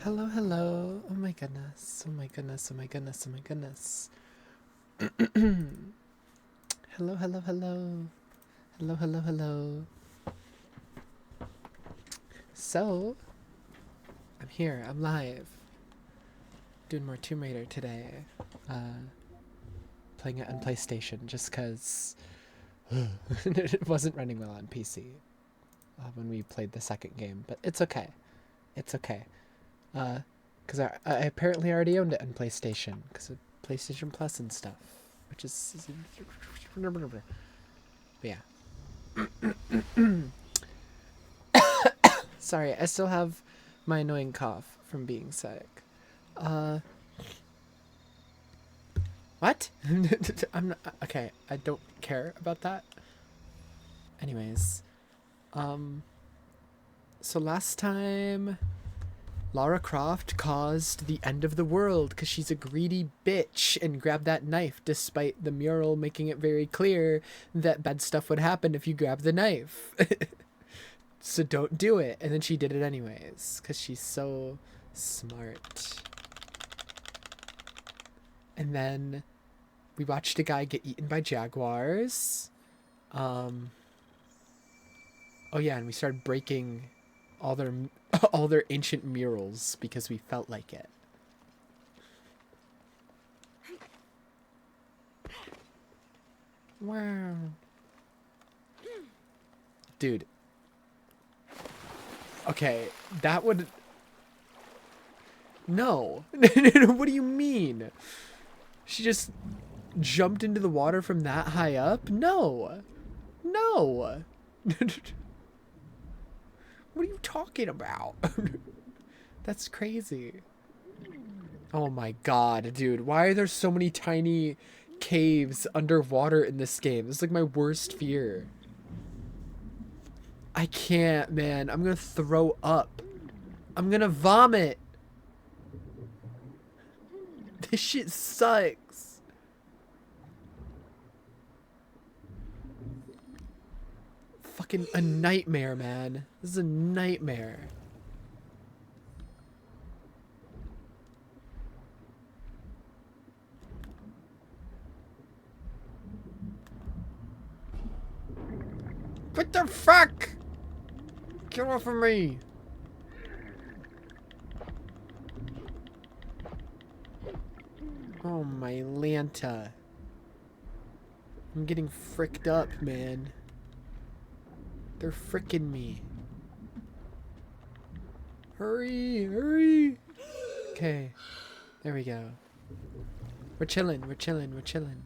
Hello, hello. Oh my goodness. Oh my goodness. Oh my goodness. Oh my goodness. Hello, hello, hello. Hello, hello, hello. So, I'm here. I'm live. Doing more Tomb Raider today. Playing it on PlayStation just because it wasn't running well on PC when we played the second game. But it's okay. It's okay. Because I apparently already owned it on PlayStation because of PlayStation Plus and stuff, which is. But yeah. Sorry, I still have my annoying cough from being sick. What? I'm not. Okay, I don't care about that. Anyways, so last time Lara Croft caused the end of the world because she's a greedy bitch and grabbed that knife despite the mural making it very clear that bad stuff would happen if you grab the knife. So don't do it. And then she did it anyways because she's so smart. And then we watched a guy get eaten by jaguars. Oh yeah, and we started breaking all their all their ancient murals because we felt like it. Wow. Dude. Okay, that would... No. What do you mean? She just jumped into the water from that high up? No. No. What are you talking about? That's crazy. Oh my god, dude. Why are there so many tiny caves underwater in this game? This is like my worst fear. I can't, man. I'm gonna throw up. I'm gonna vomit. This shit sucks. Fucking a nightmare, man. This is a nightmare. What the fuck? Get off of me. Oh my Lanta. I'm getting fricked up, man. They're fricking me. Hurry, hurry. Okay. There we go. We're chilling, we're chilling, we're chilling.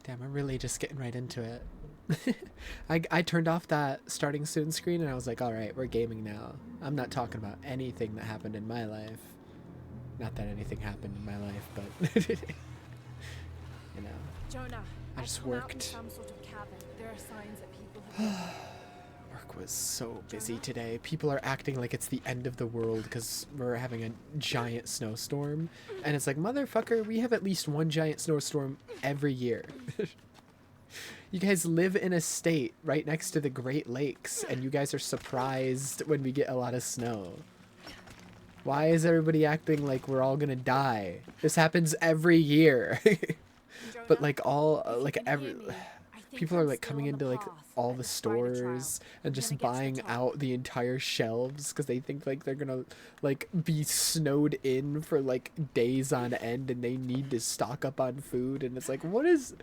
Damn, I'm really just getting right into it. I turned off that starting soon screen and I was like, alright, we're gaming now. I'm not talking about anything that happened in my life. Not that anything happened in my life, but you know. Jonah, I just worked. Some sort of cabin. There are signs that people have Work was so busy today. People are acting like it's the end of the world because we're having a giant snowstorm. And it's like, motherfucker, we have at least one giant snowstorm every year. You guys live in a state right next to the Great Lakes, and you guys are surprised when we get a lot of snow. Why is everybody acting like we're all gonna die? This happens every year. But like people are like coming into like all the stores and just buying out the entire shelves because they think like they're gonna like be snowed in for like days on end and they need to stock up on food. And it's like, what is...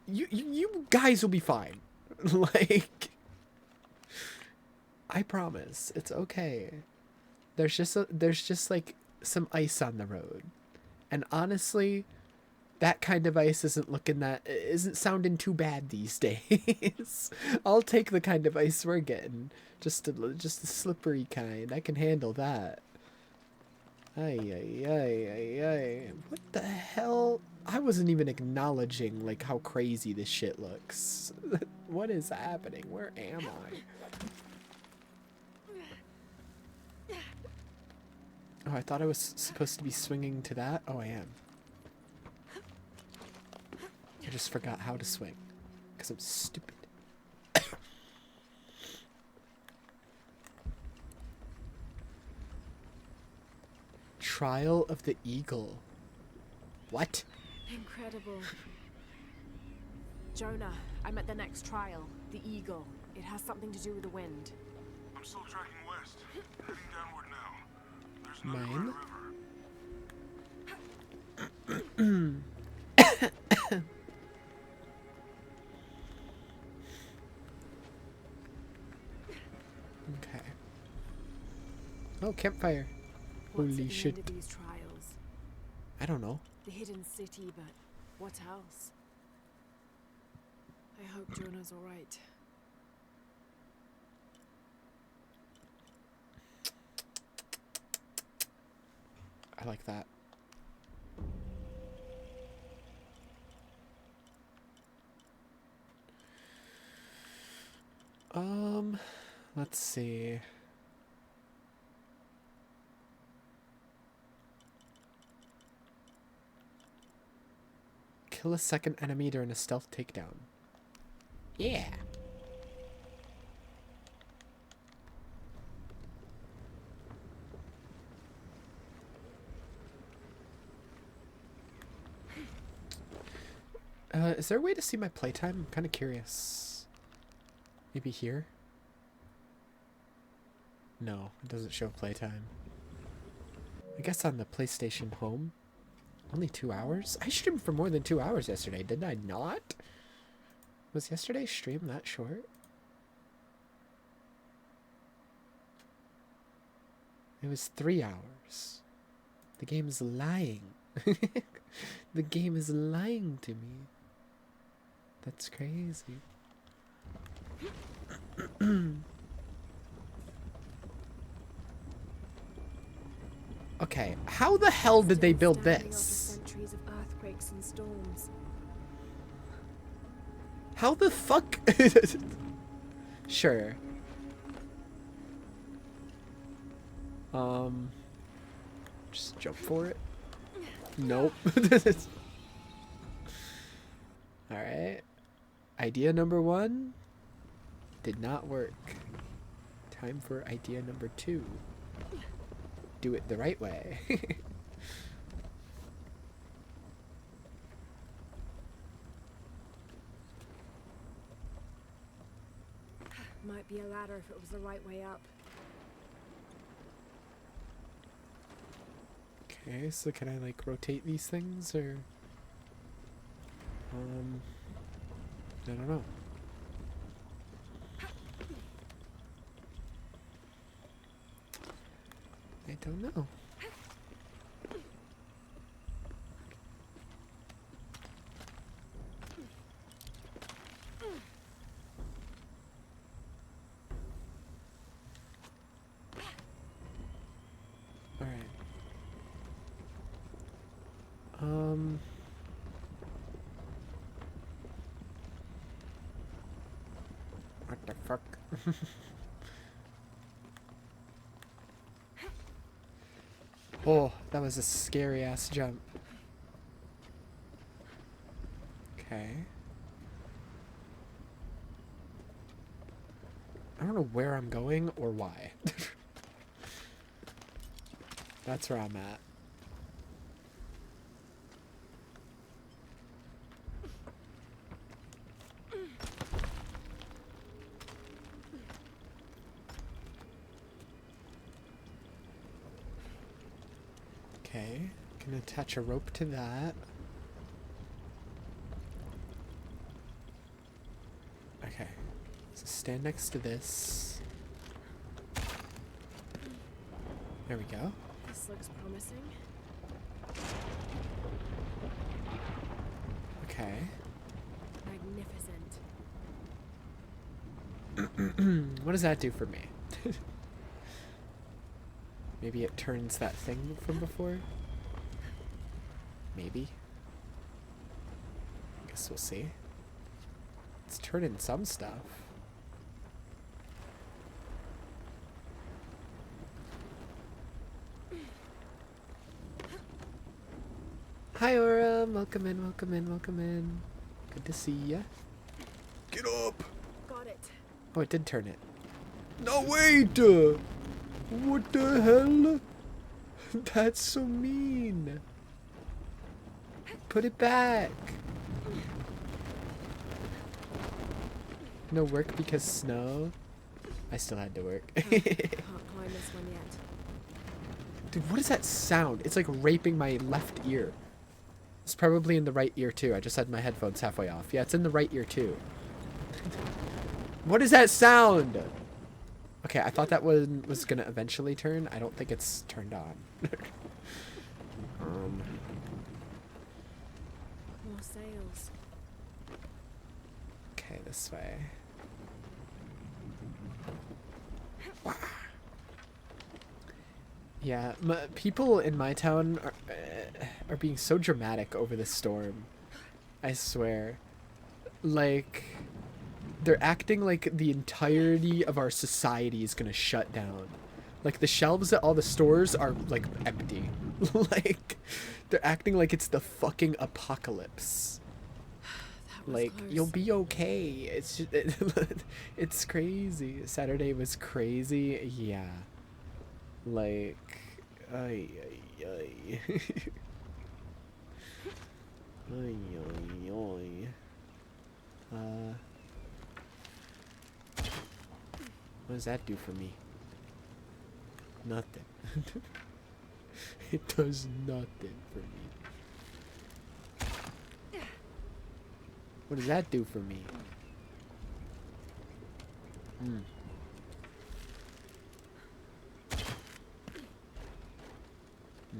You guys will be fine. Like, I promise, it's okay. There's just like some ice on the road, and honestly, that kind of ice isn't sounding too bad these days. I'll take the kind of ice we're getting, just the slippery kind. I can handle that. Ay ay ay ay ay. What the hell? I wasn't even acknowledging like how crazy this shit looks. What is happening? Where am I? Oh, I thought I was supposed to be swinging to that. Oh, I am. I just forgot how to swing because I'm stupid. Trial of the Eagle. What? Incredible. Jonah, I'm at the next trial. The Eagle. It has something to do with the wind. I'm still tracking west. Heading downward now. There's another Mine? river. Okay. Oh, campfire. What's Holy at the shit. end of these trials? I don't know. The hidden city, but what else? I hope Jonah's all right. I like that. Let's see. Kill a second enemy during a stealth takedown. Yeah. Is there a way to see my playtime? I'm kind of curious. Maybe here? No, it doesn't show playtime. I guess on the PlayStation Home. Only 2 hours? I streamed for more than 2 hours yesterday, did I not? Was yesterday's stream that short? It was 3 hours. The game is lying. The game is lying to me. That's crazy. Okay, how the hell did they build Standing after this? centuries of earthquakes and storms. How the fuck? Sure. Just jump for it. Nope. Alright. Idea number 1 did not work. Time for idea number 2. Do it the right way. Might be a ladder if it was the right way up. Okay, so can I like rotate these things or I don't know. I don't know. All right. What the fuck? Oh, that was a scary ass jump. Okay. I don't know where I'm going or why. That's where I'm at. Okay, can attach a rope to that. Okay, so stand next to this. There we go. This looks promising. Okay. Magnificent. What does that do for me? Maybe it turns that thing from before? Maybe. Guess we'll see. It's turning some stuff. Hi Aura, welcome in, welcome in, welcome in. Good to see ya. Get up! Got it. Oh, it did turn it. No, wait! What the hell? That's so mean. Put it back. No work because snow. I still had to work. Can't climb this one yet. Dude, what is that sound? It's like raping my left ear. It's probably in the right ear too. I just had my headphones halfway off. Yeah, it's in the right ear too. What is that sound? Okay, I thought that one was gonna eventually turn. I don't think it's turned on. More sails. Okay, this way. Yeah, people in my town are being so dramatic over this storm. I swear. Like, they're acting like the entirety of our society is gonna shut down. Like, the shelves at all the stores are, like, empty. Like, they're acting like it's the fucking apocalypse. Like, close. you'll be okay. It's just, it's crazy. Saturday was crazy. Yeah. Like, ay, ay, ay. Ay, ay, ay. What does that do for me? Nothing. It does nothing for me. What does that do for me?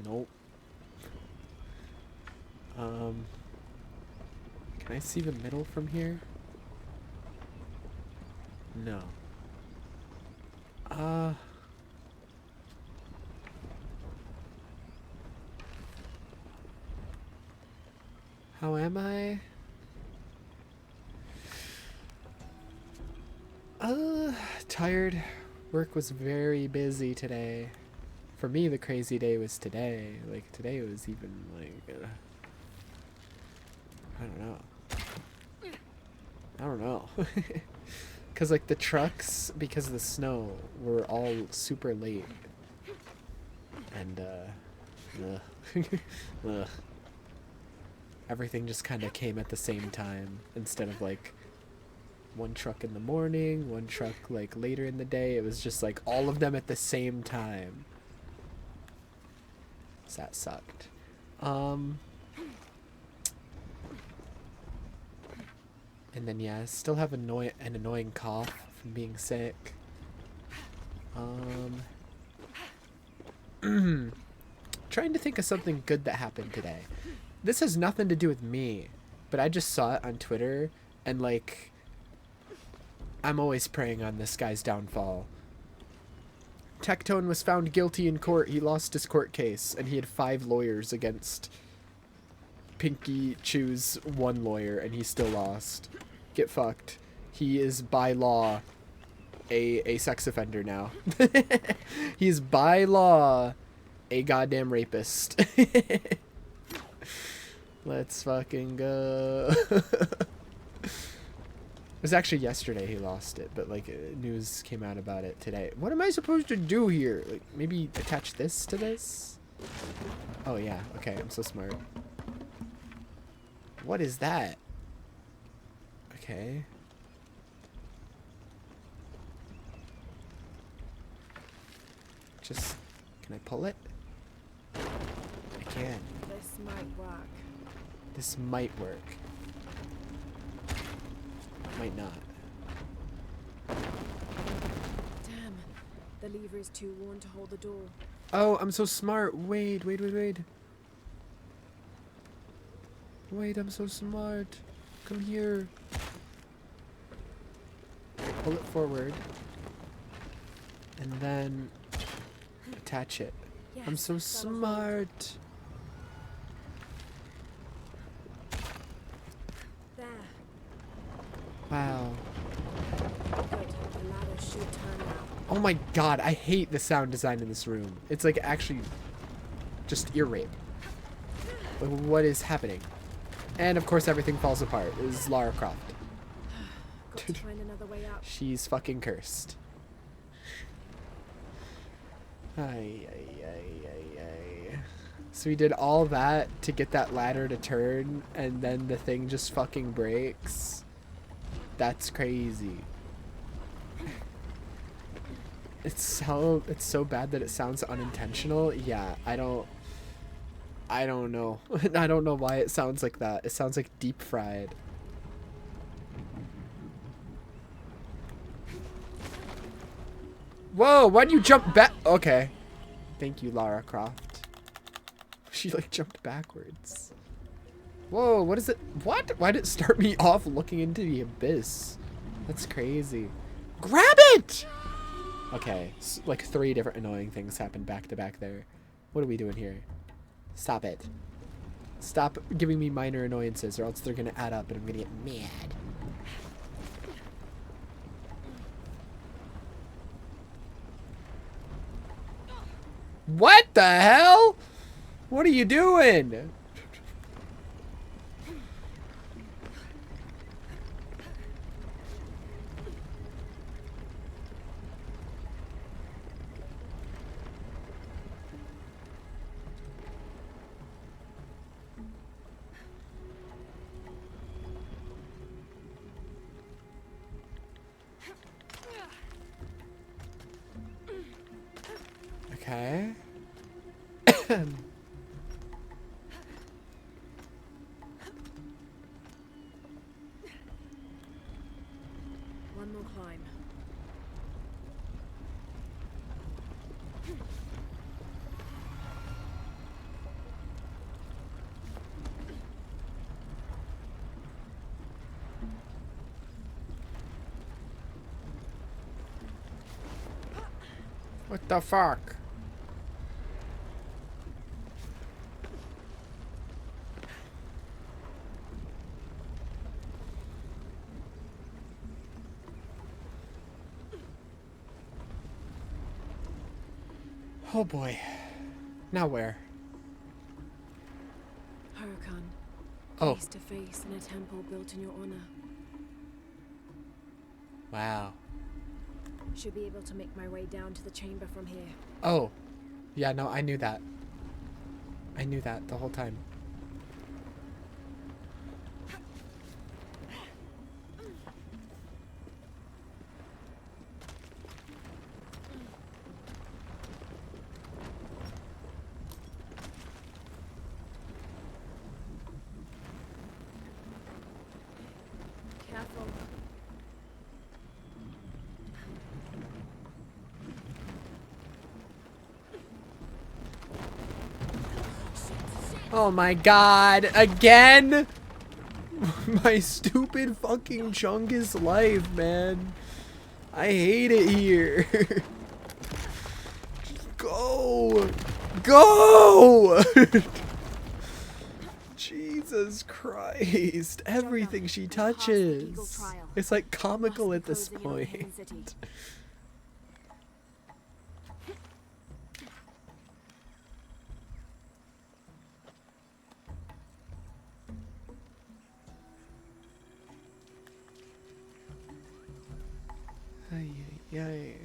Nope. Can I see the middle from here? No. How am I? Tired. Work was very busy today. For me, the crazy day was today. Like, today was even, like, I don't know. I don't know. Because, like, the trucks, because of the snow, were all super late. And, ugh. Everything just kind of came at the same time. Instead of, like, one truck in the morning, one truck, like, later in the day. It was just, like, all of them at the same time. So that sucked. And then, yeah, I still have an annoying cough from being sick. Trying to think of something good that happened today. This has nothing to do with me, but I just saw it on Twitter, and, like, I'm always preying on this guy's downfall. Tectone was found guilty in court. He lost his court case, and he had 5 lawyers against Pinky Chew's 1 lawyer, and he still lost. Get fucked. He is, by law, a sex offender now. He's, by law, a goddamn rapist. Let's fucking go. It was actually yesterday he lost it, but, like, news came out about it today. What am I supposed to do here? Like, maybe attach this to this? Oh, yeah. Okay, I'm so smart. What is that? Okay. Just, can I pull it? I can. This might work. This might work. Might not. Damn. The lever is too worn to hold the door. Oh, I'm so smart. Wait. Wait, I'm so smart. Come here. Pull it forward. And then attach it. Yes, I'm so that'll hold. smart. There. Wow. Good. The ladder should turn now. Oh my god, I hate the sound design in this room. It's like actually just ear rape. Like, what is happening? And of course everything falls apart. This is Lara Croft. Got to find another way out. She's fucking cursed. Ay, ay, ay, ay, ay. So we did all that to get that ladder to turn, and then the thing just fucking breaks. That's crazy. It's so bad that it sounds unintentional. Yeah, I don't know. I don't know why it sounds like that. It sounds like deep fried. Whoa, why'd you jump back? Okay. Thank you, Lara Croft. She like jumped backwards. Whoa, what is it? What? Why did it start me off looking into the abyss? That's crazy. Grab it! Okay, like 3 different annoying things happened back to back there. What are we doing here? Stop it. Stop giving me minor annoyances or else they're gonna add up and I'm gonna get mad. What the hell? What are you doing? Okay. One more climb. What the fuck? Oh boy. Now where? Huracan. Oh. Face to face in a temple built in your honor. Wow. Should be able to make my way down to the chamber from here. Oh. Yeah, no, I knew that. I knew that the whole time. Careful. Oh my god, again? My stupid fucking Chungus life, man. I hate it here. Go! Go! Jesus Christ. Everything she touches. It's like comical at this point. Ay, ay, ay.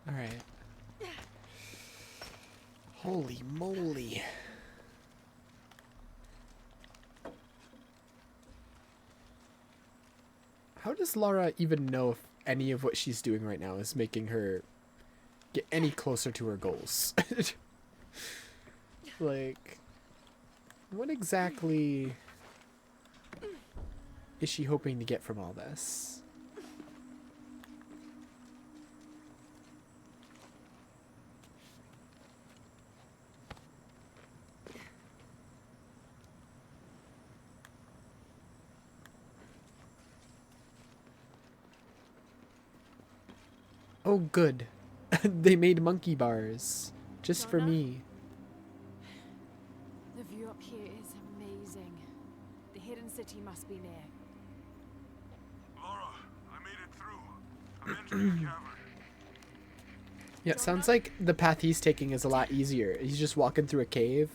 All right. Holy moly. How does Lara even know if any of what she's doing right now is making her get any closer to her goals? Like, what exactly is she hoping to get from all this? Oh, good. They made monkey bars. Just for me. The view up here is amazing. city must be near. Lara, I made it through. I'm entering the cavern. Yeah, it sounds like the path he's taking is a lot easier. He's just walking through a cave.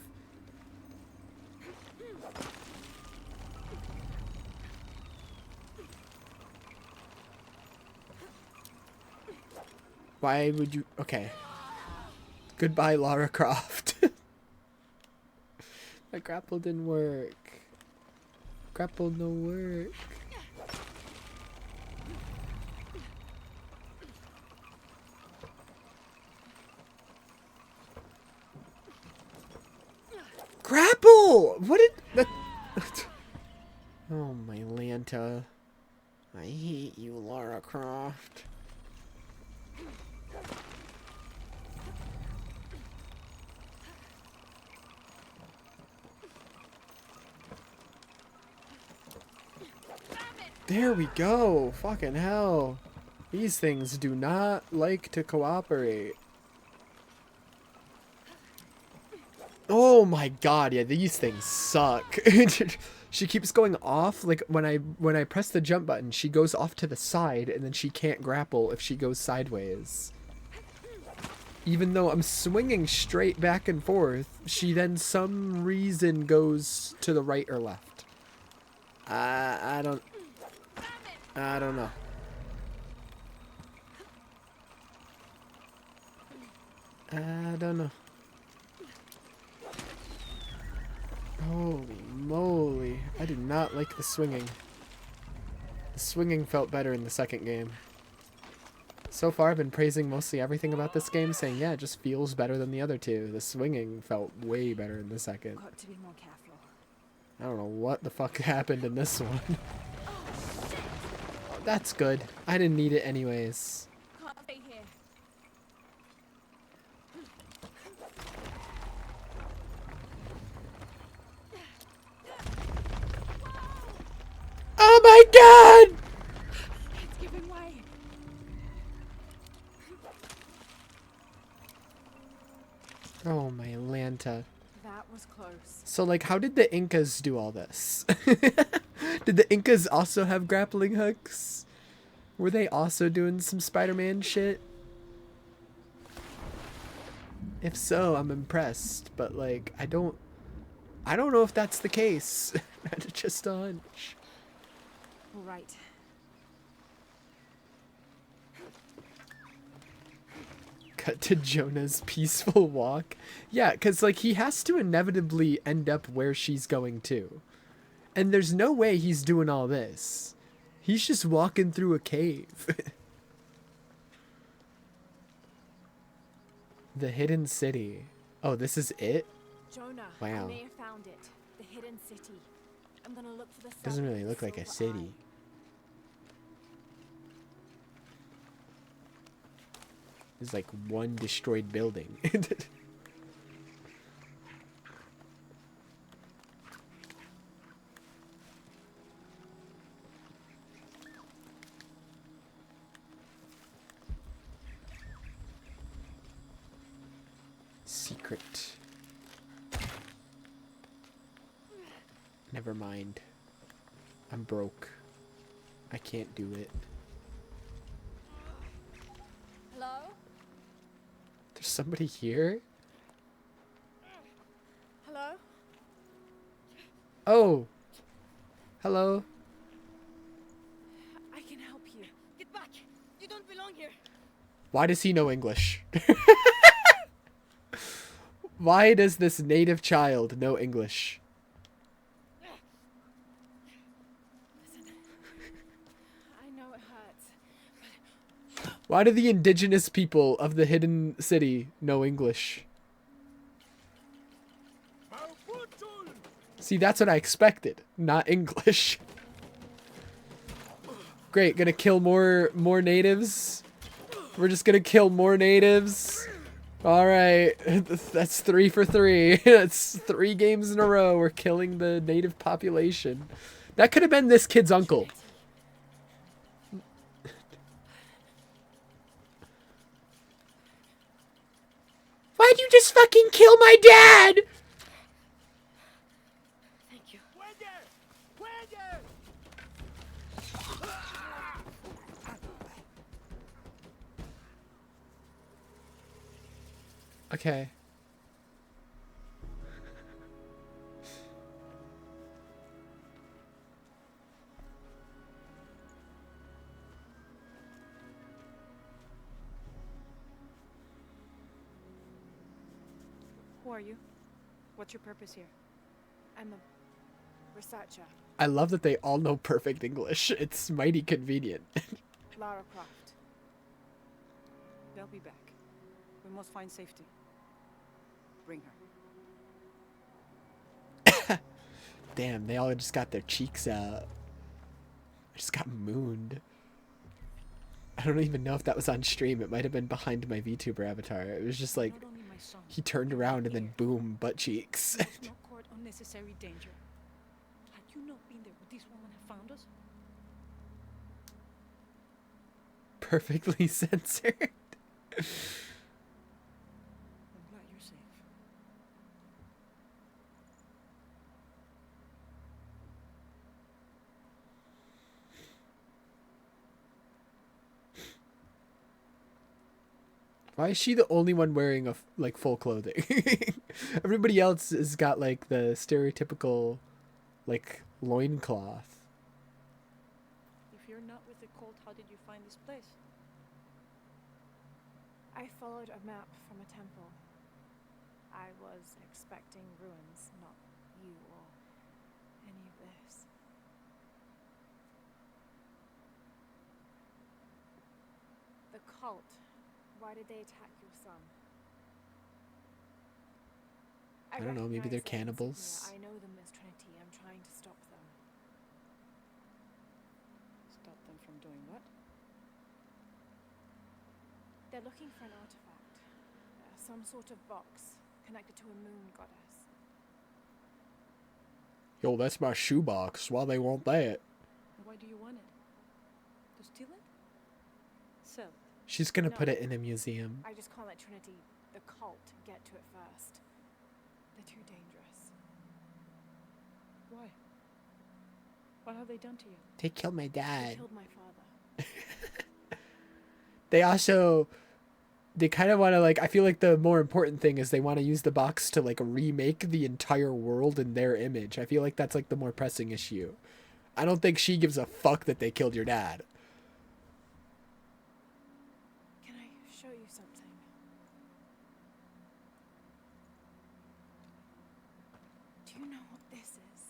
Why would you... Okay. Goodbye, Lara Croft. My grapple didn't work. Grapple no work. Grapple! What did... That... Oh, my Lanta. I hate you, Lara Croft. There we go. Fucking hell. These things do not like to cooperate. Oh my god, yeah, these things suck. She keeps going off. Like when I press the jump button, she goes off to the side and then she can't grapple if she goes sideways. Even though I'm swinging straight back and forth, she then some reason goes to the right or left. I don't know. I don't know. Holy moly. I do not like the swinging. The swinging felt better in the second game. So far, I've been praising mostly everything about this game, saying, yeah, it just feels better than the other two. The swinging felt way better in the second. Got to be more careful. I don't know what the fuck happened in this one. That's good. I didn't need it anyways. Can't stay here. Oh my god! It's giving way. Oh my Lanta. That was close. So, like, how did the Incas do all this? Did the Incas also have grappling hooks? Were they also doing some Spider-Man shit? If so, I'm impressed, but like, I don't know if that's the case. Just a hunch. All right. Cut to Jonah's peaceful walk. Yeah, because like he has to inevitably end up where she's going to. And there's no way he's doing all this. He's just walking through a cave. The hidden city. Oh, this is it? Jonah, Wow. I may have found it. The hidden city. I'm gonna look for the Doesn't sun really with look the like a silver city. eye. There's like one destroyed building. Secret. Never mind. I'm broke. I can't do it. Hello? There's somebody here? Hello? Oh! Hello? I can help you. Get back! You don't belong here! Why does he know English? Why does this native child know English? Listen. I know it hurts. Why do the indigenous people of the hidden city know English? See, that's what I expected, not English. Great, gonna kill more natives. We're just gonna kill more natives. All right, that's 3 for 3. That's 3 games in a row. We're killing the native population. That could have been this kid's uncle. Why'd you just fucking kill my dad? Thank you. Where? Okay. Who are you? What's your purpose here? I'm a researcher. I love that they all know perfect English. It's mighty convenient. Lara Croft. They'll be back. We must find safety. Bring her. Damn, they all just got their cheeks out. I just got mooned. I don't even know if that was on stream. It might have been behind my VTuber avatar. It was just like, Not only my son, he turned around and then boom, butt cheeks. we must not court unnecessary danger. Had you not been there, would this woman have found us? Perfectly censored. I'm glad you're safe. Why is she the only one wearing a like full clothing? Everybody else has got like the stereotypical like loincloth. If you're not with the cult, how did you find this place? I followed a map from a temple. I was expecting ruins, not you or any of this. The cult. Why did they attack your son? I don't know, maybe they're recognize their cannibals. insignia. I know them as Trinity. I'm trying to stop them. Stop them from doing what? They're looking for an artifact. Some sort of box connected to a moon goddess. Yo, that's my shoebox. Why they want that? Why do you want it? To steal it? Sell it. She's gonna put No. it in a museum. I just can't let Trinity, the cult, get to it first. They're too dangerous. Why? What have they done to you? They killed my They dad. killed my father. They also, they kind of want to like, I feel like the more important thing is they want to use the box to like remake the entire world in their image. I feel like that's like the more pressing issue. I don't think she gives a fuck that they killed your dad. Can I show you something? Do you know what this is?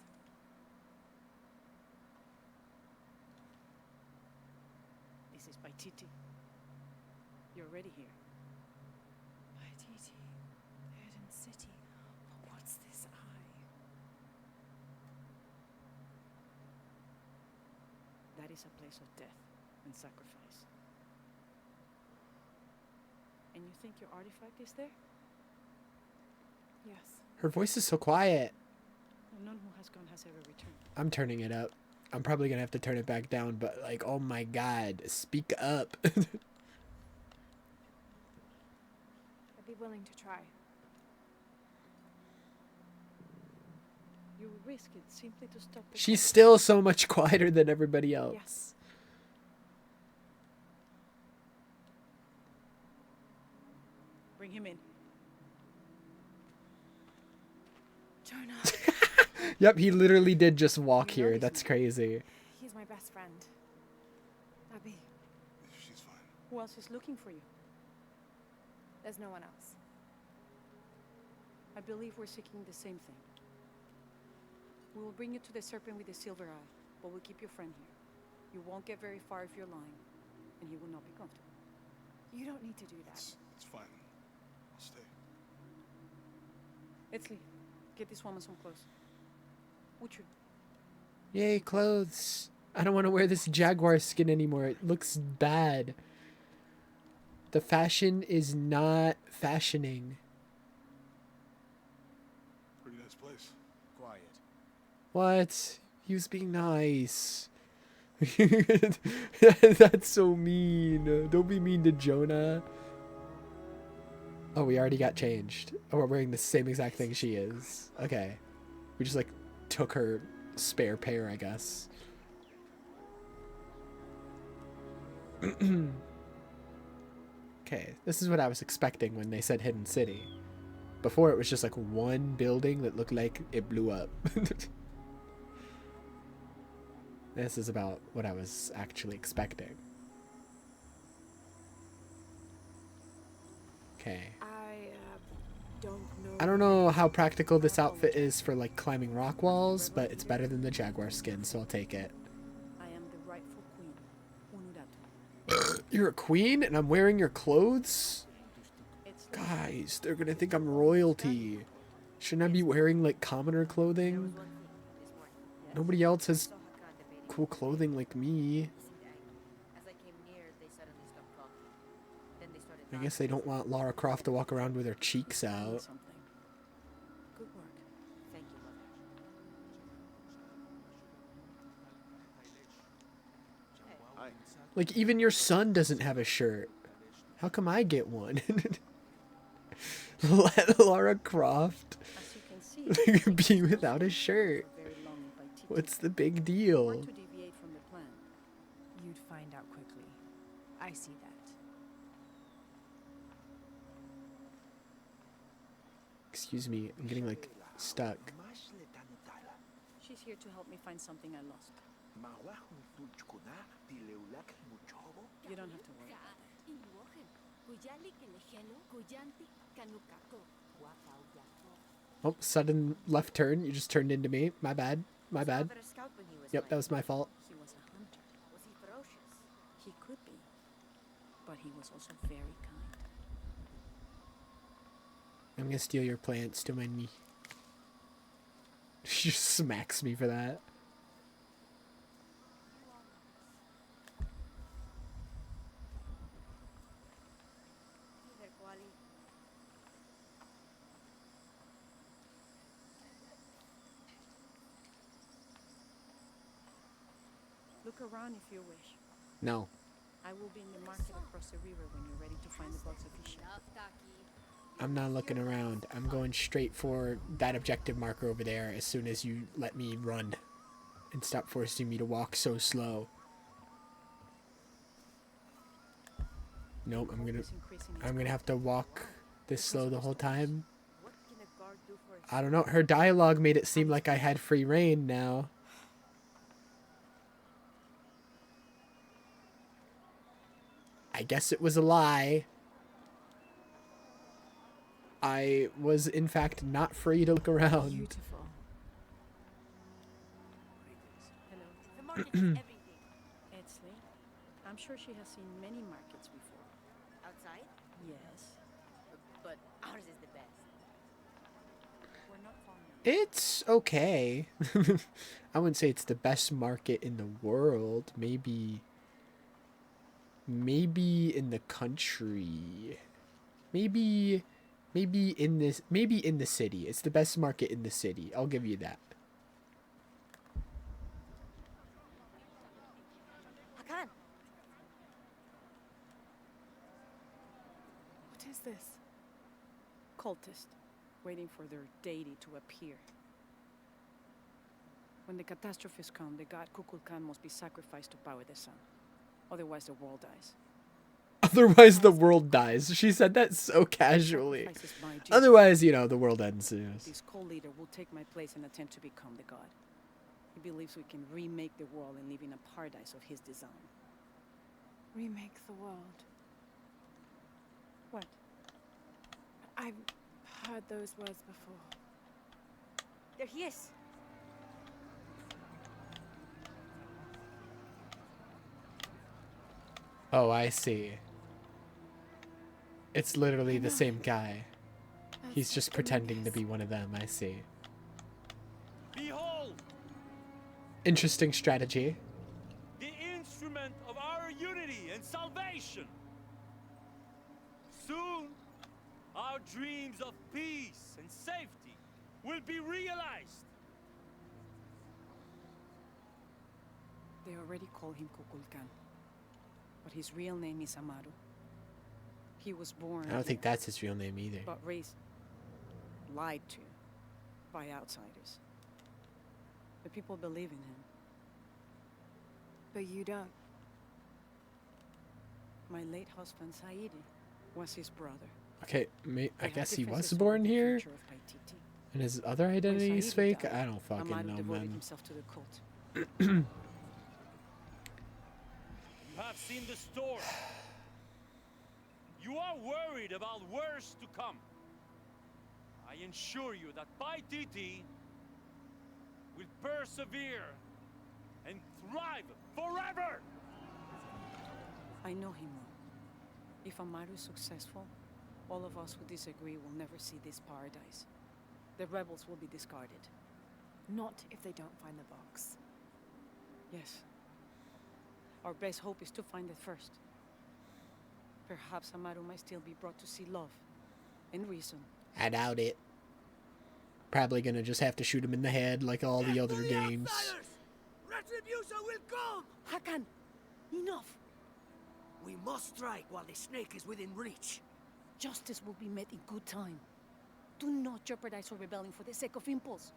This is by Titi. You're already here. Waititi, hidden city. But what's this eye? That is a place of death and sacrifice. And you think your artifact is there? Yes. Her voice is so quiet. Well, none who has gone has ever returned. I'm turning it up. I'm probably gonna have to turn it back down, but like, oh my god, speak up. I'd be willing to try. You will risk it simply to stop the She's cult. still so much quieter than everybody else. Yes. Bring him in. Jonah. Yep, he literally did just walk You here. noticed That's me. crazy. He's my best friend. Abby, She's fine. Who else is looking for you? there's no one else. I believe we're seeking the same thing. We will bring you to the serpent with the silver eye, but we'll keep your friend here. You won't get very far if you're lying, and he will not be comfortable. You don't need to do that. It's fine. I'll stay. Let's leave. Get this woman some clothes. Uchu, Yay, clothes. I don't want to wear this jaguar skin anymore. It looks bad. The fashion is not fashioning. Pretty nice place. Quiet. What? He was being nice. That's so mean. Don't be mean to Jonah. Oh, we already got changed. Oh, we're wearing the same exact thing she is. Okay. We just like took her spare pair, I guess. Okay, this is what I was expecting when they said hidden city. Before it was just like one building that looked like it blew up. This is about what I was actually expecting. Okay. I don't know how practical this outfit is for like climbing rock walls, but it's better than the jaguar skin, so I'll take it. I am the rightful queen, Unuratu. You're a queen and I'm wearing your clothes? It's Guys, they're gonna think I'm royalty. Shouldn't I be wearing like commoner clothing? Nobody else has cool clothing like me. I guess they don't want Lara Croft to walk around with her cheeks out. something. Good work. Thank you, Mother. Like, even your son doesn't have a shirt. How come I get one? Let Lara Croft As you can see, be without a shirt. very lonely by Titi. What's the big Or deal? to deviate from the plan. You'd find out quickly. I see that. Excuse me, I'm getting like stuck. She's here to help me find something I lost. You don't have to worry about that. Oh, sudden left turn. You just turned into me. My bad. My bad. Yep, that was my fault. He was a hunter. Was he ferocious? He could be. But he was also very kind. I'm gonna steal your plants. Don't mind me. She just smacks me for that. Look around if you wish. No. I will be in the market across the river when you're ready to find the box of fish. I'm not looking around. I'm going straight for that objective marker over there as soon as you let me run. And stop forcing me to walk so slow. Nope, I'm gonna have to walk this slow the whole time. I don't know. Her dialogue made it seem like I had free reign now. I guess it was a lie. I was, in fact, not free to look around. Beautiful. Hello. Edsley, I'm sure she has seen many markets before. Outside? Yes. But ours is the best. We're not far now. It's okay. I wouldn't say it's the best market in the world. Maybe in the country. Maybe in the city. It's the best market in the city. I'll give you that. Hakan! What is this? Cultist, waiting for their deity to appear. When the catastrophes come, the god Kukulkan must be sacrificed to power the sun. Otherwise, the world dies. Otherwise, the world dies. She said that so casually. Sacrifices my Jesus. Otherwise, you know, the world ends. Yes. This co-leader will take my place and attempt to become the god. He believes we can remake the world and live in a paradise of his design. Remake the world. What? I've heard those words before. There he is! Oh, I see. It's literally the same guy. He's just pretending to be one of them. I see. Behold, Interesting strategy. the instrument of our unity and salvation. Soon, our dreams of peace and safety will be realized. They already call him Kukulkan. But his real name is Amaru. He was born I don't think here, that's his real name either. but raised, lied to by outsiders. The people believe in him. But you don't. My late husband, Saidi, was his brother. Okay, I They had guess he was defenses over born the here, future of Paititi. and his other When identity is Saidi fake. died, I don't fucking Amaru know, devoted man. himself to the cult. You have seen the storm. You are worried about worse to come. I ensure you that Paititi will persevere and thrive forever! I know him well. If Amaru is successful, all of us who disagree will never see this paradise. The rebels will be discarded. Not if they don't find the box. Yes. Our best hope is to find it first. Perhaps Amaru might still be brought to see love and reason. I doubt it. Probably gonna just have to shoot him in the head like all the other games. Retribution will come! Hakan! Enough! We must strike while the snake is within reach. Justice will be met in good time. Do not jeopardize our rebellion for the sake of impulse.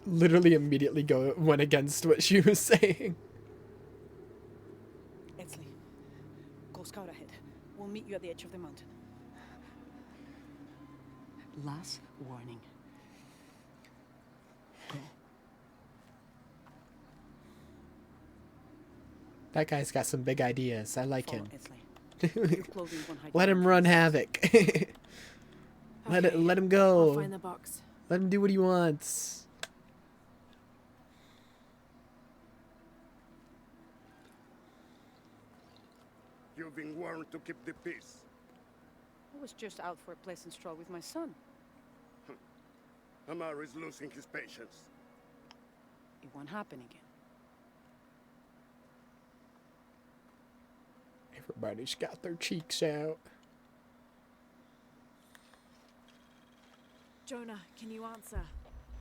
Literally immediately went against what she was saying. Exley, go scout ahead. We'll meet you at the edge of the mountain. Last warning. Go. That guy's got some big ideas. I like Follow him. Exley. Your clothing won't hide Let your him run mountains. havoc. Let Okay, him I'll go. find the box. Let him do what he wants. You've been warned to keep the peace. I was just out for a pleasant stroll with my son. Amaru is losing his patience. It won't happen again. Everybody's got their cheeks out. Jonah, can you answer?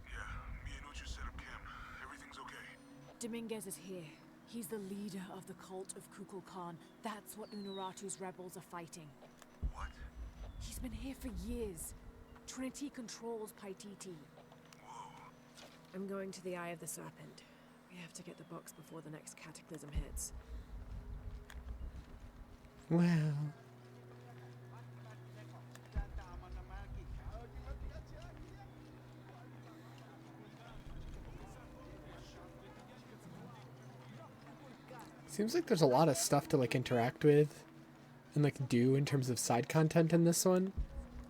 Yeah, me and Uchi set up camp. Everything's okay. Dominguez is here. He's the leader of the cult of Kukulkan. That's what Unuratu's rebels are fighting. What? He's been here for years. Trinity controls Paititi. Whoa. I'm going to the Eye of the Serpent. We have to get the box before the next cataclysm hits. Wow. Seems like there's a lot of stuff to like interact with and like do in terms of side content in this one.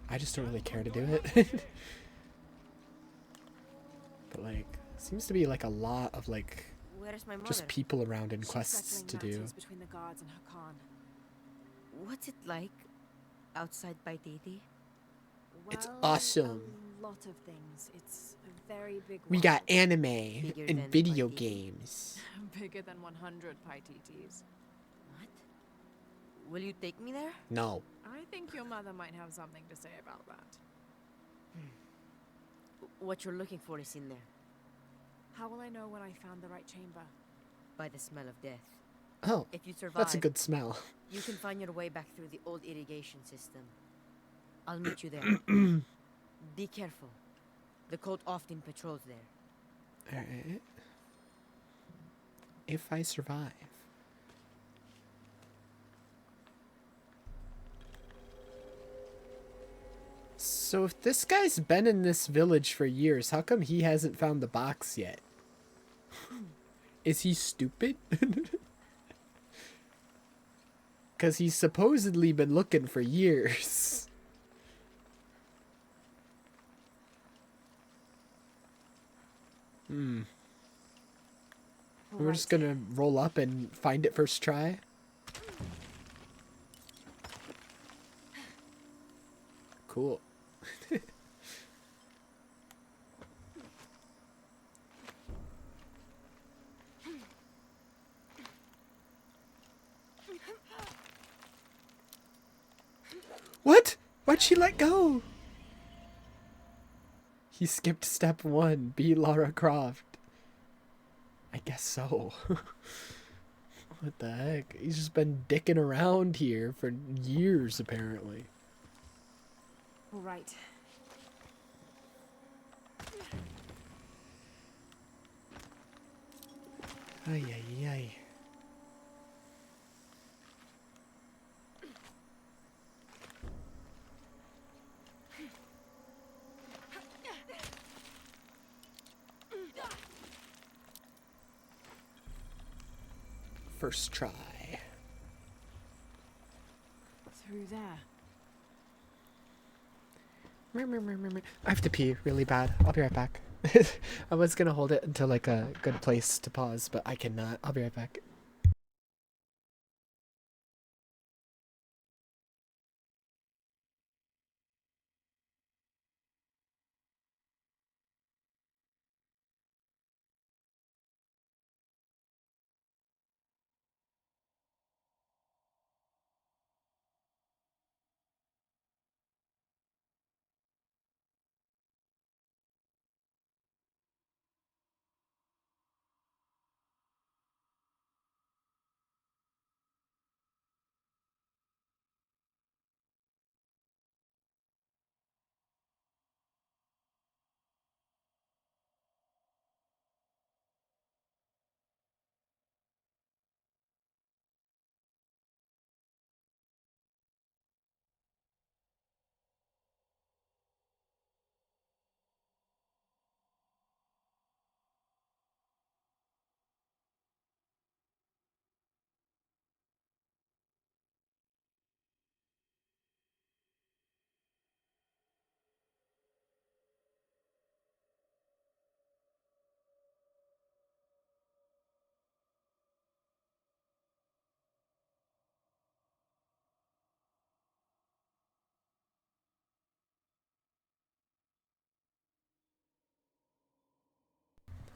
I just don't really care to do it. But like seems to be like a lot of like Where's my mother? just people around and She's quests settling to do. matters between the guards and Hakan. What's it like outside Paititi? It's Well, awesome. A lot of things. It's a very big We world. got anime Bigger and than video Paititi. games. Bigger than 100 Paititis. What? Will you take me there? No. I think your mother might have something to say about that. What you're looking for is in there, How will I know when I found the right chamber? by the smell of death. Oh, If you survive, that's a good smell. you can find your way back through the old irrigation system. I'll meet you there. Be careful. The cult often patrols there. Alright. If I survive. So if this guy's been in this village for years, how come he hasn't found the box yet? Is he stupid? Because he's supposedly been looking for years. We're just gonna roll up and find it first try. Cool. What? Why'd she let go? He skipped step 1. Be Lara Croft. I guess so. What the heck? He's just been dicking around here for years, apparently. All right. Ay, ay, ay. First try. Through there. I have to pee really bad. I'll be right back. I was gonna hold it until like a good place to pause, but I cannot. I'll be right back.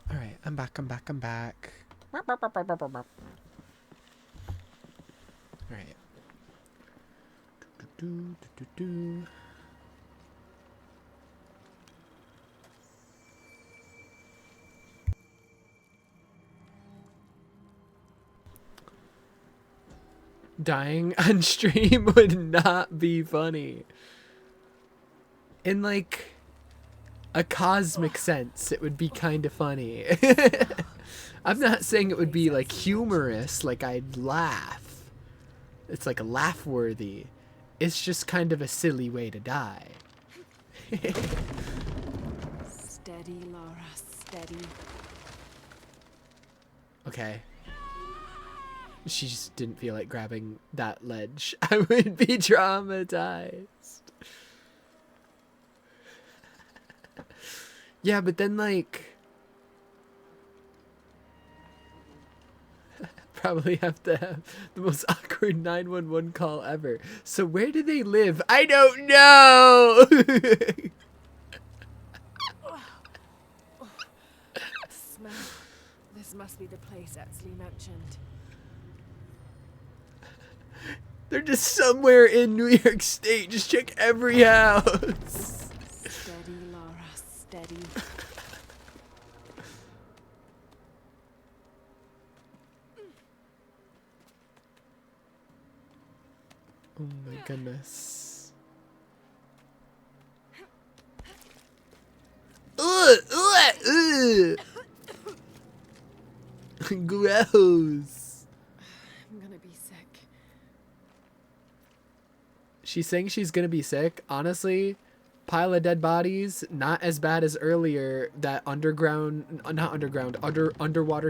All right, I'm back. I'm back. I'm back. All right. Do. Dying on stream would not be funny. In like a cosmic sense, it would be kind of funny. I'm not saying it would be like humorous, like I'd laugh. It's like laugh worthy. It's just kind of a silly way to die. Steady, Lara, steady. Okay. She just didn't feel like grabbing that ledge. I would be traumatized. Yeah, but then like probably have to have the most awkward 911 call ever. So where do they live? I don't know. Smell. This must be the place Etsley mentioned. They're just somewhere in New York State. Just check every house. Steady, Lara, steady. Oh my goodness. Ugh, ugh, ugh. Gross. I'm gonna be sick. She's saying she's gonna be sick. Honestly, pile of dead bodies, not as bad as earlier. That underwater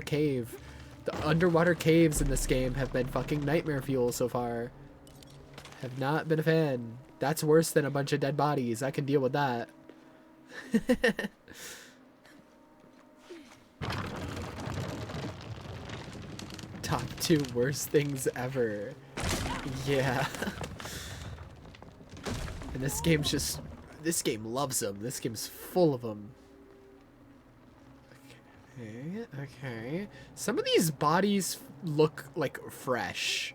cave. The underwater caves in this game have been fucking nightmare fuel so far. Have not been a fan. That's worse than a bunch of dead bodies. I can deal with that. Top 2 worst things ever. Yeah. And this game loves them. This game's full of them. Okay. Some of these bodies look like fresh.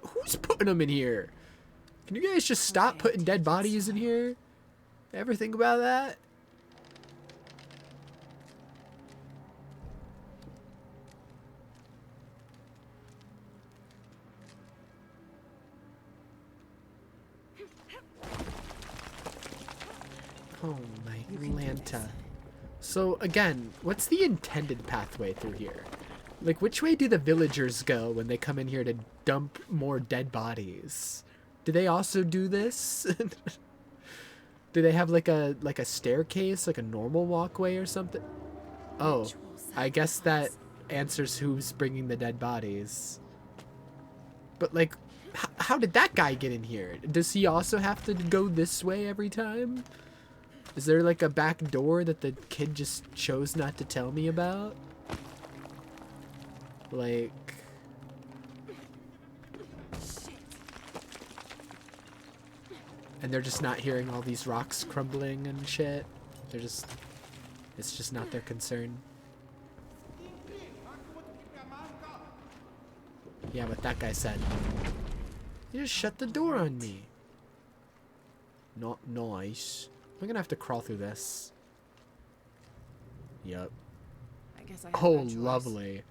Who's putting them in here? Can you guys just stop putting dead bodies in here? Ever think about that? Oh my Lanta. So again, what's the intended pathway through here? Like, which way do the villagers go when they come in here to dump more dead bodies? Do they also do this? Do they have like a staircase, like a normal walkway or something? Oh, I guess that answers who's bringing the dead bodies. But like, how did that guy get in here? Does he also have to go this way every time? Is there like a back door that the kid just chose not to tell me about? Like... And they're just not hearing all these rocks crumbling and shit? They're just... It's just not their concern. Yeah, what that guy said. You just shut the door on me. Not nice. I'm gonna have to crawl through this. Yep. I guess I have Oh, no choice. lovely.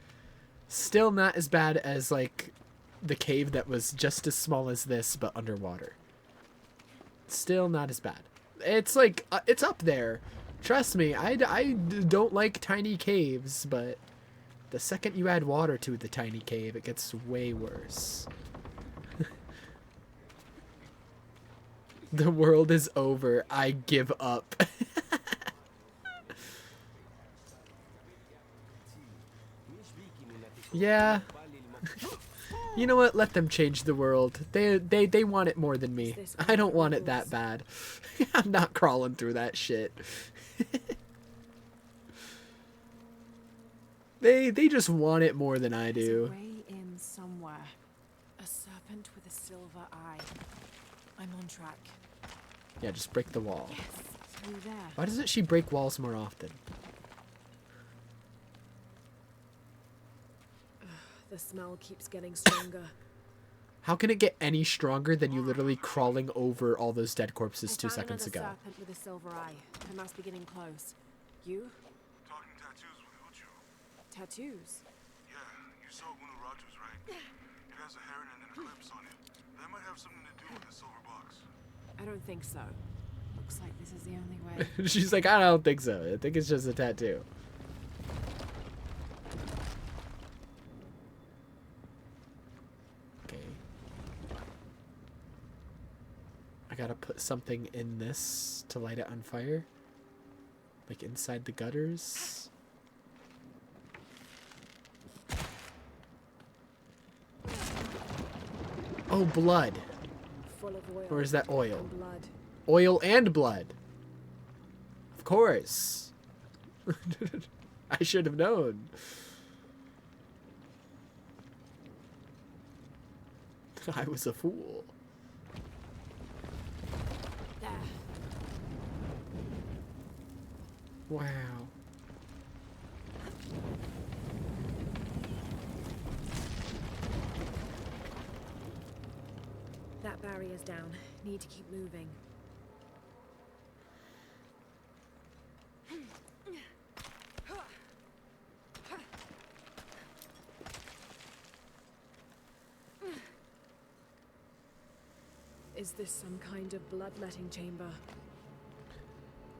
Still not as bad as, like, the cave that was just as small as this, but underwater. Still not as bad. It's, like, it's up there. Trust me, I don't like tiny caves, but the second you add water to the tiny cave, it gets way worse. The world is over. I give up. Yeah. You know what? Let them change the world. They want it more than me. I don't want it that bad. I'm not crawling through that shit. They just want it more than I There's a do. way in somewhere. A serpent with a silver eye. I'm on track. Yeah, just break the wall. Yes, through there. Why doesn't she break walls more often? The smell keeps getting stronger. How can it get any stronger than you literally crawling over all those dead corpses 2 seconds ago? Serpent with a silver eye. I must be getting close. You? Talking tattoos with Ucho. Tattoos? Yeah, you saw Uno Rogers, right? It has a heron and an eclipse on it. That might have something to do with the silver box. I don't think so. Looks like this is the only way. She's like, I don't think so. I think it's just a tattoo. Okay. I gotta put something in this to light it on fire. Like inside the gutters. Oh, blood. Full of oil. Or is that oil? And blood. Oil and blood. Of course. I should have known. I was a fool. There. Wow. That barrier's down. Need to keep moving. Is this some kind of bloodletting chamber?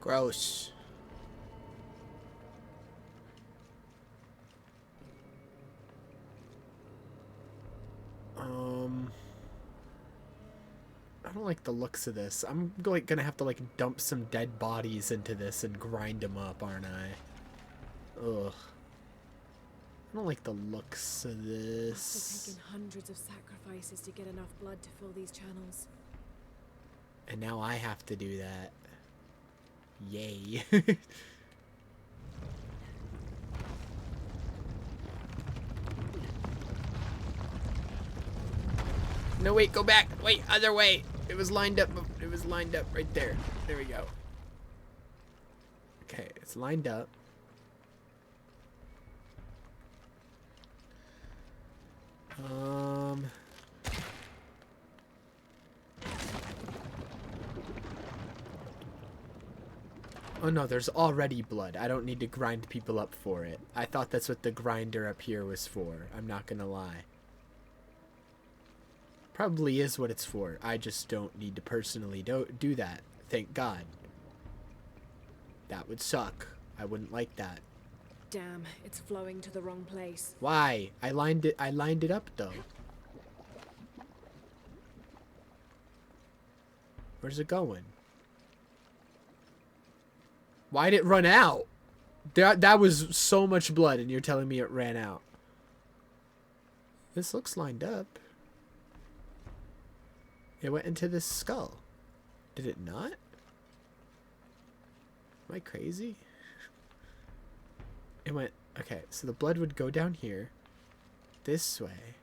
Gross. I don't like the looks of this. I'm gonna have to like dump some dead bodies into this and grind them up, aren't I? Ugh. I don't like the looks of Must have this. taken hundreds of sacrifices to get enough blood to fill these channels. And now I have to do that. Yay. No, wait, go back. Wait, other way. It was lined up. It was lined up right there. There we go. Okay, it's lined up. Oh no, there's already blood. I don't need to grind people up for it. I thought that's what the grinder up here was for. I'm not gonna lie. Probably is what it's for. I just don't need to personally do that. Thank God. That would suck. I wouldn't like that. Damn, it's flowing to the wrong place. Why? I lined it up though. Where's it going? Why'd it run out? That was so much blood and you're telling me it ran out. This looks lined up. It went into this skull. Did it not? Am I crazy? It went... Okay, so the blood would go down here. This way.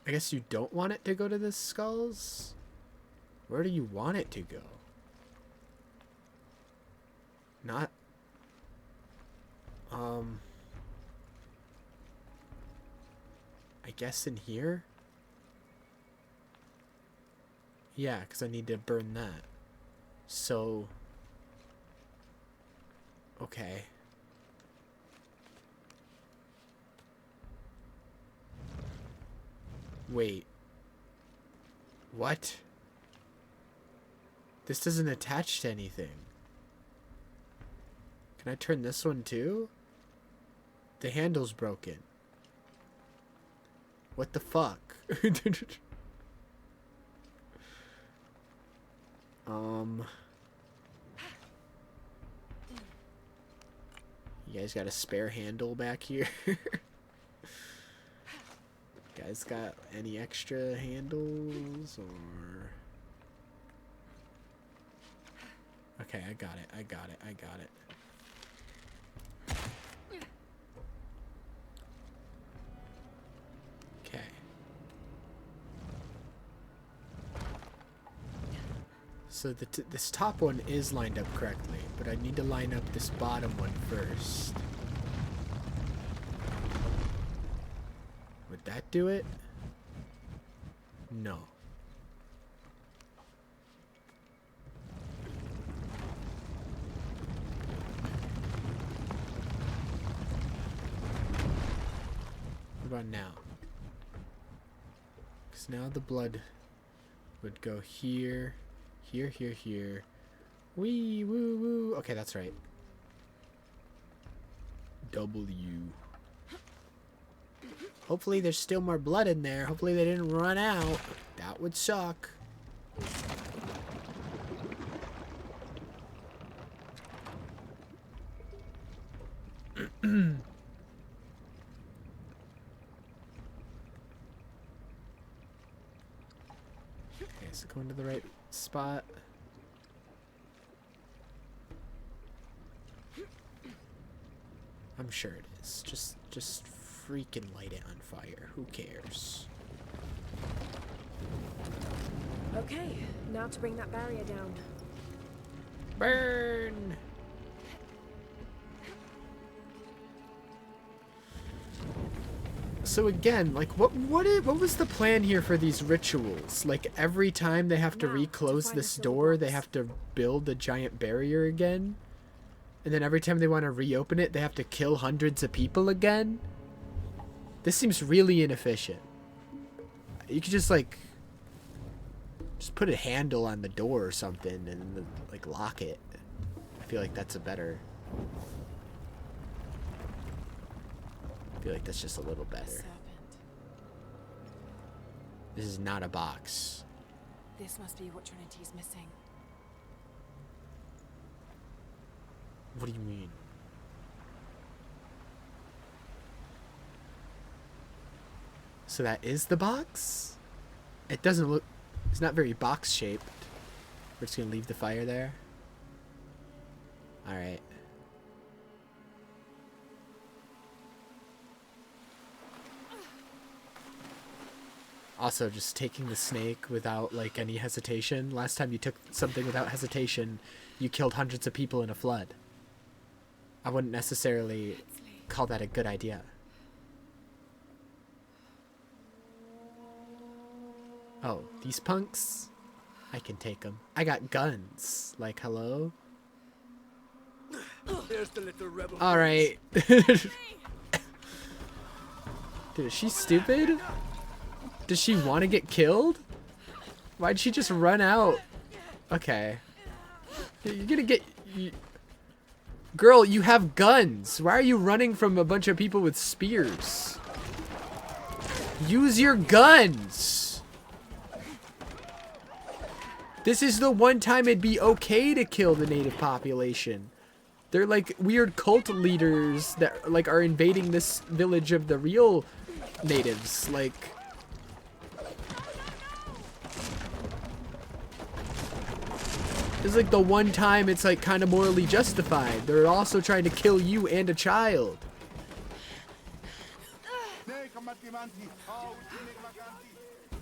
I guess you don't want it to go to the skulls? Where do you want it to go? Not... I guess in here? Yeah, because I need to burn that. So... Okay. Wait. What? This doesn't attach to anything. Can I turn this one too? The handle's broken. What the fuck? You guys got a spare handle back here? Guys got any extra handles or... Okay, I got it. Okay. So this top one is lined up correctly, but I need to line up this bottom one first. Would that do it? No. What about now? Because now the blood would go here, here, here, here. Wee, woo, woo. Okay, that's right. W. Hopefully there's still more blood in there. Hopefully they didn't run out. That would suck. Okay, so going to the right spot. I'm sure it is. Just freaking light it on fire. Who cares? Okay, now to bring that barrier down. Burn! So again, like, what was the plan here for these rituals? Like, every time they have to Now, reclose find this the silver door, they box. have to build a giant barrier again? And then every time they want to reopen it, they have to kill hundreds of people again? This seems really inefficient. You could just, like, just put a handle on the door or something and, like, lock it. I feel like that's a better... I feel like that's just a little A better. serpent. This is not a box. This must be what Trinity's missing. What do you mean? So that is the box? It doesn't look... It's not very box shaped. We're just gonna leave the fire there. Alright. Also, just taking the snake without, like, any hesitation. Last time you took something without hesitation, you killed hundreds of people in a flood. I wouldn't necessarily call that a good idea. Oh, these punks? I can take them. I got guns. Like, hello? There's the little rebel. Alright. Dude, is she stupid? Does she want to get killed? Why'd she just run out? Okay. You're gonna get... Girl, you have guns. Why are you running from a bunch of people with spears? Use your guns. This is the one time it'd be okay to kill the native population. They're like weird cult leaders that like are invading this village of the real natives. Like, it's like the one time it's like kind of morally justified. They're also trying to kill you and a child.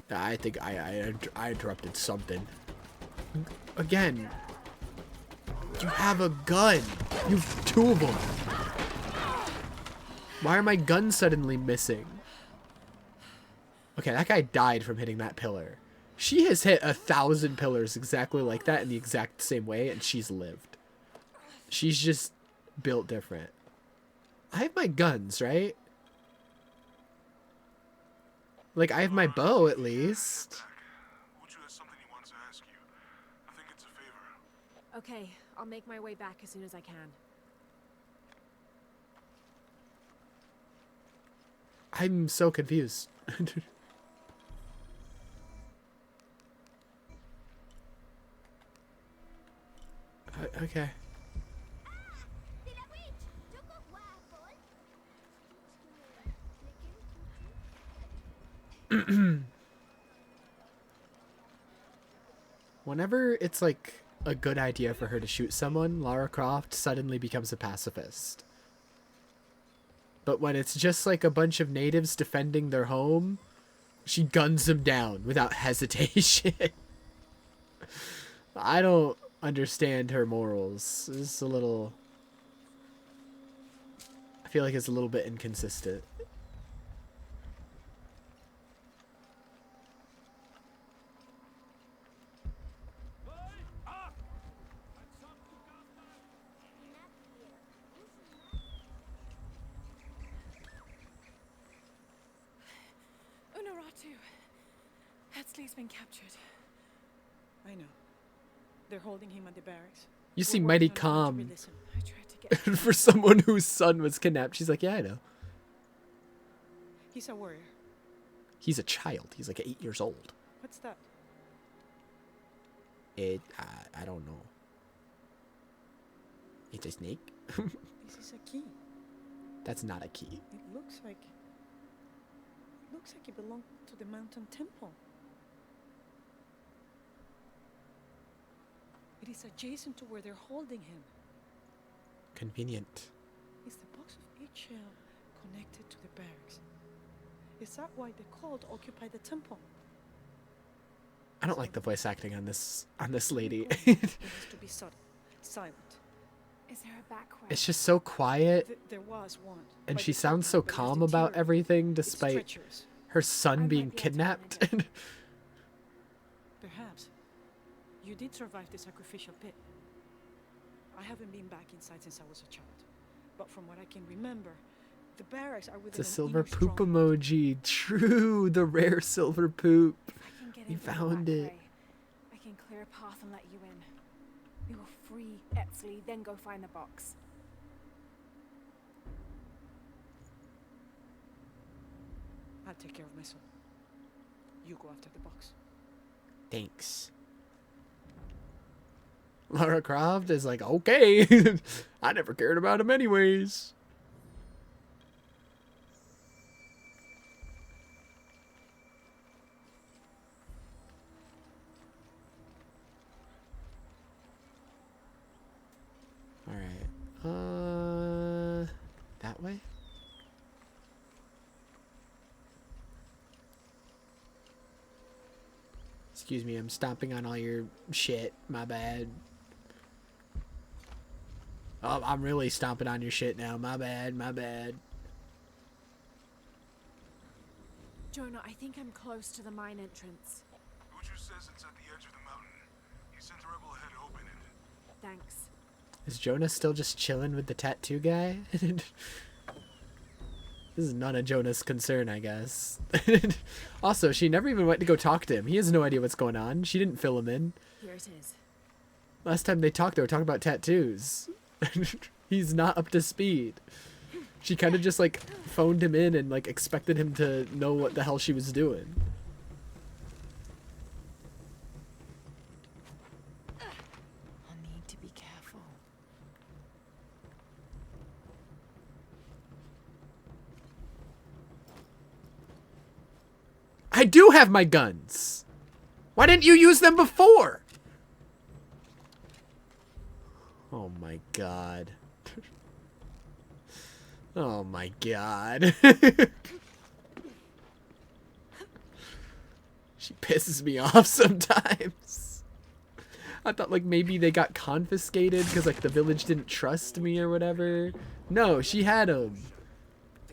I think I interrupted something. Again, you have a gun. You've 2 of them. Why are my guns suddenly missing? Okay, that guy died from hitting that pillar. She has hit 1,000 pillars exactly like that in the exact same way, and she's lived. She's just built different. I have my guns, right? Like, I have my bow, at least. Uchu has something he wants to ask you. I think it's a favor. Okay, I'll make my way back as soon as I can. I'm so confused. Okay. Whenever it's like a good idea for her to shoot someone, Lara Croft suddenly becomes a pacifist. But when it's just like a bunch of natives defending their home, she guns them down without hesitation. I don't understand her morals. It's a little... I feel like it's a little bit inconsistent. Unaratu. Hetzley's been captured. I know. They're holding him at the barracks. You We're seem working mighty on trying to calm. release him. I tried to get For someone whose son was kidnapped, she's like, yeah, I know. He's a warrior. He's a child. He's like 8 years old. What's that? I don't know. It's a snake? This is a key. That's not a key. It looks like it belonged to the mountain temple. It is adjacent to where they're holding him. Convenient. Is the box of eggshell connected to the barracks? Is that why the cult occupied the temple? I don't like the voice acting on this lady. It has to be silent. Is there a back way? It's just so quiet, There was one. and by she the sounds so temple, but it's calm about interior. everything It's despite treacherous. her son I being might be able to kidnapped. find Perhaps. You did survive the sacrificial pit. I haven't been back inside since I was a child. But from what I can remember, the barracks are within It's a an silver inner poop stronghold. emoji. True, the rare silver poop. If I can get We in through the found back it. way, I can clear a path and let you in. We will free Etzley, then go find the box. I'll take care of myself. You go after the box. Thanks. Lara Croft is like, okay. I never cared about him anyways. Alright. That way? Excuse me, I'm stomping on all your shit. My bad. Oh, I'm really stomping on your shit now. My bad, my bad. Jonah, I think I'm close to the mine entrance. Uchu says it's at the edge of the mountain. He sent a rebel ahead to open it. Thanks. Is Jonah still just chilling with the tattoo guy? This is none of Jonah's concern, I guess. Also, she never even went to go talk to him. He has no idea what's going on. She didn't fill him in. Here it is. Last time they talked, they were talking about tattoos. He's not up to speed. She kind of just like phoned him in and like expected him to know what the hell she was doing. I'll need to be careful. I do have my guns. Why didn't you use them before? Oh my god. Oh my god. She pisses me off sometimes. I thought like maybe they got confiscated because like the village didn't trust me or whatever. No, she had them.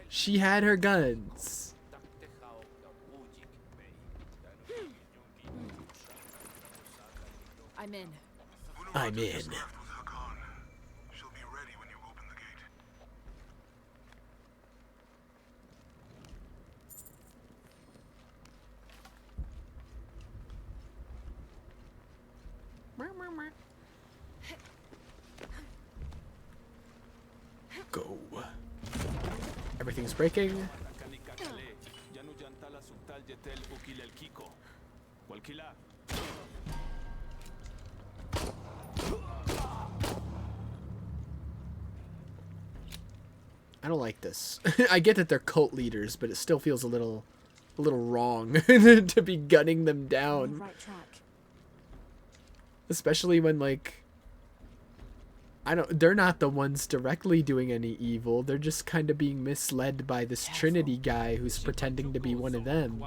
She had her guns. I'm in. I'm in. Just left with Hakan. She'll be ready when you open the gate. Go. Everything's breaking. I don't like this. I get that they're cult leaders, but it still feels a little wrong to be gunning them On down. the right track. Especially when like they're not the ones directly doing any evil. They're just kind of being misled by this Trinity guy who's pretending to be one of them.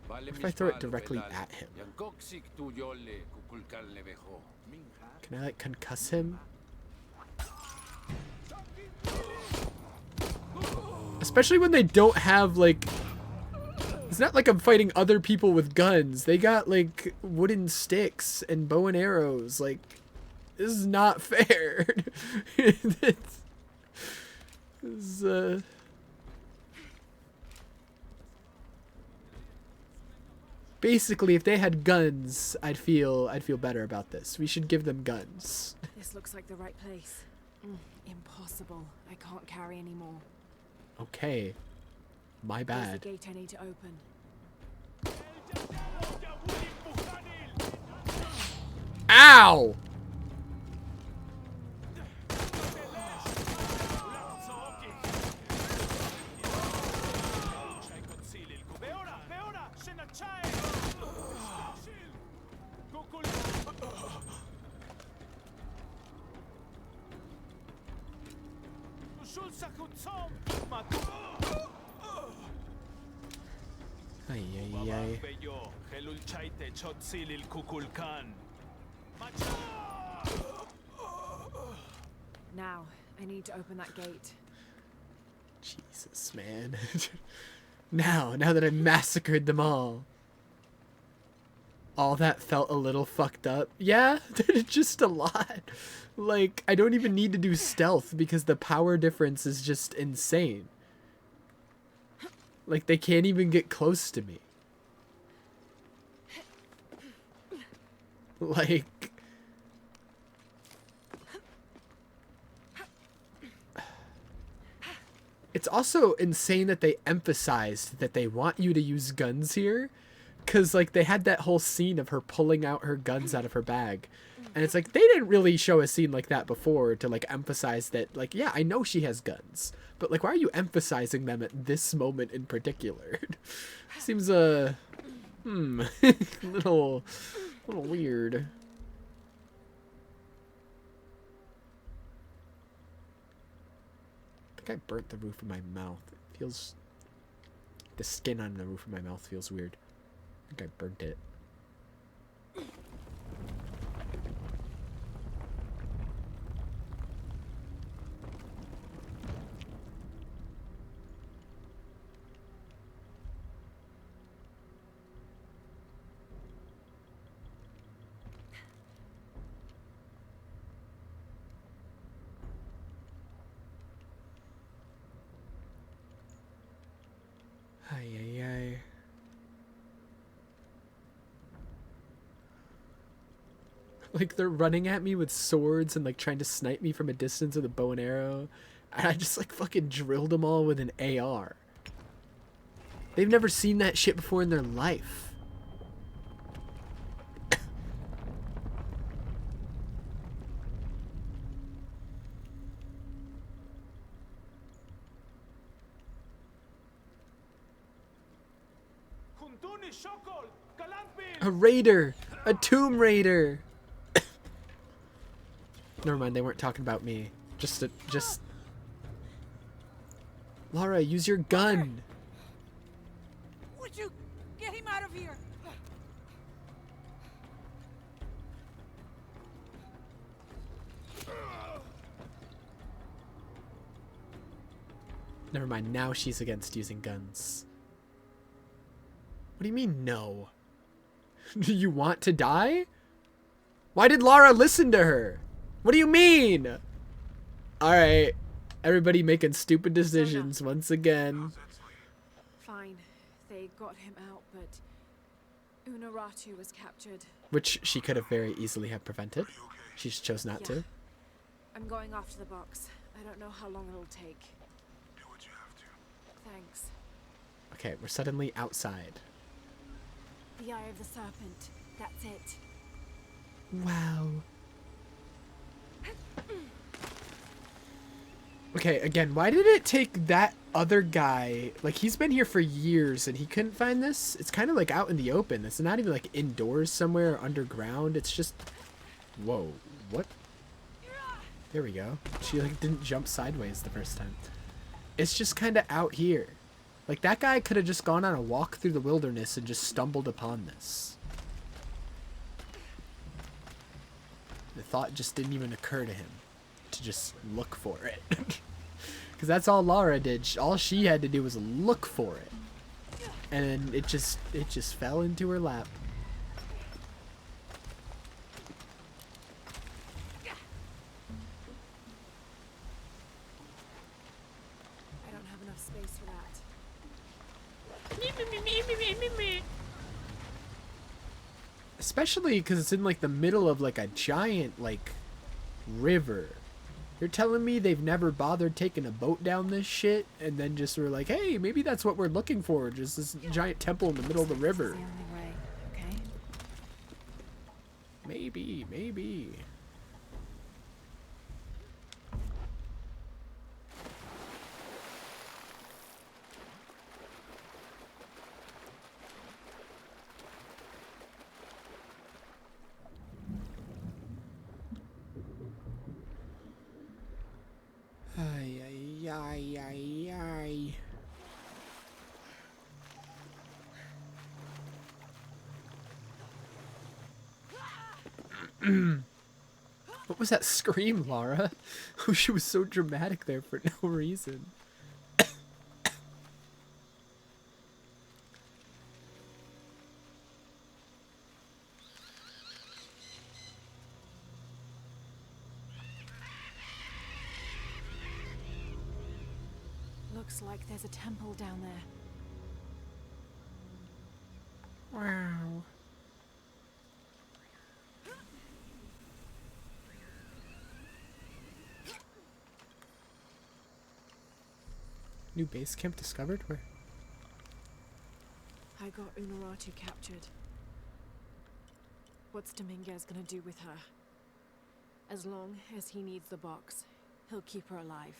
What if I throw it directly at him? Can I like concuss him? Especially when they don't have like, it's not like I'm fighting other people with guns. They got like wooden sticks and bow and arrows. Like, this is not fair. Basically, if they had guns, I'd feel better about this. We should give them guns. This looks like the right place. Impossible. I can't carry anymore. Okay. My There's the bad. gate I need to open. Ow! Ay, ay, ay. Now, I need to open that gate. Jesus, man. now that I massacred them all that felt a little fucked up. Yeah, just a lot. Like, I don't even need to do stealth because the power difference is just insane. Like, they can't even get close to me. Like... It's also insane that they emphasized that they want you to use guns here. Because, like, they had that whole scene of her pulling out her guns out of her bag. And it's like, they didn't really show a scene like that before to, like, emphasize that, like, yeah, I know she has guns. But, like, why are you emphasizing them at this moment in particular? Seems, little weird. I think I burnt the roof of my mouth. It feels... The skin on the roof of my mouth feels weird. I think I burnt it. Ay, ay, ay. Like they're running at me with swords and like trying to snipe me from a distance with a bow and arrow. And I just like fucking drilled them all with an AR. They've never seen that shit before in their life. A raider! A tomb raider! Never mind, they weren't talking about me. Just... Lara, use your gun! Would you get him out of here? Never mind, now she's against using guns. What do you mean, no? Do you want to die? Why did Lara listen to her? What do you mean? Alright. Everybody making stupid decisions once again. Fine. They got him out, but Unaratu was captured. Which she could have very easily have prevented. She just chose not to. I'm going off to the box. I don't know how long it'll take. Do what you have to. Thanks. Okay, we're suddenly outside. The Eye of the Serpent. That's it. Wow. Okay, again, why did it take that other guy, like he's been here for years and he couldn't find this? It's kind of like out in the open. It's not even like indoors somewhere or underground. It's just, whoa, what? There we go. She like didn't jump sideways the first time. It's just kind of out here. Like that guy could have just gone on a walk through the wilderness and just stumbled upon this. The thought just didn't even occur to him to just look for it. Because that's all Lara did. All she had to do was look for it. And it just fell into her lap. I don't have enough space for that. Especially because it's in like the middle of like a giant like river. You're telling me they've never bothered taking a boat down this shit and then just were like, hey, maybe that's what we're looking for. Just this giant temple in the middle of the river. This is the only way, okay? Maybe. Ay. What was that scream, Lara? She was so dramatic there for no reason. Looks like there's a temple down there. Wow. New base camp discovered? Where? I got Unaratu captured. What's Dominguez gonna do with her? As long as he needs the box, he'll keep her alive.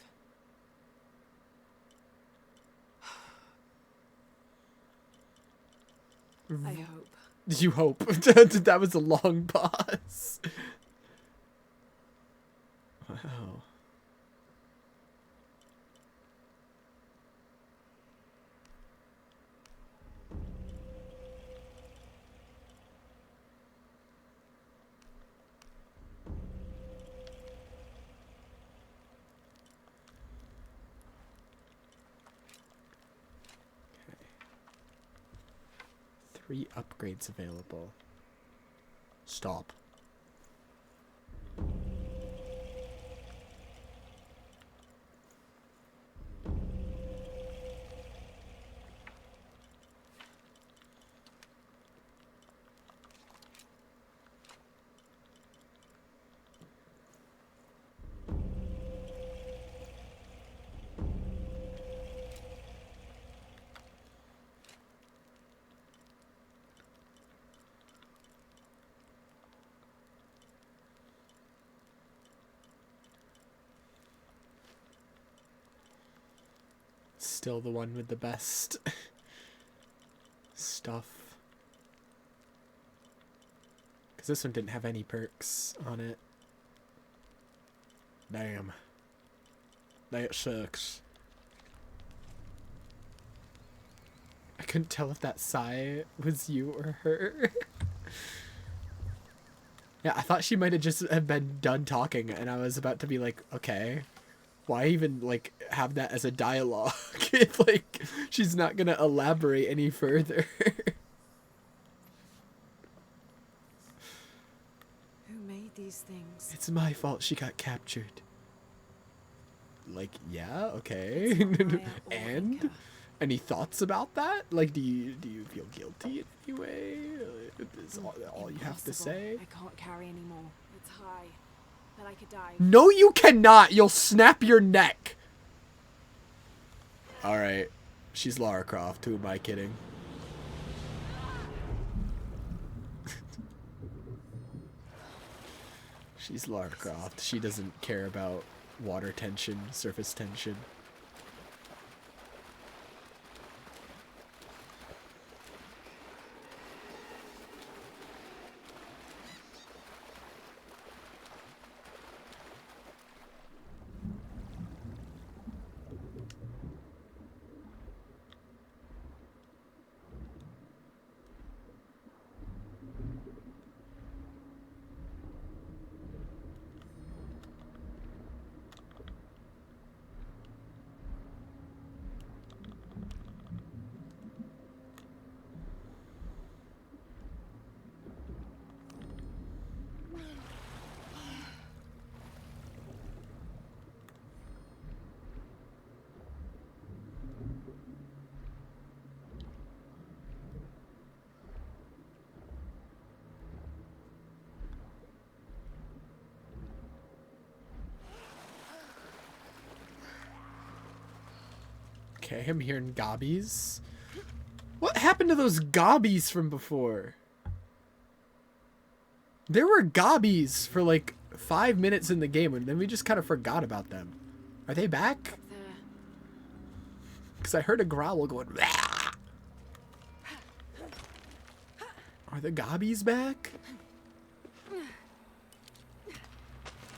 I hope. You hope. That was a long pause. Wow. Okay. 3 upgrades available. Stop. still the one with the best stuff. Because this one didn't have any perks on it. Damn. That sucks. I couldn't tell if that sigh was you or her. Yeah, I thought she might have just have been done talking, and I was about to be like, okay, why even, like, have that as a dialogue if, like, she's not gonna elaborate any further? Who made these things? It's my fault she got captured. Like, yeah, okay. It's not Maya or And? Inca. Any thoughts about that? Like, do you feel guilty in any way? Is all you have to Impossible. say? I can't carry anymore. It's high. But I could die. No, you cannot! You'll snap your neck! Alright. She's Lara Croft. Who am I kidding? She's Lara Croft. She doesn't care about water tension, surface tension. Okay, I'm hearing gobbies. What happened to those gobbies from before? There were gobbies for like 5 minutes in the game, and then we just kind of forgot about them. Are they back? There. Because I heard a growl going. "Rah!" Are the gobbies back?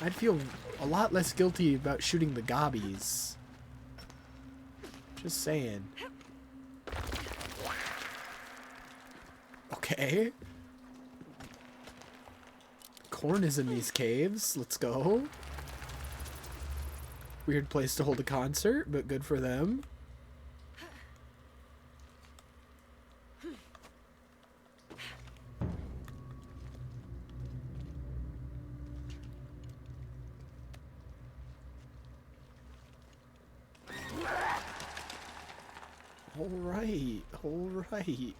I'd feel a lot less guilty about shooting the gobbies. Just saying. Okay. Corn is in these caves. Let's go. Weird place to hold a concert, but good for them. Alright, alright.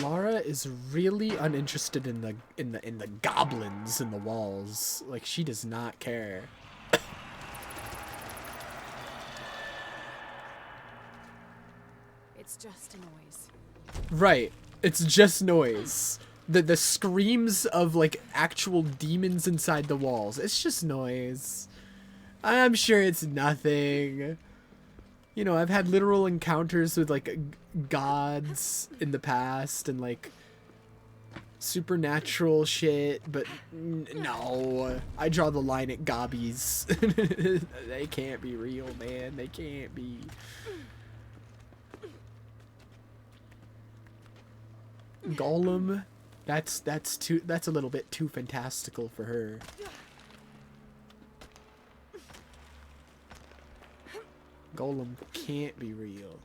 Lara is really uninterested in the goblins in the walls. Like, she does not care. It's just a noise. Right. It's just noise. The screams of, like, actual demons inside the walls. It's just noise. I'm sure it's nothing. You know, I've had literal encounters with, like, gods in the past and, like, supernatural shit, but no. I draw the line at gobbies. They can't be real, man. They can't be. Golem, that's a little bit too fantastical for her. Golem can't be real.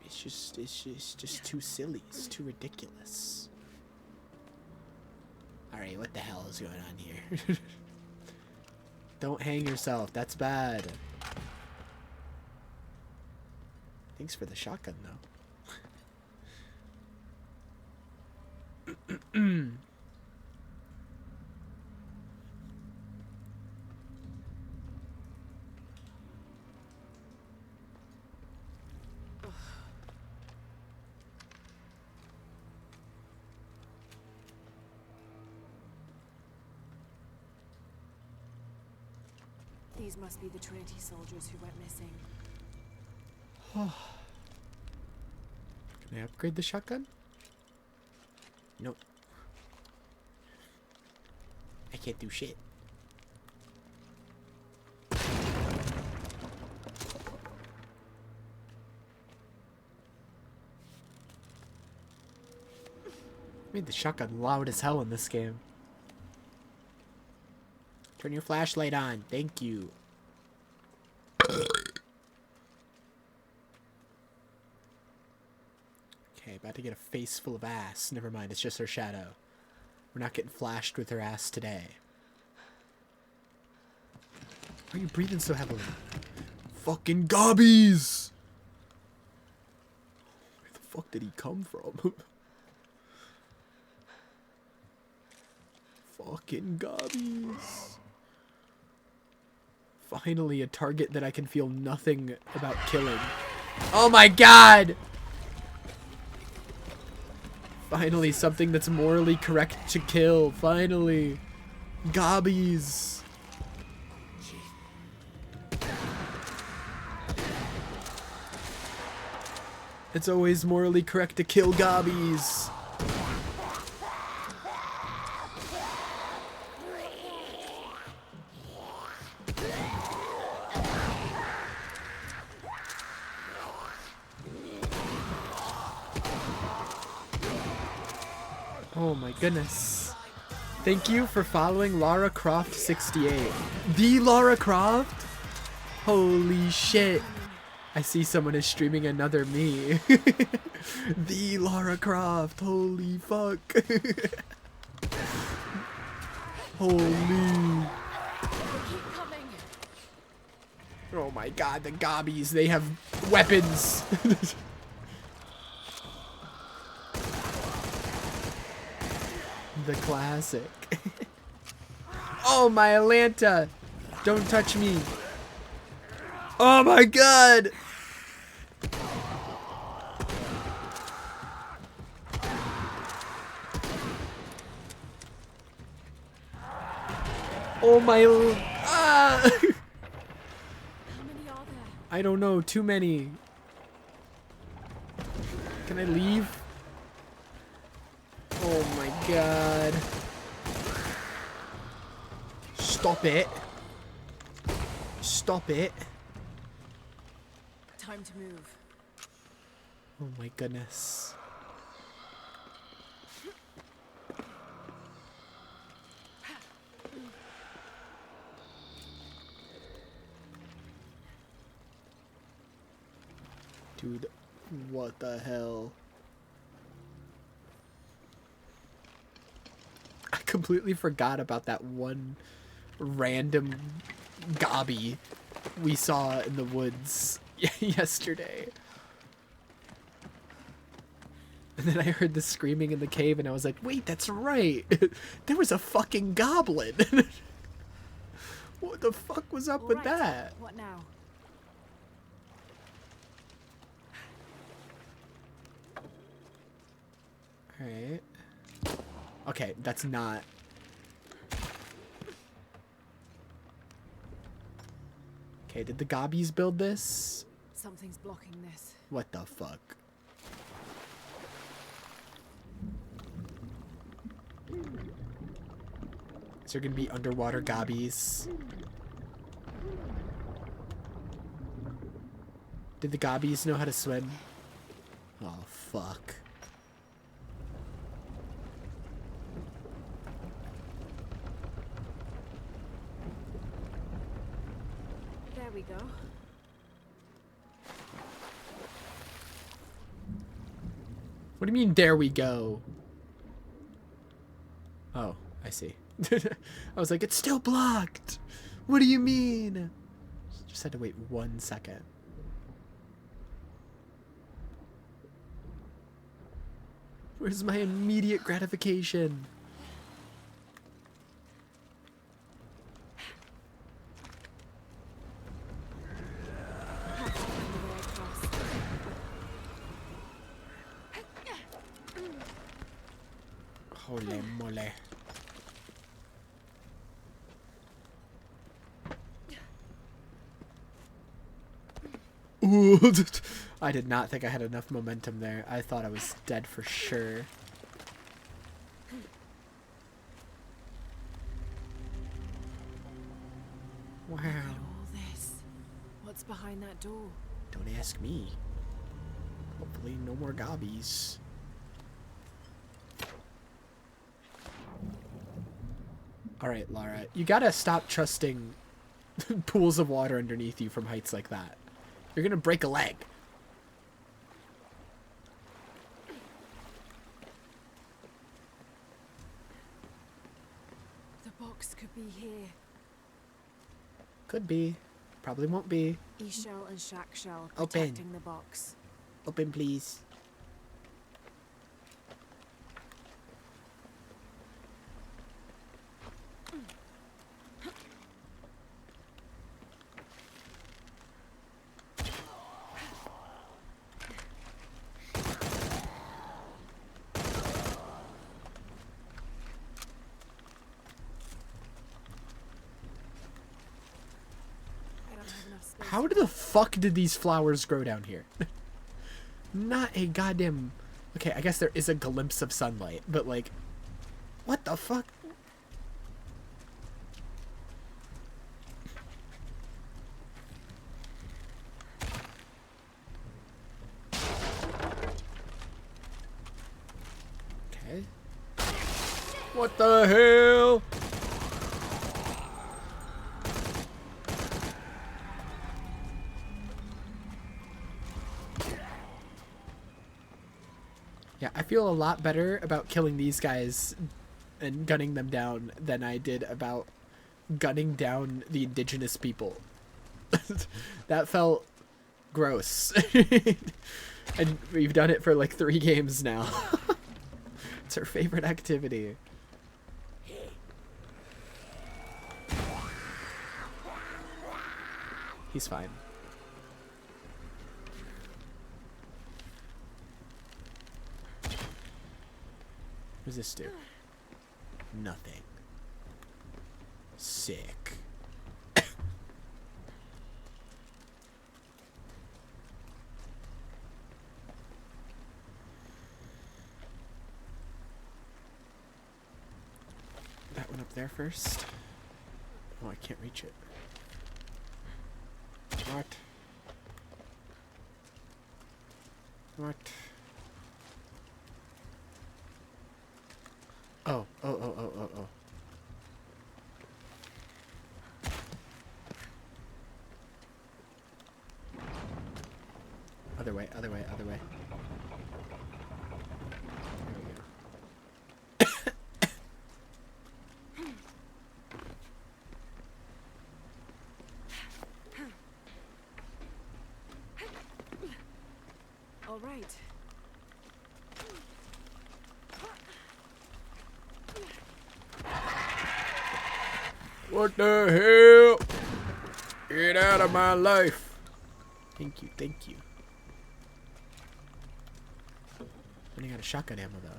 It's just too silly. It's too ridiculous. Alright, what the hell is going on here? Don't hang yourself. That's bad. Thanks for the shotgun, though. These must be the Trinity soldiers who went missing. Can I upgrade the shotgun? Nope. I can't do shit. Made the shotgun loud as hell in this game. Turn your flashlight on. Thank you. Okay, about to get a face full of ass. Never mind, it's just her shadow. We're not getting flashed with her ass today. Why are you breathing so heavily? Fucking gobbies! Where the fuck did he come from? Fucking gobbies. Finally, a target that I can feel nothing about killing. Oh my god! Finally, something that's morally correct to kill. Finally. Gobbies. It's always morally correct to kill gobbies. Oh my goodness. Thank you for following Lara Croft 68. The Lara Croft? Holy shit. I see someone is streaming another me. The Lara Croft. Holy fuck. Holy. Oh my god, the gobbies. They have weapons. The classic. Oh, my Atlanta. Don't touch me. Oh my god. Oh my. Ah. How many are there? I don't know. Too many. Can I leave? Oh my god. Stop it. Stop it. Time to move. Oh my goodness. Dude, what the hell? I completely forgot about that one random gobby we saw in the woods yesterday. And then I heard the screaming in the cave and I was like, wait, that's right. There was a fucking goblin. What the fuck was up with Right. that? What now? Alright. Okay, that's not... Okay, did the gobbies build this? Something's blocking this. What the fuck? Is there gonna be underwater gobbies? Did the gobbies know how to swim? Oh, fuck. There we go. What do you mean, there we go? Oh, I see. I was like, it's still blocked. What do you mean? Just had to wait 1 second. Where's my immediate gratification? Holy moly. Ooh, I did not think I had enough momentum there. I thought I was dead for sure. Wow. Look at all this. What's behind that door? Don't ask me. Hopefully no more gobbies. Alright, Lara. You gotta stop trusting pools of water underneath you from heights like that. You're gonna break a leg. The box could be here. Could be. Probably won't be. E-shell and shack shell Open. protecting the box. Open, please. I don't have enough space. How the fuck did these flowers grow down here? Not a goddamn... Okay, I guess there is a glimpse of sunlight, but like... What the fuck? Okay. What the hell? Yeah, I feel a lot better about killing these guys and gunning them down than I did about gunning down the indigenous people. That felt gross. And we've done it for like 3 games now. It's her favorite activity. He's fine. What does this do? Nothing. Sick. That one up there first. Oh, I can't reach it. What? What? Oh. Other way. There we go. All right. What the hell? Get out of my life. Thank you. Running out of shotgun ammo though.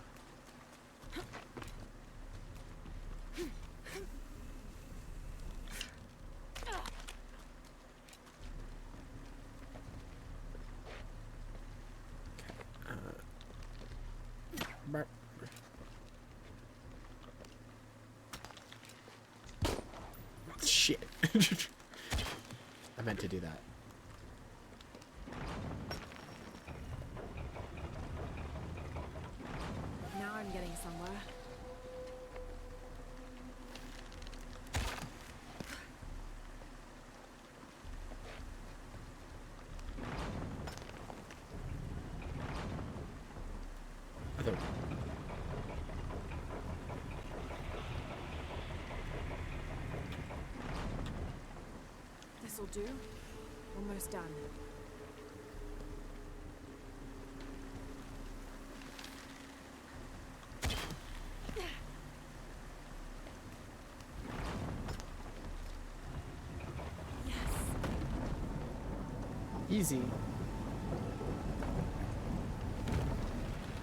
Burp. Shit. I meant to do that. Now I'm getting somewhere. Other way. This'll do. Almost done. Easy.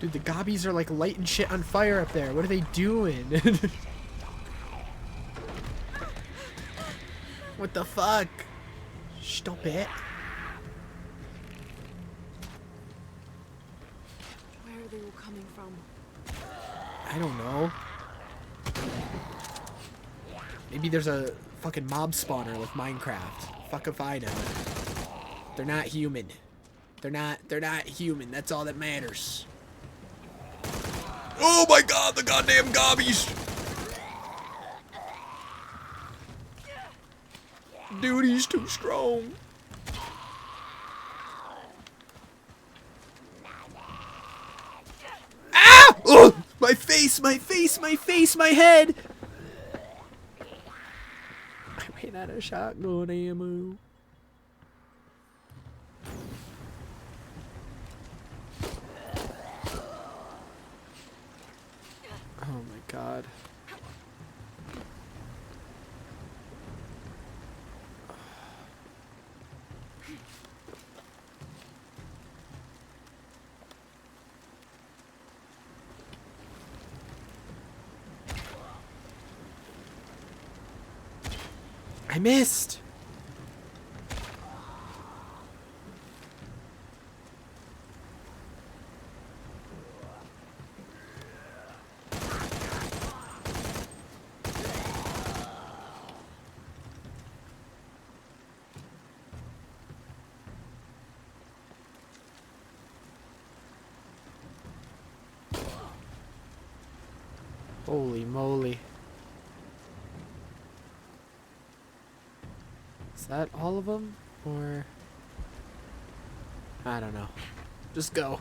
Dude, the gobbies are like lighting shit on fire up there. What are they doing? What the fuck? Stop it. coming from? I don't know. Maybe there's a fucking mob spawner with Minecraft. Fuck if I know. They're not human. They're not human. That's all that matters. Oh my god, the goddamn gobbies! Dude, he's too strong. Ah! Oh! My face, my face, my face, my head! I ran out of shotgun ammo. Oh my god. I missed! Holy moly. Is that all of them? Or... I don't know. Just go.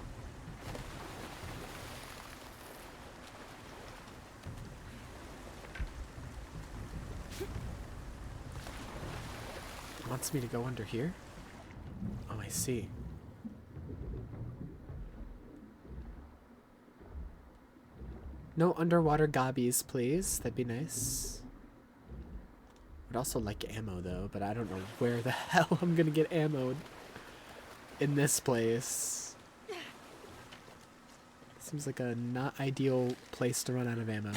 It wants me to go under here? Oh, I see. No underwater gobbies, please. That'd be nice. I'd also like ammo, though, but I don't know where the hell I'm gonna get ammo in this place. Seems like a not ideal place to run out of ammo.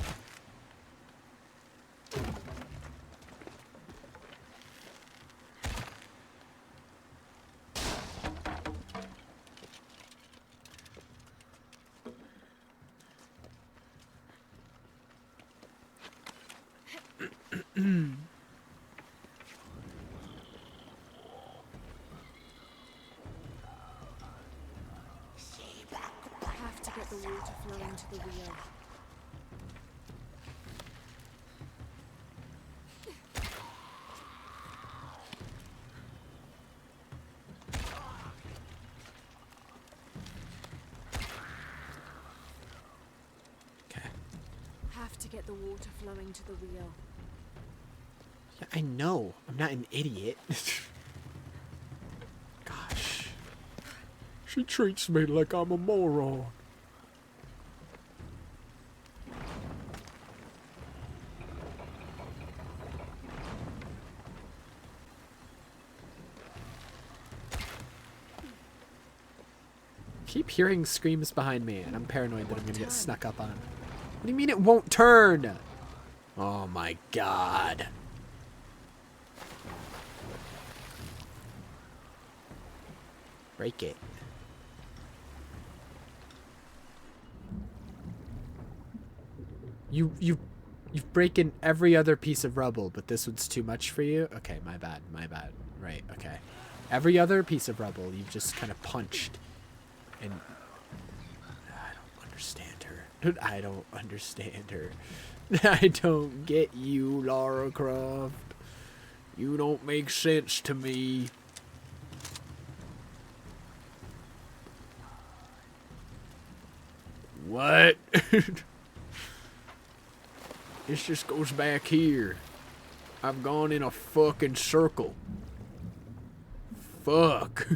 Have to get the water flowing to the wheel. Okay. Have to get the water flowing to the wheel. Yeah, I know. I'm not an idiot. Gosh. She treats me like I'm a moron. Keep hearing screams behind me, and I'm paranoid that I'm gonna get snuck up on. What do you mean it won't turn? Oh my god. Break it. You've breaking every other piece of rubble, but this one's too much for you? Okay, my bad, my bad. Right, okay. Every other piece of rubble you've just kind of punched. And I don't understand her. I don't understand her. I don't get you, Lara Croft. You don't make sense to me. What? This just goes back here. I've gone in a fucking circle. Fuck.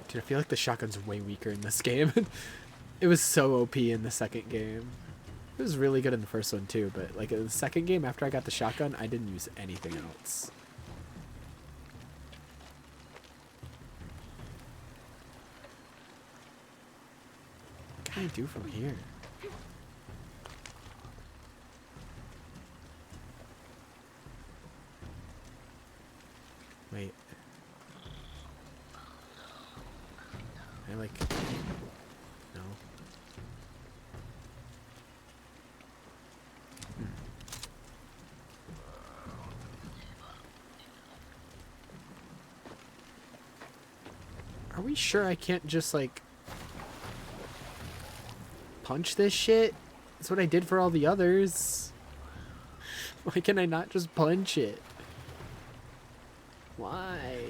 Dude, I feel like the shotgun's way weaker in this game. It was so OP in the second game. It was really good in the first one too, but like in the second game after I got the shotgun, I didn't use anything else. What can I do from here? Wait. I like... No. Are we sure I can't just, like, punch this shit? That's what I did for all the others. Why can I not just punch it? Why?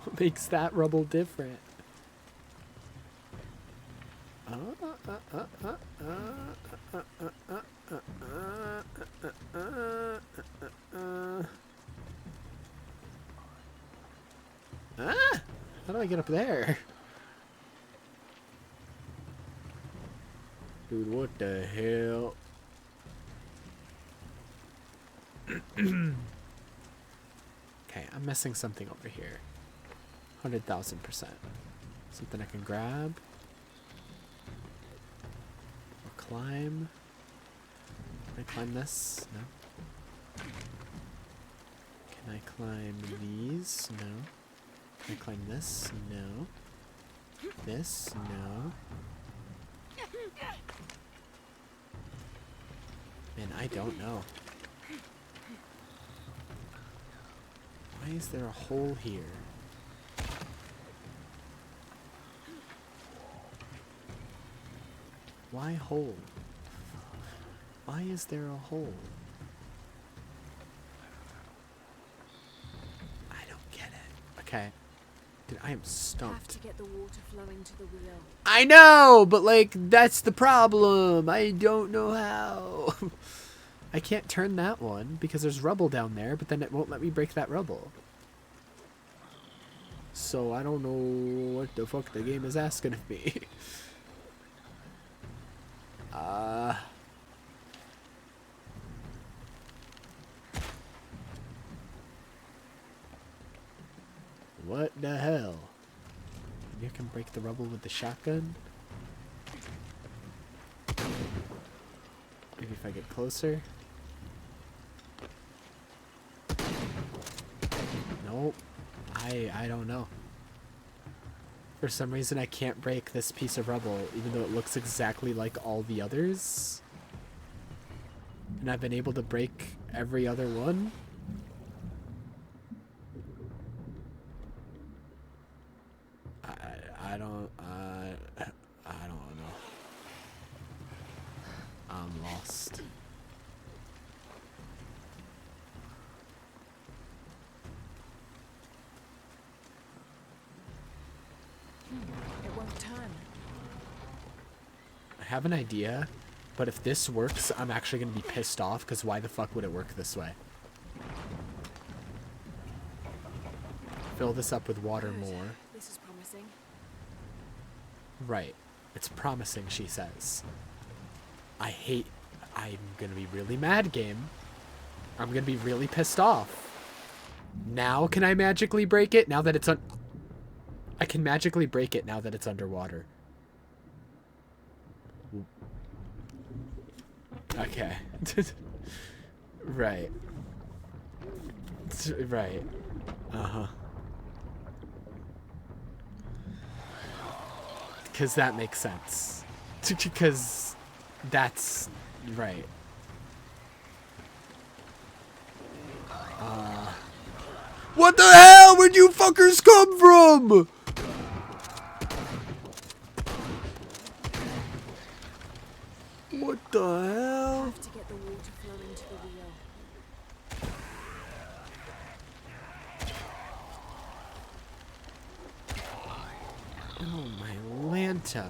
What makes that rubble different? How do I get up there? Dude, what the hell? Okay, I'm missing something over here. 100,000%. Something I can grab. Or climb. Can I climb this? No. Can I climb these? No. Can I climb this? No. This? No. Man, I don't know. Why is there a hole here? Why hole? Why is there a hole? I don't get it. Okay. Dude, I am Have stumped. to get the water flowing to the wheel. I know, but like, that's the problem. I don't know how. I can't turn that one because there's rubble down there, but then it won't let me break that rubble. So I don't know what the fuck the game is asking of me. What the hell? You can break the rubble with the shotgun? Maybe if I get closer? Nope. I don't know. For some reason I can't break this piece of rubble, even though it looks exactly like all the others. And I've been able to break every other one. I don't know. I'm lost. It won't turn. I have an idea, but if this works, I'm actually going to be pissed off, because why the fuck would it work this way? Fill this up with water Good. more. This is promising. Right. It's promising, she says. I'm gonna be really mad, game. I'm gonna be really pissed off. Now can I magically break it? Now that it's I can magically break it now that it's underwater. Okay. Right. Right. Uh-huh. Because that makes sense. Because that's right. What the hell? Where'd you fuckers come from? What the hell? Have to get the water flowing to the wheel. Oh my Lanta.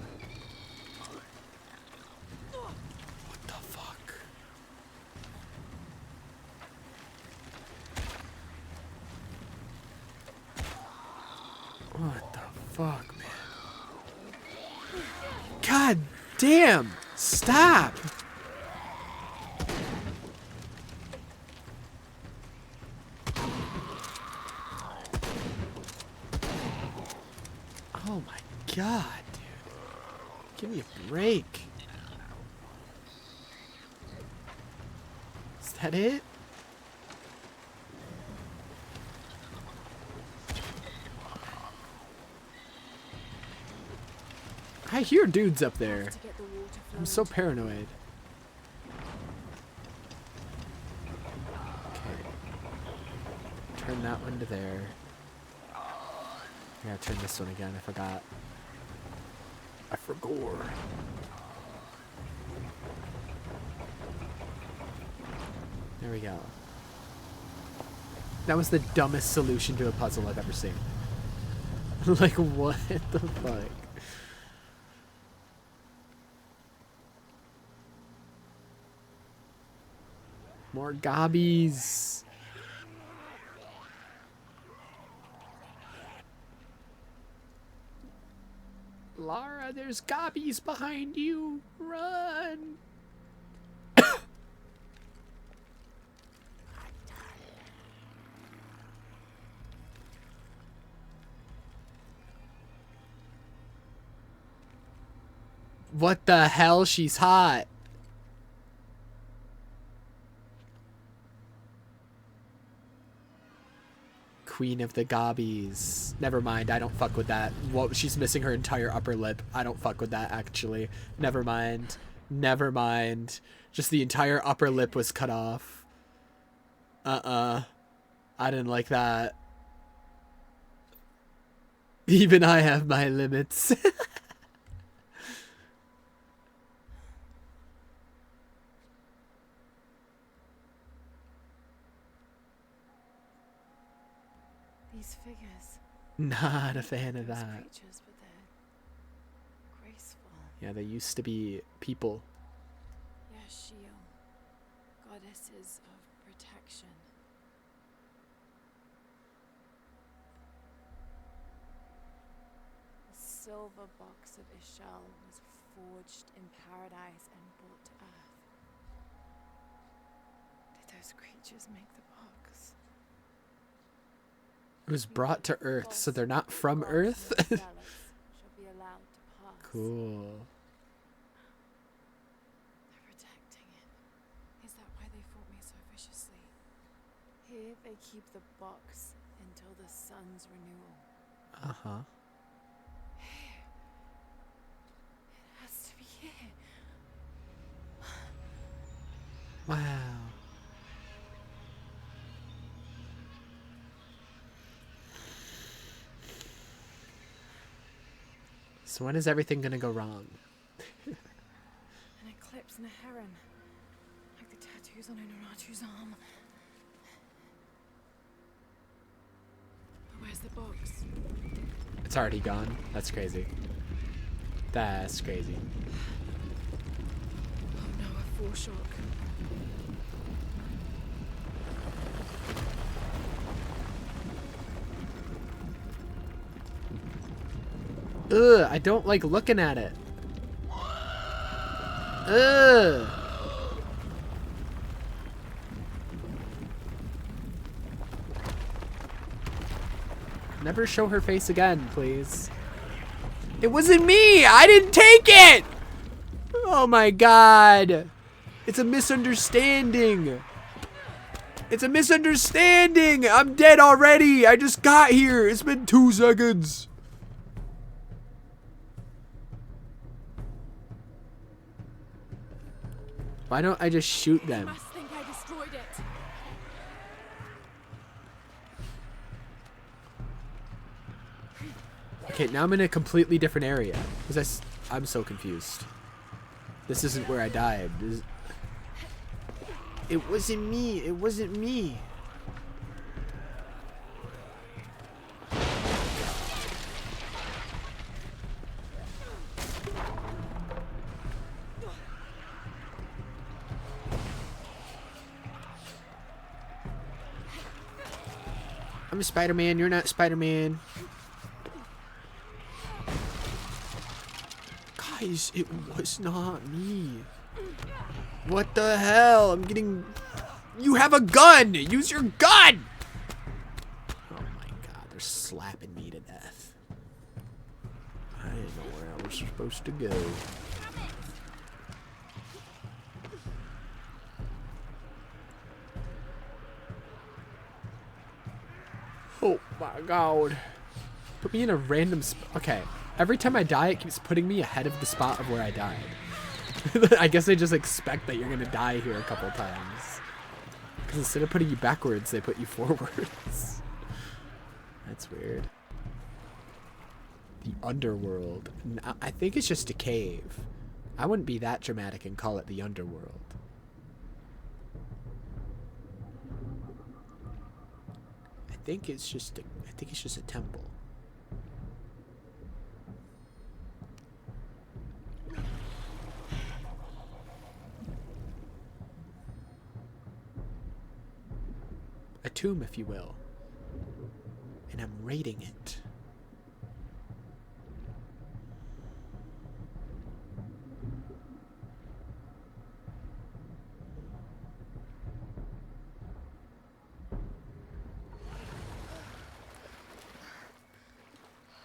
What the fuck? What the fuck, man? God damn! Stop! Oh my god, dude. Give me a break. Is that it? I hear dudes up there. To get the water I'm flowing so to- paranoid. Okay. Turn that one to there. I gotta turn this one again. I forgot. I forgot. There we go. That was the dumbest solution to a puzzle I've ever seen. Like, what the fuck? More gobbies. Lara, there's gobbies behind you. Run. What the hell? She's hot. Queen of the Gobbies. Never mind, I don't fuck with that. What, she's missing her entire upper lip. I don't fuck with that, actually. Never mind. Never mind. Just the entire upper lip was cut off. I didn't like that. Even I have my limits. These figures. Not a fan of Those that. creatures, but they're graceful. Yeah, they used to be people. Yashio, goddesses of protection. The silver box of Ishal was forged in paradise and brought to earth. Did those creatures make the box? It was brought to Earth, so they're not from Earth? Shall be allowed to pass. Cool. They're protecting it. Is that why they fought me so viciously? Here they keep the box until the sun's renewal. Uh-huh. Here. It has to be here. Wow. So when is everything gonna go wrong? An eclipse and a heron. Like the tattoos on Unuratu's arm. But where's the box? It's already gone. That's crazy. That's crazy. Oh no, a foreshock. Ugh, I don't like looking at it. Ugh. Never show her face again, please. It wasn't me! I didn't take it! Oh my god. It's a misunderstanding. It's a misunderstanding! I'm dead already! I just got here! It's been 2 seconds! Why don't I just shoot them? Must think I destroyed it. Okay, now I'm in a completely different area. I'm so confused. This isn't where I died. It wasn't me. It wasn't me. I'm Spider-Man. You're not Spider-Man. God Guys, it was not me. What the hell? I'm getting... You have a gun! Use your gun! Oh my god, they're slapping me to death. I didn't know where I was supposed to go. Oh my god. Put me in a random spot. Okay. Every time I die, it keeps putting me ahead of the spot of where I died. I guess they just expect that you're gonna die here a couple times. Because instead of putting you backwards, they put you forwards. That's weird. The underworld. I think it's just a cave. I wouldn't be that dramatic and call it the underworld. I think it's just a temple. A tomb, if you will. And I'm raiding it.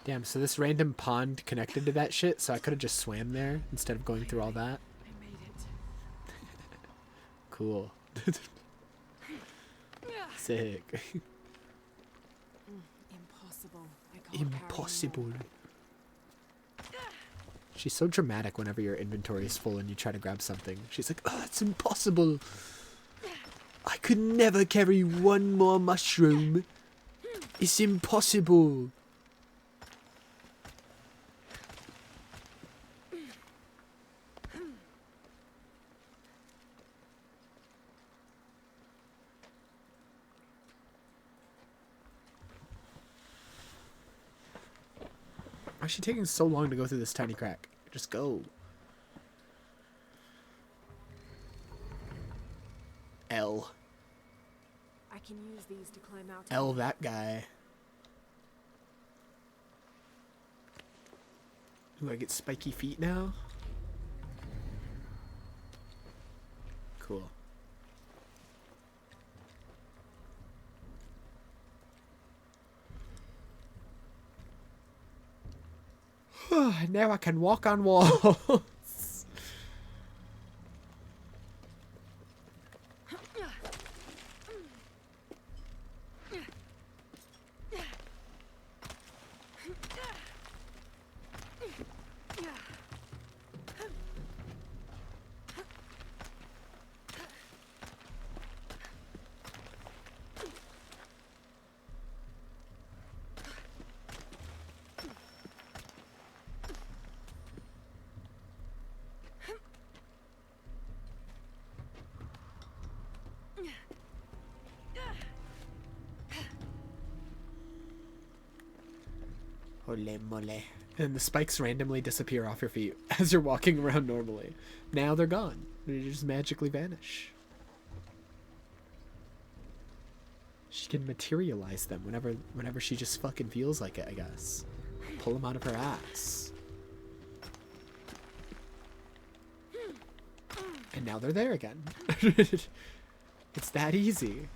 Damn, so this random pond connected to that shit, so I could have just swam there instead of going through all that. I made it. Cool. Sick. Impossible. I can't carry Impossible. anymore. She's so dramatic whenever your inventory is full and you try to grab something. She's like, oh, it's impossible. I could never carry one more mushroom. It's impossible. Why is she taking so long to go through this tiny crack? Just go. L. I can use these to climb out. L that guy. Ooh, I get spiky feet now? Cool. Now I can walk on walls. Ole mole. And the spikes randomly disappear off your feet as you're walking around normally. Now they're gone. They just magically vanish. She can materialize them whenever she just fucking feels like it, I guess. Pull them out of her ass. And now they're there again. It's that easy.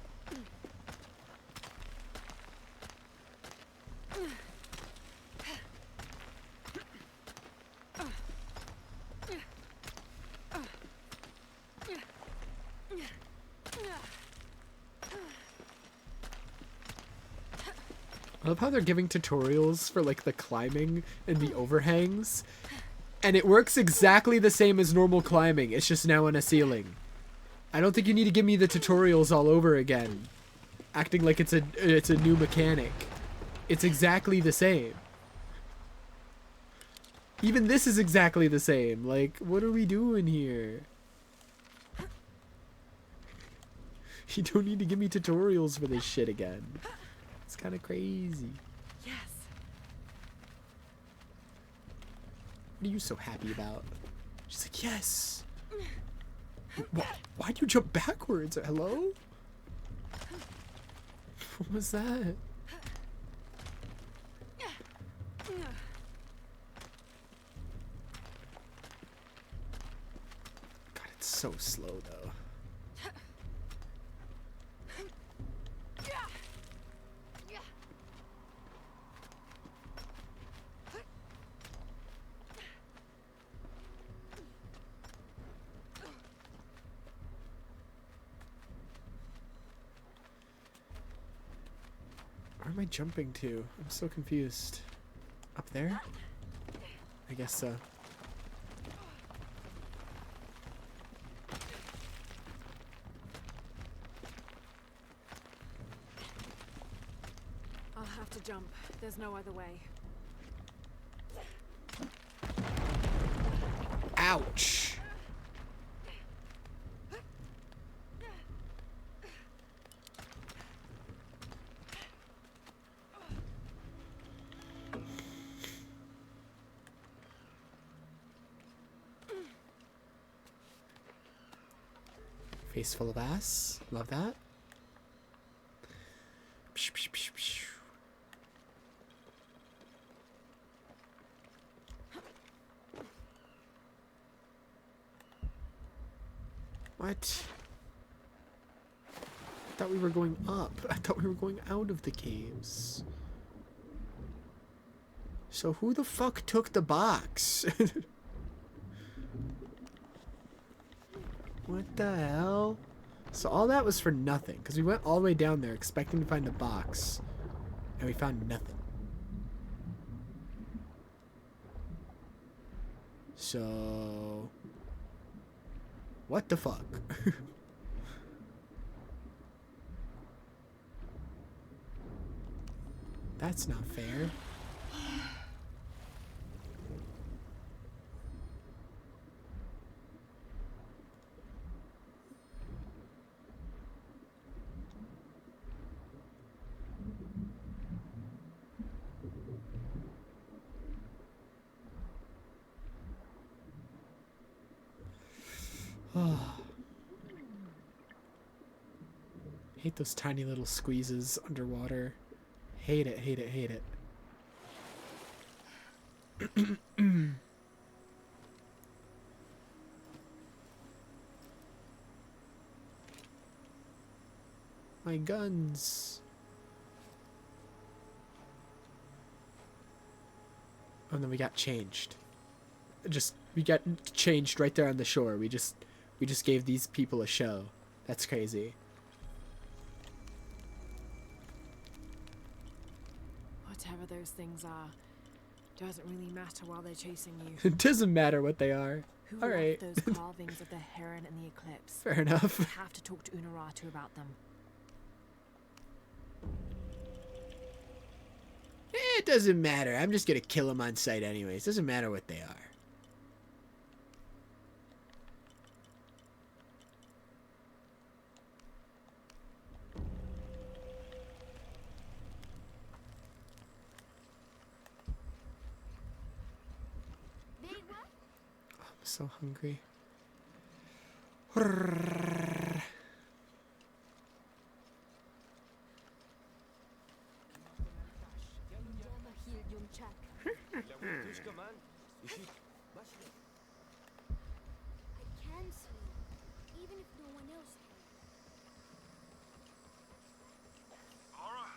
I love how they're giving tutorials for like the climbing and the overhangs. And it works exactly the same as normal climbing. It's just now on a ceiling. I don't think you need to give me the tutorials all over again. Acting like it's a new mechanic. It's exactly the same. Even this is exactly the same. Like, what are we doing here? You don't need to give me tutorials for this shit again. It's kind of crazy. Yes. What are you so happy about? She's like, yes. Why'd you jump backwards? Hello? What was that? So slow though. Where am I jumping to? I'm so confused. Up there? I guess so. I'll have to jump. There's no other way. Ouch! Face full of ass. Love that. What? I thought we were going up. I thought we were going out of the caves. So who the fuck took the box? What the hell? So all that was for nothing, because we went all the way down there expecting to find a box, and we found nothing. So... what the fuck? That's not fair. Hate those tiny little squeezes underwater. Hate it, hate it, hate it. My guns. Oh, and then we got changed. We got changed right there on the shore. We just gave these people a show. That's crazy. Whatever those things are, doesn't really matter while they're chasing you. It doesn't matter what they are. Who All right. left those carvings of the heron and the eclipse? Fair enough. I have to talk to Unuratu about them. It doesn't matter. I'm just gonna kill them on sight anyways. Doesn't matter what they are. I'm so hungry. I can see, even if no one else can. Lara,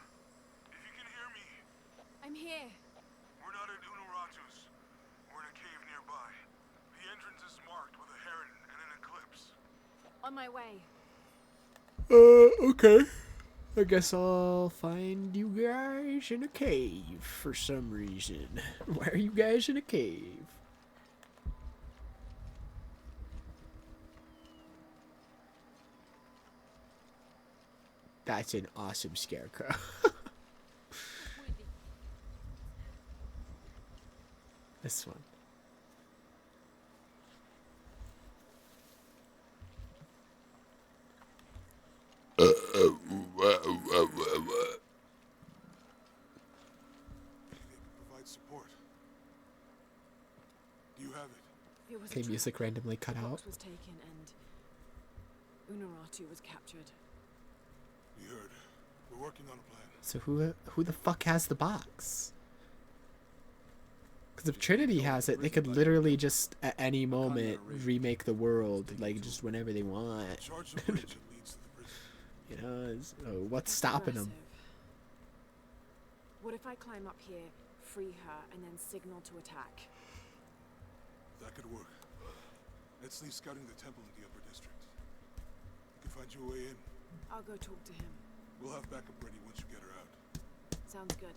if you can hear me, I'm here. we're not at Unuratu's. We're in a cave nearby. The entrance is marked with a heron and an eclipse. On my way. Okay. I guess I'll find you guys in a cave for some reason. Why are you guys in a cave? That's an awesome scarecrow. This one. Provide support. Do you have it? It was a Okay, trap. music randomly cut The out. box was taken and Unuratu was captured. We heard. We're working on a plan. So who the fuck has the box? Because if Trinity has it, they could literally just at any moment remake the world, like just whenever they want. Charge the bridge that leads to the prison. You know, what's stopping them? What if I climb up here, free her, and then signal to attack? That could work. Let's leave scouting the temple in the upper district. You can find your way in. I'll go talk to him. We'll have backup ready once you get her out. Sounds good.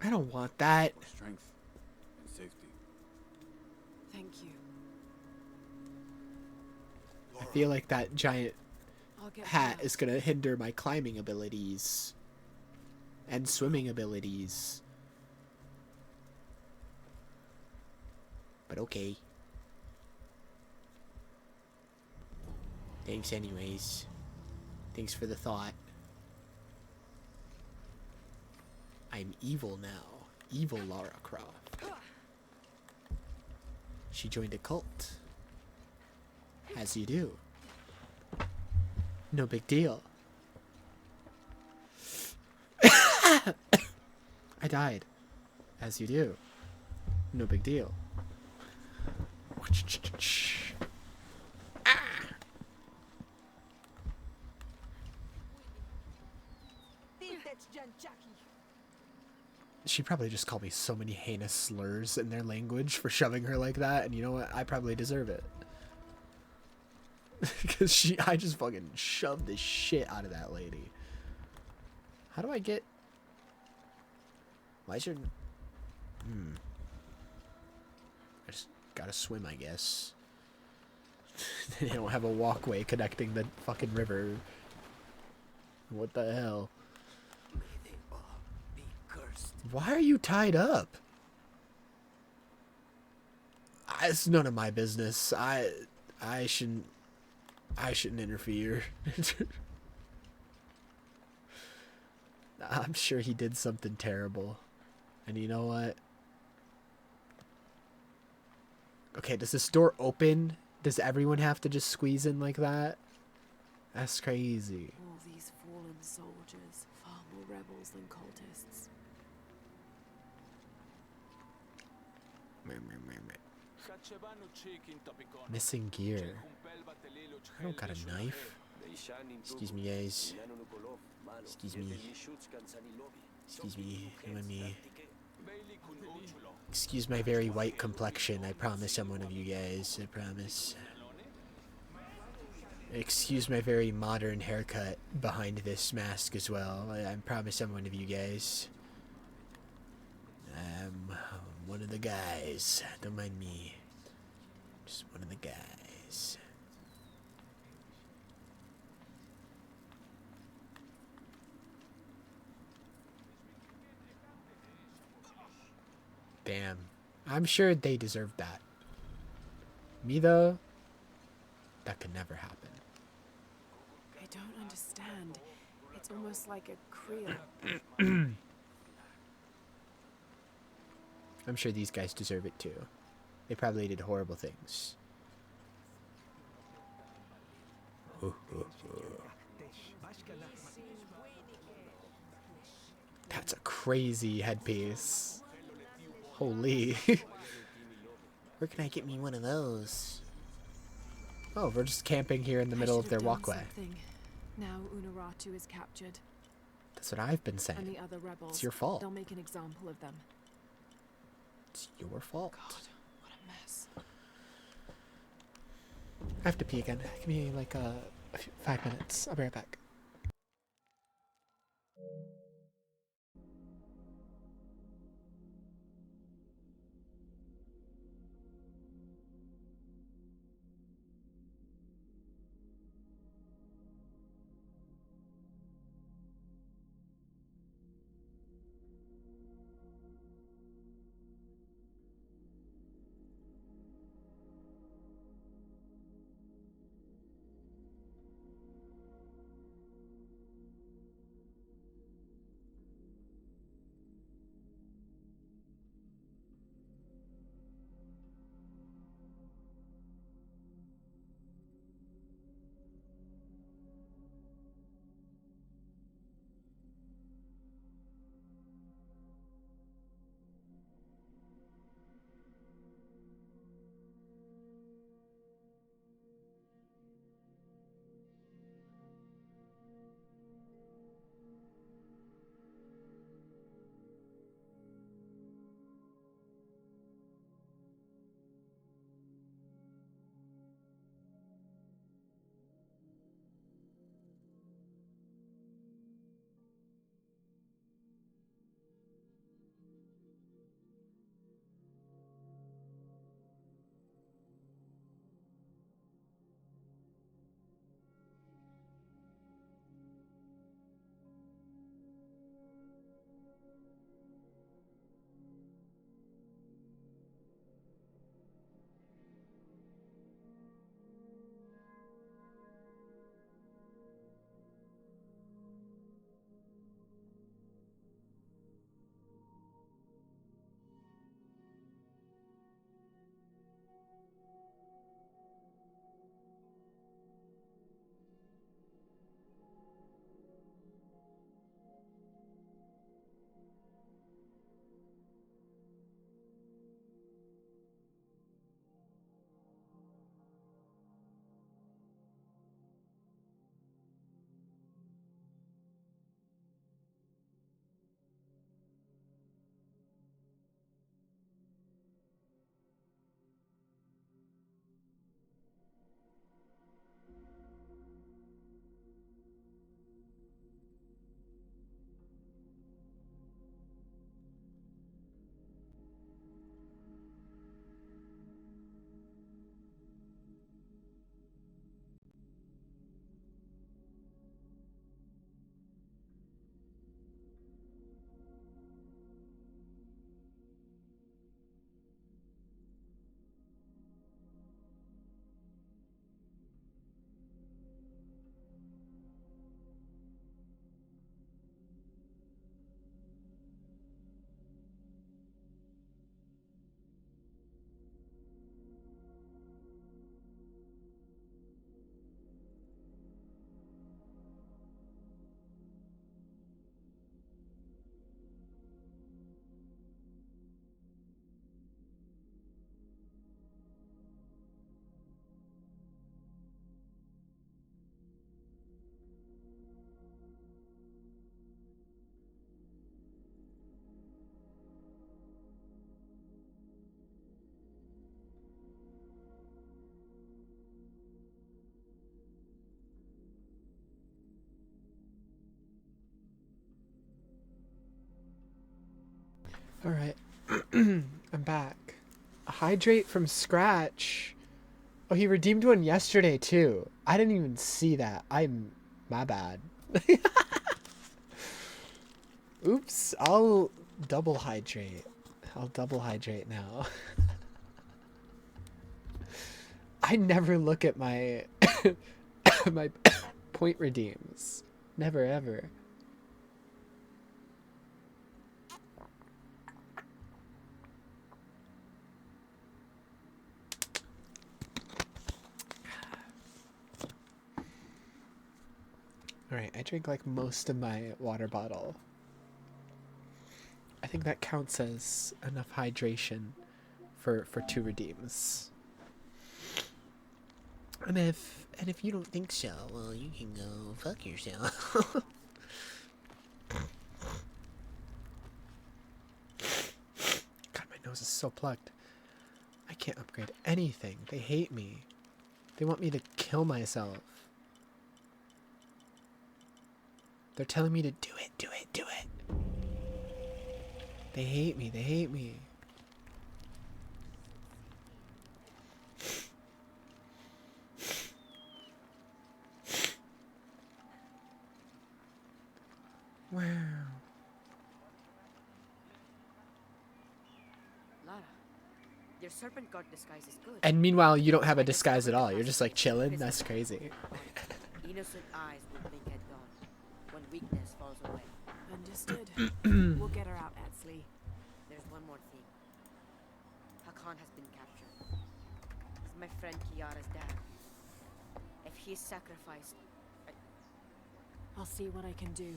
I don't want that. For strength and safety. Thank you. I feel like that giant I'll get hat her. is gonna hinder my climbing abilities and swimming abilities. But okay. Thanks anyways. Thanks for the thought. I'm evil now. Evil Lara Croft. She joined a cult. As you do. No big deal. I died. As you do. No big deal. She probably just called me so many heinous slurs in their language for shoving her like that, and you know what? I probably deserve it. Because I just fucking shoved the shit out of that lady. How do I get... Why is your... I just gotta swim, I guess. They don't have a walkway connecting the fucking river. What the hell? May they all be cursed. Why are you tied up? It's none of my business. I shouldn't interfere. I'm sure he did something terrible. And you know what? Okay, does this door open? Does everyone have to just squeeze in like that? That's crazy. All these fallen soldiers, far more rebels than cultists. Missing gear. I don't got a knife. Excuse me, guys. Excuse me. Excuse me. Let me. Excuse my very white complexion. I promise I'm one of you guys. I promise. Excuse my very modern haircut behind this mask as well. I promise I'm one of you guys. I'm one of the guys. Don't mind me. Just one of the guys. Damn. I'm sure they deserved that. Me though, that could never happen. I don't understand. It's almost like a creel. I'm sure these guys deserve it too. They probably did horrible things. That's a crazy headpiece. Holy. Where can I get me one of those? Oh, we're just camping here in the middle of their walkway. Something. Now Unuratu is captured, That's what I've been and saying. the other rebels. It's your fault. They'll make an example of them. It's your fault. God, what a mess. I have to pee again. Give me like 5 minutes. I'll be right back. All right. I'm back. A hydrate from scratch. Oh, he redeemed one yesterday too. I didn't even see that. My bad. Oops, I'll double hydrate. I'll double hydrate now. I never look at my my point redeems. Never ever. Alright, I drank like most of my water bottle. I think that counts as enough hydration for 2 redeems. And if you don't think so, well, you can go fuck yourself. God, my nose is so plugged. I can't upgrade anything. They hate me. They want me to kill myself. They're telling me to do it, do it, do it. They hate me, they hate me. Wow. Lara, your serpent guard disguise is good. And meanwhile, you don't have a disguise at all. You're just like chilling. That's crazy. Innocent eyes will blink at dawn when weakness falls away. Understood. We'll get her out, Edsley. There's one more thing. Hakan has been captured. He's my friend Kiara's dad. If he's sacrificed, I'll see what I can do.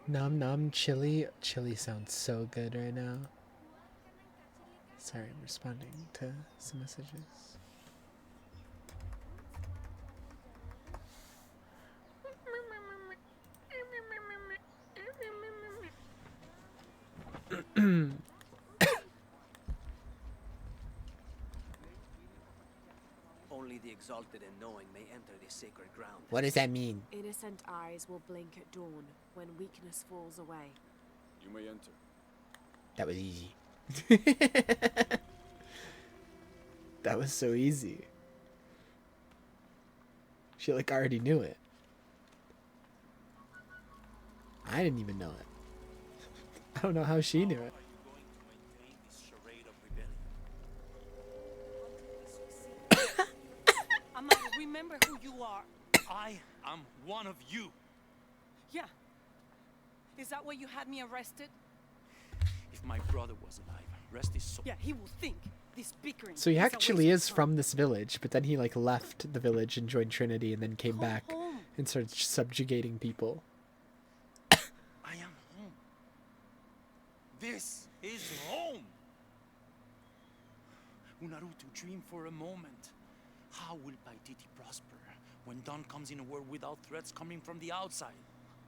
Nom nom chili. Chili sounds so good right now. Sorry, I'm responding to some messages. Only the exalted and knowing may enter this sacred ground. What does that mean? Innocent eyes will blink at dawn when weakness falls away. You may enter. That was easy. That was so easy. She like already knew it. I didn't even know it. I don't know how she knew it. Amado, remember who you are. I am one of you. Yeah. Is that why you had me arrested? If my brother was alive, rest his soul. Yeah, he will think this bickering. So he is a actually waste is of from time. this village, but then he like left the village and joined Trinity and then came Go back home. and started subjugating people. I am home. This is home. Unarutu, dream for a moment. How will Paititi prosper when Dawn comes in a world without threats coming from the outside?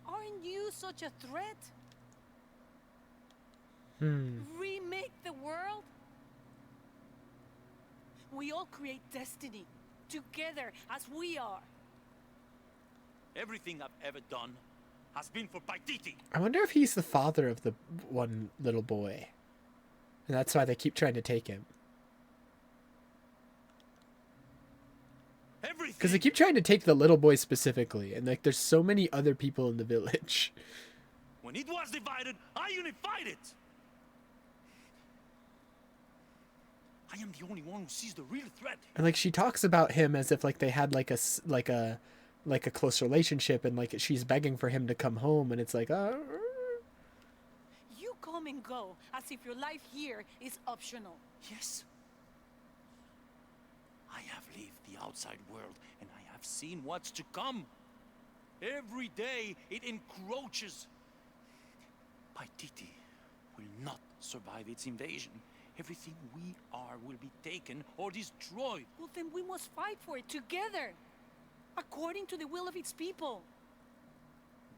Aren't you such a threat? Remake the world? We all create destiny together as we are. Everything I've ever done has been for Paititi. I wonder if he's the father of the one little boy. And that's why they keep trying to take him. Everything. Because they keep trying to take the little boy specifically. And like there's so many other people in the village. When it was divided, I unified it. I am the only one who sees the real threat. And like she talks about him as if like they had like a close relationship and like she's begging for him to come home and it's like You come and go as if your life here is optional. Yes. I have lived the outside world and I have seen what's to come. Every day it encroaches. Paititi will not survive its invasion. Everything we are will be taken or destroyed. Well, then we must fight for it together, according to the will of its people.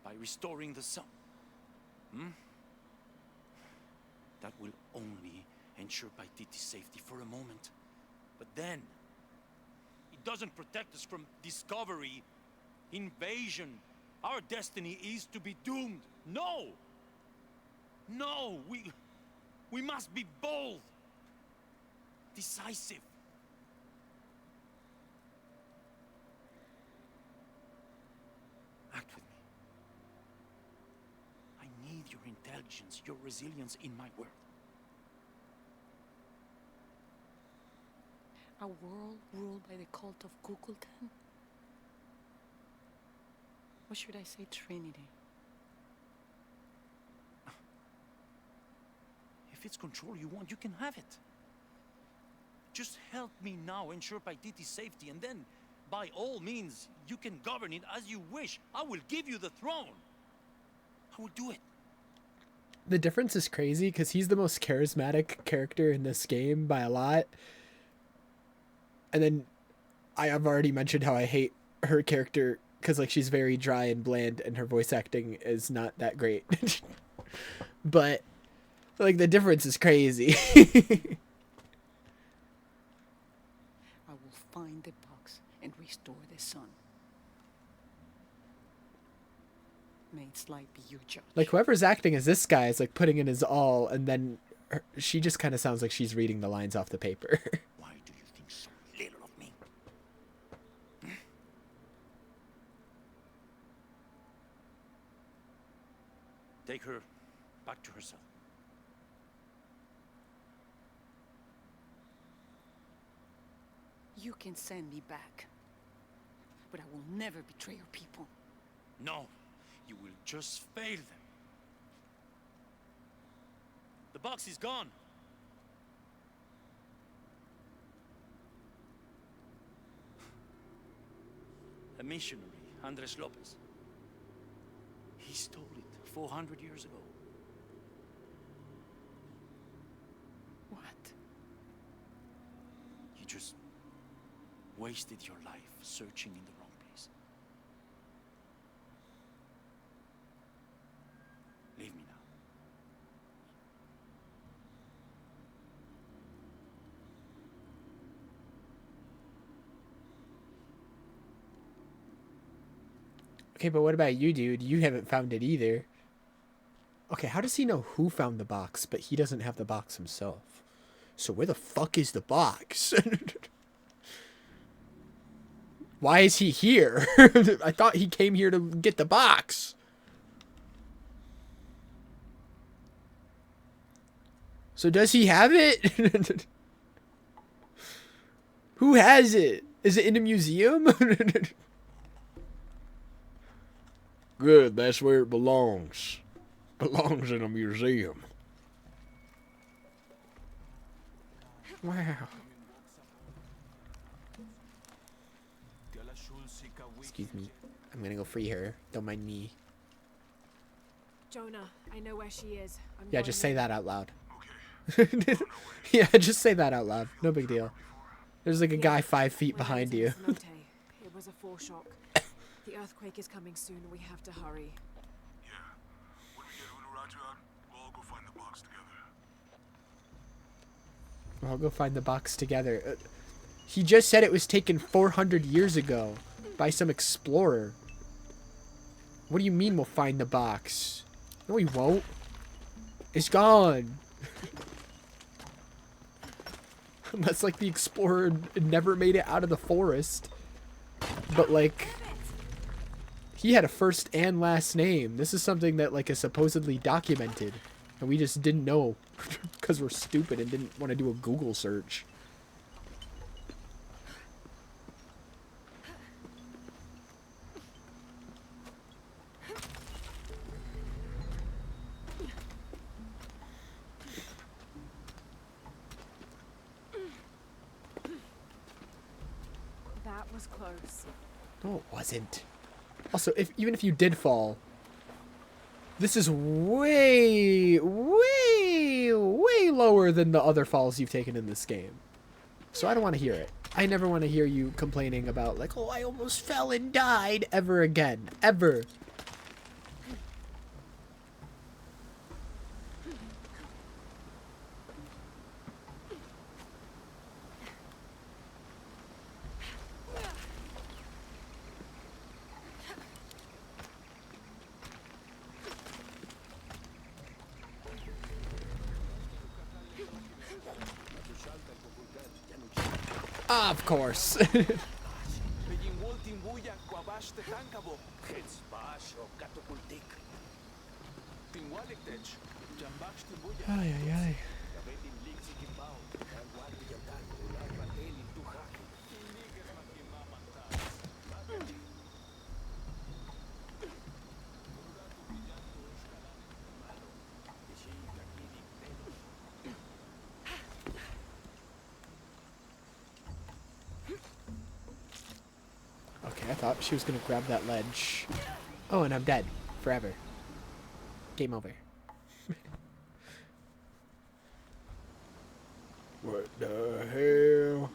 By restoring the sun. That will only ensure Paititi's safety for a moment. But then, it doesn't protect us from discovery, invasion. Our destiny is to be doomed. No! No! We must be bold, decisive. Act with me. I need your intelligence, your resilience in my world. A world ruled by the cult of Kukulkan? Or should I say Trinity? If it's control you want, you can have it. Just help me now ensure Paititi's safety, and then, by all means, you can govern it as you wish. I will give you the throne. I will do it. The difference is crazy because he's the most charismatic character in this game by a lot. And then I have already mentioned how I hate her character because like she's very dry and bland and her voice acting is not that great. But like the difference is crazy. I will find the box and restore the sun. May its light be your judge. Like whoever's acting as this guy is like putting in his all, and then she just kind of sounds like she's reading the lines off the paper. Why do you think so little of me? Take her back to her cell. You can send me back, but I will never betray your people. No, you will just fail them. The box is gone. A missionary, Andres Lopez. He stole it 400 years ago. What? You just wasted your life searching in the wrong place. Leave me now. Okay, but what about you, dude? You haven't found it either. Okay, how does he know who found the box, but he doesn't have the box himself? So where the fuck is the box? Why is he here? I thought he came here to get the box. So does he have it? Who has it? Is it in a museum? Good, that's where it belongs. Belongs in a museum. Wow. Excuse me. I'm gonna go free her. Don't mind me. Jonah, I know where she is. Yeah, just say that out loud. Yeah, just say that out loud. No big deal. There's like a guy 5 feet behind you. It was a foreshock. The earthquake is coming soon. We have to hurry. Yeah. When we get Unuratu out, we'll all go find the box together. I'll go find the box together. He just said it was taken 400 years ago by some explorer. What do you mean we'll find the box? No, we won't. It's gone. Unless, like, the explorer never made it out of the forest. But, like, he had a first and last name. This is something that, like, is supposedly documented. And we just didn't know. Because we're stupid and didn't want to do a Google search. That was close. No, it wasn't. Also, even if you did fall, this is way, way, way lower than the other falls you've taken in this game. So I don't want to hear it. I never want to hear you complaining about, like, oh, I almost fell and died ever again. Ever. Of course. Ay, ay, ay. Okay, I thought she was gonna grab that ledge. Oh, and I'm dead. Forever. Game over. What the hell?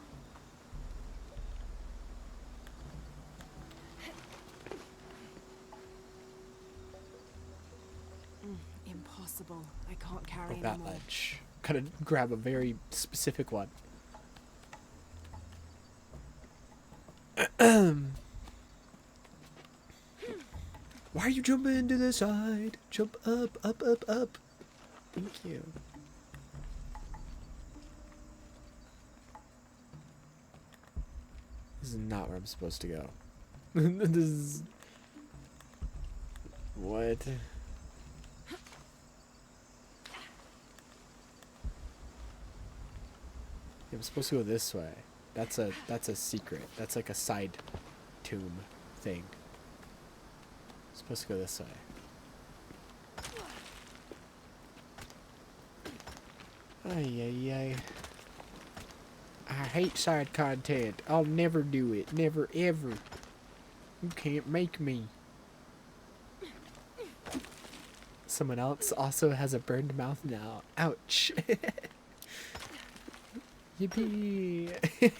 Impossible. I can't carry Oh, that anymore. ledge. Gotta grab a very specific one. Why are you jumping into the side? Jump up, up, up, up. Thank you. This is not where I'm supposed to go. This is... What? I'm supposed to go this way. That's a secret. That's like a side tomb thing. I'm supposed to go this way. Ay, ay, ay. I hate side content. I'll never do it. Never, ever. You can't make me. Someone else also has a burned mouth now. Ouch. Yippee.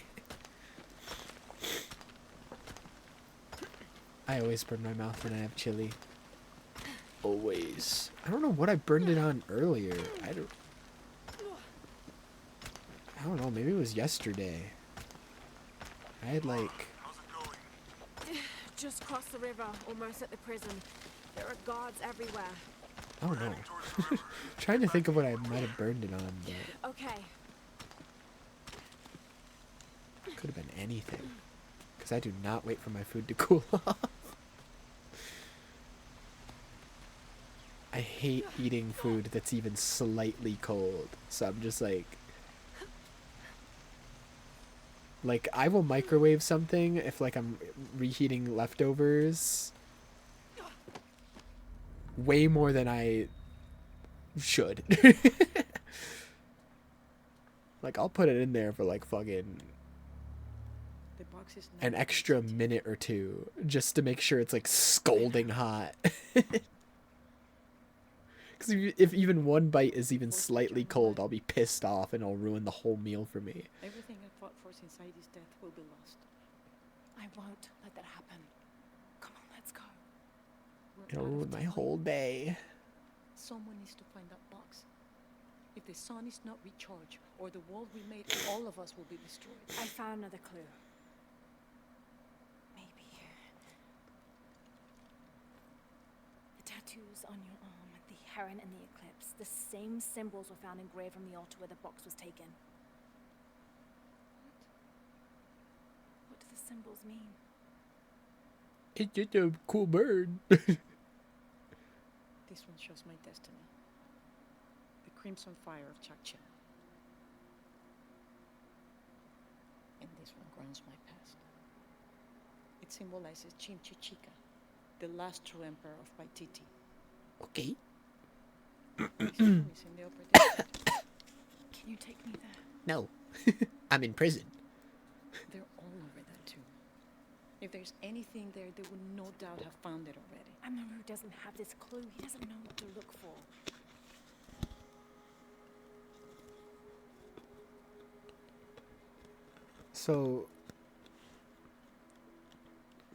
I always burn my mouth when I have chili. Always. I don't know what I burned it on earlier. I don't know, maybe it was yesterday. I had like... Just cross the river, almost at the prison. There are guards everywhere. I don't know. Trying to think of what I might have burned it on, but Okay. it could have been anything. Because I do not wait for my food to cool off. I hate eating food that's even slightly cold. So I'm just like... Like, I will microwave something if, like, I'm reheating leftovers way more than I should. Like, I'll put it in there for, like, fucking The box is an not extra empty. minute or two just to make sure it's, like, scalding hot. Because if even one bite is even slightly cold, I'll be pissed off and it'll ruin the whole meal for me. Everything I fought for since Heidi's death will be lost. I won't let that happen. Come on, let's go. We're It'll out of ruin my time. whole day. Someone needs to find that box. If the sun is not recharged, or the world we made, all of us will be destroyed. I found another clue. Maybe. The tattoos on your arm, the heron and the eclipse. The same symbols were found engraved on the altar where the box was taken. What do the symbols mean? It's just a cool bird. This one shows my destiny. The crimson fire of Chakcha. And this one grounds my past. It symbolizes Chimchichica, the last true emperor of Paititi. Okay. This tomb is in the upper district. Can you take me there? No. I'm in prison. They're all over that tomb. If there's anything there, they would no doubt have found it already. Amaru doesn't have this clue. He doesn't know what to look for. So,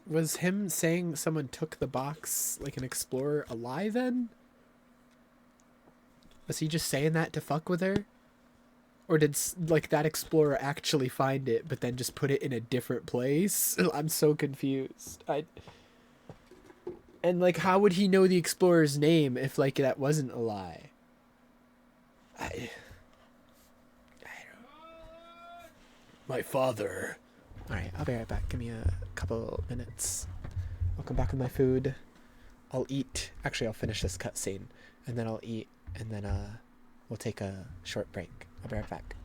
was him saying someone took the box like an explorer a lie then? Was he just saying that to fuck with her? Or did like that explorer actually find it but then just put it in a different place? I'm so confused. And like how would he know the explorer's name if like that wasn't a lie? I don't... My father. Alright, I'll be right back. Give me a couple minutes. I'll come back with my food. I'll eat. Actually, I'll finish this cutscene, and then I'll eat, and then we'll take a short break. I'll be right back.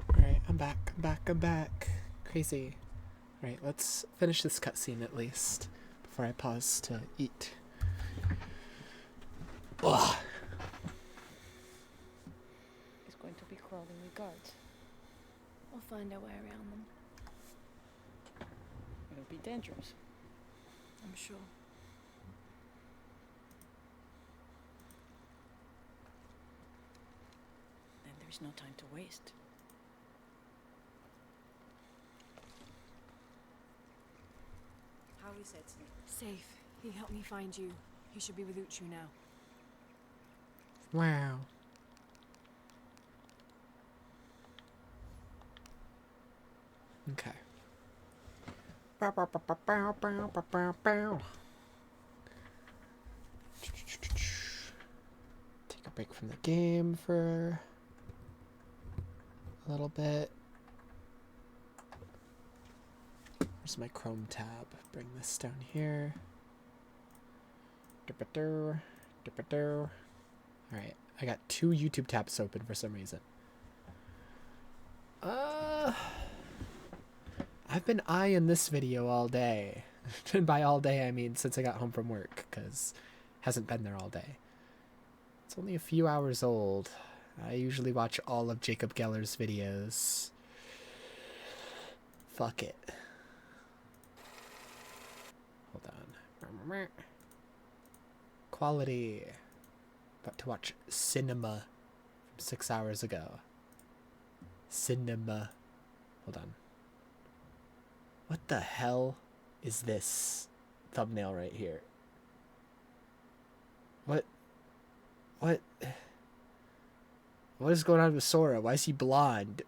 Alright, I'm back. Crazy. Alright, let's finish this cutscene at least before I pause to eat. Ugh. It's going to be crawling with guards. We'll find our way around them. It'll be dangerous. I'm sure. Then there's no time to waste. safe. He helped me find you. He should be with Uchu now. Wow. Okay. Bow, bow, bow, bow, bow, bow, bow, bow, bow. Take a break from the game for a little bit. Where's my Chrome tab? Bring this down here. Alright, I got 2 YouTube tabs open for some reason. I've been eyeing this video all day. And by all day, I mean since I got home from work, because it hasn't been there all day. It's only a few hours old. I usually watch all of Jacob Geller's videos. Fuck it. Hold on. Quality. About to watch Cinema from 6 hours ago. Cinema. Hold on. What the hell is this thumbnail right here? What is going on with Sora? Why is he blonde?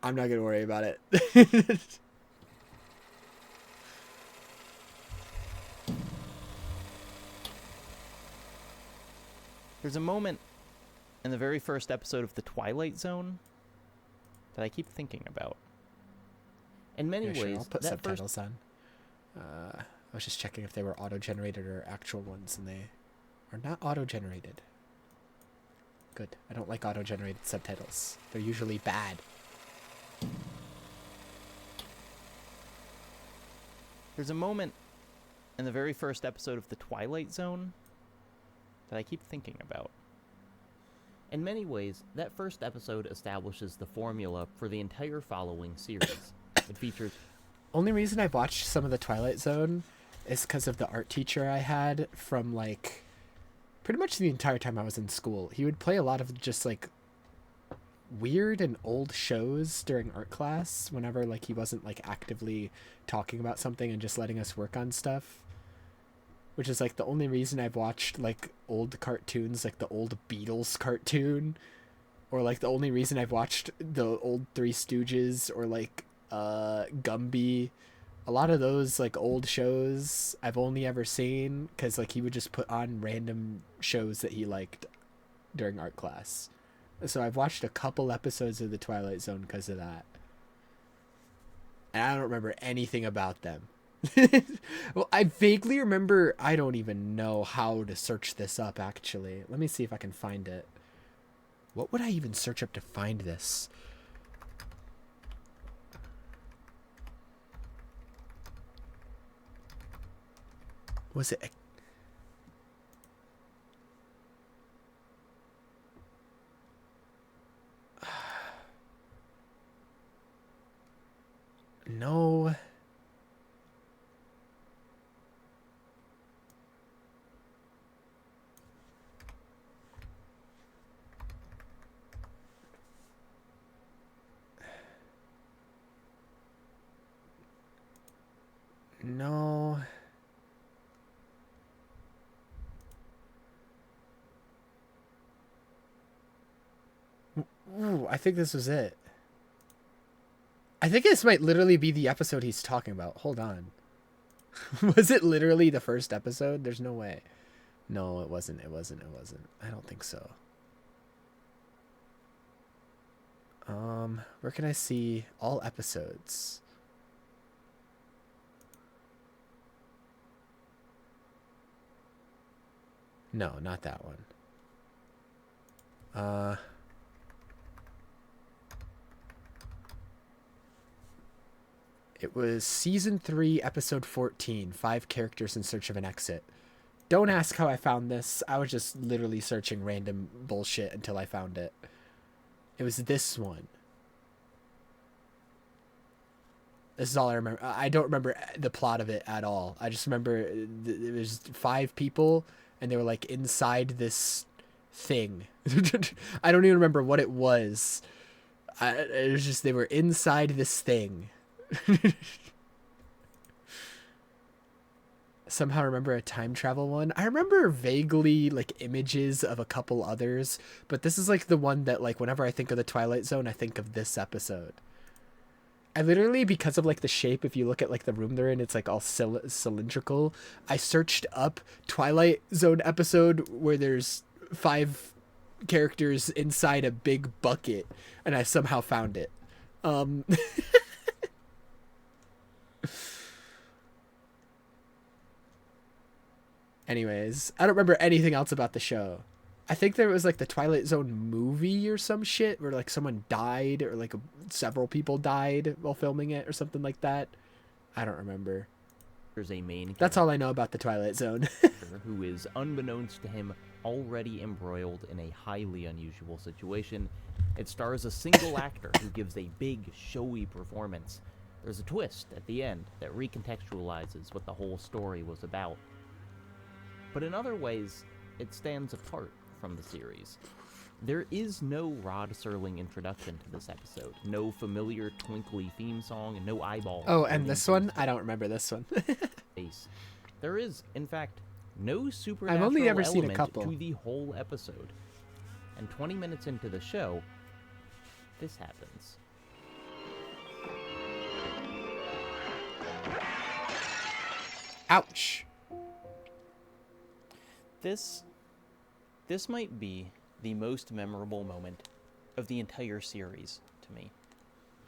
I'm not gonna worry about it. There's a moment in the very first episode of The Twilight Zone that I keep thinking about. In many Yeah, ways, sure, I'll put that subtitles on. I was just checking if they were auto-generated or actual ones, and they are not auto-generated. Good. I don't like auto-generated subtitles. They're usually bad. There's a moment in the very first episode of The Twilight Zone that I keep thinking about. In many ways, that first episode establishes the formula for the entire following series. It features... Only reason I've watched some of the Twilight Zone is because of the art teacher I had from, like, pretty much the entire time I was in school. He would play a lot of just, like, weird and old shows during art class whenever, like, he wasn't, like, actively talking about something and just letting us work on stuff. Which is, like, the only reason I've watched, like, old cartoons, like the old Beatles cartoon. Or, like, the only reason I've watched the old Three Stooges or, like, Gumby. A lot of those, like, old shows I've only ever seen because, like, he would just put on random shows that he liked during art class. So I've watched a couple episodes of The Twilight Zone because of that. And I don't remember anything about them. Well, I vaguely remember. I don't even know how to search this up, actually. Let me see if I can find it. What would I even search up to find this? Was it... No... No. Ooh, I think this was it. I think this might literally be the episode he's talking about. Hold on. Was it literally the first episode? There's no way. No, it wasn't. It wasn't. It wasn't. I don't think so. Where can I see all episodes? No, not that one. It was season 3, episode 14, 5 characters in search of an exit. Don't ask how I found this. I was just literally searching random bullshit until I found it. It was this one. This is all I remember. I don't remember the plot of it at all. I just remember it was 5 people and they were like inside this thing. I don't even remember what it was. It was just they were inside this thing. somehow remember a time travel one. I remember vaguely like images of a couple others, but this is like the one that like whenever I think of the Twilight Zone, I think of this episode. I literally, because of like the shape, if you look at like the room they're in, it's like all cylindrical. I searched up Twilight Zone episode where there's 5 characters inside a big bucket, and I somehow found it. Anyways, I don't remember anything else about the show. I think there was like the Twilight Zone movie or some shit where like someone died or like several people died while filming it or something like that. I don't remember. There's a main That's all I know about the Twilight Zone. character who is, unbeknownst to him, already embroiled in a highly unusual situation. It stars a single actor who gives a big, showy performance. There's a twist at the end that recontextualizes what the whole story was about. But in other ways, it stands apart from the series. There is no Rod Serling introduction to this episode, no familiar twinkly theme song, and no eyeballs. Oh, and this one? I don't remember this one. There is, in fact, no supernatural I've only ever seen a element couple. to the whole episode. And 20 minutes into the show, this happens. Ouch. This might be the most memorable moment of the entire series to me.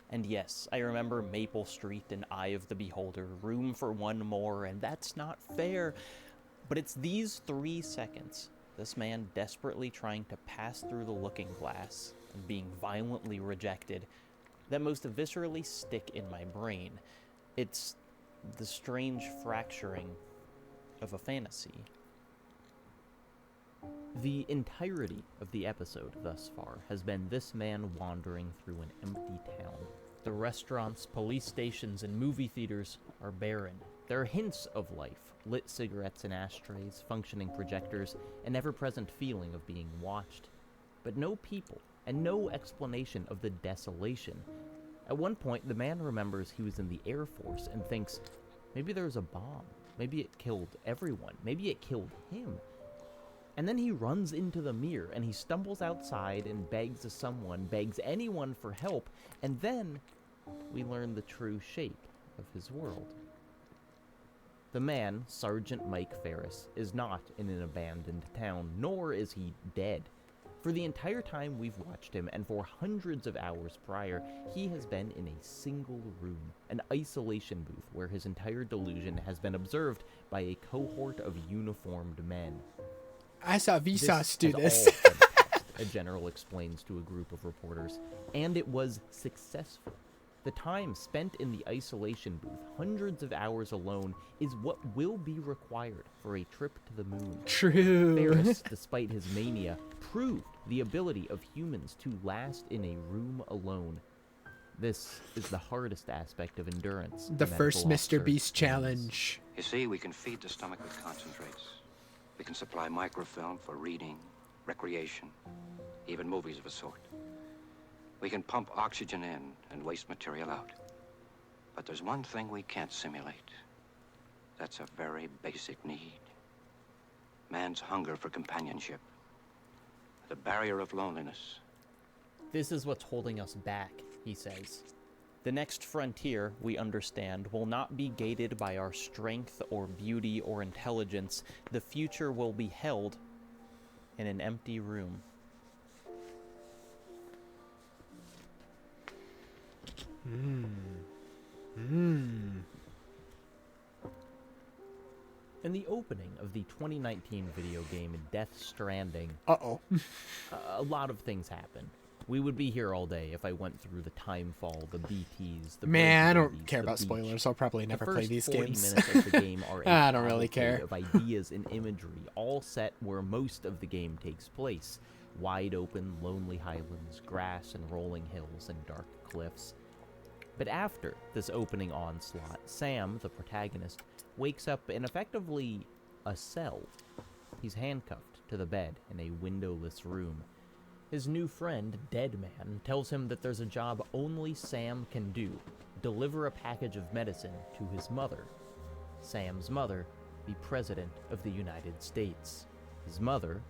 And yes, I remember Maple Street and Eye of the Beholder, Room for One More, and That's Not Fair. But it's these 3 seconds, this man desperately trying to pass through the looking glass and being violently rejected, that most viscerally stick in my brain. It's the strange fracturing of a fantasy. The entirety of the episode thus far has been this man wandering through an empty town. The restaurants, police stations, and movie theaters are barren. There are hints of life, lit cigarettes and ashtrays, functioning projectors, an ever-present feeling of being watched. But no people, and no explanation of the desolation. At one point, the man remembers he was in the Air Force and thinks, maybe there was a bomb. Maybe it killed everyone. Maybe it killed him. And then he runs into the mirror, and he stumbles outside and begs anyone for help, and then we learn the true shape of his world. The man, Sergeant Mike Ferris, is not in an abandoned town, nor is he dead. For the entire time we've watched him, and for hundreds of hours prior, he has been in a single room, an isolation booth where his entire delusion has been observed by a cohort of uniformed men. I saw Vsauce do this. this. A general explains to a group of reporters, and it was successful. The time spent in the isolation booth, hundreds of hours alone, is what will be required for a trip to the moon. True. Ferris, despite his mania, proved the ability of humans to last in a room alone. This is the hardest aspect of endurance. The first Mr. Beast challenge. You see, we can feed the stomach with concentrates. We can supply microfilm for reading, recreation, even movies of a sort. We can pump oxygen in and waste material out. But there's one thing we can't simulate. That's a very basic need. Man's hunger for companionship. The barrier of loneliness. This is what's holding us back, he says. The next frontier, we understand, will not be gated by our strength or beauty or intelligence. The future will be held in an empty room. In the opening of the 2019 video game Death Stranding, a lot of things happen. We would be here all day if I went through the timefall, the BTs, the Man, I don't bridge care the about beach. spoilers. I'll probably never play these The first 40 games. minutes of the game are a I don't really cavalcade care. of ideas and imagery, all set where most of the game takes place. Wide open, lonely highlands, grass and rolling hills, and dark cliffs. But after this opening onslaught, Sam, the protagonist, wakes up in effectively a cell. He's handcuffed to the bed in a windowless room. His new friend, Deadman, tells him that there's a job only Sam can do: deliver a package of medicine to his mother. Sam's mother the President of the United States. His mother,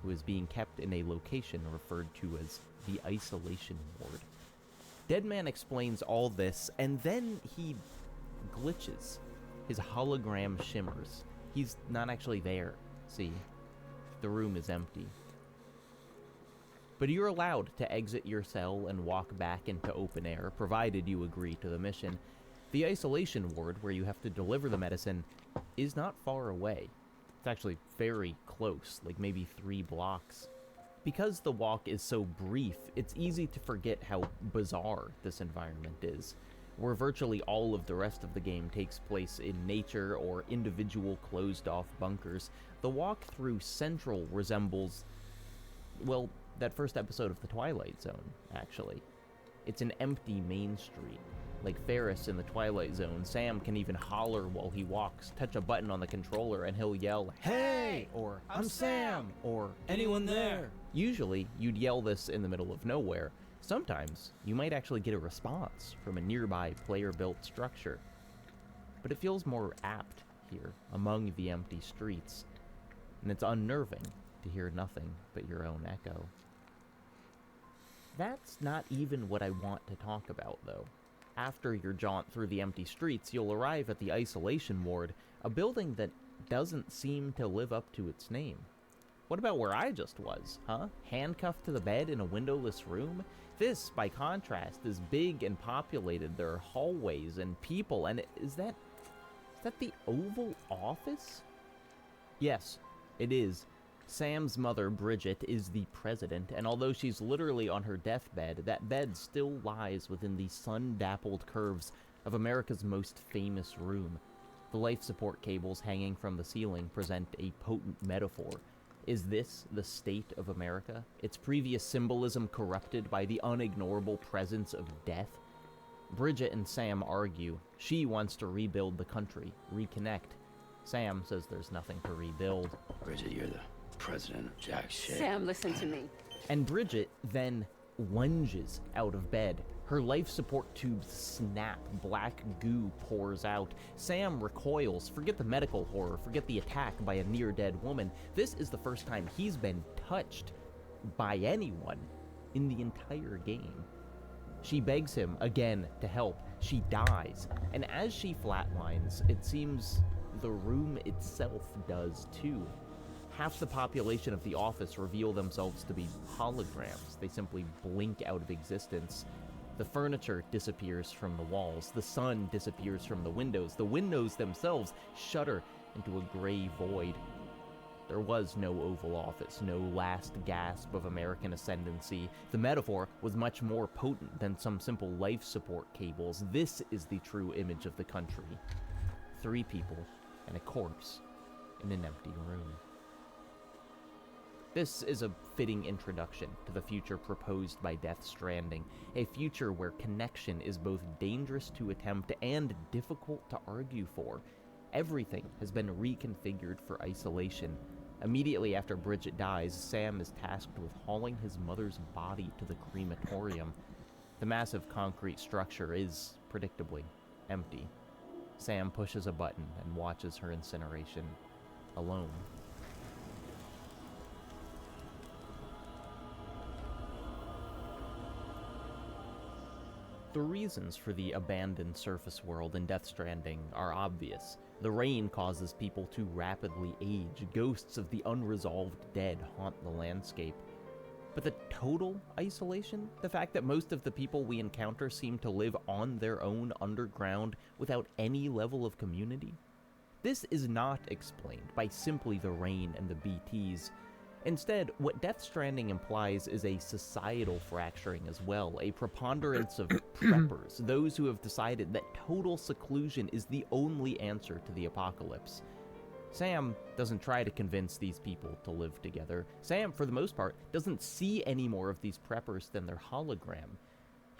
who is being kept in a location referred to as the Isolation Ward. Deadman explains all this, and then he glitches. His hologram shimmers. He's not actually there. See, the room is empty. But you're allowed to exit your cell and walk back into open air, provided you agree to the mission. The isolation ward, where you have to deliver the medicine, is not far away. It's actually very close, like maybe 3 blocks. Because the walk is so brief, it's easy to forget how bizarre this environment is, where virtually all of the rest of the game takes place in nature or individual closed-off bunkers. The walk through Central resembles, well, that first episode of The Twilight Zone, actually. It's an empty main street. Like Ferris in The Twilight Zone, Sam can even holler while he walks, touch a button on the controller, and he'll yell, "Hey!" or "I'm Sam!" or "Anyone there?" Usually, you'd yell this in the middle of nowhere. Sometimes, you might actually get a response from a nearby player-built structure. But it feels more apt here, among the empty streets, and it's unnerving to hear nothing but your own echo. That's not even what I want to talk about, though. After your jaunt through the empty streets, you'll arrive at the isolation ward, a building that doesn't seem to live up to its name. What about where I just was, huh? Handcuffed to the bed in a windowless room? This, by contrast, is big and populated. There are hallways and people, and is that the Oval Office? Yes, it is. Sam's mother, Bridget, is the president, and although she's literally on her deathbed, that bed still lies within the sun-dappled curves of America's most famous room. The life support cables hanging from the ceiling present a potent metaphor. Is this the state of America? Its previous symbolism corrupted by the unignorable presence of death? Bridget and Sam argue. She wants to rebuild the country, reconnect. Sam says there's nothing to rebuild. Bridget, you're the president of jack shit. Sam, listen to me. And Bridget then lunges out of bed. Her life support tubes snap, black goo pours out. Sam recoils. Forget the medical horror, forget the attack by a near-dead woman. This is the first time he's been touched by anyone in the entire game. She begs him again to help. She dies, and as she flatlines, it seems the room itself does too. Half the population of the office reveal themselves to be holograms. They simply blink out of existence. The furniture disappears from the walls. The sun disappears from the windows. The windows themselves shudder into a gray void. There was no Oval Office, no last gasp of American ascendancy. The metaphor was much more potent than some simple life support cables. This is the true image of the country. 3 people and a corpse in an empty room. This is a fitting introduction to the future proposed by Death Stranding, a future where connection is both dangerous to attempt and difficult to argue for. Everything has been reconfigured for isolation. Immediately after Bridget dies, Sam is tasked with hauling his mother's body to the crematorium. The massive concrete structure is, predictably, empty. Sam pushes a button and watches her incineration, alone. The reasons for the abandoned surface world in Death Stranding are obvious. The rain causes people to rapidly age. Ghosts of the unresolved dead haunt the landscape. But the total isolation? The fact that most of the people we encounter seem to live on their own underground without any level of community? This is not explained by simply the rain and the BTs. Instead, what Death Stranding implies is a societal fracturing as well, a preponderance of preppers, those who have decided that total seclusion is the only answer to the apocalypse. Sam doesn't try to convince these people to live together. Sam, for the most part, doesn't see any more of these preppers than their hologram.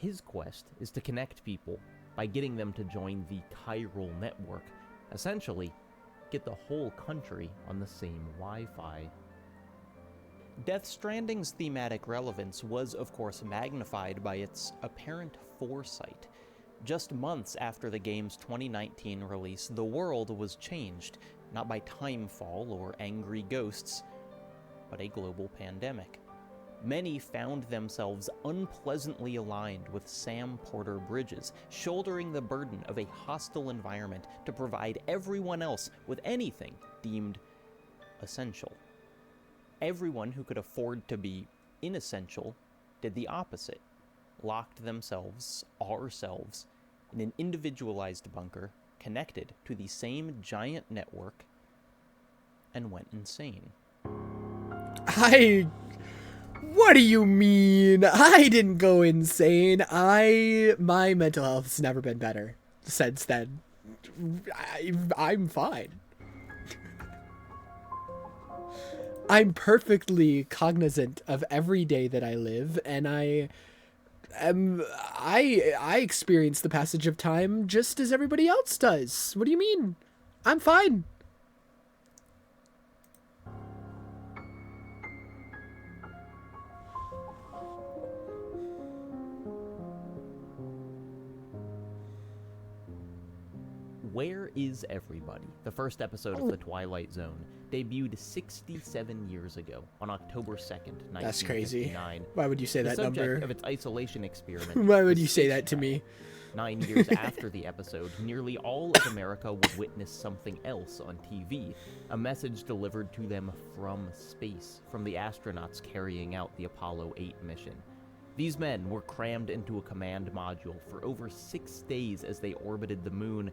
His quest is to connect people by getting them to join the chiral network. Essentially, get the whole country on the same Wi-Fi. Death Stranding's thematic relevance was, of course, magnified by its apparent foresight. Just months after the game's 2019 release, the world was changed, not by timefall or angry ghosts, but a global pandemic. Many found themselves unpleasantly aligned with Sam Porter Bridges, shouldering the burden of a hostile environment to provide everyone else with anything deemed essential. Everyone who could afford to be inessential did the opposite, locked themselves, ourselves, in an individualized bunker connected to the same giant network and went insane. What do you mean? I didn't go insane. My mental health's never been better since then. I'm fine. I'm perfectly cognizant of every day that I live, and I experience the passage of time just as everybody else does. What do you mean? I'm fine. Where is Everybody? The first episode of The Twilight Zone debuted 67 years ago on October 2nd, 1959. That's crazy. Why would you say that number? The subject of its isolation experiment. Why would you say that to me? 9 years after the episode, nearly all of America would witness something else on TV, a message delivered to them from space, from the astronauts carrying out the Apollo 8 mission. These men were crammed into a command module for over 6 days as they orbited the moon,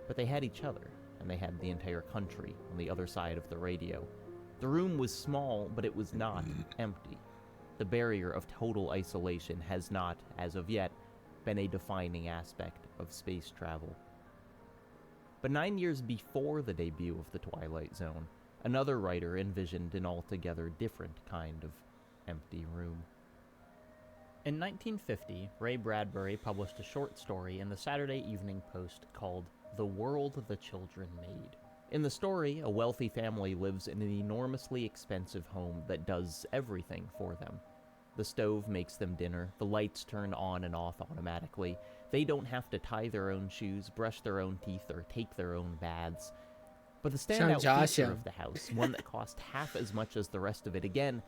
but they had each other, and they had the entire country on the other side of the radio. The room was small, but it was not empty. The barrier of total isolation has not, as of yet, been a defining aspect of space travel. But 9 years before the debut of The Twilight Zone, another writer envisioned an altogether different kind of empty room. In 1950, Ray Bradbury published a short story in the Saturday Evening Post called The World the Children Made. In the story, a wealthy family lives in an enormously expensive home that does everything for them. The stove makes them dinner, the lights turn on and off automatically, they don't have to tie their own shoes, brush their own teeth, or take their own baths. But the standout feature of the house, one that cost half as much as the rest of it again,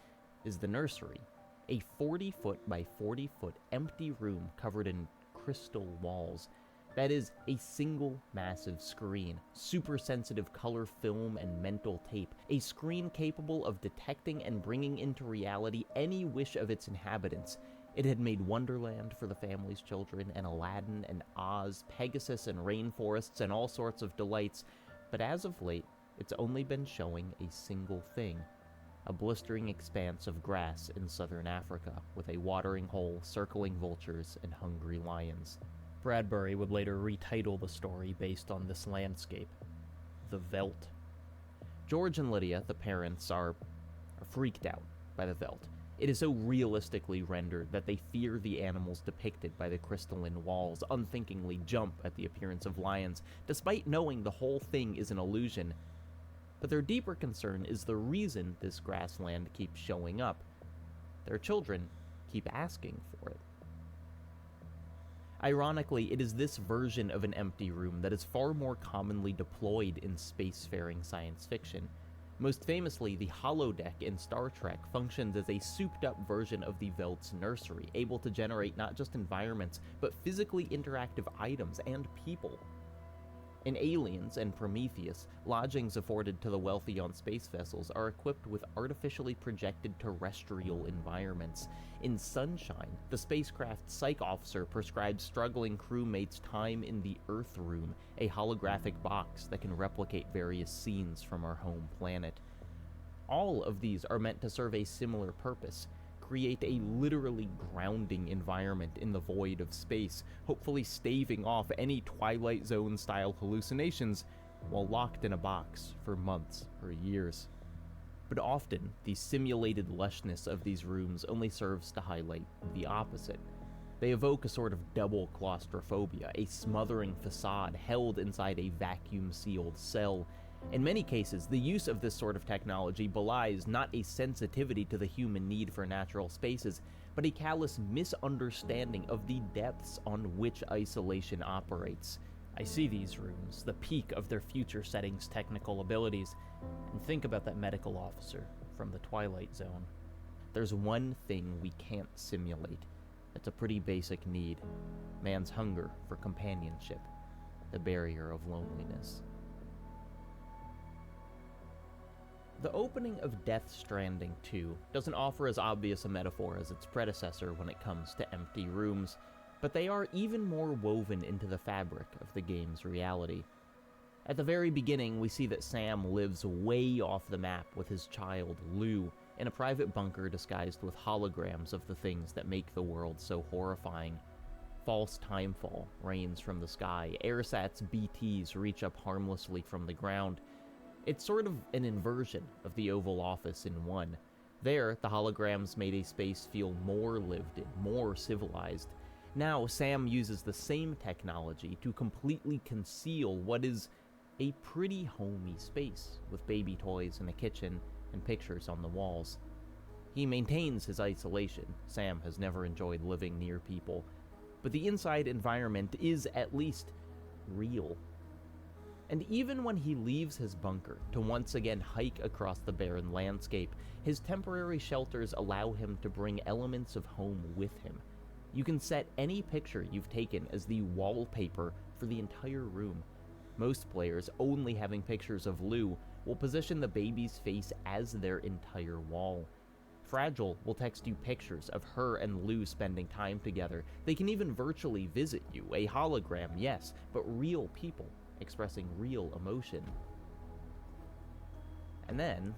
is the nursery. A 40-foot by 40-foot empty room covered in crystal walls. That is a single massive screen, super sensitive color film and mental tape, a screen capable of detecting and bringing into reality any wish of its inhabitants. It had made Wonderland for the family's children, and Aladdin and Oz, Pegasus and rainforests and all sorts of delights, but as of late, it's only been showing a single thing. A blistering expanse of grass in southern Africa, with a watering hole circling vultures and hungry lions. Bradbury would later retitle the story based on this landscape, The Veldt. George and Lydia, the parents, are freaked out by the Veldt. It is so realistically rendered that they fear the animals depicted by the crystalline walls, unthinkingly jump at the appearance of lions, despite knowing the whole thing is an illusion. But their deeper concern is the reason this grassland keeps showing up. Their children keep asking for it. Ironically, it is this version of an empty room that is far more commonly deployed in spacefaring science fiction. Most famously, the holodeck in Star Trek functions as a souped-up version of the Veldt's nursery, able to generate not just environments, but physically interactive items and people. In Aliens and Prometheus, lodgings afforded to the wealthy on space vessels are equipped with artificially projected terrestrial environments. In Sunshine, the spacecraft's psych officer prescribes struggling crewmates time in the Earth Room, a holographic box that can replicate various scenes from our home planet. All of these are meant to serve a similar purpose: create a literally grounding environment in the void of space, hopefully staving off any Twilight Zone-style hallucinations while locked in a box for months or years. But often, the simulated lushness of these rooms only serves to highlight the opposite. They evoke a sort of double claustrophobia, a smothering facade held inside a vacuum-sealed cell. In many cases, the use of this sort of technology belies not a sensitivity to the human need for natural spaces, but a callous misunderstanding of the depths on which isolation operates. I see these rooms, the peak of their future settings' technical abilities, and think about that medical officer from the Twilight Zone. There's one thing we can't simulate. It's a pretty basic need. Man's hunger for companionship. The barrier of loneliness. The opening of Death Stranding 2 doesn't offer as obvious a metaphor as its predecessor when it comes to empty rooms, but they are even more woven into the fabric of the game's reality. At the very beginning, we see that Sam lives way off the map with his child, Lou, in a private bunker disguised with holograms of the things that make the world so horrifying. False timefall rains from the sky, airsats BTs reach up harmlessly from the ground. It's sort of an inversion of the Oval Office in one. There, the holograms made a space feel more lived in, more civilized. Now, Sam uses the same technology to completely conceal what is a pretty homey space, with baby toys in a kitchen and pictures on the walls. He maintains his isolation. Sam has never enjoyed living near people, but the inside environment is at least real. And even when he leaves his bunker to once again hike across the barren landscape, his temporary shelters allow him to bring elements of home with him. You can set any picture you've taken as the wallpaper for the entire room. Most players, only having pictures of Lou, will position the baby's face as their entire wall. Fragile will text you pictures of her and Lou spending time together. They can even virtually visit you, a hologram, yes, but real people expressing real emotion. And then,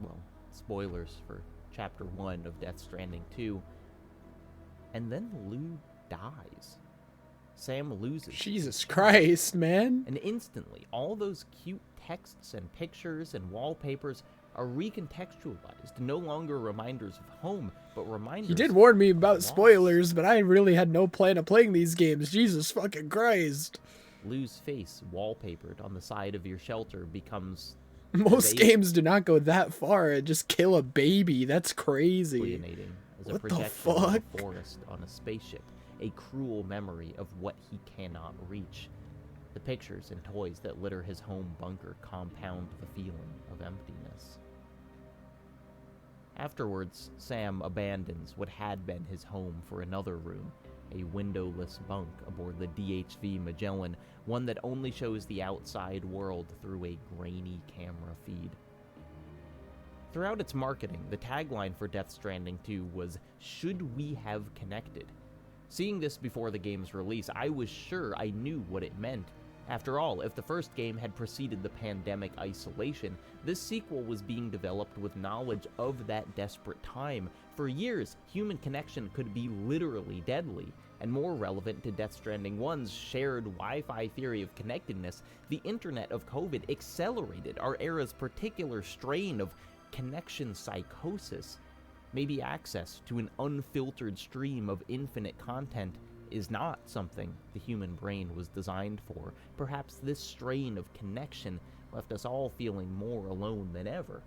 well, spoilers for Chapter 1 of Death Stranding 2, and then Lou dies. Sam loses. Jesus Christ, man. And instantly, all those cute texts and pictures and wallpapers are recontextualized, no longer reminders of home, but reminders. He did warn me about of spoilers, but I really had no plan of playing these games. Jesus fucking Christ.Lou's face, wallpapered on the side of your shelter, becomes... Most games do not go that far and just kill a baby. That's crazy. As a What the projection of fuck? a forest on a spaceship, a cruel memory of what he cannot reach. The pictures and toys that litter his home bunker compound the feeling of emptiness. Afterwards, Sam abandons what had been his home for another room, a windowless bunk aboard the DHV Magellan, one that only shows the outside world through a grainy camera feed. Throughout its marketing, the tagline for Death Stranding 2 was, "Should we have connected?" Seeing this before the game's release, I was sure I knew what it meant. After all, if the first game had preceded the pandemic isolation, this sequel was being developed with knowledge of that desperate time. For years, human connection could be literally deadly, and more relevant to Death Stranding 1's shared Wi-Fi theory of connectedness, the internet of COVID accelerated our era's particular strain of connection psychosis. Maybe access to an unfiltered stream of infinite content is not something the human brain was designed for. Perhaps this strain of connection left us all feeling more alone than ever.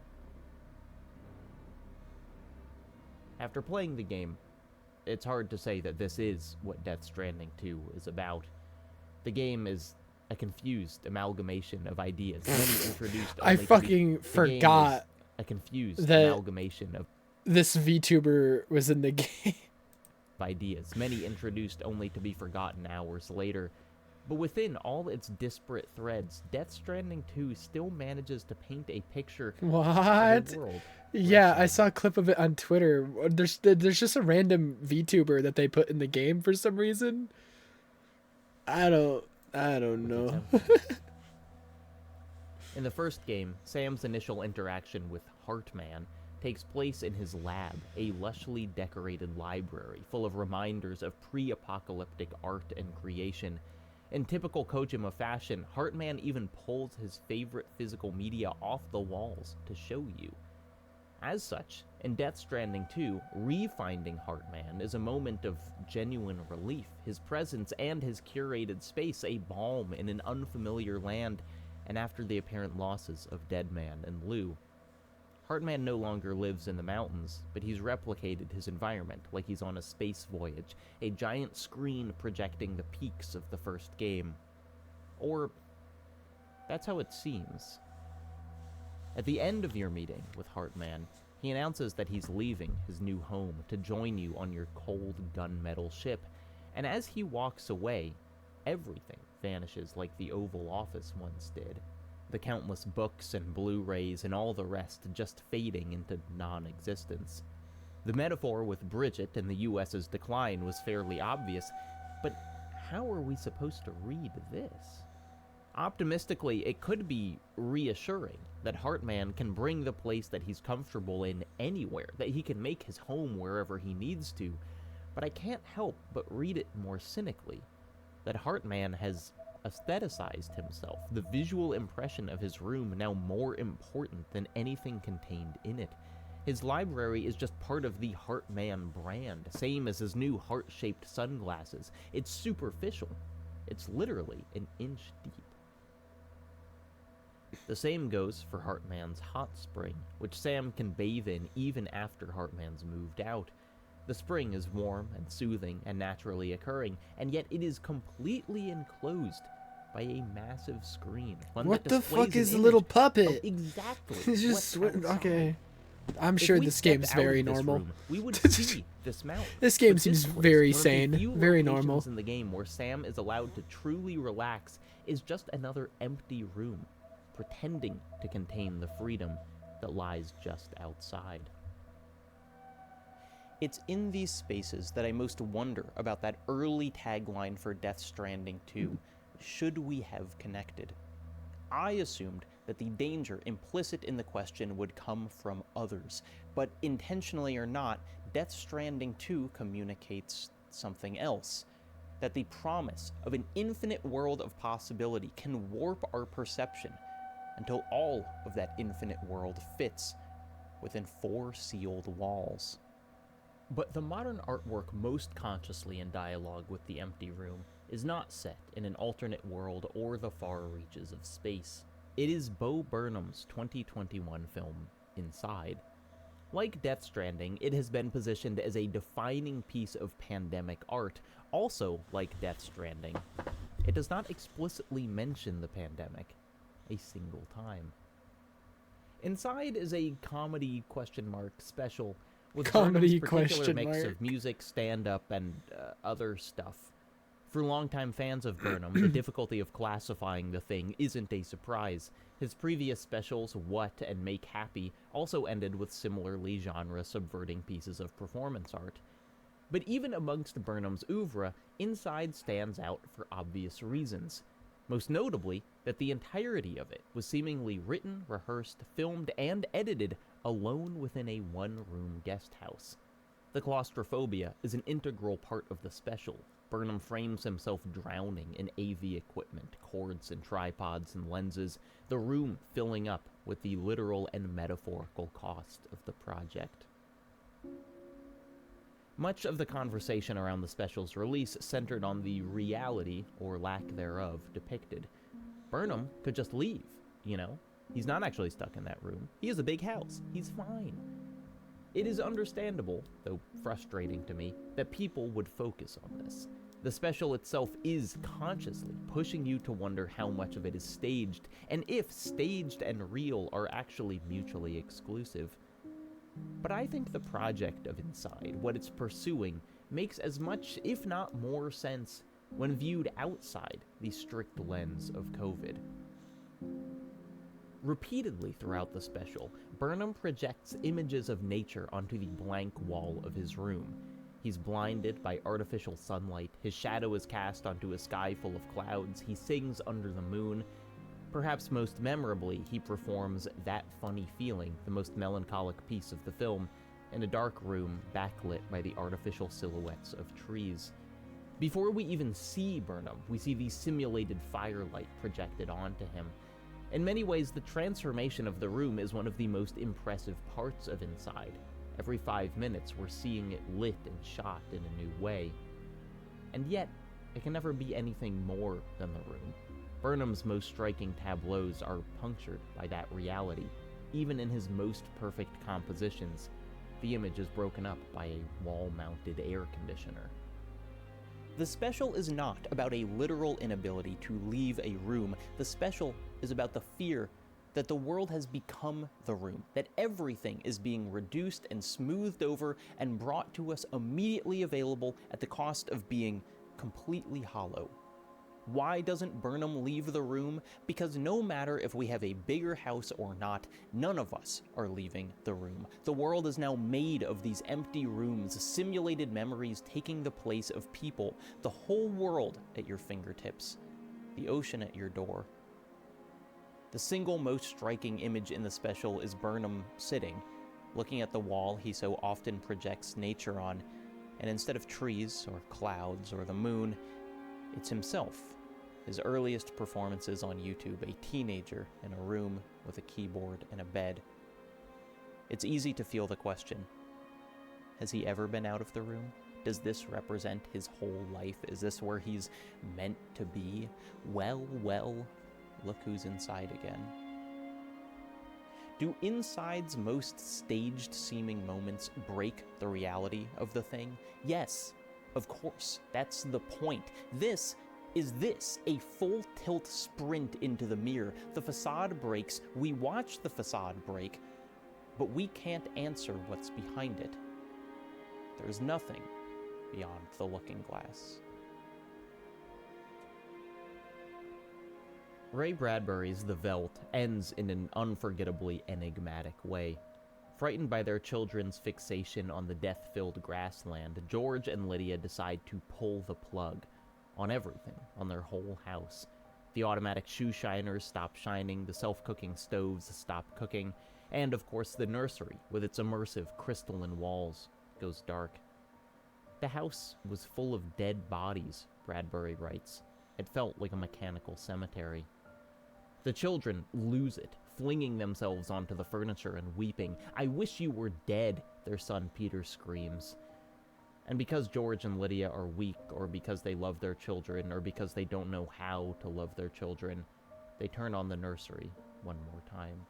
After playing the game, it's hard to say that this is what Death Stranding 2 is about. The game is a confused amalgamation of ideas. Many introduced I only fucking the forgot game is a confused that amalgamation of this VTuber was in the game. ideas, many introduced only to be forgotten hours later. But within all its disparate threads, Death Stranding 2 still manages to paint a picture What? of a world. Yeah, I saw a clip of it on Twitter. There's just a random VTuber that they put in the game for some reason. I don't know. In the first game, Sam's initial interaction with Heartman takes place in his lab, a lushly decorated library full of reminders of pre-apocalyptic art and creation. In typical Kojima fashion, Heartman even pulls his favorite physical media off the walls to show you. As such, in Death Stranding 2, re-finding Heartman is a moment of genuine relief, his presence and his curated space a balm in an unfamiliar land, and after the apparent losses of Deadman and Lou. Heartman no longer lives in the mountains, but he's replicated his environment like he's on a space voyage, a giant screen projecting the peaks of the first game. Or, that's how it seems. At the end of your meeting with Heartman, he announces that he's leaving his new home to join you on your cold gunmetal ship, and as he walks away, everything vanishes like the Oval Office once did. The countless books and Blu-rays and all the rest just fading into non-existence. The metaphor with Bridget and the US's decline was fairly obvious, but how are we supposed to read this? Optimistically, it could be reassuring that Heartman can bring the place that he's comfortable in anywhere, that he can make his home wherever he needs to, but I can't help but read it more cynically, that Heartman has aestheticized himself, the visual impression of his room now more important than anything contained in it. His library is just part of the Heartman brand, same as his new heart-shaped sunglasses. It's superficial. It's literally an inch deep. The same goes for Heartman's hot spring, which Sam can bathe in even after Heartman's moved out. The spring is warm and soothing and naturally occurring, and yet it is completely enclosed by a massive screen. What the fuck is the little puppet? Exactly. He's just okay. I'm If sure we this stepped game's out very of this normal. room, we would see this mountain. This game But seems place, very one of the sane, few very locations normal. in the game where Sam is allowed to truly relax is just another empty room, pretending to contain the freedom that lies just outside. It's in these spaces that I most wonder about that early tagline for Death Stranding 2, should we have connected? I assumed that the danger implicit in the question would come from others, but intentionally or not, Death Stranding 2 communicates something else. That the promise of an infinite world of possibility can warp our perception until all of that infinite world fits within 4 sealed walls. But the modern artwork most consciously in dialogue with the empty room is not set in an alternate world or the far reaches of space. It is Bo Burnham's 2021 film, Inside. Like Death Stranding, it has been positioned as a defining piece of pandemic art. Also, like Death Stranding, it does not explicitly mention the pandemic a single time. Inside is a comedy special with Comedy Burnham's particular question mix mark. of music, stand-up, and other stuff. For longtime fans of Burnham, the difficulty of classifying the thing isn't a surprise. His previous specials, What and Make Happy, also ended with similarly genre-subverting pieces of performance art. But even amongst Burnham's oeuvre, Inside stands out for obvious reasons. Most notably, that the entirety of it was seemingly written, rehearsed, filmed, and edited alone within a one-room guest house. The claustrophobia is an integral part of the special. Burnham frames himself drowning in AV equipment, cords and tripods and lenses, the room filling up with the literal and metaphorical cost of the project. Much of the conversation around the special's release centered on the reality, or lack thereof, depicted. Burnham could just leave, you know? He's not actually stuck in that room. He has a big house. He's fine. It is understandable, though frustrating to me, that people would focus on this. The special itself is consciously pushing you to wonder how much of it is staged, and if staged and real are actually mutually exclusive. But I think the project of Inside, what it's pursuing, makes as much, if not more, sense when viewed outside the strict lens of COVID. Repeatedly throughout the special, Burnham projects images of nature onto the blank wall of his room. He's blinded by artificial sunlight, his shadow is cast onto a sky full of clouds, he sings under the moon. Perhaps most memorably, he performs That Funny Feeling, the most melancholic piece of the film, in a dark room backlit by the artificial silhouettes of trees. Before we even see Burnham, we see the simulated firelight projected onto him. In many ways, the transformation of the room is one of the most impressive parts of Inside. Every 5 minutes, we're seeing it lit and shot in a new way. And yet, it can never be anything more than the room. Burnham's most striking tableaus are punctured by that reality. even in his most perfect compositions, the image is broken up by a wall-mounted air conditioner. The special is not about a literal inability to leave a room. The special is about the fear that the world has become the room, that everything is being reduced and smoothed over and brought to us immediately available at the cost of being completely hollow. Why doesn't Burnham leave the room? Because no matter if we have a bigger house or not, none of us are leaving the room. The world is now made of these empty rooms, simulated memories taking the place of people, the whole world at your fingertips, the ocean at your door. The single most striking image in the special is Burnham sitting, looking at the wall he so often projects nature on, and instead of trees or clouds or the moon, it's himself, his earliest performances on YouTube, a teenager in a room with a keyboard and a bed. It's easy to feel the question, has he ever been out of the room? Does this represent his whole life? Is this where he's meant to be? Well, look who's inside again. Do Inside's most staged-seeming moments break the reality of the thing? Yes. Of course, that's the point. This is a full tilt sprint into the mirror. The facade breaks, we watch the facade break, but we can't answer what's behind it. There's nothing beyond the looking glass. Ray Bradbury's The Veldt ends in an unforgettably enigmatic way. Frightened by their children's fixation on the death-filled grassland, George and Lydia decide to pull the plug on everything, on their whole house. The automatic shoe shiners stop shining, the self-cooking stoves stop cooking, and of course the nursery, with its immersive crystalline walls, goes dark. The house was full of dead bodies, Bradbury writes. It felt like a mechanical cemetery. The children lose it, flinging themselves onto the furniture and weeping. "I wish you were dead," their son Peter screams. And because George and Lydia are weak, or because they love their children, or because they don't know how to love their children, they turn on the nursery one more time.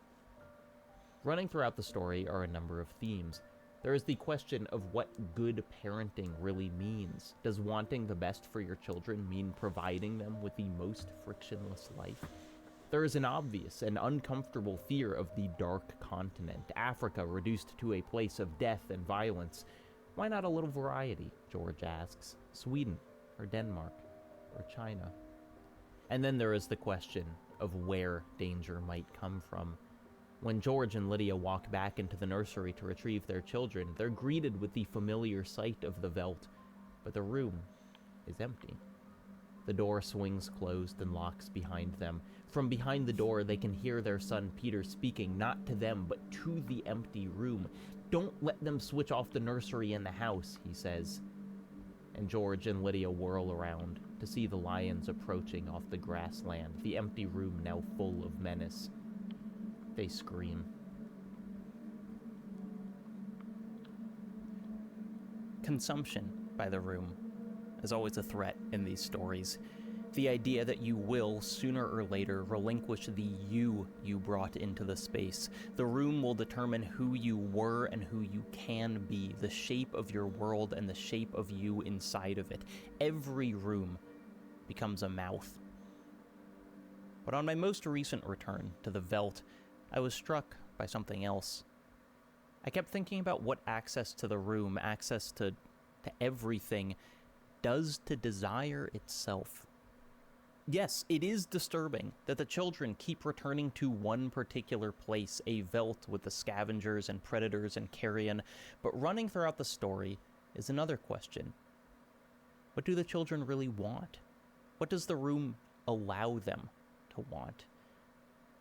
Running throughout the story are a number of themes. There is the question of what good parenting really means. Does wanting the best for your children mean providing them with the most frictionless life? There is an obvious and uncomfortable fear of the dark continent, Africa reduced to a place of death and violence. Why not a little variety, George asks. Sweden, or Denmark, or China. And then there is the question of where danger might come from. When George and Lydia walk back into the nursery to retrieve their children, they're greeted with the familiar sight of the Veldt, but the room is empty. The door swings closed and locks behind them. From behind the door, they can hear their son Peter speaking, not to them, but to the empty room. "Don't let them switch off the nursery and the house," he says. And George and Lydia whirl around to see the lions approaching off the grassland, the empty room now full of menace. They scream. Consumption by the room is always a threat in these stories. The idea that you will, sooner or later, relinquish the you brought into the space. The room will determine who you were and who you can be, the shape of your world and the shape of you inside of it. Every room becomes a mouth. But on my most recent return to the Veldt, I was struck by something else. I kept thinking about what access to the room, access to everything, does to desire itself. Yes, it is disturbing that the children keep returning to one particular place, a Veldt with the scavengers and predators and carrion, but running throughout the story is another question. What do the children really want? What does the room allow them to want?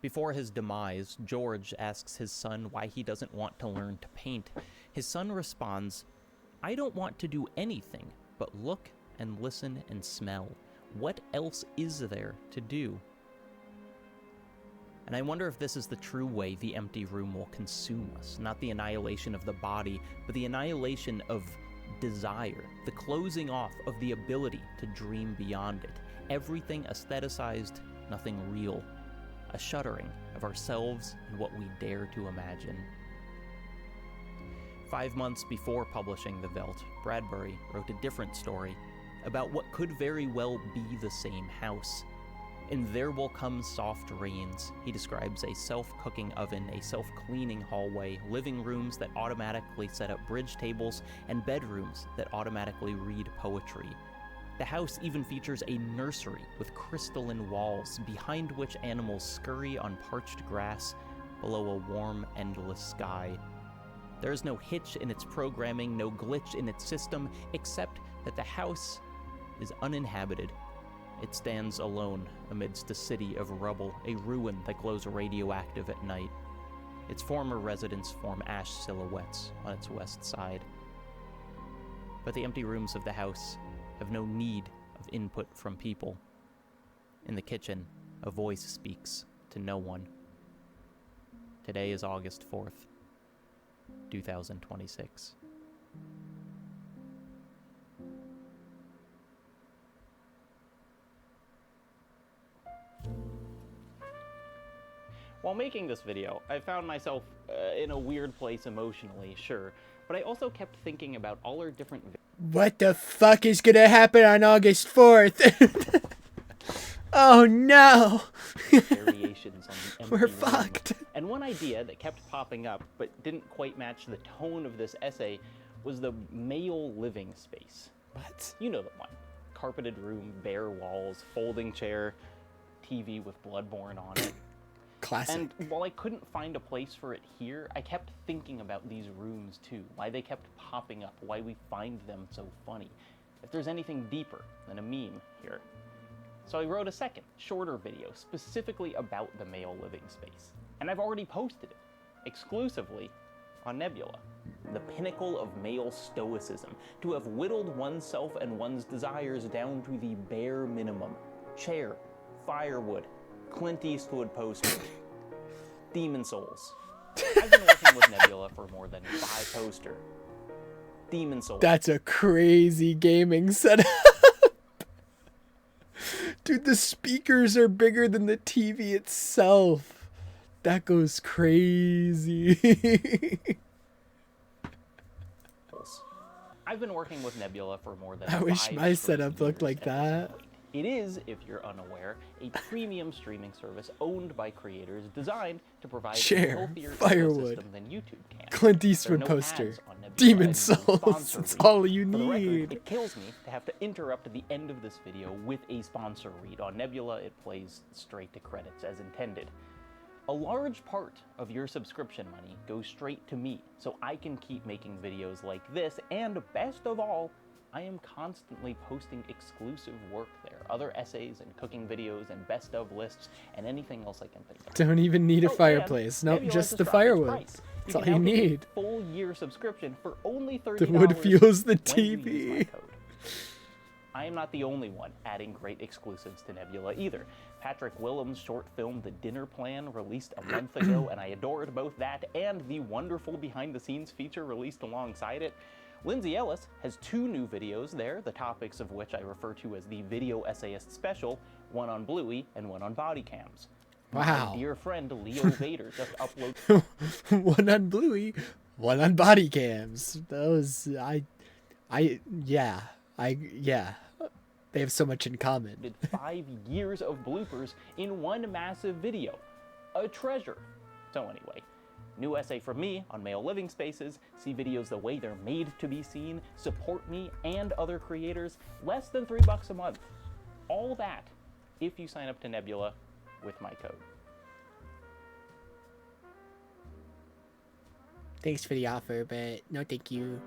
Before his demise, George asks his son why he doesn't want to learn to paint. His son responds, "I don't want to do anything but look and listen and smell. What else is there to do?" And I wonder if this is the true way the empty room will consume us. Not the annihilation of the body, but the annihilation of desire. The closing off of the ability to dream beyond it. Everything aestheticized, nothing real. a shuddering of ourselves and what we dare to imagine. 5 months before publishing The Veldt, Bradbury wrote a different story about what could very well be the same house. In There Will Come Soft Rains, he describes a self-cooking oven, a self-cleaning hallway, living rooms that automatically set up bridge tables, and bedrooms that automatically read poetry. The house even features a nursery with crystalline walls, behind which animals scurry on parched grass below a warm, endless sky. There is no hitch in its programming, no glitch in its system, except that the house is uninhabited. It stands alone amidst a city of rubble, a ruin that glows radioactive at night. Its former residents form ash silhouettes on its west side. But the empty rooms of the house have no need of input from people. In the kitchen, a voice speaks to no one. Today is August 4th, 2026. While making this video, I found myself in a weird place emotionally, sure, but I also kept thinking about all our different What the fuck is gonna happen on August 4th? Oh no! variations on the empty We're room. fucked. And one idea that kept popping up but didn't quite match the tone of this essay was the male living space. What? You know the one. Carpeted room, bare walls, folding chair, TV with Bloodborne on it. Classic. And while I couldn't find a place for it here, I kept thinking about these rooms too, why they kept popping up, why we find them so funny, if there's anything deeper than a meme here. So I wrote a second, shorter video specifically about the male living space. And I've already posted it, exclusively on Nebula. The pinnacle of male stoicism, to have whittled oneself and one's desires down to the bare minimum. Chair, firewood, Clint Eastwood poster, Demon Souls. I've been working with Nebula for more than 5 poster. Demon Souls. That's a crazy gaming setup. Dude, the speakers are bigger than the TV itself. That goes crazy. I've been working with Nebula for more than I wish 5 my straight setup looked years like at this that. point. It is, if you're unaware, a premium streaming service owned by creators designed to provide Chair, a healthier firewood, ecosystem than YouTube can. Clint There are Eastwood no poster, ads on Nebula Demon and no Souls. sponsor That's read. all you For the record, need. it kills me to have to interrupt the end of this video with a sponsor read. On Nebula, it plays straight to credits as intended. A large part of your subscription money goes straight to me, so I can keep making videos like this, and best of all, I am constantly posting exclusive work there, other essays and cooking videos and best of lists and anything else I can think of. Don't even need a Oh, fireplace. and Nope, Nebula just has the dropped its firewood. price. That's all can you now get a need. full year subscription for only $30 The wood fuels the when you use my TV. code. I am not the only one adding great exclusives to Nebula either. Patrick Willems' short film The Dinner Plan released a month ago, and I adored both that and the wonderful behind-the-scenes feature released alongside it. Lindsay Ellis has 2 new videos there, the topics of which I refer to as the Video Essayist Special, one on Bluey and one on body cams. Wow. My dear friend Leo Vader just uploaded One on Bluey, one on body cams. Those, yeah. They have so much in common. 5 years of bloopers in one massive video. A treasure. So anyway, new essay from me on male living spaces. See videos the way they're made to be seen. Support me and other creators. Less than $3 a month. All that if you sign up to Nebula with my code. Thanks for the offer, but no thank you.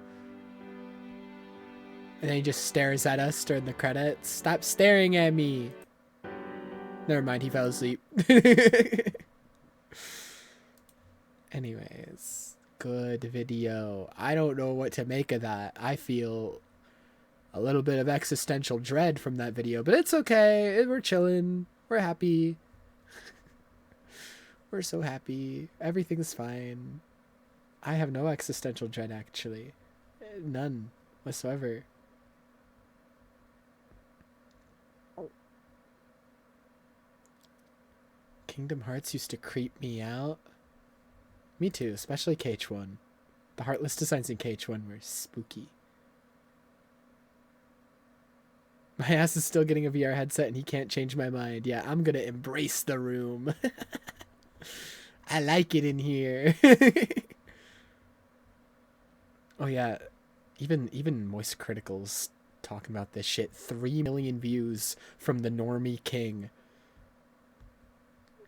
And then he just stares at us during the credits. Stop staring at me. Never mind, he fell asleep. Anyways, good video. I don't know what to make of that. I feel a little bit of existential dread from that video, but it's okay. We're chilling. We're happy. We're so happy. Everything's fine. I have no existential dread, actually. None whatsoever. Kingdom Hearts used to creep me out. Me too, especially KH1. The Heartless designs in KH1 were spooky. My ass is still getting a VR headset and he can't change my mind. Yeah, I'm gonna embrace the room. I like it in here. Oh yeah, even Moist Critical's talking about this shit. 3 million views from the Normie King.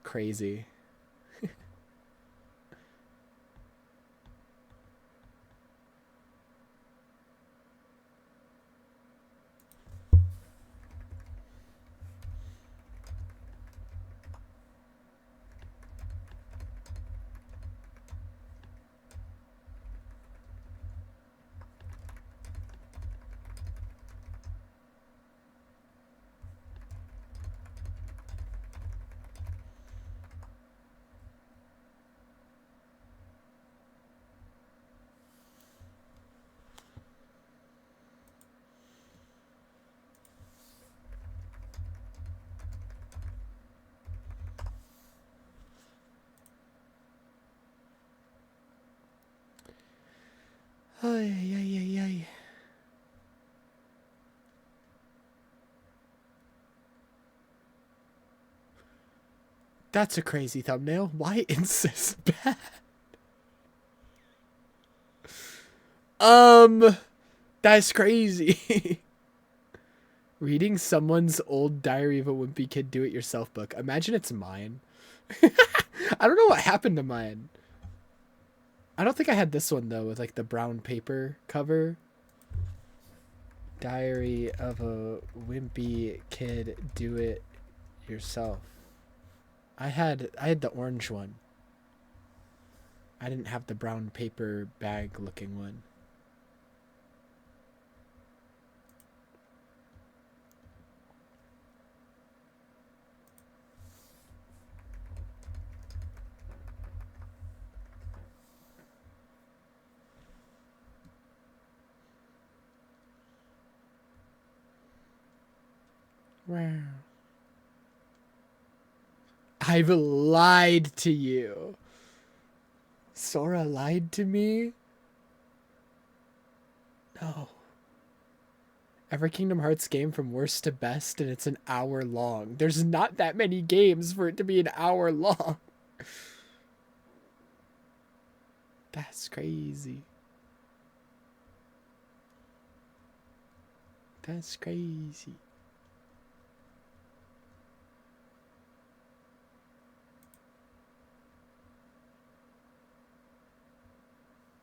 Crazy. Ay, ay, ay, ay. That's a crazy thumbnail. Why insist bad? That's crazy. Reading someone's old Diary of a Wimpy Kid Do-It-Yourself book. Imagine it's mine. I don't know what happened to mine. I don't think I had this one, though, with, like, the brown paper cover. Diary of a Wimpy Kid Do-It-Yourself. I had the orange one. I didn't have the brown paper bag looking one. Wow. I've lied to you. Sora lied to me? No. Every Kingdom Hearts game from worst to best, and it's an hour long. There's not that many games for it to be an hour long. That's crazy. That's crazy.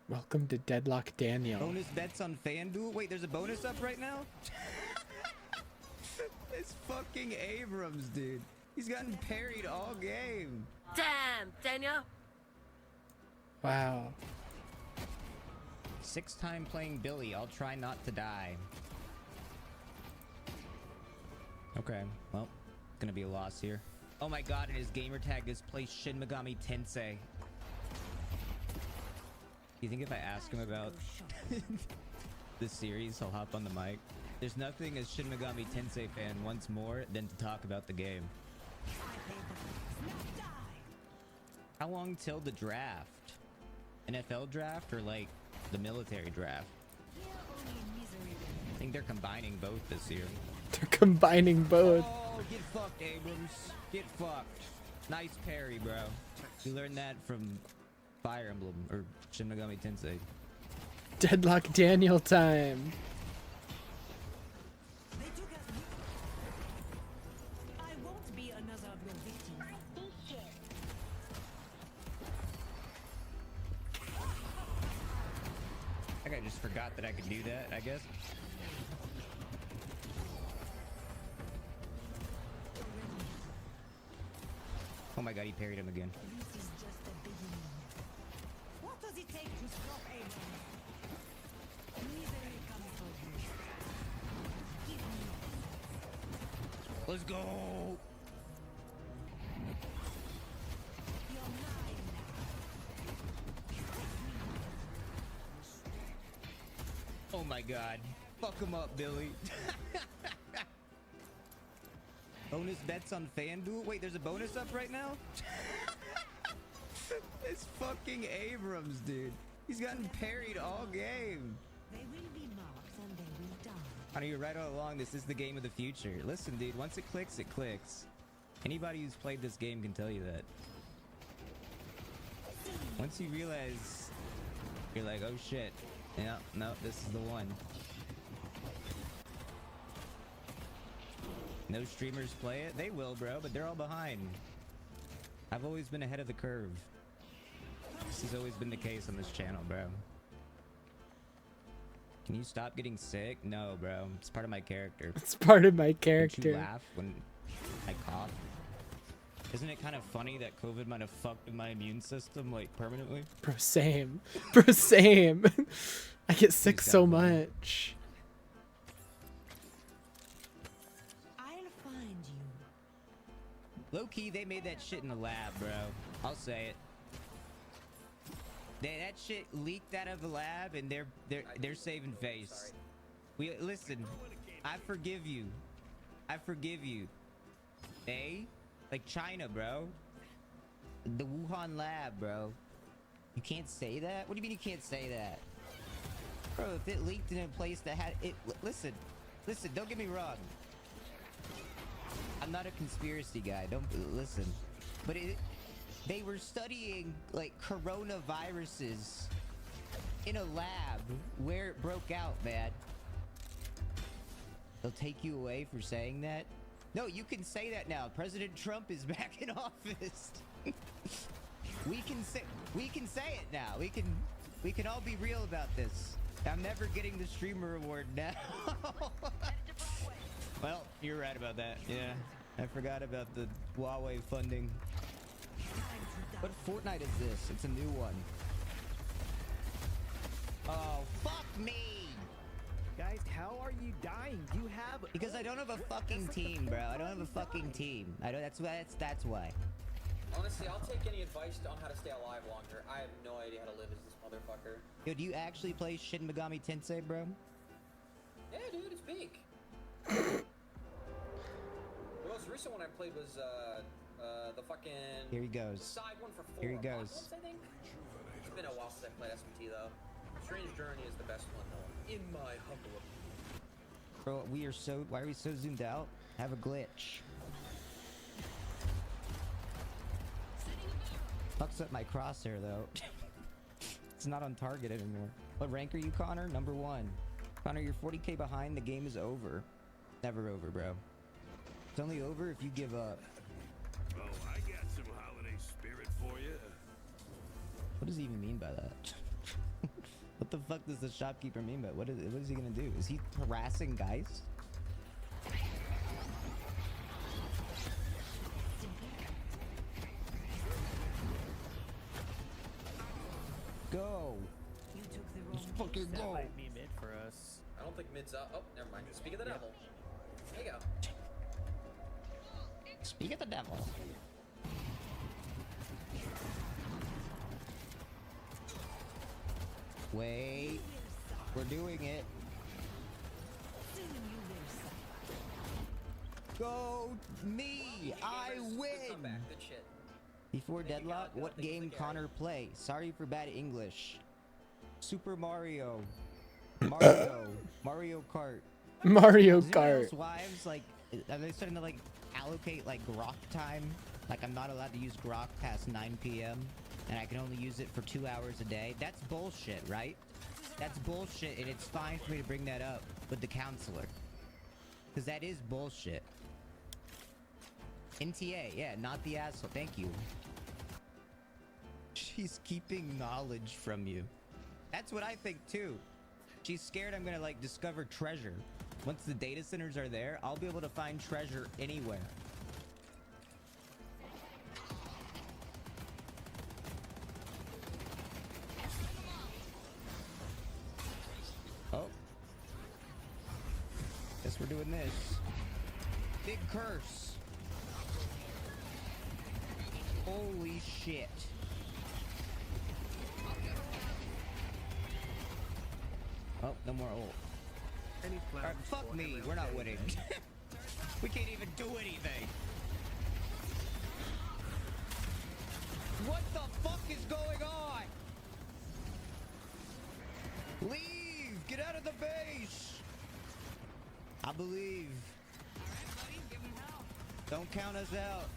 Welcome to Deadlock Daniel. Bonus bets on FanDuel? Wait, there's a bonus up right now? It's fucking Abrams, dude. He's gotten parried all game. Damn, Daniel. Wow. 6th time playing Billy. I'll try not to die. Okay, well, gonna be a loss here. Oh my god, and his gamer tag is play Shin Megami Tensei. You think if I ask him about this series, he'll hop on the mic? There's nothing as Shin Megami Tensei fan wants more than to talk about the game. How long till the draft? NFL draft or like the military draft? I think they're combining both this year. They're combining both. Oh, get fucked, Abrams. Get fucked. Nice parry, bro. You learned that from Fire Emblem or Shin Megami Tensei. Deadlock Daniel time. I won't be another of your victims. I think I just forgot that I could do that, I guess. Oh my god, he parried him again. This is just the beginning. What does it take to stop Abrams? Misery comes for you. Give me. Let's go! You're mine now. Oh my god. Fuck him up, Billy. Bonus bets on FanDuel? Wait, there's a bonus up right now? It's fucking Abrams, dude. He's gotten parried all game. They will be marked and they will die. Honey, you're right all along. This is the game of the future. Listen, dude, once it clicks, it clicks. Anybody who's played this game can tell you that. Once you realize, you're like, oh shit. Yeah, no, this is the one. No streamers play it? They will, bro, but they're all behind. I've always been ahead of the curve. This has always been the case on this channel, bro. Can you stop getting sick? No, bro. It's part of my character. It's part of my Don't character. you laugh when I cough? Isn't it kind of funny that COVID might have fucked with my immune system, like, permanently? Bro, same. Bro, same. I get sick so much. I'll find you. Low-key, they made that shit in the lab, bro. I'll say it. That shit leaked out of the lab, and they're saving face. Listen. I forgive you. I forgive you. They, like China, bro. The Wuhan lab, bro. You can't say that. What do you mean you can't say that, bro? If it leaked in a place that had it, listen. Don't get me wrong. I'm not a conspiracy guy. Don't listen, but they were studying like coronaviruses in a lab where it broke out, man. They'll take you away for saying that? No, you can say that now. President Trump is back in office. we can say it now. We can all be real about this. I'm never getting the streamer award now. Well, you're right about that. Yeah. I forgot about the Huawei funding. What Fortnite is this? It's a new one. Oh, fuck me! Guys, how are you dying? You have... Because I don't have a fucking team, bro. I don't have a fucking team. That's why. Honestly, I'll take any advice on how to stay alive longer. I have no idea how to live as this motherfucker. Yo, do you actually play Shin Megami Tensei, bro? Yeah, dude, it's big. The most recent one I played was, the fucking... Here he goes. Side one for 4 Here he goes. months, I think? It's been a while since I played SMT, though. Strange Journey is the best one, though, in my humble opinion. Bro, why are we so zoomed out? Have a glitch. Fucks up my crosshair, though. It's not on target anymore. What rank are you, Connor? Number 1. Connor, you're 40k behind. The game is over. Never over, bro. It's only over if you give up. Oh, I got some holiday spirit for you. What does he even mean by that? What the fuck does the shopkeeper mean by what is he gonna do? Is he harassing guys? Go! Let's fucking That go! might be mid for us. I don't think mid's up. Oh, never mind. Speak of the devil. There you go. Speak of the devil. Wait. We're doing it. Go me! I win! Good shit. Before deadlock, what game Connor play? Sorry for bad English. Super Mario. Mario Kart. Mario Does anyone Kart. else wives, like, are they starting to like allocate like grok time? Like I'm not allowed to use grok past 9 p.m. and I can only use it for 2 hours a day? That's bullshit, right? That's bullshit, and it's fine for me to bring that up with the counselor. Because that is bullshit. NTA, yeah, not the asshole. Thank you. She's keeping knowledge from you. That's what I think too. She's scared I'm gonna like discover treasure. Once the data centers are there, I'll be able to find treasure anywhere. Oh. Guess we're doing this. Big curse. Holy shit. Oh, no more ult. Alright, fuck me. We're not winning. We can't even do anything. What the fuck is going on? Leave! Get out of the base! I believe. Don't count us out.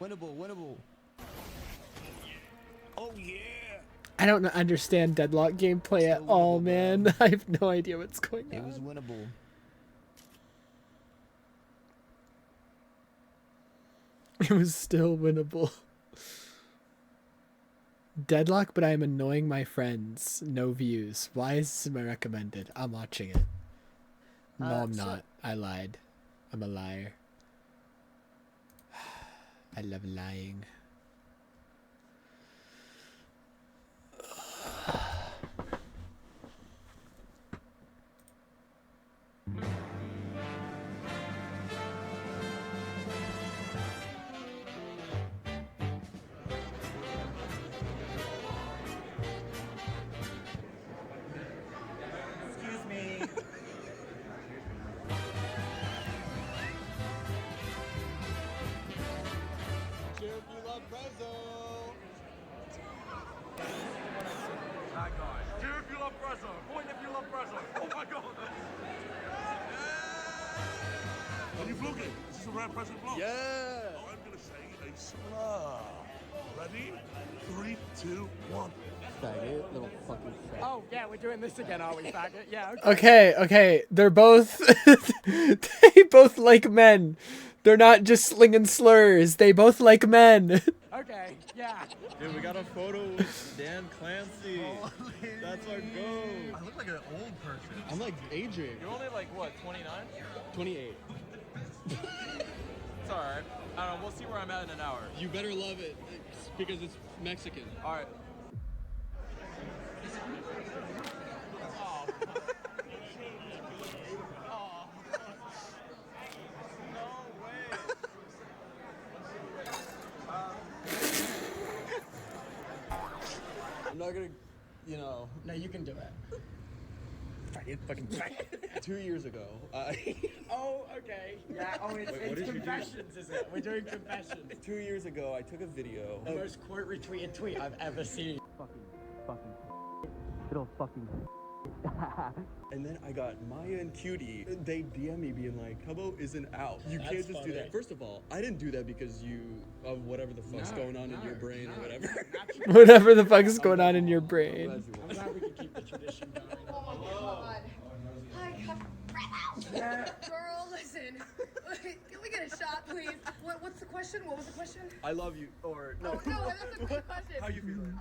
Winnable, winnable. Oh yeah! I don't understand Deadlock gameplay at all, man. I have no idea what's going on. It was winnable. It was still winnable. Deadlock, but I am annoying my friends. No views. Why is this my recommended? I'm watching it. No, I'm not. I lied. I'm a liar. I love lying. Excuse me. Cheer if you love Prezzo. That guy. Cheer if you love Prezzo. Point if you love Prezzo. Oh my god. Are you vlogging? Is this a rare present vlog? Yeah. I'm gonna say a slur. Ready? 3, 2, 1. Faggot, little fucking faggot. Oh, yeah, we're doing this again, are we, faggot? Yeah, Okay. They're both... they both like men. They're not just slinging slurs. They both like men. Okay, yeah. Dude, we got a photo with Dan Clancy. That's our go. I look like an old person. I'm like Adrian. You're only like, what, 29? 28. It's alright. I don't know, we'll see where I'm at in an hour. You better love it because it's Mexican. Alright. I'm not gonna, you know. No, you can do it. Fucking 2 years ago. Oh, okay. Yeah, it's confessions, isn't it? We're doing confessions. 2 years ago, I took a video. The most quote retweeted tweet I've ever seen. Fucking. Little fucking. And then I got Maya and Cutie. They DM me being like, Cubbo isn't out. You That's can't just do funny. that. First of all, I didn't do that because of whatever the fuck's going on in your brain or whatever. Whatever the fuck is going on in your brain. I'm glad we can keep the tradition going. Oh my god. I got girl, listen. Can we get a shot, please? What's the question? What was the question? I love you. Or no. Oh, no, that's a quick question. How you feeling?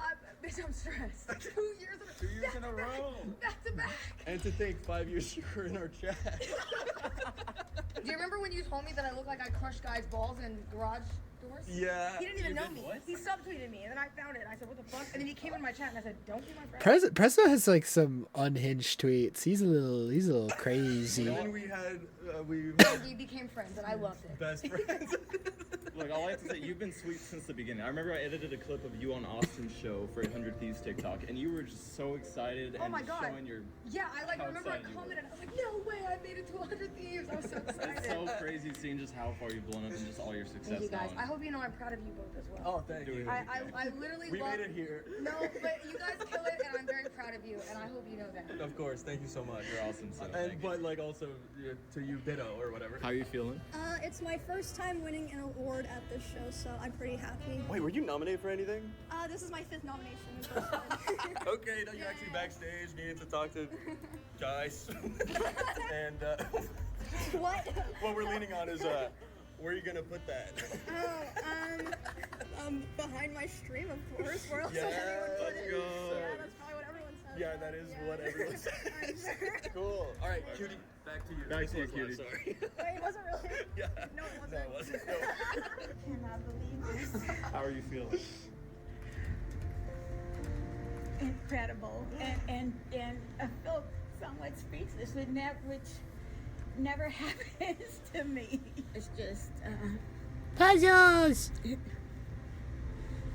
Bitch, I'm stressed. 2 years in a 2 years in a row. Back to back. And to think 5 years you were in our chat. Do you remember when you told me that I look like I crushed guys' balls in garage doors? Yeah. He didn't even know me. He subtweeted me, and then I found it. And I said, "What the fuck?" And then he came in my chat, and I said, "Don't be my friend." Prezzo has like some unhinged tweets. He's a little crazy. And then we became friends, and I loved it. Best friends. Look, all I have to say, you've been sweet since the beginning. I remember I edited a clip of you on Austin's show for 100 Thieves TikTok, and you were just so excited Oh and my god. showing your... Yeah, I how remember I excited you were. commented, I was like, "No way, I made it to 100 Thieves." I was so excited. It's so crazy seeing just how far you've blown up and just all your success Thank you guys. now. I hope you know I'm proud of you both as well. Oh, thank you. I literally We love... made it here. No, but you guys kill it, and I'm very proud of you, and I hope you know that. Of course, thank you so much. You're awesome, so And thank you. but like also to you ditto or whatever. How are you feeling? It's my first time winning an award at this show, so I'm pretty happy. Wait, were you nominated for anything? This is my 5th nomination. Okay, now you're actually backstage getting to talk to guys. And What? what we're leaning on is where are you gonna put that? Behind my stream, of course. Where else Yeah, would anyone put let's it? go. Yeah, that's probably what everyone says. Yeah, that is what everyone says. Cool. All right, Cutie, back to you. Back to you, This was Cutie. Sorry. Wait, was it really? Yeah. No, it wasn't. No, it wasn't. No. Cannot believe this. How are you feeling? Incredible, and I feel somewhat speechless, which never happens to me. It's just Puzzles!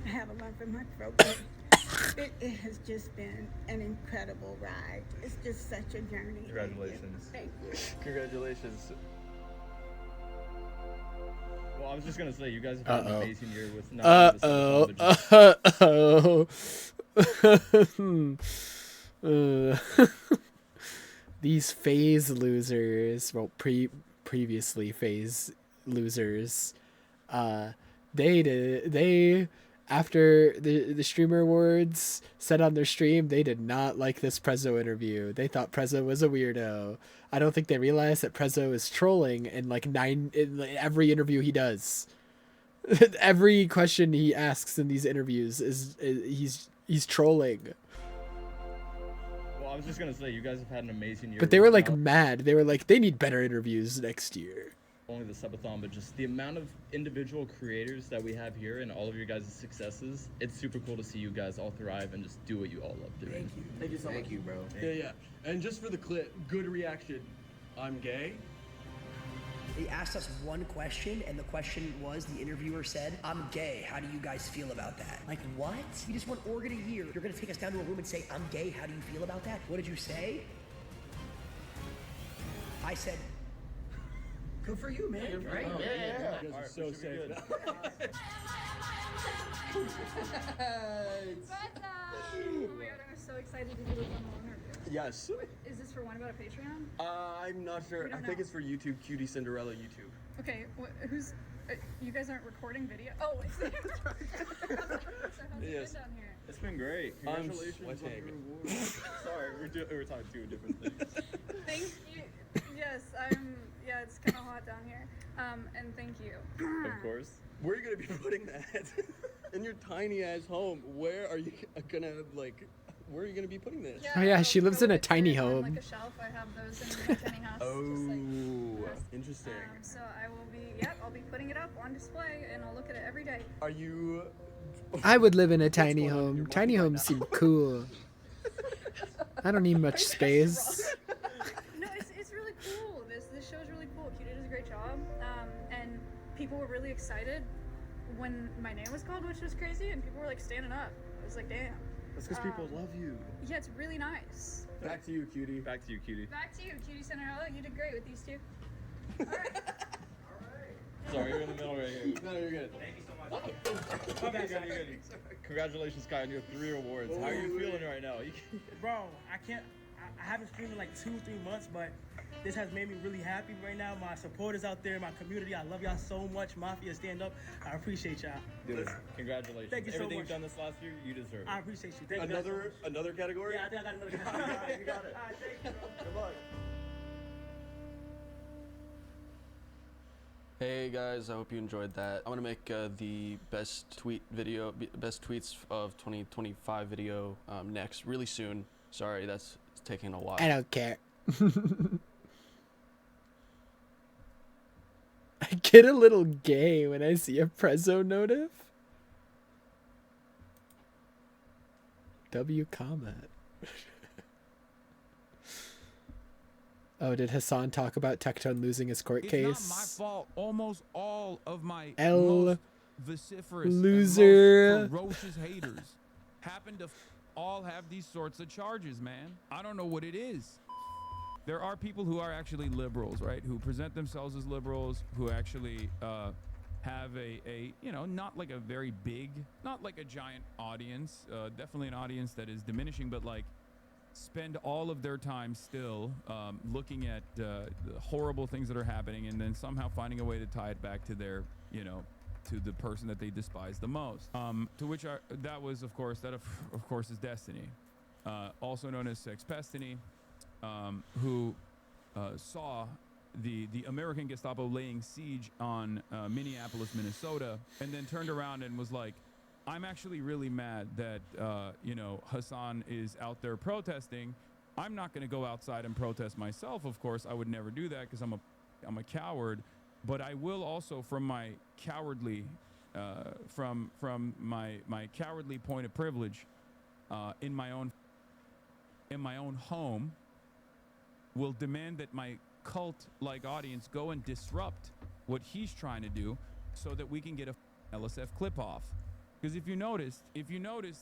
I have a lump in my throat. It has just been an incredible ride. It's just such a journey. Congratulations. Thank you. Congratulations. Well, I was just gonna say, you guys have had an amazing year with not only the subathon, but just These phase losers, well, previously phase losers, they after the streamer awards said on their stream they did not like this Prezzo interview. They thought Prezzo was a weirdo. I don't think they realized that Prezzo is trolling in every interview he does. Every question he asks in these interviews is he's trolling. Well, I was just gonna say, you guys have had an amazing year. But they were with like mad. They were like, they need better interviews next year. Only the subathon, but just the amount of individual creators that we have here and all of your guys' successes. It's super cool to see you guys all thrive and just do what you all love doing. Thank you. Thank you so much. Thank you, bro. Yeah. And just for the clip, good reaction. I'm gay. They asked us one question, and the question was, the interviewer said, I'm gay. How do you guys feel about that? Like, what? You just won Organ a Year. You're gonna take us down to a room and say, I'm gay. How do you feel about that? What did you say? I said, good for you, man. Right? Yeah. You guys are so safe. Oh my god, I'm so excited to do this on the interview. Yes. Is this for One About a Patreon? I'm not sure. We don't I think know. it's for YouTube, Cutie Cinderella YouTube. Okay, who's... you guys aren't recording video? Oh, it's... so how's it Yes. been down here? It's been great. I'm Congratulations on sweating. your award. Sorry, we're talking two different things. Thank you. Yes, yeah, it's kind of hot down here. And thank you. Of course. Where are you gonna be putting that? In your tiny ass home. Where are you gonna where are you gonna be putting this? Oh yeah, she lives in a tiny On home. like a shelf, I have those in my tiny house. Interesting. So I will be, I'll be putting it up on display, and I'll look at it every day. Are you? I would live in a tiny home. Tiny homes seem cool. I don't need much space. No, it's really cool. This show is really cool. Cutie does a great job, and people were really excited when my name was called, which was crazy, and people were like standing up. I was like, damn. That's because people love you. Yeah, it's really nice. Back to you, Cutie. Back to you, Cutie. Back to you, Cutie Cinderella. You did great with these two. All right. Sorry, you're in the middle right here. No, you're good. Thank you so much. You're good. Congratulations, Kai, on your 3 awards. How are you feeling right now? Bro, I haven't streamed in like 2-3 months, but this has made me really happy right now. My supporters out there, my community, I love y'all so much. Mafia, stand up. I appreciate y'all. Dude, congratulations. Thank you so Everything much. you've done this last year, you deserve it. I appreciate you. Thank you guys so much. Another category? Yeah, I think I got another category. You got it. All right, thank you, bro. Good luck. Hey guys, I hope you enjoyed that. I'm gonna make the best tweets of 2025 video next, really soon. Sorry, that's taking a while. I don't care. I get a little gay when I see a Prezzo notif. W comment. Oh, did Hassan talk about Tectone losing his court case? It's not my fault. Almost all of my L most vociferous, loser. and most ferocious haters happen to all have these sorts of charges, man. I don't know what it is. There are people who are actually liberals, right? Who present themselves as liberals, who actually have a not like a very big, not like a giant audience, definitely an audience that is diminishing, but like spend all of their time still looking at the horrible things that are happening and then somehow finding a way to tie it back to their, to the person that they despise the most. To which that was, of course, is Destiny, also known as Sexpestiny, who saw the American Gestapo laying siege on Minneapolis, Minnesota, and then turned around and was like, I'm actually really mad that, Hassan is out there protesting. I'm not going to go outside and protest myself, of course. I would never do that because I'm a coward. But I will also, from my cowardly, from my cowardly point of privilege, in my own home, will demand that my cult-like audience go and disrupt what he's trying to do, so that we can get a LSF clip off. Because if you noticed,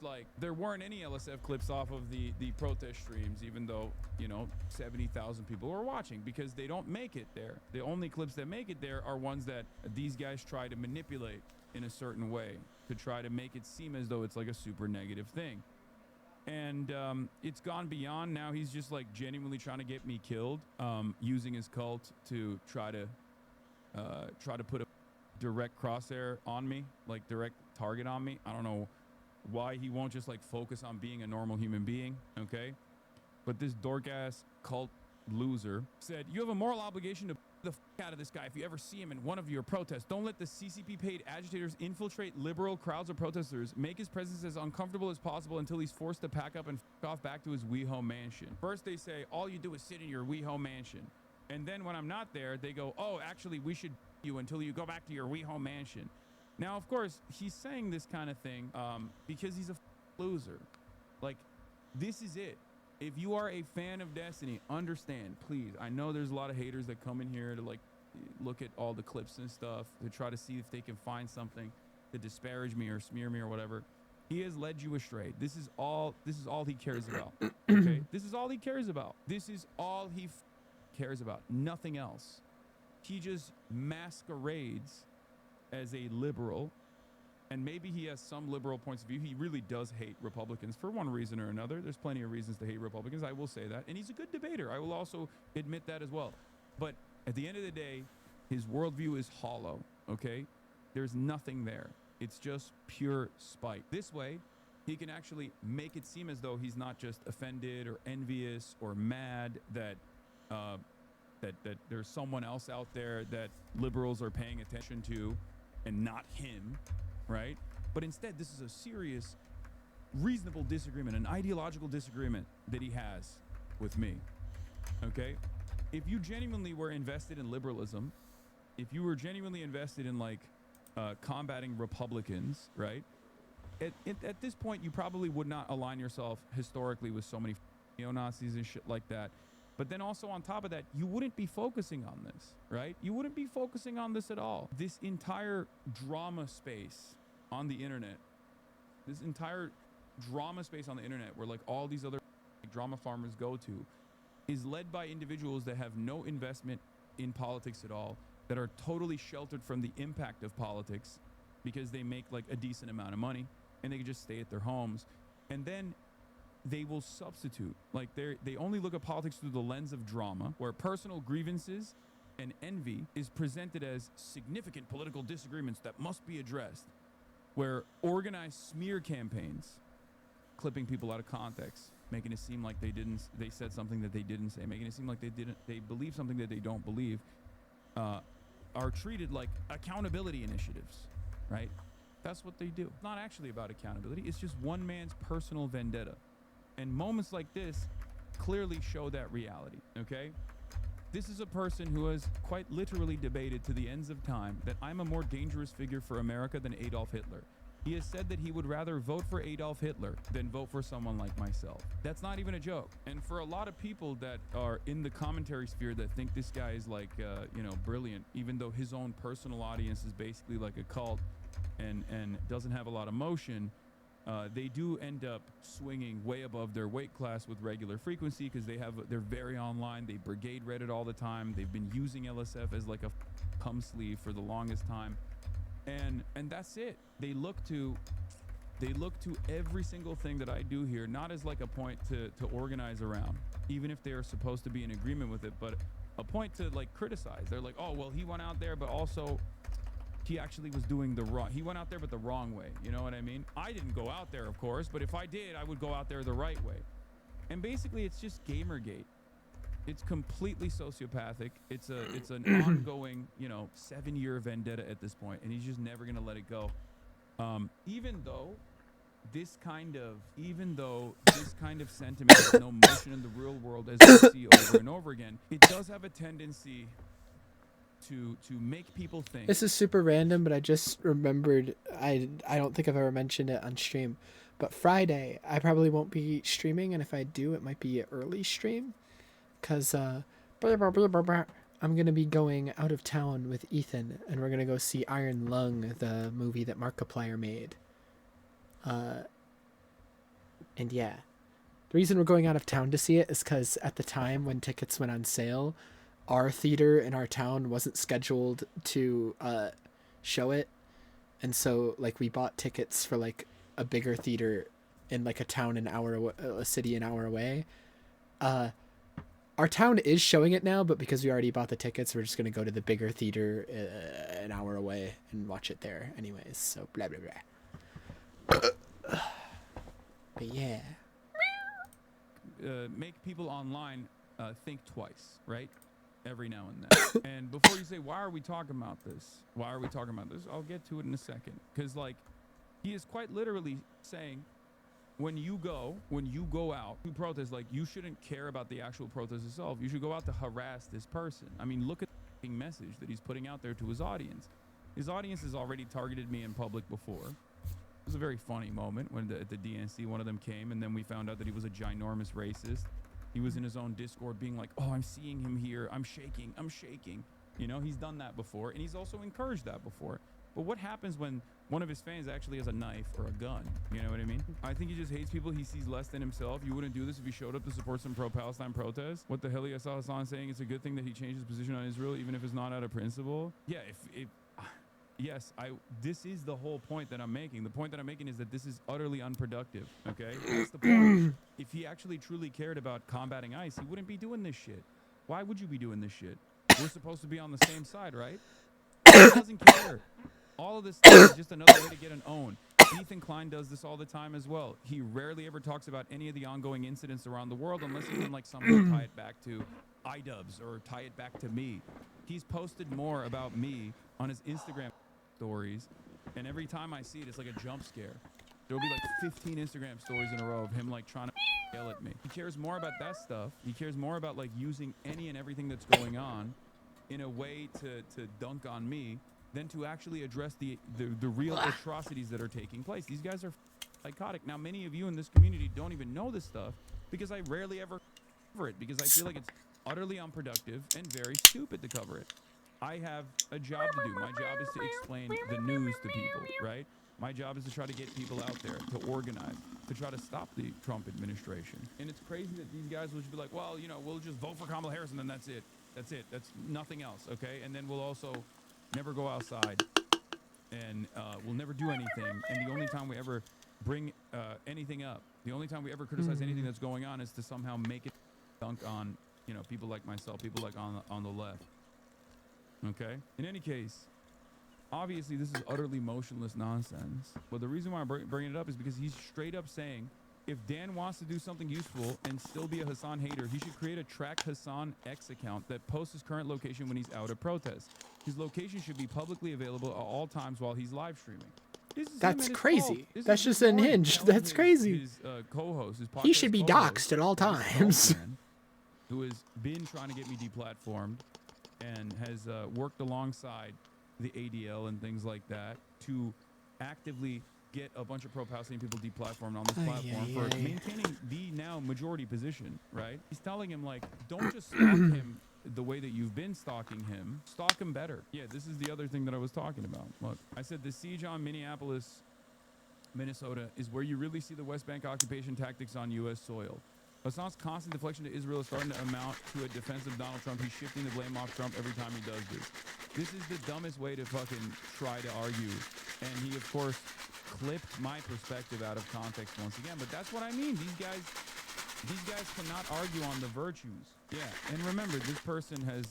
like there weren't any LSF clips off of the protest streams, even though 70,000 people were watching, because they don't make it there. The only clips that make it there are ones that these guys try to manipulate in a certain way to try to make it seem as though it's like a super negative thing. And it's gone beyond. Now he's just like genuinely trying to get me killed, using his cult to try to put a direct crosshair on me, like direct target on me. I don't know why he won't just like focus on being a normal human being, okay? But this dork ass cult loser said, "You have a moral obligation to the out of this guy if you ever see him in one of your protests. Don't let the CCP paid agitators infiltrate liberal crowds of protesters. Make his presence as uncomfortable as possible until he's forced to pack up and off back to his WeHo mansion." First they say, all you do is sit in your WeHo mansion. And then when I'm not there, they go, "Oh, actually, we should you until you go back to your WeHo mansion." Now, of course, he's saying this kind of thing because he's a loser. Like, this is it. If you are a fan of Destiny, understand, please. I know there's a lot of haters that come in here to like look at all the clips and stuff to try to see if they can find something to disparage me or smear me or whatever. He has led you astray. This is all he cares about. Okay? This is all he cares about. This is all he cares about. Nothing else. He just masquerades as a liberal, and maybe he has some liberal points of view. He really does hate Republicans for one reason or another. There's plenty of reasons to hate Republicans. I will say that. And he's a good debater. I will also admit that as well. But at the end of the day, his worldview is hollow, okay? There's nothing there. It's just pure spite. This way, he can actually make it seem as though he's not just offended or envious or mad that there's someone else out there that liberals are paying attention to and not him, right? But instead, this is a serious, reasonable disagreement, an ideological disagreement that he has with me, okay? If you genuinely were invested in liberalism, if you were genuinely invested in like combating Republicans, right? At this point, you probably would not align yourself historically with so many neo-Nazis and shit like that. But then also on top of that, you wouldn't be focusing on this, right? You wouldn't be focusing on this at all. This entire drama space on the internet, where like all these other drama farmers go to, is led by individuals that have no investment in politics at all, that are totally sheltered from the impact of politics because they make like a decent amount of money and they can just stay at their homes. And then they will substitute, like they only look at politics through the lens of drama, where personal grievances and envy is presented as significant political disagreements that must be addressed, where organized smear campaigns, clipping people out of context, making it seem like they said something that they didn't say, making it seem like they believe something that they don't believe, are treated like accountability initiatives, right? That's what they do. It's not actually about accountability. It's just one man's personal vendetta. And moments like this clearly show that reality, okay? This is a person who has quite literally debated to the ends of time that I'm a more dangerous figure for America than Adolf Hitler. He has said that he would rather vote for Adolf Hitler than vote for someone like myself. That's not even a joke. And for a lot of people that are in the commentary sphere that think this guy is like, brilliant, even though his own personal audience is basically like a cult and doesn't have a lot of motion, they do end up swinging way above their weight class with regular frequency because they're very online. They brigade Reddit all the time. They've been using LSF as like a cum sleeve for the longest time, and that's it. They look to every single thing that I do here not as like a point to organize around, even if they are supposed to be in agreement with it, but a point to like criticize. They're like, oh well, he went out there, but also he actually was doing he went out there but the wrong way. You know what I mean? I didn't go out there, of course, but if I did, I would go out there the right way. And basically it's just Gamergate. It's completely sociopathic. It's an ongoing, 7-year vendetta at this point, and he's just never gonna let it go. Even though this kind of sentiment has no motion in the real world, as we see over and over again, it does have a tendency to make people think. This is super random, but I just remembered, I don't think I've ever mentioned it on stream, but Friday I probably won't be streaming, and if I do, it might be an early stream, because I'm gonna be going out of town with Ethan, and we're gonna go see Iron Lung, the movie that Markiplier made, And yeah, the reason we're going out of town to see it is because at the time when tickets went on sale, our theater in our town wasn't scheduled to show it. And so like we bought tickets for like a bigger theater in like a town a city an hour away. Our town is showing it now, but because we already bought the tickets, we're just going to go to the bigger theater an hour away and watch it there anyways. So blah, blah, blah. But yeah. Make people online think twice, right? Every now and then. And before you say, why are we talking about this? Why are we talking about this? I'll get to it in a second. Because, like, he is quite literally saying, when you go out to protest, like, you shouldn't care about the actual protest itself. You should go out to harass this person. I mean, look at the message that he's putting out there to his audience. His audience has already targeted me in public before. It was a very funny moment when at the DNC, one of them came, and then we found out that he was a ginormous racist. He was in his own Discord being like, oh, I'm seeing him here. I'm shaking. You know, he's done that before, and he's also encouraged that before. But what happens when one of his fans actually has a knife or a gun? You know what I mean? I think he just hates people he sees less than himself. You wouldn't do this if he showed up to support some pro-Palestine protests. What the hell? I saw Hassan saying it's a good thing that he changed his position on Israel, even if it's not out of principle. Yeah, yes, this is the whole point that I'm making. The point that I'm making is that this is utterly unproductive, okay? That's the point. If he actually truly cared about combating ICE, he wouldn't be doing this shit. Why would you be doing this shit? We're supposed to be on the same side, right? He doesn't care. All of this stuff is just another way to get an own. Ethan Klein does this all the time as well. He rarely ever talks about any of the ongoing incidents around the world unless he can like somehow tie it back to iDubbbz or tie it back to me. He's posted more about me on his Instagram stories, and every time I see it, it's like a jump scare. There'll be like 15 Instagram stories in a row of him like trying to yell at me. He cares more about that stuff. He cares more about like using any and everything that's going on in a way to dunk on me than to actually address the real atrocities that are taking place. These guys are psychotic. Now, many of you in this community don't even know this stuff because I rarely ever cover it because I feel like it's utterly unproductive and very stupid to cover it. I have a job to do. My job is to explain the news to people, right? My job is to try to get people out there, to organize, to try to stop the Trump administration. And it's crazy that these guys will just be like, well, you know, we'll just vote for Kamala Harris and then that's it. That's it. That's nothing else, okay? And then we'll also never go outside and we'll never do anything. And the only time we ever bring anything up, the only time we ever criticize anything that's going on is to somehow make it dunk on, you know, people like myself, people like on the left. Okay? In any case, obviously this is utterly motionless nonsense. But the reason why I'm bringing it up is because he's straight up saying if Dan wants to do something useful and still be a Hassan hater, he should create a Track Hassan X account that posts his current location when he's out at protest. His location should be publicly available at all times while he's live streaming. That's crazy. That's just unhinged. That's crazy. His co-host, his he should be doxxed at all times. Who has been trying to get me deplatformed and has worked alongside the ADL and things like that to actively get a bunch of pro-Palestinian people deplatformed on this platform for maintaining the now majority position, right? He's telling him, like, don't just stalk him the way that you've been stalking him. Stalk him better. Yeah, this is the other thing that I was talking about. Look, I said the siege on Minneapolis, Minnesota is where you really see the West Bank occupation tactics on U.S. soil. Hassan's constant deflection to Israel is starting to amount to a defense of Donald Trump. He's shifting the blame off Trump every time he does this. This is the dumbest way to fucking try to argue. And he, of course, clipped my perspective out of context once again. But that's what I mean. These guys cannot argue on the virtues. Yeah, and remember, this person has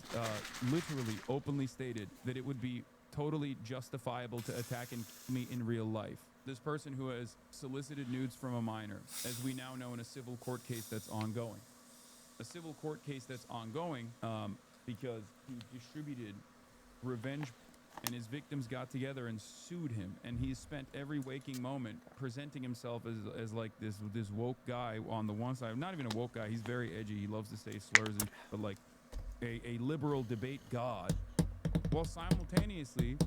literally openly stated that it would be totally justifiable to attack and kill me in real life. This person who has solicited nudes from a minor, as we now know in a civil court case that's ongoing. A civil court case that's ongoing because he distributed revenge and his victims got together and sued him. And he's spent every waking moment presenting himself as like this woke guy on the one side. Not even a woke guy. He's very edgy. He loves to say slurs, but like a liberal debate god. While simultaneously,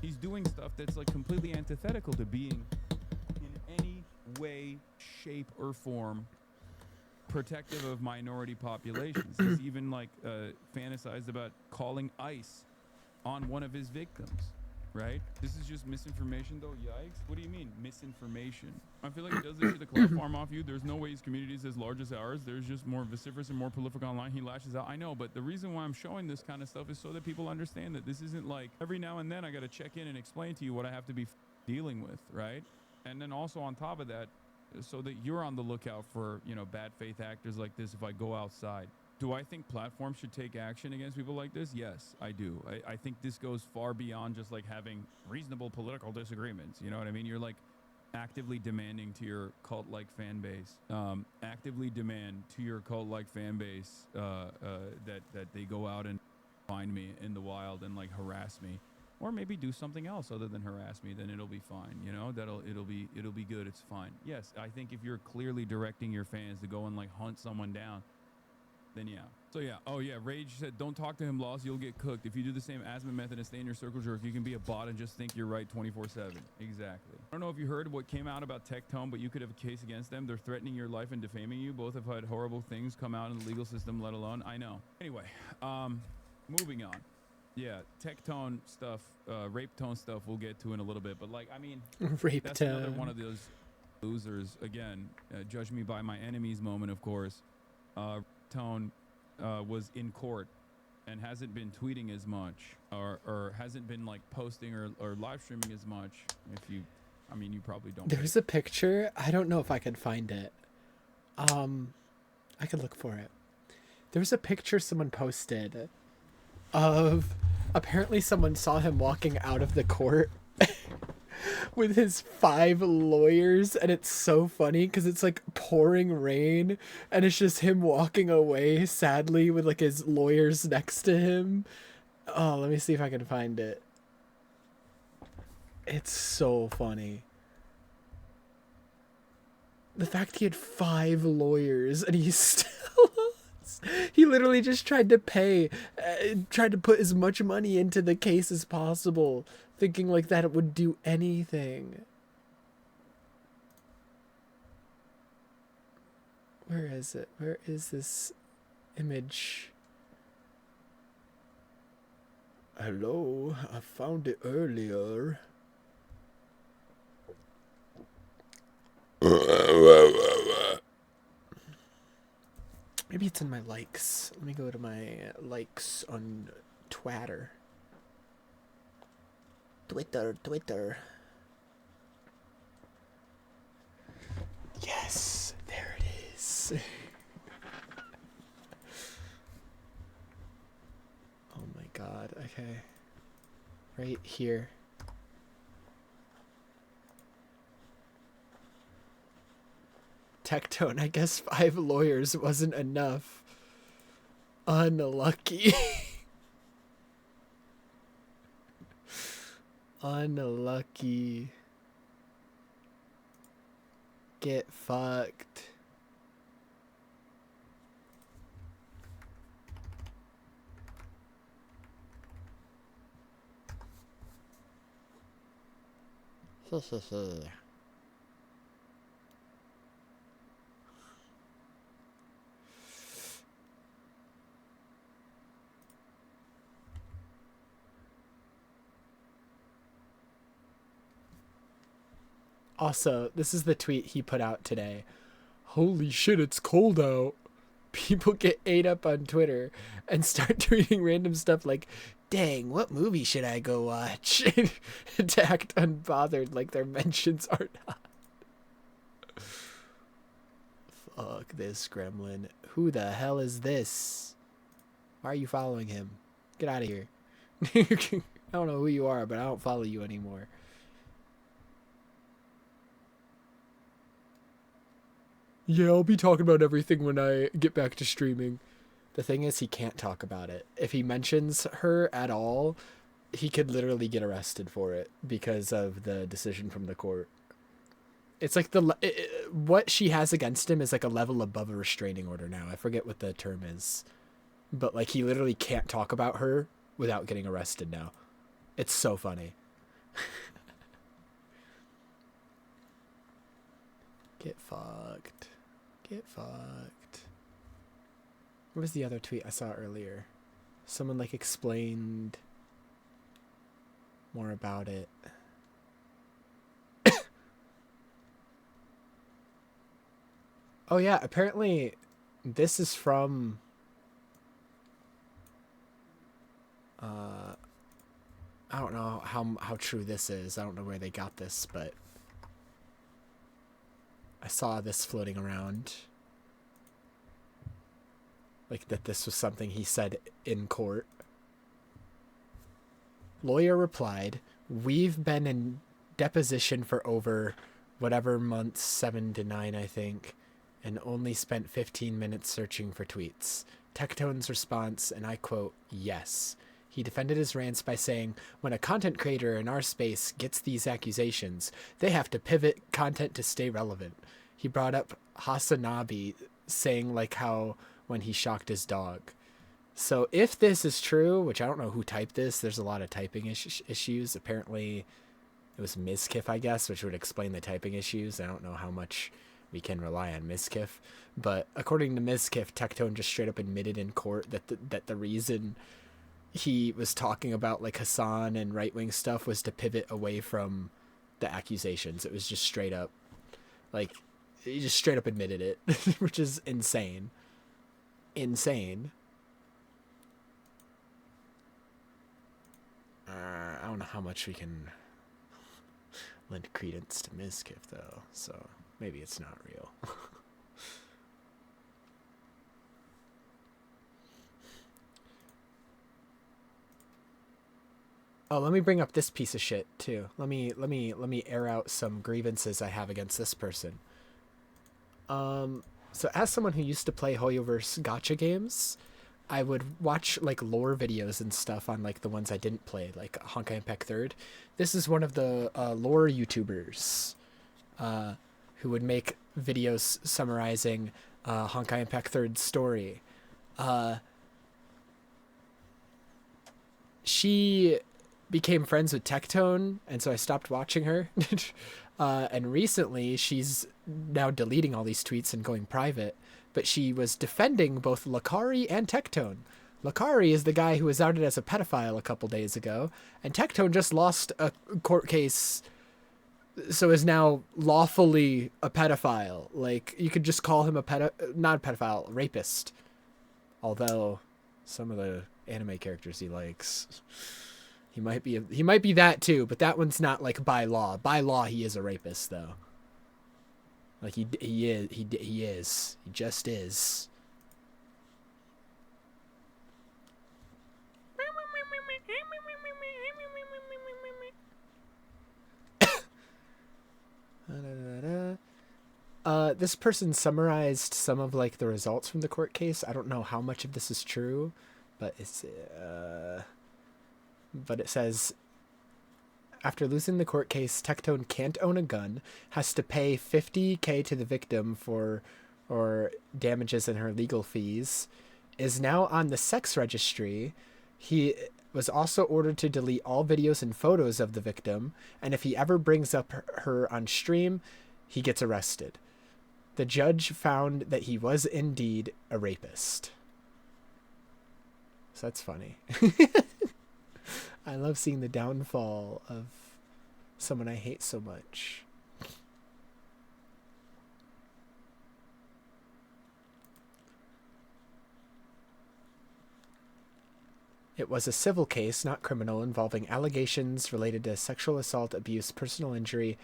he's doing stuff that's like completely antithetical to being in any way, shape, or form protective of minority populations. He's even like fantasized about calling ICE on one of his victims. right? This is just misinformation, though. Yikes. What do you mean, misinformation? I feel like he does this shit to clout farm off you. There's no way his community is as large as ours. There's just more vociferous and more prolific online. He lashes out. I know, but the reason why I'm showing this kind of stuff is so that people understand that this isn't like every now and then I got to check in and explain to you what I have to be dealing with, right? And then also on top of that, so that you're on the lookout for, you know, bad faith actors like this if I go outside. Do I think platforms should take action against people like this? Yes, I do. I think this goes far beyond just like having reasonable political disagreements. You know what I mean? You're like actively demanding to your cult-like fan base, that they go out and find me in the wild and like harass me, or maybe do something else other than harass me. Then it'll be fine. You know, it'll be good. It's fine. Yes, I think if you're clearly directing your fans to go and like hunt someone down, then yeah. So yeah. Oh yeah. Rage said, "Don't talk to him, Lost. You'll get cooked. If you do the same Asma method and stay in your circle jerk, you can be a bot and just think you're right 24/7." Exactly. I don't know if you heard what came out about Tectone, but you could have a case against them. They're threatening your life and defaming you. Both have had horrible things come out in the legal system, let alone. I know. Anyway, moving on. Yeah, Tectone stuff, rape tone stuff. We'll get to in a little bit, but like, I mean, Rape that's another tone. one of those losers. Again, judge me by my enemies moment, of course. Tone was in court and hasn't been tweeting as much or hasn't been like posting or live streaming as much. I mean, you probably don't. There's a picture. I don't know if I can find it. I could look for it. There's a picture someone posted of apparently someone saw him walking out of the court with his 5 lawyers, and it's so funny because it's like pouring rain and it's just him walking away sadly with like his lawyers next to him. Oh, let me see if I can find it. It's so funny. The fact he had 5 lawyers and he still he literally just tried to tried to put as much money into the case as possible, thinking like that it would do anything. Where is it? Where is this image? Hello, I found it earlier. Maybe it's in my likes. Let me go to my likes on Twitter. Twitter. Yes, there it is. Oh my god, okay. Right here. Tectone, I guess 5 lawyers wasn't enough. Unlucky. Unlucky. Get fucked. Also, this is the tweet he put out today. Holy shit, it's cold out. People get ate up on Twitter and start tweeting random stuff like, dang, what movie should I go watch? To act unbothered like their mentions are not. Fuck this gremlin. Who the hell is this? Why are you following him? Get out of here. I don't know who you are, but I don't follow you anymore. Yeah, I'll be talking about everything when I get back to streaming. The thing is, he can't talk about it. If he mentions her at all, he could literally get arrested for it because of the decision from the court. It's like what she has against him is like a level above a restraining order now. I forget what the term is. But like he literally can't talk about her without getting arrested now. It's so funny. Get fucked. Get fucked. What was the other tweet I saw earlier? Someone like explained more about it. Oh yeah, apparently this is from I don't know how true this is. I don't know where they got this, but I saw this floating around. Like that this was something he said in court. Lawyer replied, "We've been in deposition for over whatever months, 7 to 9, I think, and only spent 15 minutes searching for tweets." Tectone's response, and I quote, "Yes." He defended his rants by saying, "When a content creator in our space gets these accusations, they have to pivot content to stay relevant." He brought up Hasanabi saying like how when he shocked his dog. So if this is true, which I don't know who typed this, there's a lot of typing issues. Apparently it was Mizkif, I guess, which would explain the typing issues. I don't know how much we can rely on Mizkif, but according to Mizkif, Tectone just straight up admitted in court that the reason he was talking about like Hassan and right-wing stuff was to pivot away from the accusations. It was just straight up, like, he just straight up admitted it, which is insane. Insane. I don't know how much we can lend credence to Mizkif, though, so maybe it's not real. Oh, let me bring up this piece of shit too. Let me air out some grievances I have against this person. So as someone who used to play Hoyoverse gacha games, I would watch like lore videos and stuff on like the ones I didn't play, like Honkai Impact 3rd. This is one of the lore YouTubers who would make videos summarizing Honkai Impact 3rd's story. She became friends with Tectone, and so I stopped watching her. And recently, she's now deleting all these tweets and going private, but she was defending both Lakari and Tectone. Lakari is the guy who was outed as a pedophile a couple days ago, and Tectone just lost a court case, so is now lawfully a pedophile. Like, you could just call him not a pedophile, a rapist. Although, some of the anime characters he likes... He might be that too, but that one's not like by law. By law, he is a rapist though. Like he is. He just is. This person summarized some of like the results from the court case. I don't know how much of this is true, but it's but it says, after losing the court case, Tectone can't own a gun, has to pay $50,000 to the victim for damages and her legal fees, is now on the sex registry. He was also ordered to delete all videos and photos of the victim, and if he ever brings up her on stream, he gets arrested. The judge found that he was indeed a rapist. So that's funny. I love seeing the downfall of someone I hate so much. It was a civil case, not criminal, involving allegations related to sexual assault, abuse, personal injury,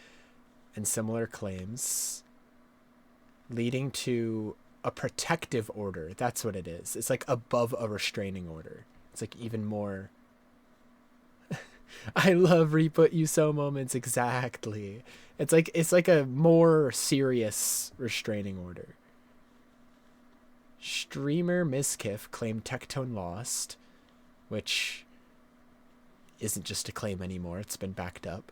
and similar claims, leading to a protective order. That's what it is. It's like above a restraining order. It's like even more... I love Reput You So moments, exactly. It's like a more serious restraining order. Streamer Mizkif claimed Tectone lost, which isn't just a claim anymore, it's been backed up.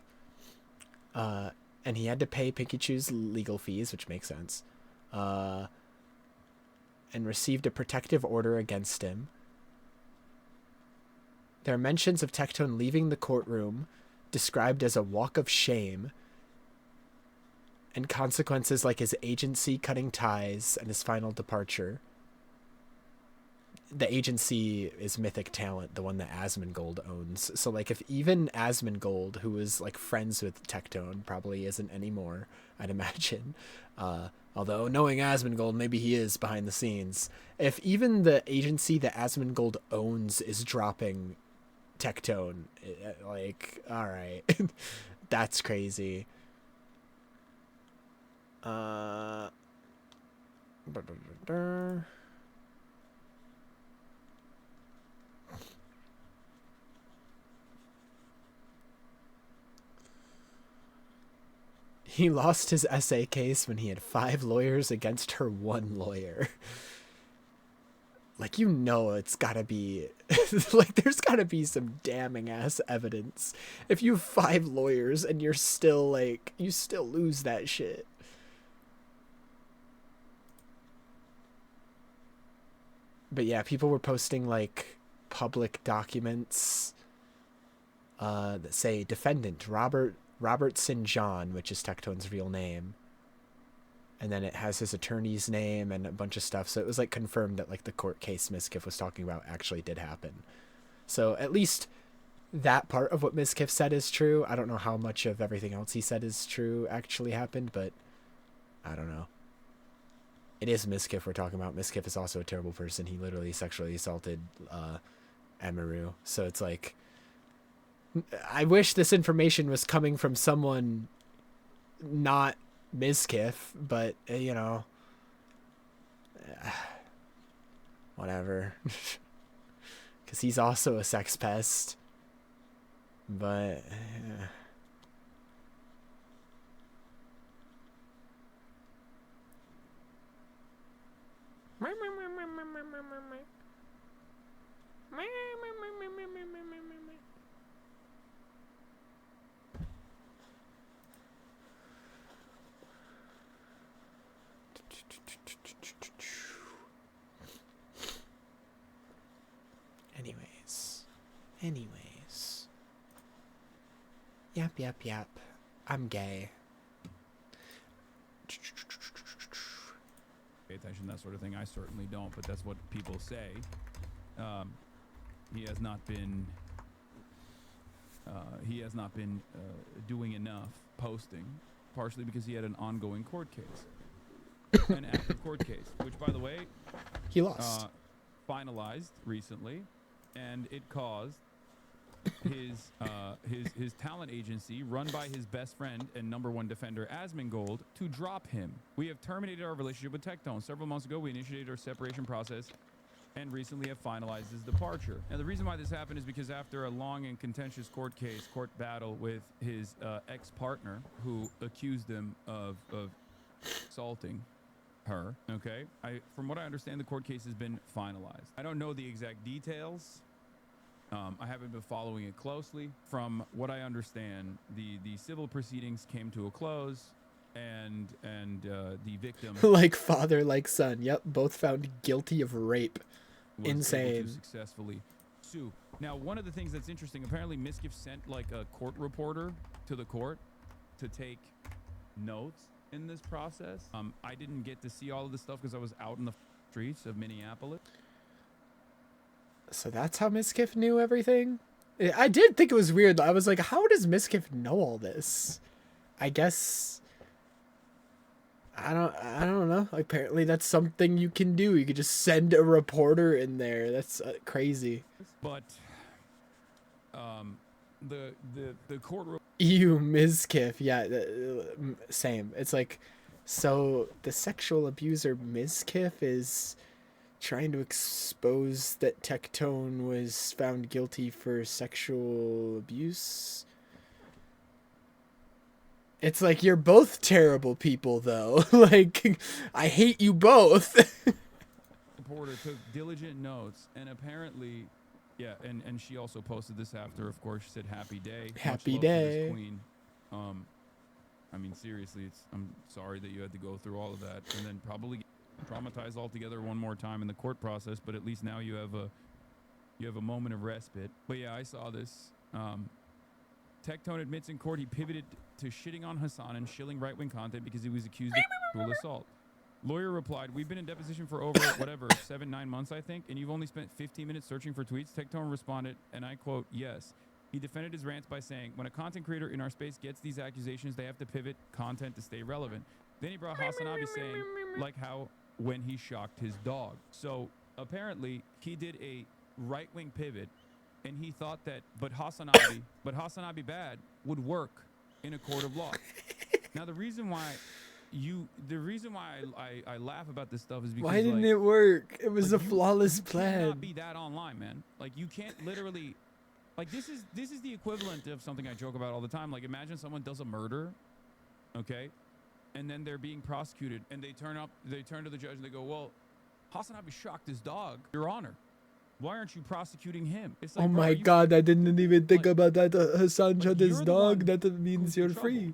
And he had to pay Pikachu's legal fees, which makes sense. And received a protective order against him. There are mentions of Tectone leaving the courtroom, described as a walk of shame, and consequences like his agency cutting ties and his final departure. the agency is Mythic Talent, the one that Asmongold owns. So like if even Asmongold, who was like friends with Tectone, probably isn't anymore, I'd imagine. Although knowing Asmongold, maybe he is behind the scenes. If even the agency that Asmongold owns is dropping Tectone, like, all right, that's crazy. He lost his essay case when he had 5 lawyers against her 1 lawyer. Like, it's gotta be, like, there's gotta be some damning ass evidence. If you have 5 lawyers and you're still, like, you still lose that shit. But yeah, people were posting, like, public documents that say defendant Robertson John, which is Tectone's real name. And then it has his attorney's name and a bunch of stuff. So it was like confirmed that like the court case Mizkif was talking about actually did happen. So at least that part of what Mizkif said is true. I don't know how much of everything else he said is true actually happened, but I don't know. It is Mizkif we're talking about. Mizkif is also a terrible person. He literally sexually assaulted Amaru. So it's like, I wish this information was coming from someone not Mizkif, but whatever. Because he's also a sex pest. But Anyways. Yep. I'm gay. Pay attention, that sort of thing. I certainly don't, but that's what people say. He has not been doing enough posting, partially because he had an ongoing court case, an active court case, which, by the way, he lost, finalized recently, and it caused his talent agency, run by his best friend and #1 defender Asmongold, to drop him. We have terminated our relationship with Tectone. Several months ago, we initiated our separation process and recently have finalized his departure. Now, the reason why this happened is because after a long and contentious court battle with his ex-partner, who accused him of assaulting her, okay? From what I understand, the court case has been finalized. I don't know the exact details. I haven't been following it closely. From what I understand, the civil proceedings came to a close, and the victim, like father, like son. Yep, both found guilty of rape. Was insane. Able to successfully sue. Now, one of the things that's interesting, apparently Mizkif sent like a court reporter to the court to take notes in this process. I didn't get to see all of this stuff because I was out in the streets of Minneapolis. So that's how Mizkif knew everything? I did think it was weird. I was like, how does Mizkif know all this? I guess I don't know. Apparently that's something you can do. You could just send a reporter in there. That's crazy. But the court Mizkif. Yeah, same. It's like, so the sexual abuser Mizkif is trying to expose that Tectone was found guilty for sexual abuse. It's like, you're both terrible people, though. Like, I hate you both. Reporter took diligent notes, and apparently, yeah, and she also posted this after, of course. She said, "Happy day, happy much love to day, this queen." I mean, seriously, I'm sorry that you had to go through all of that, and then probably get traumatized altogether one more time in the court process. But at least now you have a moment of respite. But yeah, I saw this. Tectone admits in court he pivoted to shitting on Hassan and shilling right-wing content because he was accused of sexual assault. Lawyer replied, we've been in deposition for over, whatever, 7-9 months, I think, and you've only spent 15 minutes searching for tweets. Tectone responded, and I quote, yes. He defended his rants by saying, when a content creator in our space gets these accusations, they have to pivot content to stay relevant. Then he brought Hasanabi saying, like how when he shocked his dog. So apparently he did a right-wing pivot, and he thought that, but Hasanabi bad would work in a court of law. Now the reason why I laugh about this stuff is because why didn't it work? It was a flawless plan. Cannot be that online, man. Like you can't literally, like this is the equivalent of something I joke about all the time. Like imagine someone does a murder, okay, and then they're being prosecuted, and they turn to the judge and they go, well, Hasanabi shocked his dog, Your Honor. Why aren't you prosecuting him? It's like, Oh bro, my God, I didn't even think about that. Hassan shot his dog. That means you're free.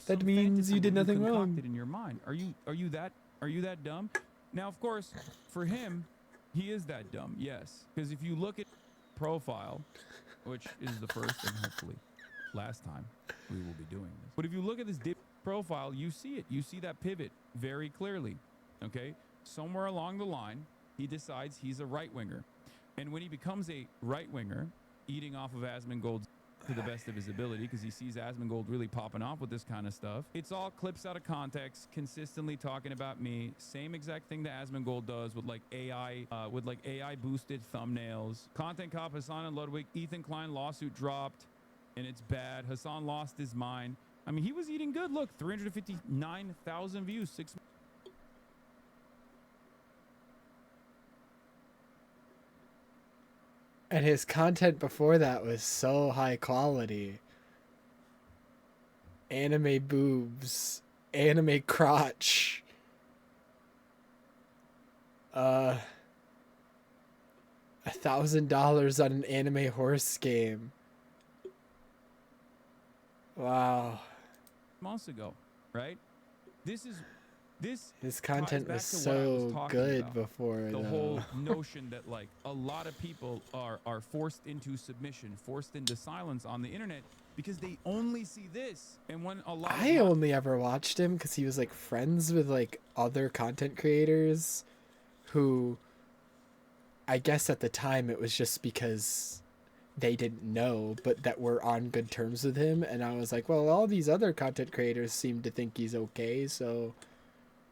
That means you did nothing wrong. In your mind, are you that dumb? Now, of course, for him, he is that dumb. Yes, because if you look at profile, which is the first and hopefully last time we will be doing this, but if you look at this profile, you see it. You see that pivot very clearly. Okay, somewhere along the line, he decides he's a right winger. And when he becomes a right-winger, eating off of Asmongold to the best of his ability, because he sees Asmongold really popping off with this kind of stuff, it's all clips out of context, consistently talking about me. Same exact thing that Asmongold does with like AI-boosted thumbnails. Content cop Hassan and Ludwig, Ethan Klein lawsuit dropped, and it's bad. Hassan lost his mind. I mean, he was eating good. Look, 359,000 views, 6 months. And his content before that was so high quality. Anime boobs, anime crotch. $1,000 on an anime horse game. Wow. Months ago, right? His content was so good before the whole notion that like a lot of people are forced into submission, forced into silence on the internet because they only see this. And when a lot I only ever watched him because he was like friends with like other content creators who I guess at the time it was just because they didn't know, but that were on good terms with him. And I was like, well, all these other content creators seem to think he's okay, so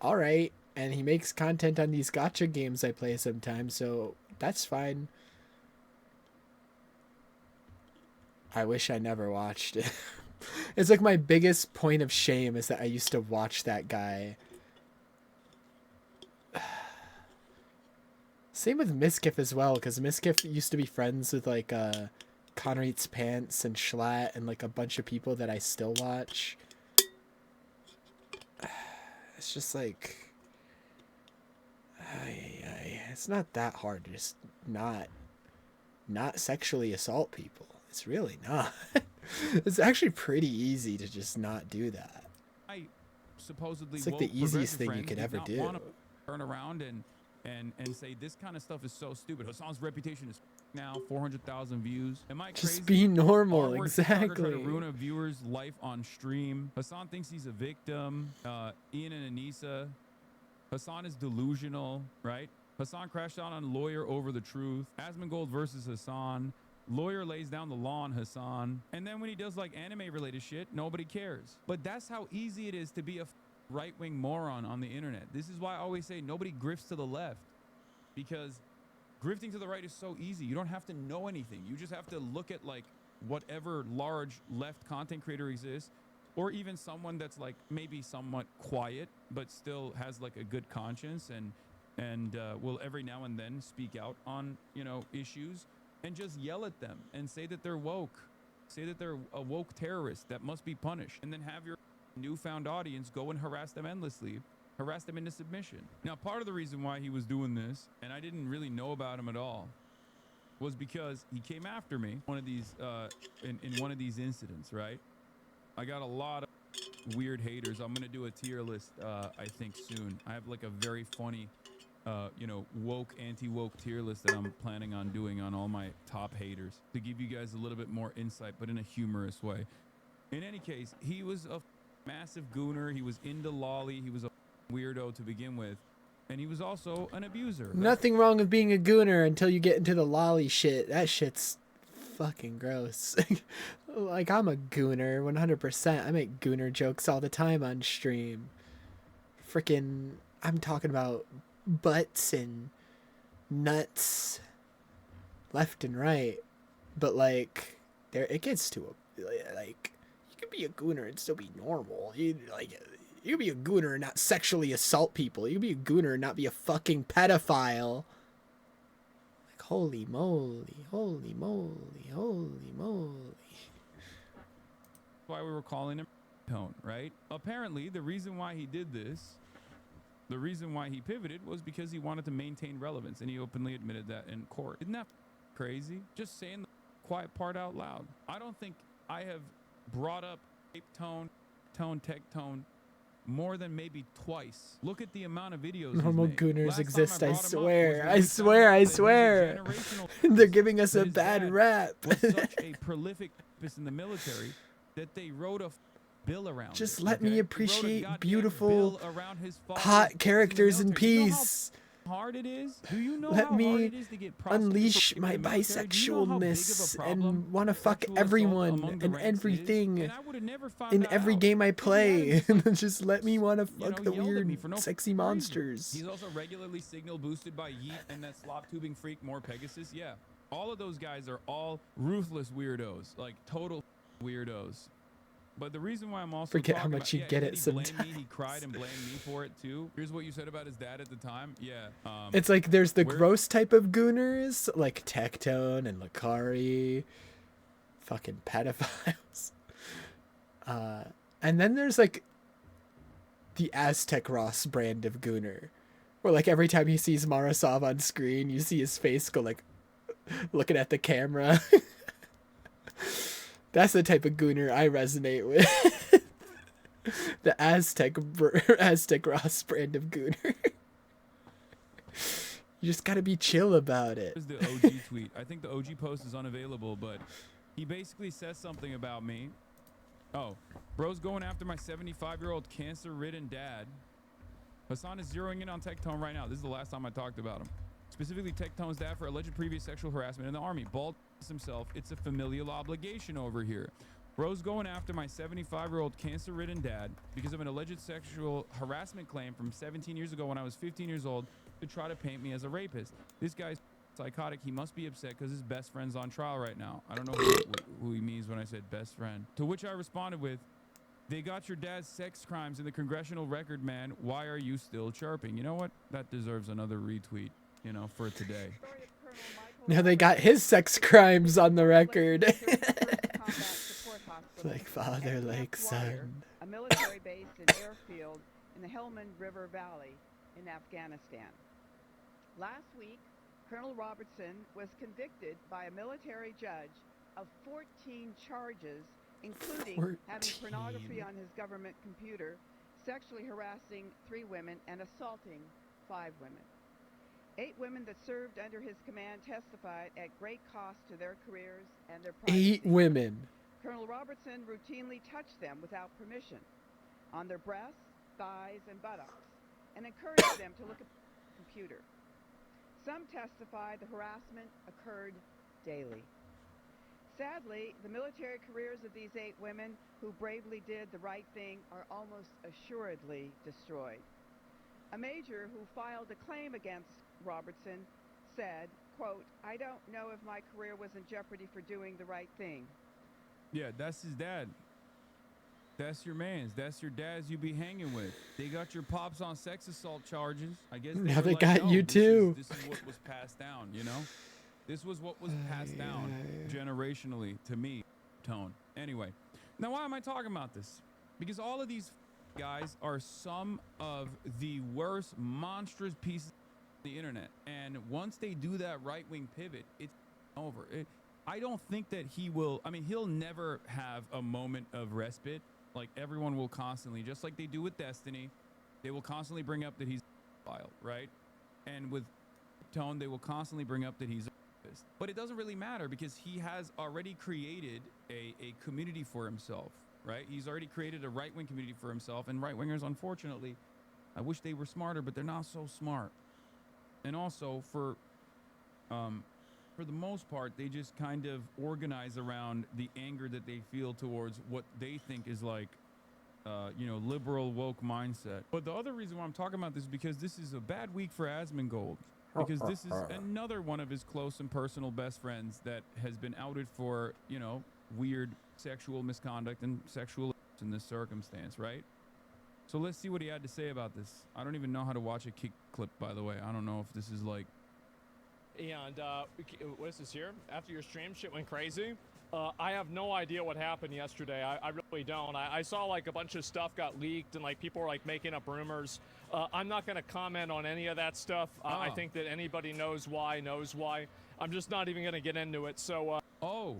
all right. And he makes content on these gacha games I play sometimes, so that's fine. I wish I never watched it. It's like my biggest point of shame is that I used to watch that guy. Same with Miskiff as well, because Miskiff used to be friends with like Connor Eats Pants and Schlatt and like a bunch of people that I still watch. It's just like, it's not that hard to just not sexually assault people. It's really not. It's actually pretty easy to just not do that. I supposedly it's like the easiest thing you could ever do. Want to turn around and say this kind of stuff is so stupid. Hassan's reputation is now 400,000 views. Am I crazy? Just be normal, exactly. Trying to ruin a viewer's life on stream. Hassan thinks he's a victim. Ian and Anissa. Hassan is delusional, right? Hassan crashed out on Lawyer over the truth. Asmongold versus Hassan. Lawyer lays down the law on Hassan. And then when he does like anime related shit, nobody cares. But that's how easy it is to be a right-wing moron on the internet. This is why I always say nobody grifts to the left, because grifting to the right is so easy. You don't have to know anything. You just have to look at like whatever large left content creator exists, or even someone that's like maybe somewhat quiet but still has like a good conscience and will every now and then speak out on, you know, issues, and just yell at them and say that they're woke, say that they're a woke terrorist that must be punished, and then have your newfound audience go and harass them endlessly, harass them into submission. Now, part of the reason why he was doing this, and I didn't really know about him at all, was because he came after me one of these in one of these incidents, right? I got a lot of weird haters. I'm gonna do a tier list I think soon. I have like a very funny you know, woke, anti-woke tier list that I'm planning on doing on all my top haters to give you guys a little bit more insight, but in a humorous way. In any case, he was a massive gooner. He was into lolly. He was a weirdo to begin with, and he was also an abuser. Nothing wrong with being a gooner until you get into the lolly shit. That shit's fucking gross. Like, I'm a gooner 100%. I make gooner jokes all the time on stream. Freaking, I'm talking about butts and nuts left and right. But like, there it gets to a, like, you can be a gooner and still be normal. You can be a gooner and not sexually assault people. You can be a gooner and not be a fucking pedophile. Like, holy moly, holy moly, holy moly. That's why we were calling him Tone, right? Apparently, the reason why he did this, the reason why he pivoted was because he wanted to maintain relevance, and he openly admitted that in court. Isn't that crazy? Just saying the quiet part out loud. I don't think I have brought up tone, tech tone more than maybe twice. Look at the amount of videos. Normal gooners exist, I swear. I swear. They're giving us a bad rap. Was such a prolific in the military that they wrote a bill around. Just let me appreciate beautiful, hot characters in peace. Hard it is. Do you know Let how me hard it is to get unleash my bisexualness and want to fuck everyone and everything in every game I play. Just let me want to fuck the weird, sexy monsters. He's also regularly signal boosted by Yeet and that slop tubing freak More Pegasus. Yeah, all of those guys are all ruthless weirdos, like total weirdos. But the reason why I'm also forget how much you get it sometimes. He cried and blamed me for it too. Here's what you said about his dad at the time. Yeah. It's like there's the gross type of gooners, like Tectone and Lakari, fucking pedophiles. And then there's like the Aztec Ross brand of gooner, where like every time he sees Marasov on screen, you see his face go like looking at the camera. That's the type of gooner I resonate with. The Aztec Ross brand of gooner. You just gotta be chill about it. Here's the OG tweet. I think the OG post is unavailable, but he basically says something about me. Oh, bro's going after my 75-year-old cancer-ridden dad. Hassan is zeroing in on Tectone right now. This is the last time I talked about him. Specifically, Tectone's dad for alleged previous sexual harassment in the army. Bald himself, it's a familial obligation over here. Bro's going after my 75-year-old cancer-ridden dad because of an alleged sexual harassment claim from 17 years ago when I was 15 years old to try to paint me as a rapist. This guy's psychotic. He must be upset because his best friend's on trial right now. I don't know who he means when I said best friend. To which I responded with, they got your dad's sex crimes in the congressional record, man. Why are you still chirping? You know what? That deserves another retweet, you know, for today. Now they got his sex crimes on the record. Like father, like son. A military base and airfield in the Helmand River Valley in Afghanistan. Last week, Colonel Robertson was convicted by a military judge of 14 charges, including having pornography on his government computer, sexually harassing 3 women, and assaulting 5 women. 8 women that served under his command testified at great cost to their careers and their privacy. 8 women. Colonel Robertson routinely touched them without permission on their breasts, thighs, and buttocks, and encouraged them to look at the computer. Some testified the harassment occurred daily. Sadly, the military careers of these 8 women who bravely did the right thing are almost assuredly destroyed. A major who filed a claim against Robertson said, quote, I don't know if my career was in jeopardy for doing the right thing. Yeah, that's his dad. That's your man's. That's your dads you be hanging with. They got your pops on sex assault charges. I guess now were they like, got no, you too. This is what was passed down, you know? This was what was passed down generationally to me, Tone. Anyway, now why am I talking about this? Because all of these guys are some of the worst monstrous pieces of the internet. And once they do that right-wing pivot, it's over. I don't think that he will, I mean, he'll never have a moment of respite. Like, everyone will constantly, just like they do with Destiny, they will constantly bring up that he's a pedophile, right? And with Tone, they will constantly bring up that he's a rapist. But it doesn't really matter because he has already created a community for himself, right? He's already created a right-wing community for himself, and right-wingers, unfortunately, I wish they were smarter, but they're not so smart. And also, for the most part, they just kind of organize around the anger that they feel towards what they think is like, liberal woke mindset. But the other reason why I'm talking about this is because this is a bad week for Asmongold. Because this is another one of his close and personal best friends that has been outed for, weird sexual misconduct and sexual in this circumstance, right? So let's see what he had to say about this. I don't even know how to watch a kick clip, by the way. I don't know if this is like... And what is this here? After your stream, shit went crazy. I have no idea what happened yesterday. I really don't. I saw like a bunch of stuff got leaked and like people were like making up rumors. I'm not going to comment on any of that stuff. I think that anybody knows why. I'm just not even going to get into it. So. Oh,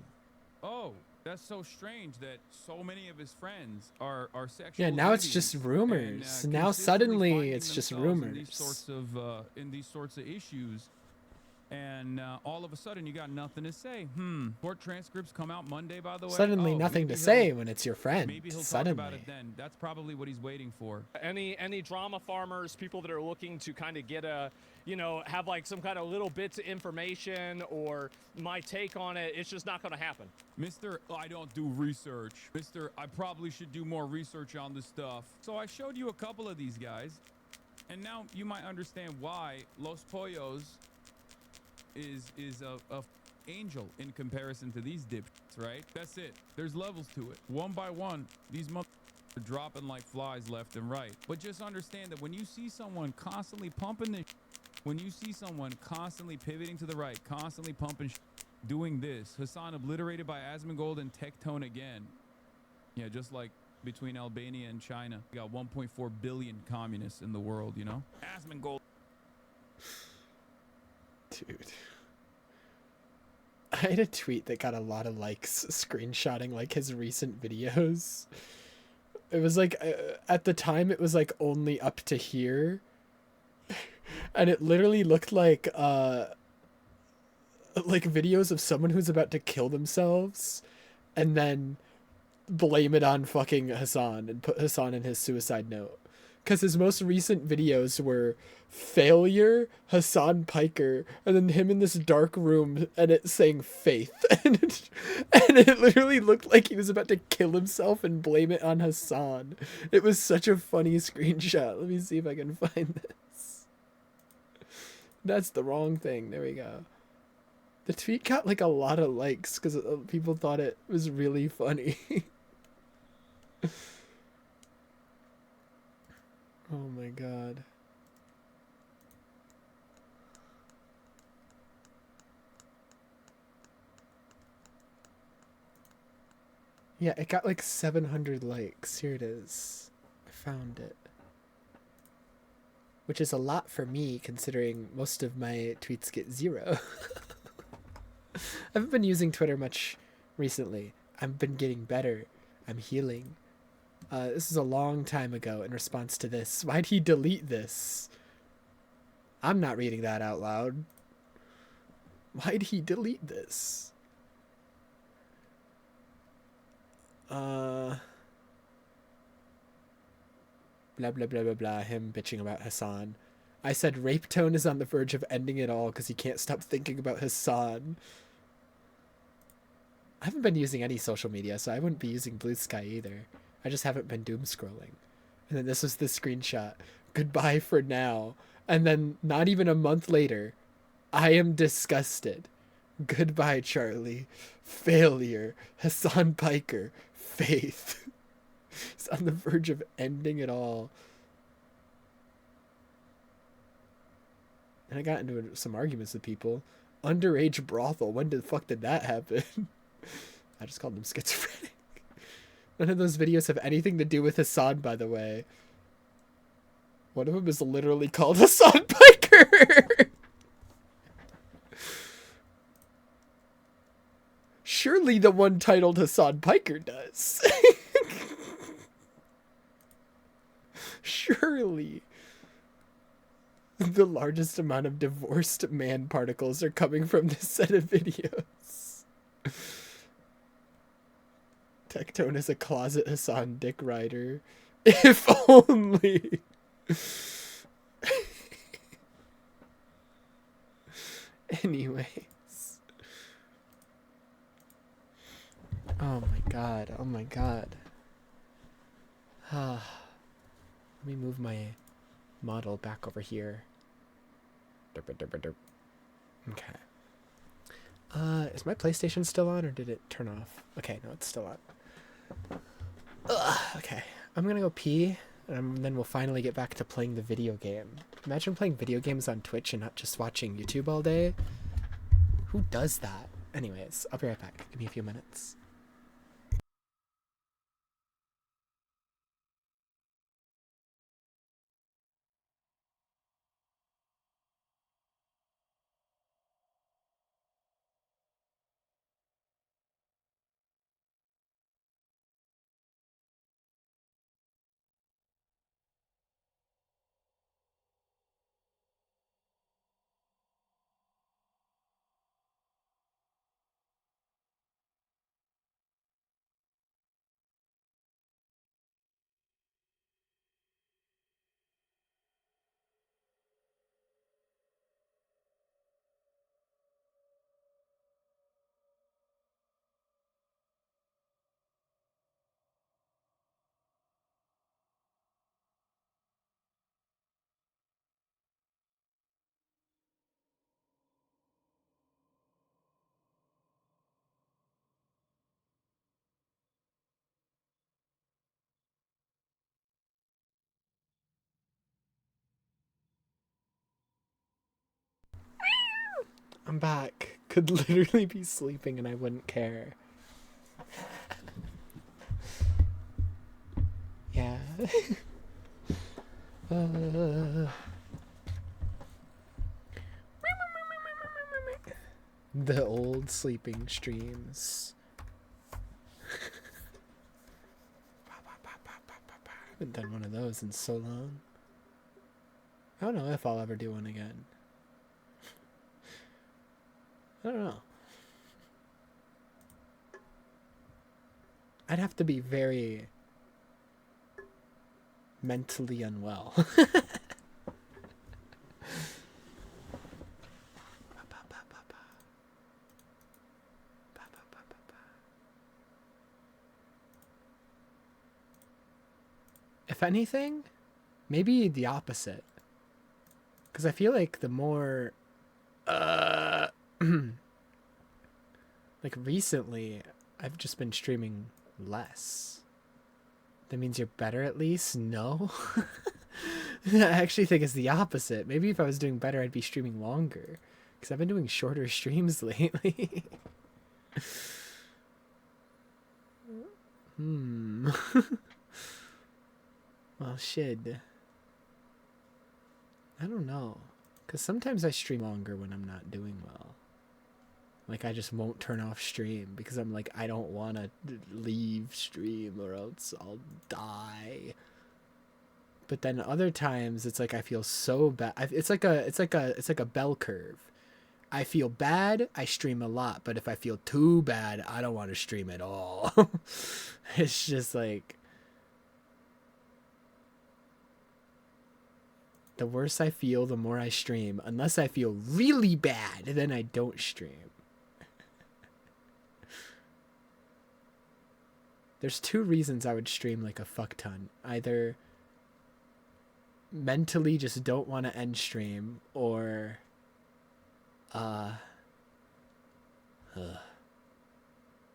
that's so strange that so many of his friends are sexual. Yeah, now it's just rumors. And, now suddenly it's just rumors. In these sorts of issues. And all of a sudden, you got nothing to say. Court transcripts come out Monday, by the way. Suddenly nothing to say when it's your friend. Maybe he'll suddenly. talk about it then. That's probably what he's waiting for. Any drama farmers, people that are looking to kind of get have like some kind of little bits of information or my take on it, it's just not going to happen. Mr. I don't do research. Mr. I probably should do more research on this stuff. So I showed you a couple of these guys. And now you might understand why Los Pollos is a angel in comparison to these dipshits, right? That's it. There's levels to it. One by one, these motherfuckers are dropping like flies left and right. But just understand that when you see someone constantly pumping this, when you see someone constantly pivoting to the right, constantly pumping, doing this, Hassan obliterated by Asmongold and Tectone again. Yeah, just like between Albania and China. We got 1.4 billion communists in the world, Asmongold. Dude. I had a tweet that got a lot of likes screenshotting like his recent videos. It was like, at the time it was like only up to here. And it literally looked like videos of someone who's about to kill themselves and then blame it on fucking Hassan and put Hassan in his suicide note. Because his most recent videos were failure, Hassan Piker, and then him in this dark room and it saying faith. And it literally looked like he was about to kill himself and blame it on Hassan. It was such a funny screenshot. Let me see if I can find this. That's the wrong thing. There we go. The tweet got like a lot of likes because people thought it was really funny. Oh my god. Yeah, it got like 700 likes. Here it is. I found it. Which is a lot for me considering most of my tweets get 0. I haven't been using Twitter much recently. I've been getting better. I'm healing. This is a long time ago in response to this. Why'd he delete this? I'm not reading that out loud. Why'd he delete this? Blah, blah, blah, blah, blah. Him bitching about Hassan. I said Rape Tone is on the verge of ending it all because he can't stop thinking about Hassan. I haven't been using any social media, so I wouldn't be using Blue Sky either. I just haven't been doom scrolling. And then this was the screenshot. Goodbye for now. And then not even a month later, I am disgusted. Goodbye, Charlie. Failure. Hassan Piker. Faith. He's on the verge of ending it all. And I got into some arguments with people. Underage brothel. When the fuck did that happen? I just called them schizophrenic. None of those videos have anything to do with Hassan, by the way. One of them is literally called Hassan Piker. Surely the one titled Hassan Piker does. Surely. The largest amount of divorced man particles are coming from this set of videos. Tectone is a closet Hassan dick rider. If only. Anyways. Oh my god. Oh my god. Let me move my model back over here. Derp, derp, derp, derp. Okay. Is my PlayStation still on or did it turn off? Okay, no, it's still on. Ugh, okay. I'm gonna go pee and then we'll finally get back to playing the video game. Imagine playing video games on Twitch and not just watching YouTube all day. Who does that? Anyways, I'll be right back. Give me a few minutes. I'm back. Could literally be sleeping and I wouldn't care. Yeah. The old sleeping streams. Haven't done one of those in so long. I don't know if I'll ever do one again. I don't know. I'd have to be very mentally unwell. If anything, maybe the opposite. Because I feel like the more like recently I've just been streaming less. That means you're better at least? No. I actually think it's the opposite. Maybe if I was doing better I'd be streaming longer. Because I've been doing shorter streams lately. Well, shit. I don't know. Because sometimes I stream longer when I'm not doing well. Like, I just won't turn off stream because I'm like, I don't want to leave stream or else I'll die. But then other times it's like I feel so bad. It's like a bell curve. I feel bad, I stream a lot, but if I feel too bad, I don't want to stream at all. It's just like the worse I feel, the more I stream. Unless I feel really bad, then I don't stream. There's two reasons I would stream like a fuck ton. Either mentally just don't want to end stream, or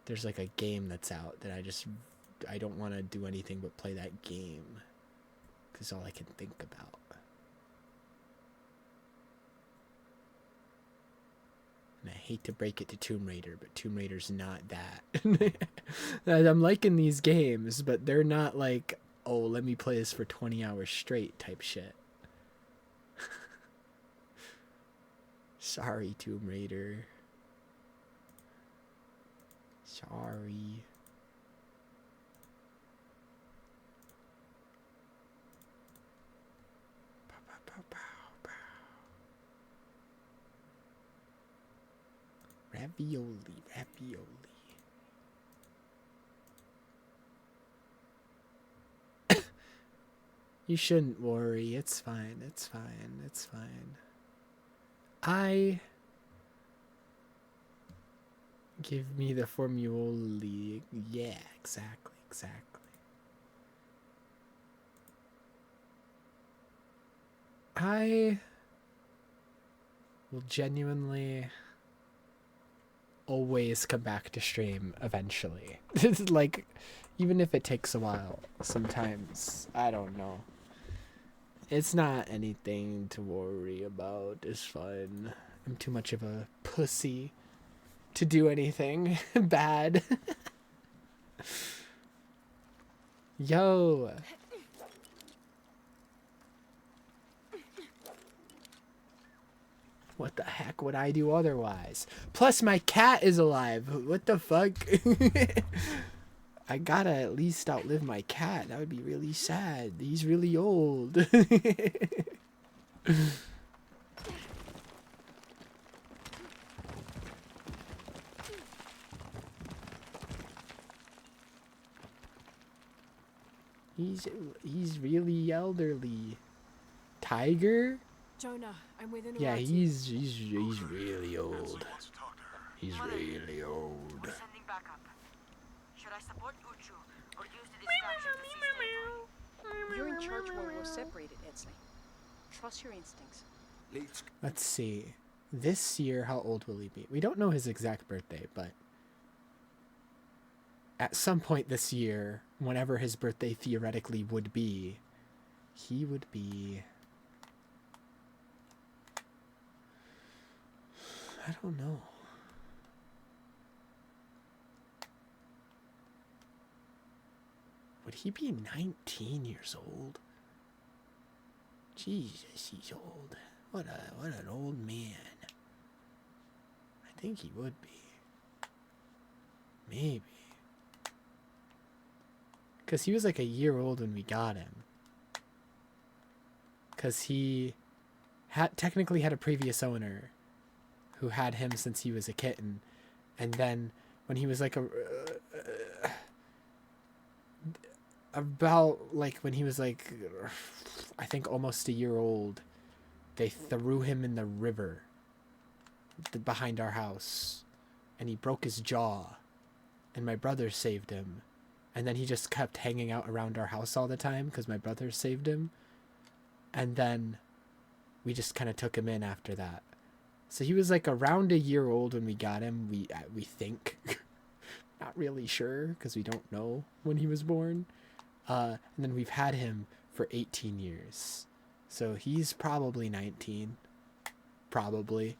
there's like a game that's out that I don't want to do anything but play that game. Because all I can think about. And I hate to break it to Tomb Raider, but Tomb Raider's not that. I'm liking these games, but they're not like, oh, let me play this for 20 hours straight type shit. Sorry, Tomb Raider. Sorry. Ravioli, ravioli. You shouldn't worry. It's fine. It's fine. It's fine. I... Give me the Formula. Yeah, exactly. Exactly. I will genuinely always come back to stream eventually. Like, even if it takes a while, sometimes, I don't know. It's not anything to worry about. It's fine. I'm too much of a pussy to do anything bad. Yo. What the heck would I do otherwise? Plus, my cat is alive. What the fuck? I gotta at least outlive my cat. That would be really sad. He's really old. He's really elderly. Tiger? Jonah, I'm within Yeah, he's really old. He's really old. Sending backup. Should I support Uchu or use the distraction to seize territory? You're in charge while we're separated, Edsel. Trust your instincts. Let's see. This year, how old will he be? We don't know his exact birthday, but at some point this year, whenever his birthday theoretically would be, he would be... I don't know. Would he be 19 years old? Jesus, he's old. What an old man. I think he would be. Maybe. Because he was like a year old when we got him. Because he technically had a previous owner who had him since he was a kitten. And then when he was like when he was like, I think almost a year old, they threw him in the river behind our house. And he broke his jaw. And my brother saved him. And then he just kept hanging out around our house all the time because my brother saved him. And then we just kind of took him in after that. So he was like around a year old when we got him, we think. Not really sure because we don't know when he was born. And then we've had him for 18 years. So he's probably 19. Probably.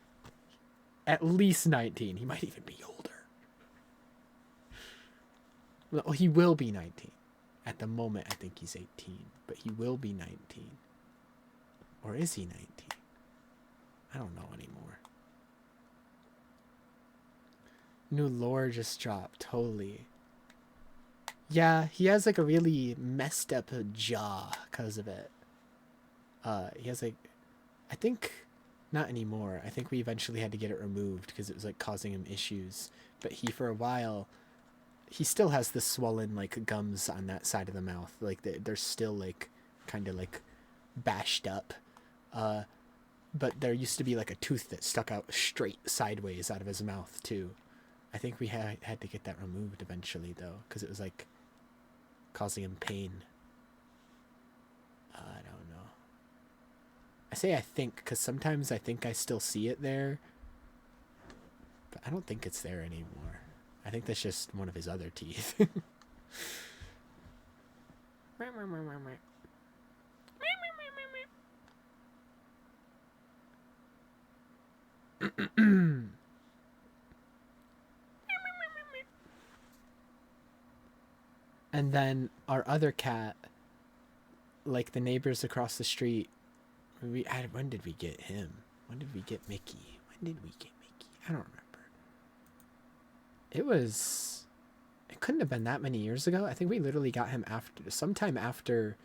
At least 19. He might even be older. Well, he will be 19. At the moment, I think he's 18. But he will be 19. Or is he 19? I don't know anymore. New lore just dropped. Holy. Yeah, he has like a really messed up jaw because of it. He has like... I think... Not anymore. I think we eventually had to get it removed because it was like causing him issues. But he, for a while... He still has the swollen like gums on that side of the mouth. Like they're still like kind of like bashed up. But there used to be like a tooth that stuck out straight sideways out of his mouth too. I think we had to get that removed eventually though, because it was like causing him pain. I don't know. I say I think because sometimes I think I still see it there, but I don't think it's there anymore. I think that's just one of his other teeth. And then our other cat, like the neighbors across the street, when did we get him? When did we get Mickey? When did we get Mickey? I don't remember. It couldn't have been that many years ago. I think we literally got him sometime after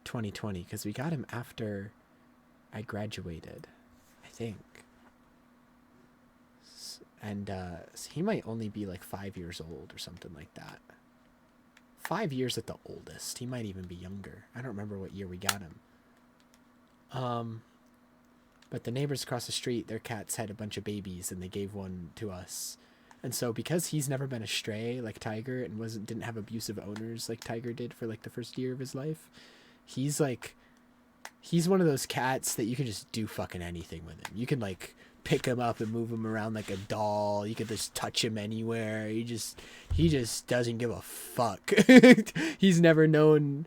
2020, because we got him after I graduated, I think. And so he might only be like 5 years old or something like that. 5 years at the oldest. He might even be younger. I don't remember what year we got him. But the neighbors across the street, their cats had a bunch of babies, and they gave one to us. And so because he's never been a stray like Tiger and didn't have abusive owners like Tiger did for like the first year of his life, he's one of those cats that you can just do fucking anything with him. You can like pick him up and move him around like a doll. You could just touch him anywhere. He just doesn't give a fuck. He's never been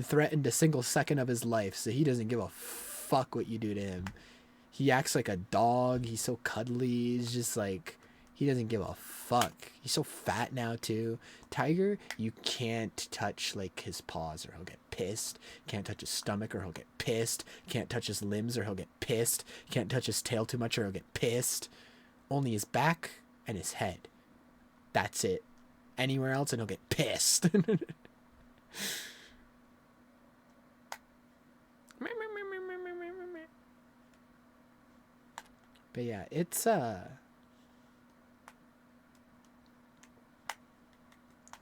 threatened a single second of his life, so he doesn't give a fuck what you do to him. He acts like a dog. He's so cuddly. He's just like, he doesn't give a fuck. He's so fat now too. Tiger, you can't touch like his paws or he'll get pissed. Can't touch his stomach or he'll get pissed. Can't touch his limbs or he'll get pissed. Can't touch his tail too much or he'll get pissed. Only his back and his head. That's it. Anywhere else and he'll get pissed. But yeah, it's the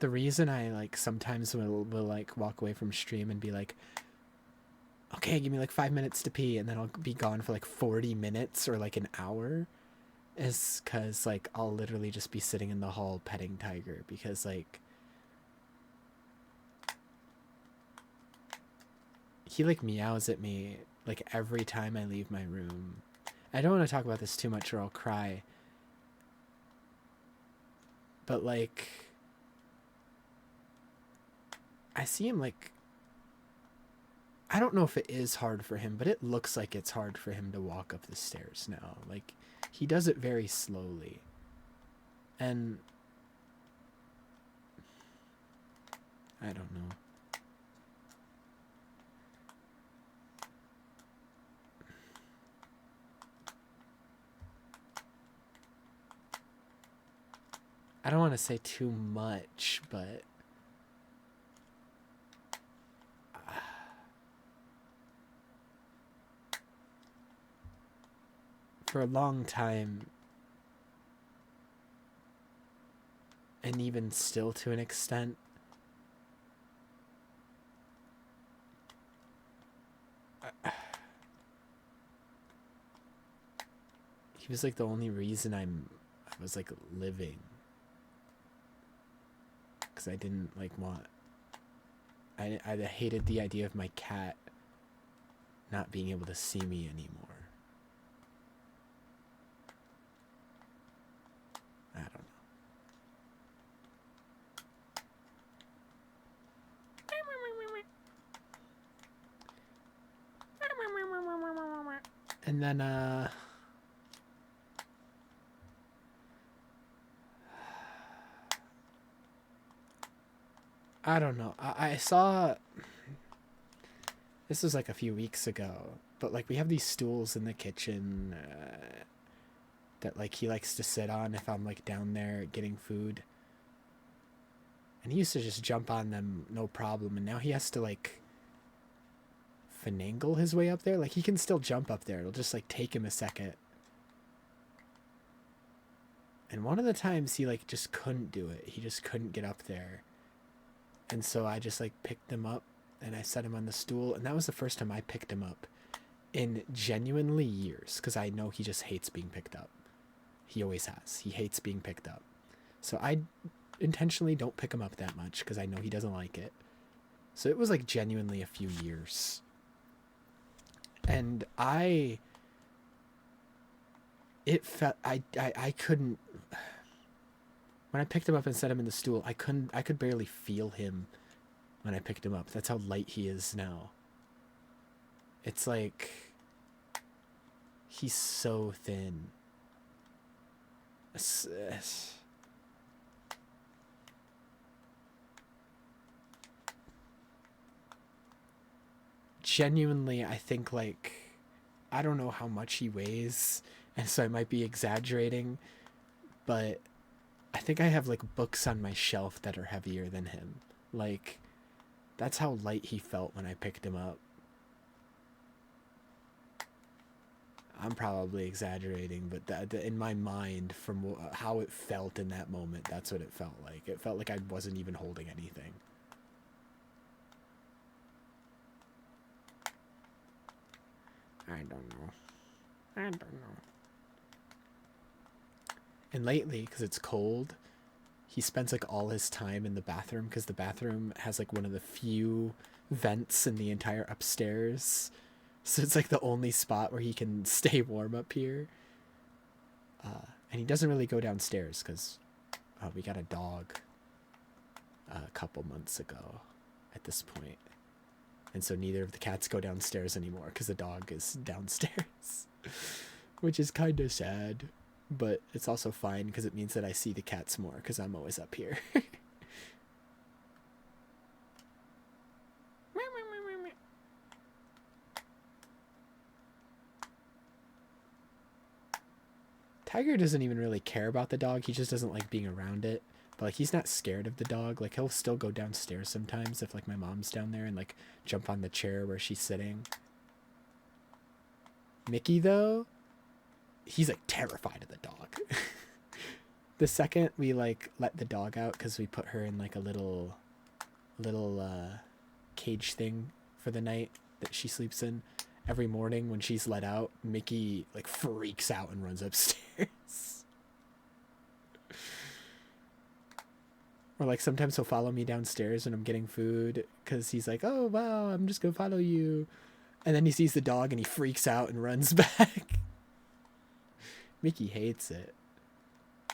reason I like sometimes will like walk away from stream and be like, okay, give me like 5 minutes to pee, and then I'll be gone for like 40 minutes or like an hour, is because like I'll literally just be sitting in the hall petting Tiger, because like he like meows at me like every time I leave my room. I don't want to talk about this too much or I'll cry. But like, I see him like, I don't know if it is hard for him, but it looks like it's hard for him to walk up the stairs now. Like, he does it very slowly. And I don't know. I don't want to say too much, but for a long time, and even still to an extent, he was like the only reason I was like living. Because I didn't like I hated the idea of my cat not being able to see me anymore. I don't know. And then I don't know. I saw, this was like a few weeks ago, but like we have these stools in the kitchen that like he likes to sit on if I'm like down there getting food. And he used to just jump on them no problem, and now he has to like finagle his way up there. Like he can still jump up there. It'll just like take him a second. And one of the times he like just couldn't do it. He just couldn't get up there. And so I just like picked him up and I set him on the stool, and that was the first time I picked him up in genuinely years, because I know he just hates being picked up. He always has. He hates being picked up. So I intentionally don't pick him up that much because I know he doesn't like it. So it was like genuinely a few years. And I couldn't, when I picked him up and set him in the stool, I could barely feel him when I picked him up. That's how light he is now. It's like, he's so thin. Genuinely, I think like, I don't know how much he weighs, and so I might be exaggerating, but I think I have like books on my shelf that are heavier than him. Like, that's how light he felt when I picked him up. I'm probably exaggerating, but in my mind, from how it felt in that moment, that's what it felt like. It felt like I wasn't even holding anything. I don't know. I don't know. And lately, because it's cold, he spends like all his time in the bathroom, because the bathroom has like one of the few vents in the entire upstairs. So it's like the only spot where he can stay warm up here. And he doesn't really go downstairs because we got a dog a couple months ago at this point. And so neither of the cats go downstairs anymore because the dog is downstairs. Which is kind of sad. But it's also fine because it means that I see the cats more because I'm always up here. Tiger doesn't even really care about the dog. He just doesn't like being around it. But like he's not scared of the dog. Like he'll still go downstairs sometimes if like my mom's down there and like jump on the chair where she's sitting. Mickey though, he's like terrified of the dog. The second we like let the dog out, because we put her in like a little cage thing for the night that she sleeps in, every morning when she's let out, Mickey like freaks out and runs upstairs. Or like sometimes he'll follow me downstairs when I'm getting food because he's like, oh wow, I'm just gonna follow you. And then he sees the dog and he freaks out and runs back. Mickey hates it.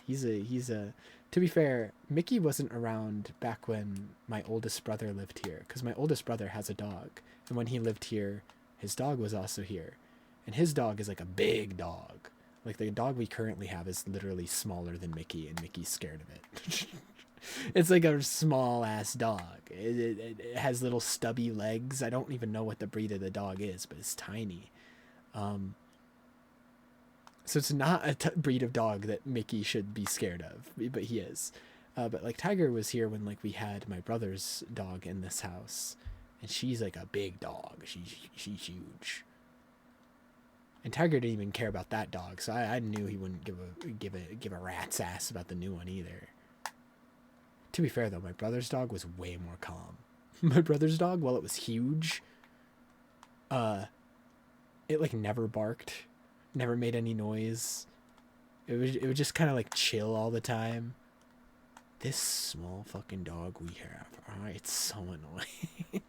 He's a to be fair, Mickey wasn't around back when my oldest brother lived here, because my oldest brother has a dog, and when he lived here, his dog was also here, and his dog is like a big dog. Like the dog we currently have is literally smaller than Mickey, and Mickey's scared of it. It's like a small ass dog. It has little stubby legs. I don't even know what the breed of the dog is, but it's tiny. So it's not a breed of dog that Mickey should be scared of, but he is. But like Tiger was here when like we had my brother's dog in this house, and she's like a big dog. She's huge. And Tiger didn't even care about that dog, so I knew he wouldn't give a rat's ass about the new one either. To be fair though, my brother's dog was way more calm. My brother's dog, while it was huge, it like never barked. Never made any noise. It would just kind of like chill all the time. This small fucking dog we have, it's so annoying.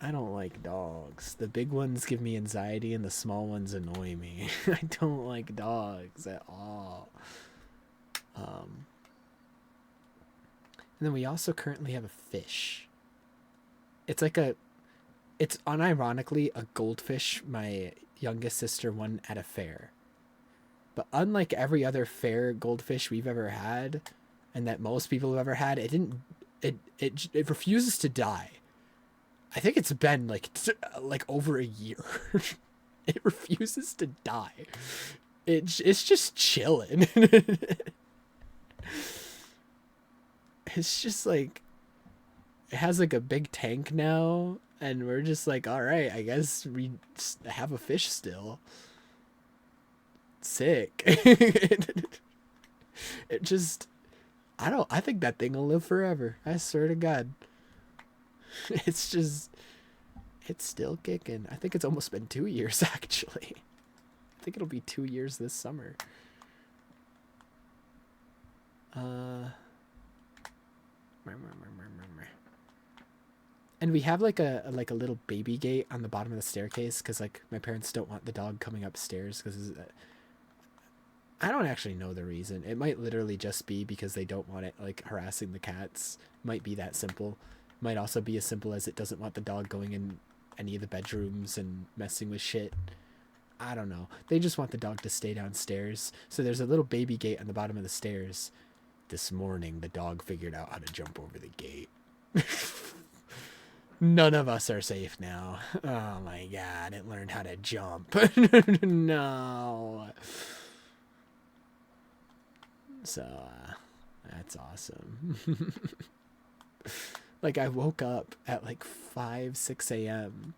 I don't like dogs. The big ones give me anxiety and the small ones annoy me. I don't like dogs at all. And then we also currently have a fish. It's unironically a goldfish my youngest sister won at a fair. But unlike every other fair goldfish we've ever had, and that most people have ever had, it refuses to die. I think it's been like over a year. It refuses to die. It's just chilling. It's just like, it has like a big tank now, and we're just like, all right, I guess we have a fish still. Sick. It just, I think that thing will live forever. I swear to God. It's still kicking. I think it's almost been 2 years, actually. I think it'll be 2 years this summer. And we have like a little baby gate on the bottom of the staircase because like my parents don't want the dog coming upstairs because I don't actually know the reason. It might literally just be because they don't want it like harassing the cats. Might be that simple. Might also be as simple as it doesn't want the dog going in any of the bedrooms and messing with shit. I don't know. They just want the dog to stay downstairs. So there's a little baby gate on the bottom of the stairs. This morning, the dog figured out how to jump over the gate. None of us are safe now. Oh my God, it learned how to jump. No. So, that's awesome. Like, I woke up at like 5, 6 a.m.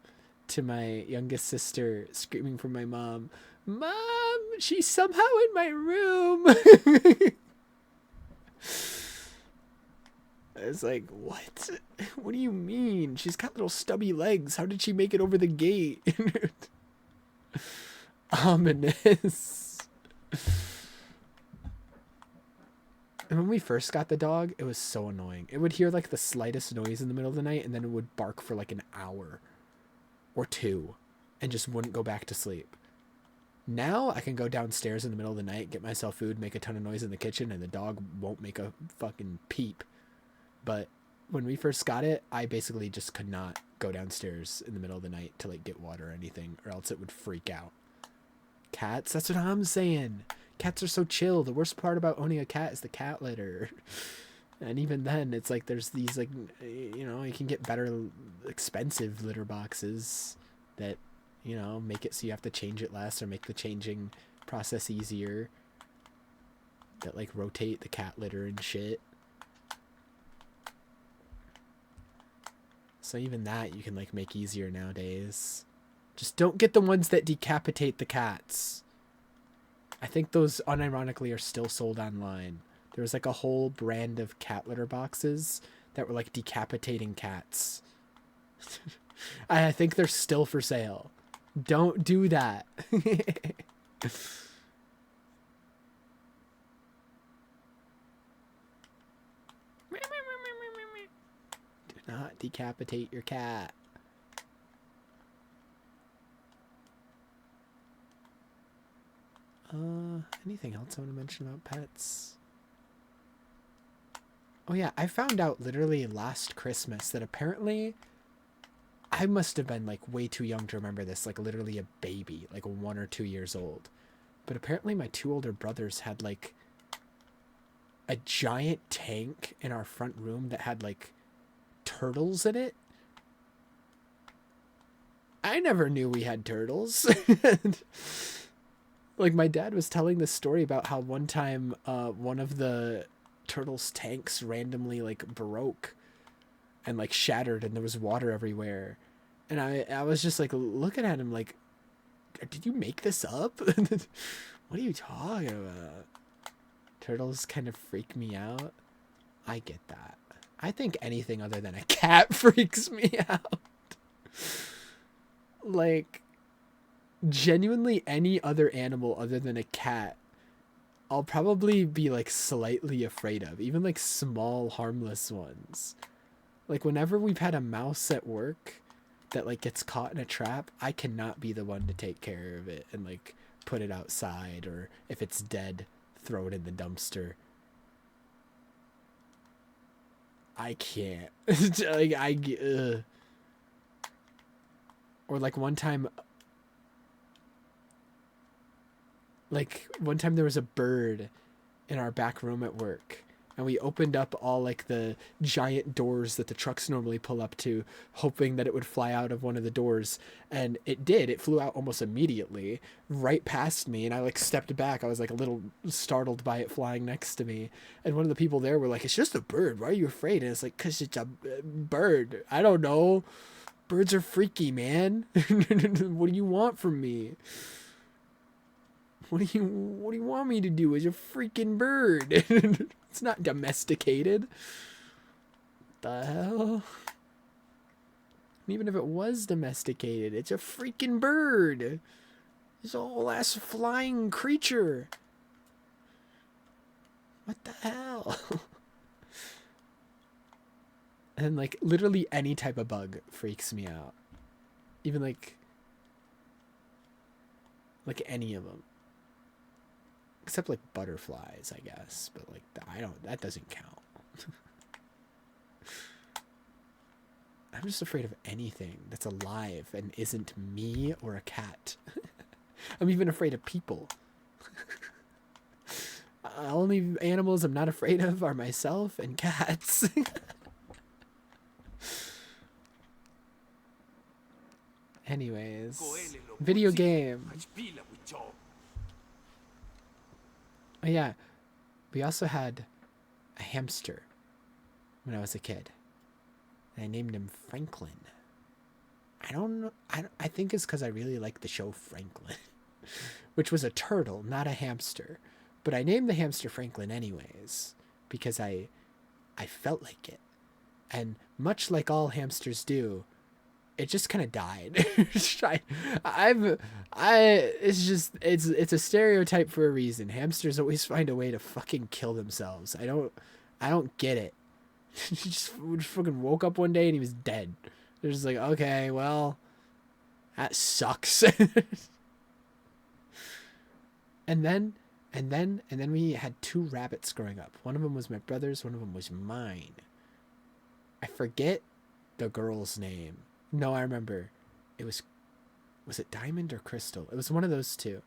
to my youngest sister screaming for my mom, "Mom, she's somehow in my room." I was like, what? What do you mean? She's got little stubby legs. How did she make it over the gate? Ominous. And when we first got the dog, it was so annoying. It would hear like the slightest noise in the middle of the night and then it would bark for like an hour or two and just wouldn't go back to sleep. Now I can go downstairs in the middle of the night, get myself food, make a ton of noise in the kitchen, and the dog won't make a fucking peep. But when we first got it, I basically just could not go downstairs in the middle of the night to like get water or anything, or else it would freak out. Cats, that's what I'm saying. Cats are so chill. The worst part about owning a cat is the cat litter. And even then, it's like there's these like, you know, you can get better expensive litter boxes that, you know, make it so you have to change it less or make the changing process easier. That like rotate the cat litter and shit. So even that you can like make easier nowadays. Just don't get the ones that decapitate the cats. I think those unironically are still sold online. There was like a whole brand of cat litter boxes that were like decapitating cats. I think they're still for sale. Don't do that. Do not decapitate your cat. Anything else I want to mention about pets? Oh yeah, I found out literally last Christmas that apparently I must have been like way too young to remember this, like literally a baby, like 1 or 2 years old. But apparently my 2 older brothers had like a giant tank in our front room that had like turtles in it. I never knew we had turtles. Like my dad was telling this story about how one time one of the turtles' tanks randomly like broke and like shattered and there was water everywhere. And I was just like looking at him like, did you make this up? What are you talking about? Turtles kind of freak me out. I get that. I think anything other than a cat freaks me out. Like, genuinely any other animal other than a cat, I'll probably be like slightly afraid of. Even like small, harmless ones. Like whenever we've had a mouse at work that like gets caught in a trap, I cannot be the one to take care of it and like put it outside, or if it's dead, throw it in the dumpster. I can't. Like Or like one time there was a bird in our back room at work, and we opened up all like the giant doors that the trucks normally pull up to, hoping that it would fly out of one of the doors. And it did. It flew out almost immediately right past me, and I like stepped back. I was like a little startled by it flying next to me. And one of the people there were like, "It's just a bird. Why are you afraid?" And it's like, "'Cause it's a bird. I don't know. Birds are freaky, man." What do you want from me? What do you want me to do? It's a freaking bird. It's not domesticated. The hell? Even if it was domesticated, it's a freaking bird. It's a whole ass flying creature. What the hell? And like literally any type of bug freaks me out. Even like any of them. Except like butterflies, I guess, but like that doesn't count. I'm just afraid of anything that's alive and isn't me or a cat. I'm even afraid of people. Only animals I'm not afraid of are myself and cats. Anyways, video game. Oh yeah, we also had a hamster when I was a kid. And I named him Franklin. I don't know. I think it's because I really like the show Franklin, which was a turtle, not a hamster. But I named the hamster Franklin anyways because I felt like it. And much like all hamsters do, it just kind of died. It's a stereotype for a reason. Hamsters always find a way to fucking kill themselves. I don't get it. He just fucking woke up one day and he was dead. They're just like, okay, well, that sucks. and then we had 2 rabbits growing up. One of them was my brother's, one of them was mine. I forget the girl's name. No, I remember. It was it Diamond or Crystal? It was one of those 2.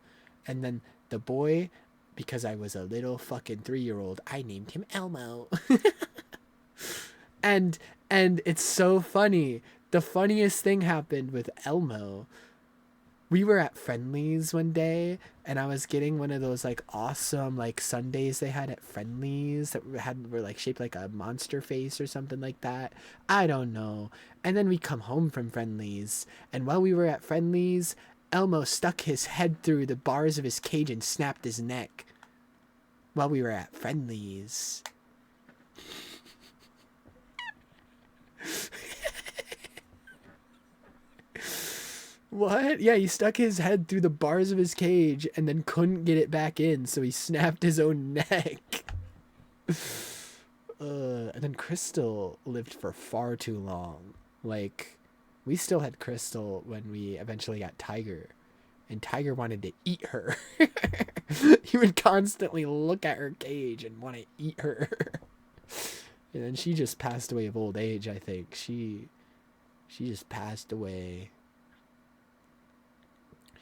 And then the boy, because I was a little fucking 3-year-old, I named him Elmo. and it's so funny. The funniest thing happened with Elmo. We were at Friendly's one day, and I was getting one of those like awesome like sundaes they had at Friendly's that were like shaped like a monster face or something like that. I don't know. And then we come home from Friendly's, and while we were at Friendly's, Elmo stuck his head through the bars of his cage and snapped his neck. While we were at Friendly's. What? Yeah, he stuck his head through the bars of his cage and then couldn't get it back in, so he snapped his own neck. And then Crystal lived for far too long. Like, we still had Crystal when we eventually got Tiger, and Tiger wanted to eat her. He would constantly look at her cage and want to eat her. And then she just passed away of old age, I think. She just passed away.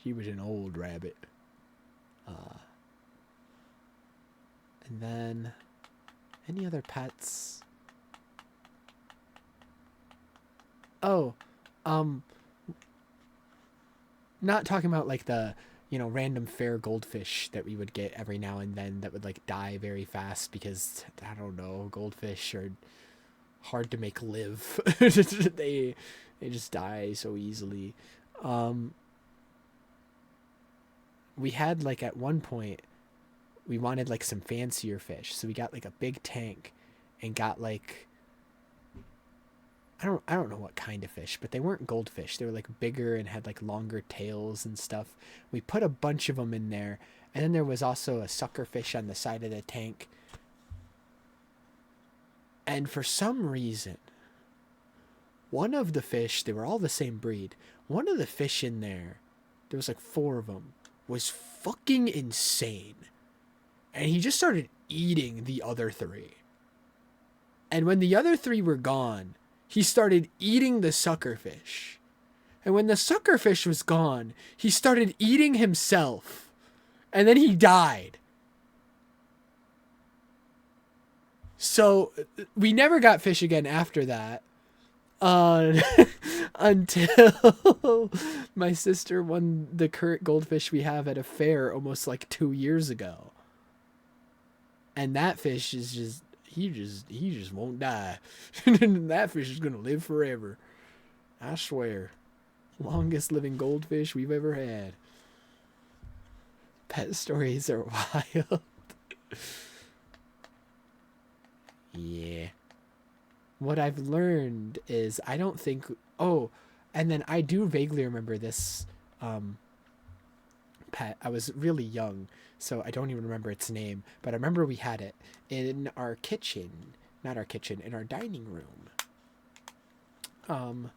He was an old rabbit. And then, any other pets? Oh, not talking about like the, random fair goldfish that we would get every now and then that would like die very fast because, I don't know, goldfish are hard to make live. They just die so easily. We had like at one point we wanted like some fancier fish, so we got like a big tank and got like I don't know what kind of fish, but they weren't goldfish. They were like bigger and had like longer tails and stuff. We put a bunch of them in there, and then there was also a sucker fish on the side of the tank. And for some reason, one of the fish, they were all the same breed. One of the fish in there was like 4 of them, was fucking insane. And he just started eating the other 3. And when the other 3 were gone, he started eating the suckerfish. And when the suckerfish was gone, he started eating himself. And then he died. So we never got fish again after that. Until my sister won the current goldfish we have at a fair almost like 2 years ago. And that fish is just, he just won't die. That fish is going to live forever. I swear. Longest living goldfish we've ever had. Pet stories are wild. Yeah. What I've learned is I don't think... Oh, and then I do vaguely remember this pet. I was really young, so I don't even remember its name. But I remember we had it in our kitchen. Not our kitchen, in our dining room.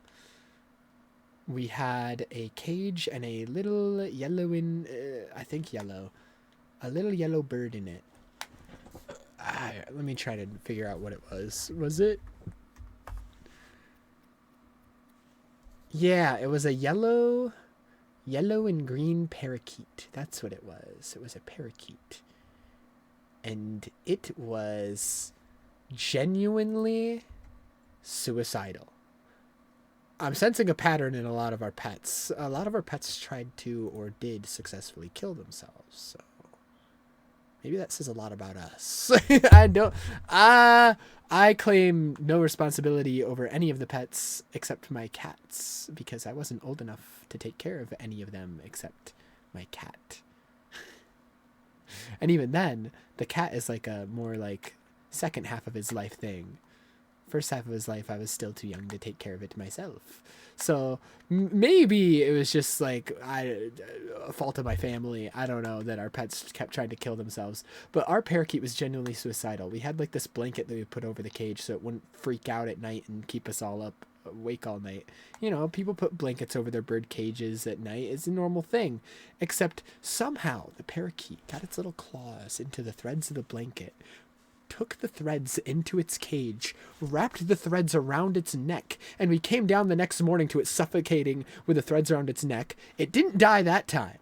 We had a cage and a little yellowing... I think yellow. A little yellow bird in it. Let me try to figure out what it was. Was it... Yeah, it was a yellow and green parakeet. That's what it was. It was a parakeet. And it was genuinely suicidal. I'm sensing a pattern in a lot of our pets. A lot of our pets tried to or did successfully kill themselves. So Maybe that says a lot about us. I don't. I claim no responsibility over any of the pets except my cats because I wasn't old enough to take care of any of them except my cat. And even then, the cat is like a more like second half of his life thing. First half of his life, I was still too young to take care of it myself. So maybe it was just like a fault of my family. I don't know, that our pets kept trying to kill themselves. But our parakeet was genuinely suicidal. We had like this blanket that we put over the cage so it wouldn't freak out at night and keep us all up awake all night. You know, people put blankets over their bird cages at night. It's a normal thing. Except somehow the parakeet got its little claws into the threads of the blanket, took the threads into its cage, wrapped the threads around its neck, and we came down the next morning to it suffocating with the threads around its neck. It didn't die that time.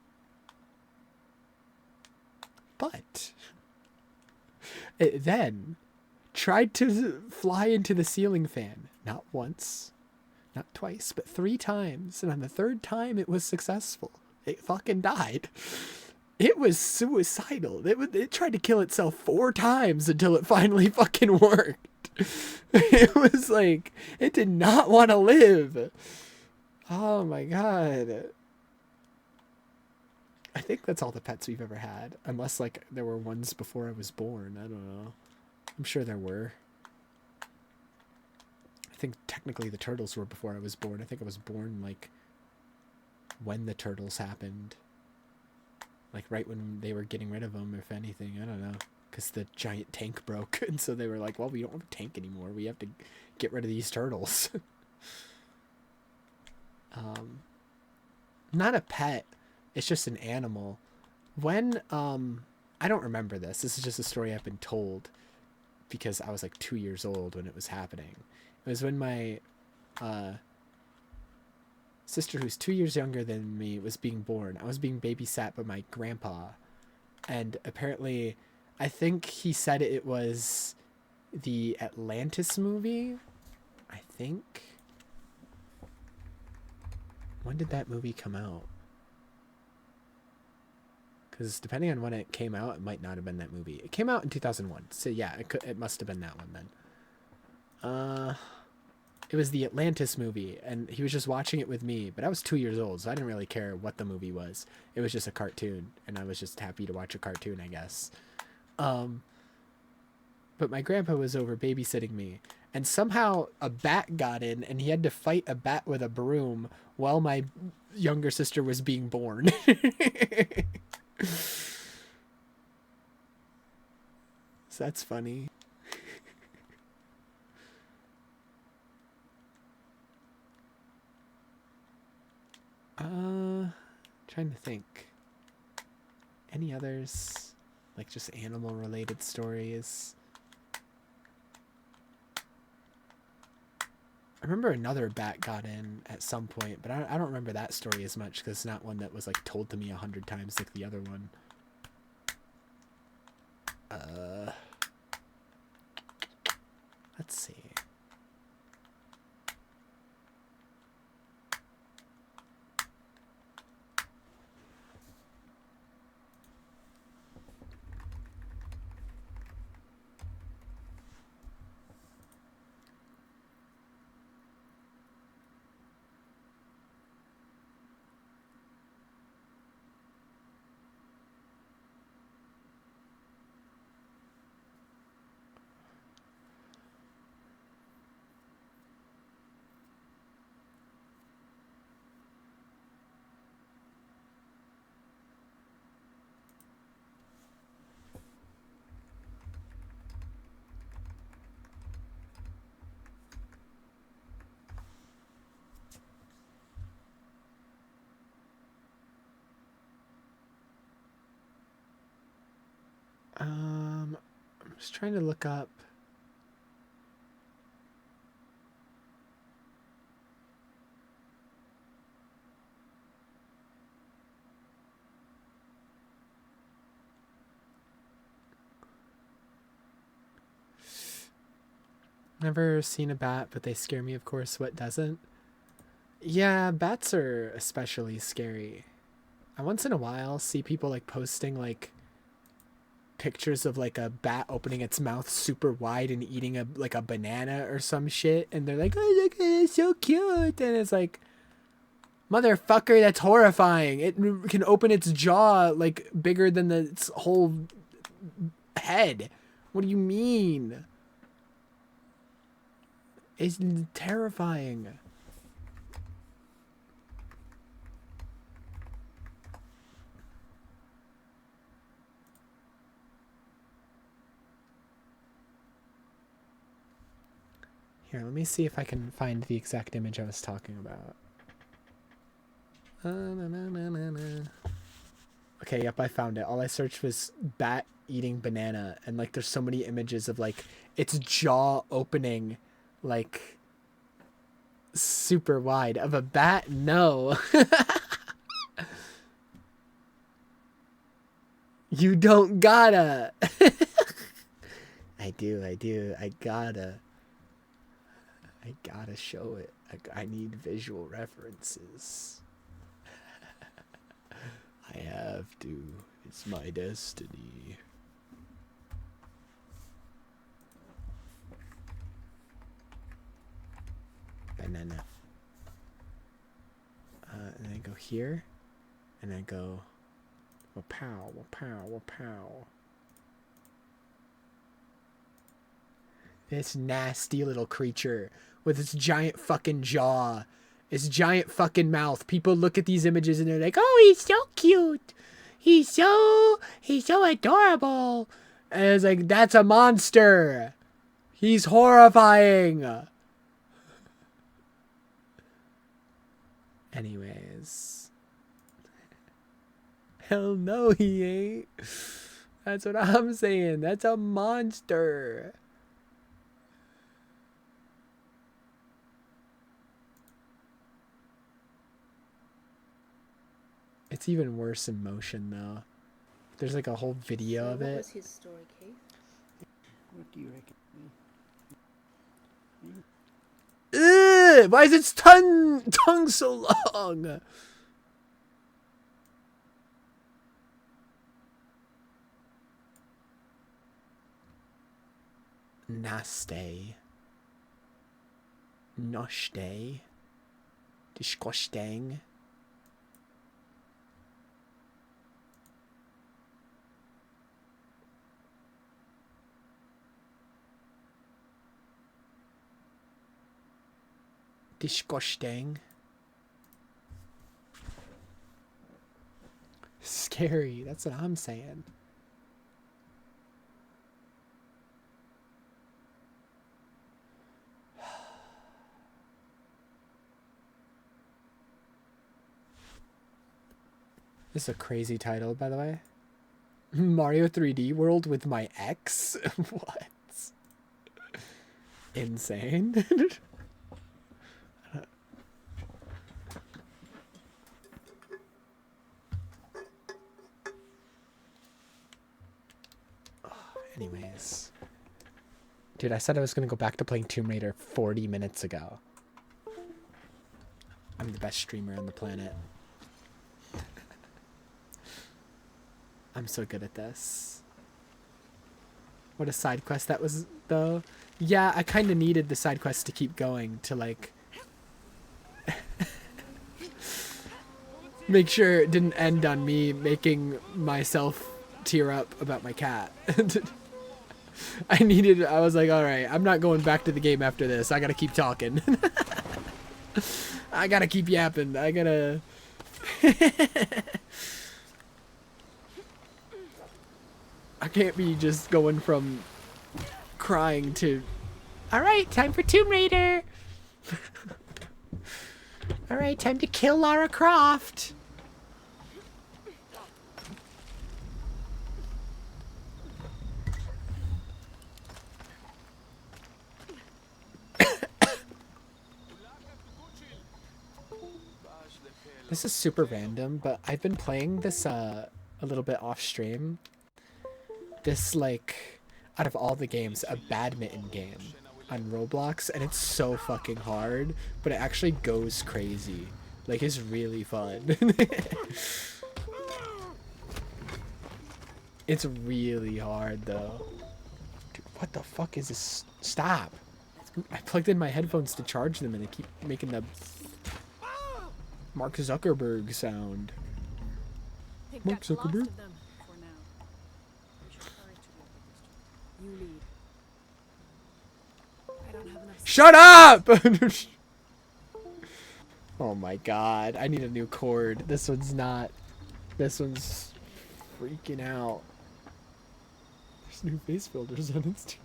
But it then tried to fly into the ceiling fan. Not once, not twice, but 3 times. And on the 3rd time, it was successful. It fucking died. It was suicidal. It tried to kill itself 4 times until it finally fucking worked. It was like, it did not want to live. Oh my god. I think that's all the pets we've ever had. Unless like there were ones before I was born. I don't know. I'm sure there were. I think technically the turtles were before I was born. I think I was born like when the turtles happened. Like right when they were getting rid of them, if anything. I don't know. Because the giant tank broke. And so they were like, well, we don't have a tank anymore. We have to get rid of these turtles. Not a pet. It's just an animal. When, I don't remember this. This is just a story I've been told. Because I was like 2 years old when it was happening. It was when my, sister, who's 2 years younger than me, was being born. I was being babysat by my grandpa. And apparently, I think he said it was the Atlantis movie. I think. When did that movie come out? Because depending on when it came out, it might not have been that movie. It came out in 2001. So yeah, it must have been that one then. It was the Atlantis movie, and he was just watching it with me, but I was 2 years old, so I didn't really care what the movie was. It was just a cartoon, and I was just happy to watch a cartoon, I guess. But my grandpa was over babysitting me, and somehow a bat got in, and he had to fight a bat with a broom while my younger sister was being born. So that's funny. Trying to think. Any others? Like just animal related stories? I remember another bat got in at some point, but I don't remember that story as much because it's not one that was like told to me 100 times like the other one. Let's see. I'm just trying to look up. Never seen a bat, but they scare me, of course. What doesn't? Yeah, bats are especially scary. I once in a while see people like posting like pictures of like a bat opening its mouth super wide and eating a banana or some shit, and they're like, oh, look, it's so cute, and it's like, motherfucker, that's horrifying. It can open its jaw like bigger than its whole head. What do you mean? It's terrifying. Here, let me see if I can find the exact image I was talking about. Okay, yep, I found it. All I searched was bat eating banana, and like there's so many images of like its jaw opening like super wide. Of a bat? No. You don't gotta. I do. I gotta show it. I need visual references. I have to. It's my destiny. Banana. And then go here. And then go. Wapow, wapow, wapow. This nasty little creature with its giant fucking jaw. Its giant fucking mouth. People look at these images and they're like, oh, he's so cute. He's so adorable. And it's like, that's a monster. He's horrifying. Anyways. Hell no, he ain't. That's what I'm saying. That's a monster. It's even worse in motion, though. There's like a whole video of it. What was his story, Keith? What do you reckon? Ugh, why is its tongue so long? Nasty. Noshte. Disgusting. Disgusting. Scary, that's what I'm saying. This is a crazy title, by the way. Mario 3D World with my ex? What? Insane. Anyways. Dude, I said I was going to go back to playing Tomb Raider 40 minutes ago. I'm the best streamer on the planet. I'm so good at this. What a side quest that was, though. Yeah, I kind of needed the side quest to keep going, to like... make sure it didn't end on me making myself tear up about my cat. I was like, alright, I'm not going back to the game after this. I gotta keep talking. I gotta keep yapping. I gotta... I can't be just going from crying to... Alright, time for Tomb Raider! Alright, time to kill Lara Croft! This is super random, but I've been playing this a little bit off stream. This, like, out of all the games, a badminton game on Roblox, and it's so fucking hard, but it actually goes crazy. Like, it's really fun. It's really hard though. Dude, what the fuck is this? Stop. I plugged in my headphones to charge them and they keep making the Mark Zuckerberg sound. Mark Zuckerberg? For now. We should hurry to the other district. You lead. I don't have enough. Shut up! Oh my god. I need a new cord. This one's not. This one's freaking out. There's new face filters on it.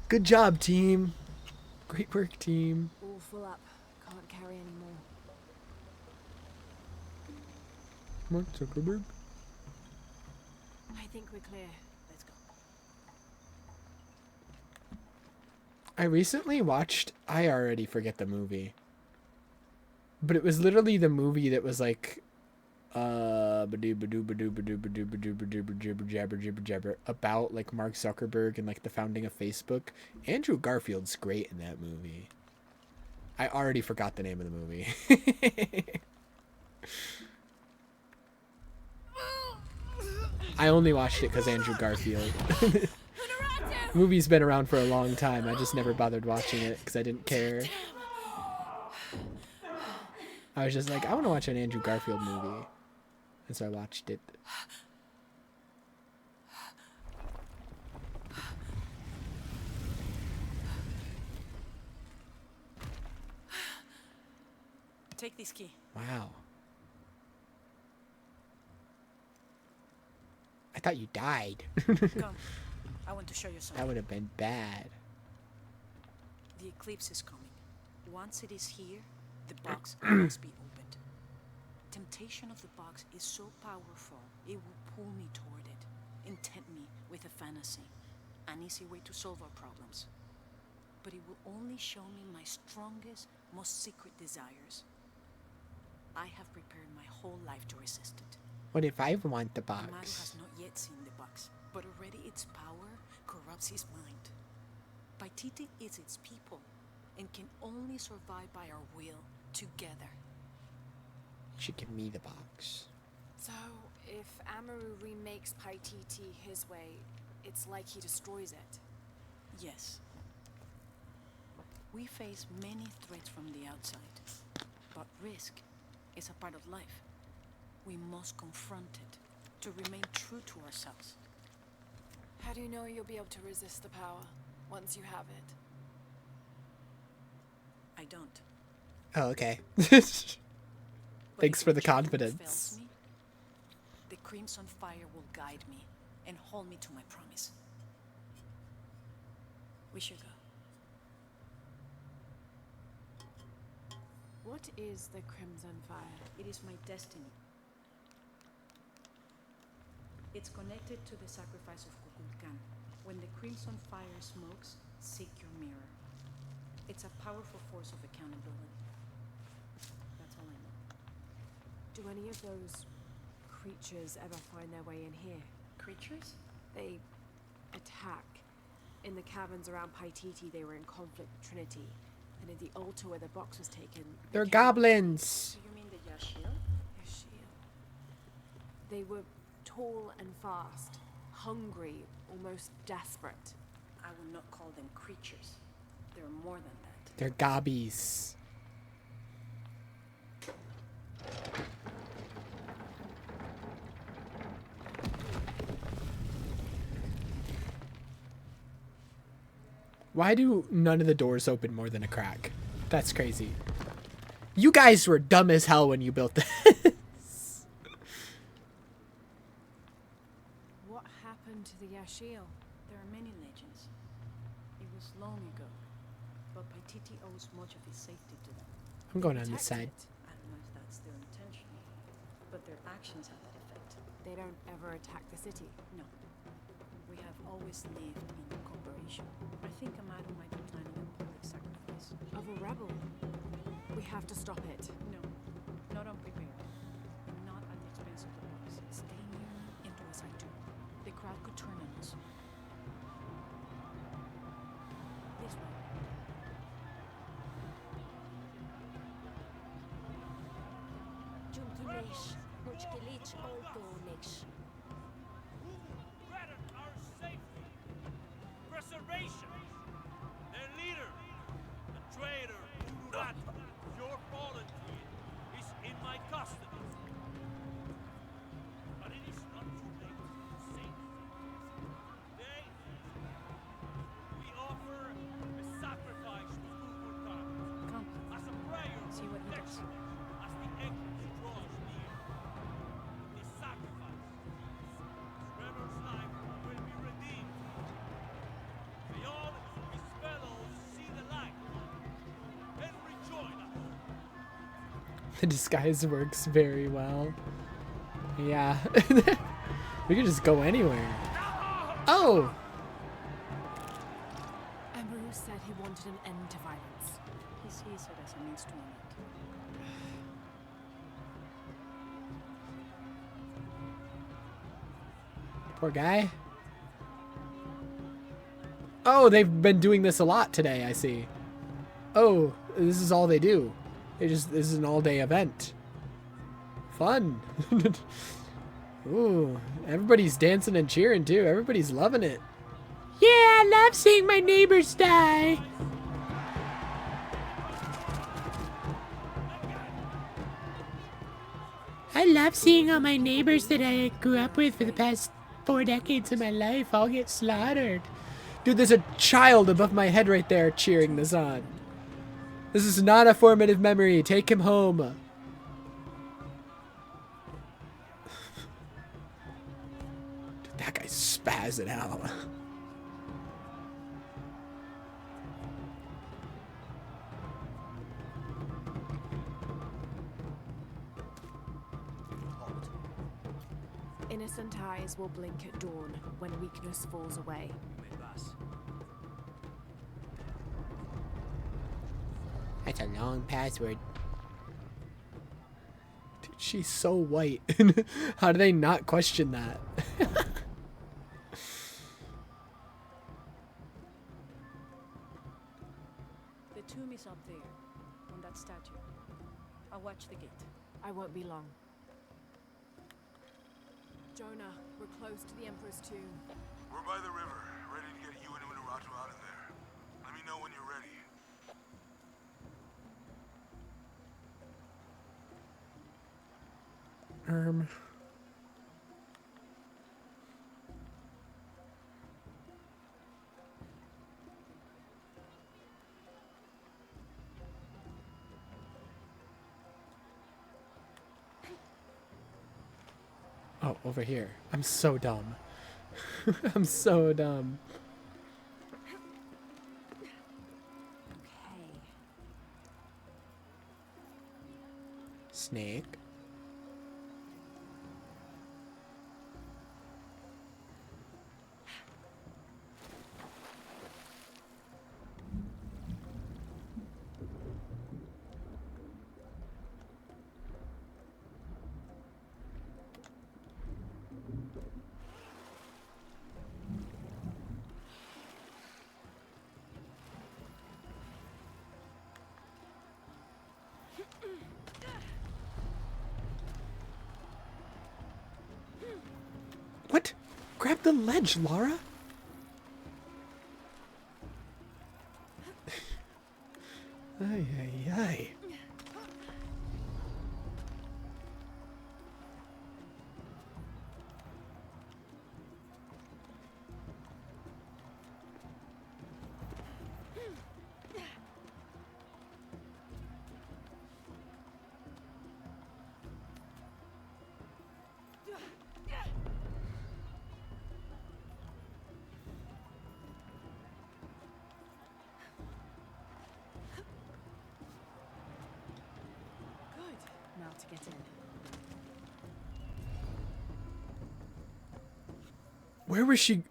Good job, team. Great work, team. All full up. Can't carry anymore. Mark Zuckerberg. I think we're clear. Let's go. I recently watched, I already forget the movie, but it was literally the movie that was like, about like Mark Zuckerberg and like the founding of Facebook. Andrew Garfield's great in that movie. I already forgot the name of the movie. I only watched it because Andrew Garfield. Movie's been around for a long time. I just never bothered watching it because I didn't care. I was just like, I want to watch an Andrew Garfield movie. And so I watched it. Take this key. Wow. I thought you died. Come. I want to show you something. That would have been bad. The eclipse is coming. Once it is here, the box must be opened. Temptation of the box is so powerful, it will pull me toward it, intent me with a fantasy, an easy way to solve our problems. But it will only show me my strongest, most secret desires. I have prepared my whole life to resist it. What if I want the Amaru box? has not yet seen the box, but already its power corrupts his mind. Paititi is its people, and can only survive by our will together. Should give me the box. So, if Amaru remakes Paititi his way, it's like he destroys it. Yes. We face many threats from the outside, but risk is a part of life. We must confront it to remain true to ourselves. How do you know you'll be able to resist the power once you have it? I don't. Oh, okay. Thanks for the confidence. Me, the Crimson Fire will guide me and hold me to my promise. We should go. What is the Crimson Fire? It is my destiny. It's connected to the sacrifice of Kukulkan. When the Crimson Fire smokes, seek your mirror. It's a powerful force of accountability. That's all I know. Do any of those creatures ever find their way in here? Creatures? They attack. In the caverns around Paititi, they were in conflict with Trinity. And in the altar where the box was taken... They're goblins! Do you mean the Yashil? Yashil. They were tall and fast, hungry, almost desperate. I would not call them creatures. They're more than that. They're gobbies. Why do none of the doors open more than a crack? That's crazy. You guys were dumb as hell when you built this. What happened to the Yashil? There are many legends. It was long ago, but Paititi owes much of his safety to them. I'm going on this side. I don't know if that's their intention, but their actions have that effect. They don't ever attack the city? No. We have always lived in cooperation. I think Amaru might be planning a public sacrifice. Of a rebel? We have to stop it. No, not unprepared. And not at the expense of the boss. Stay near me and do as I do. The crowd could turn on us. This way. Junkimesh, no threaten our safety, preservation. Their leader, the traitor Ururatu, your fallen twin, is in my custody. But it is not too late to save him. Today, we offer a sacrifice to Ururatu. Come. As a prayer of See what he does. protection, as the eclipse draws near. This sacrifice, Trevor's life will be redeemed. May all his fellows see the light and rejoin us. The disguise works very well. Yeah. We could just go anywhere. Oh! Amaru said he wanted an end to violence. He sees it as a means to an end. Poor guy. Oh, they've been doing this a lot today, I see. Oh, this is all they do. This is an all-day event. Fun. Ooh, everybody's dancing and cheering too. Everybody's loving it. Yeah, I love seeing my neighbors die. I love seeing all my neighbors that I grew up with for the past 4 decades of my life all get slaughtered. Dude, there's a child above my head right there cheering this on. This is not a formative memory. Take him home. Dude, that guy's spazzing out. Innocent eyes will blink at dawn when weakness falls away. That's a long password. Dude, she's so white. How do they not question that? The tomb is up there, on that statue. I'll watch the gate. I won't be long. Jonah, we're close to the Emperor's tomb. We're by the river, ready to get you and Ururatu out of there. Let me know when you're ready. Oh, over here. I'm so dumb. I'm so dumb. Okay. Snake. What? Grab the ledge, Lara. Ay, ay, ay. Now to get in. Where was she?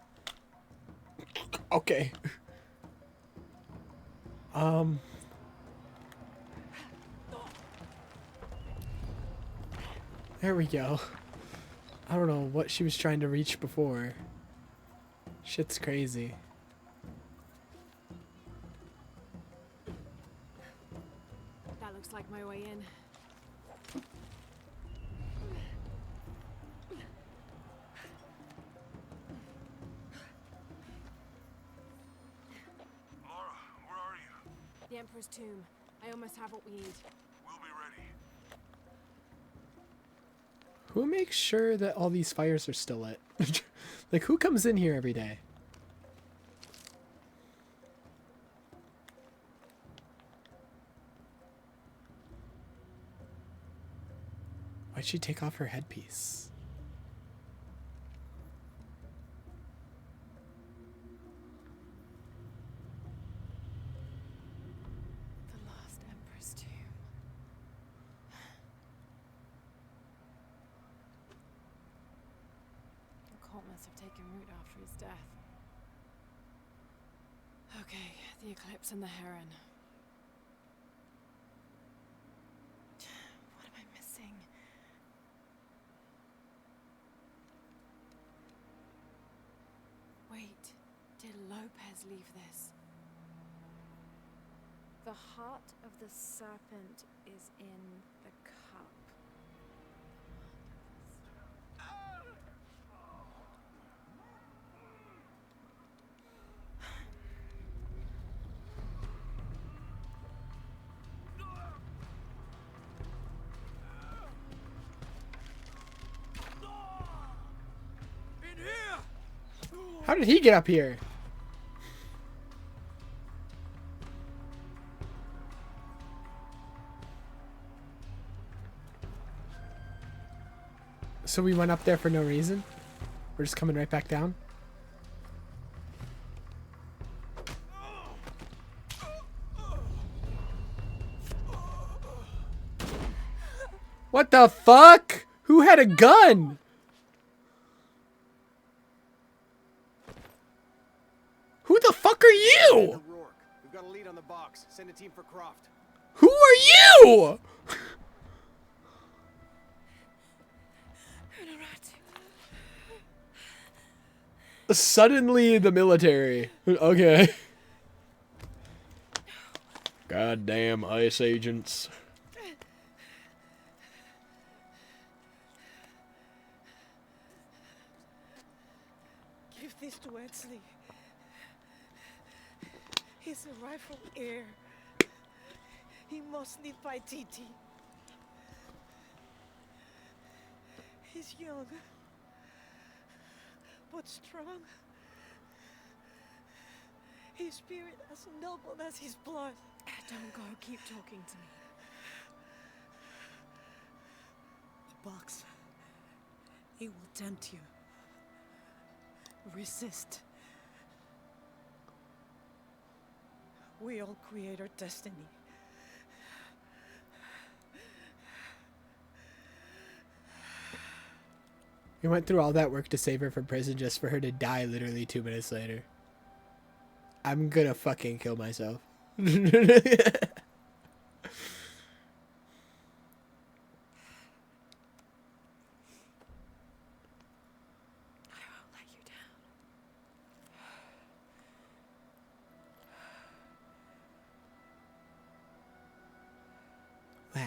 Okay. There we go. I don't know what she was trying to reach before. Shit's crazy. That looks like my way in. Emperor's tomb. I almost have what we need. Who makes sure that all these fires are still lit? Like, who comes in here every day? Why'd she take off her headpiece? The last Emperor's tomb. The cult must have taken root after his death. Okay, the eclipse and the heron. What am I missing? Wait, did Lopez leave this? The heart of the serpent is in the cup. How did he get up here? So we went up there for no reason? We're just coming right back down? What the fuck? Who had a gun? Who the fuck are you? We've got a lead on the box. Send a team for Croft. Who are you? Suddenly the military. Okay. Goddamn ICE agents. Give this to Edsley. He's a rightful heir. He must live by Titi. He's young, but strong. His spirit as noble as his blood. Don't go, keep talking to me. The box, it will tempt you. Resist. We all create our destiny. We went through all that work to save her from prison just for her to die literally 2 minutes later. I'm gonna fucking kill myself. Wow.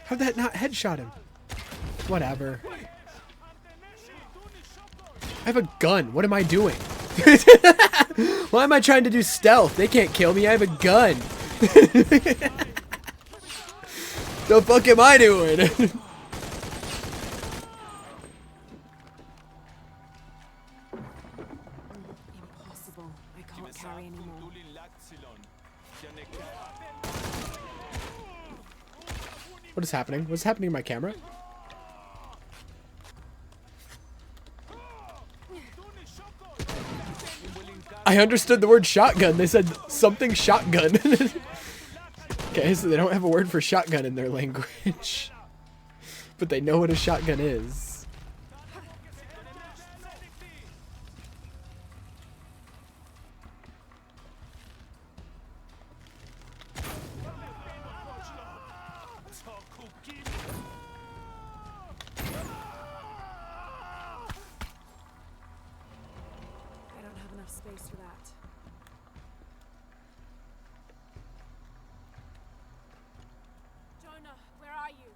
How'd that not headshot him? Whatever. I have a gun. What am I doing? Why am I trying to do stealth? They can't kill me. I have a gun. The fuck am I doing? Impossible. I can't carry anymore. What is happening? What's happening to my camera? I understood the word shotgun. They said something shotgun. Okay, so they don't have a word for shotgun in their language. But they know what a shotgun is. I don't have enough space for that. Jonah, where are you?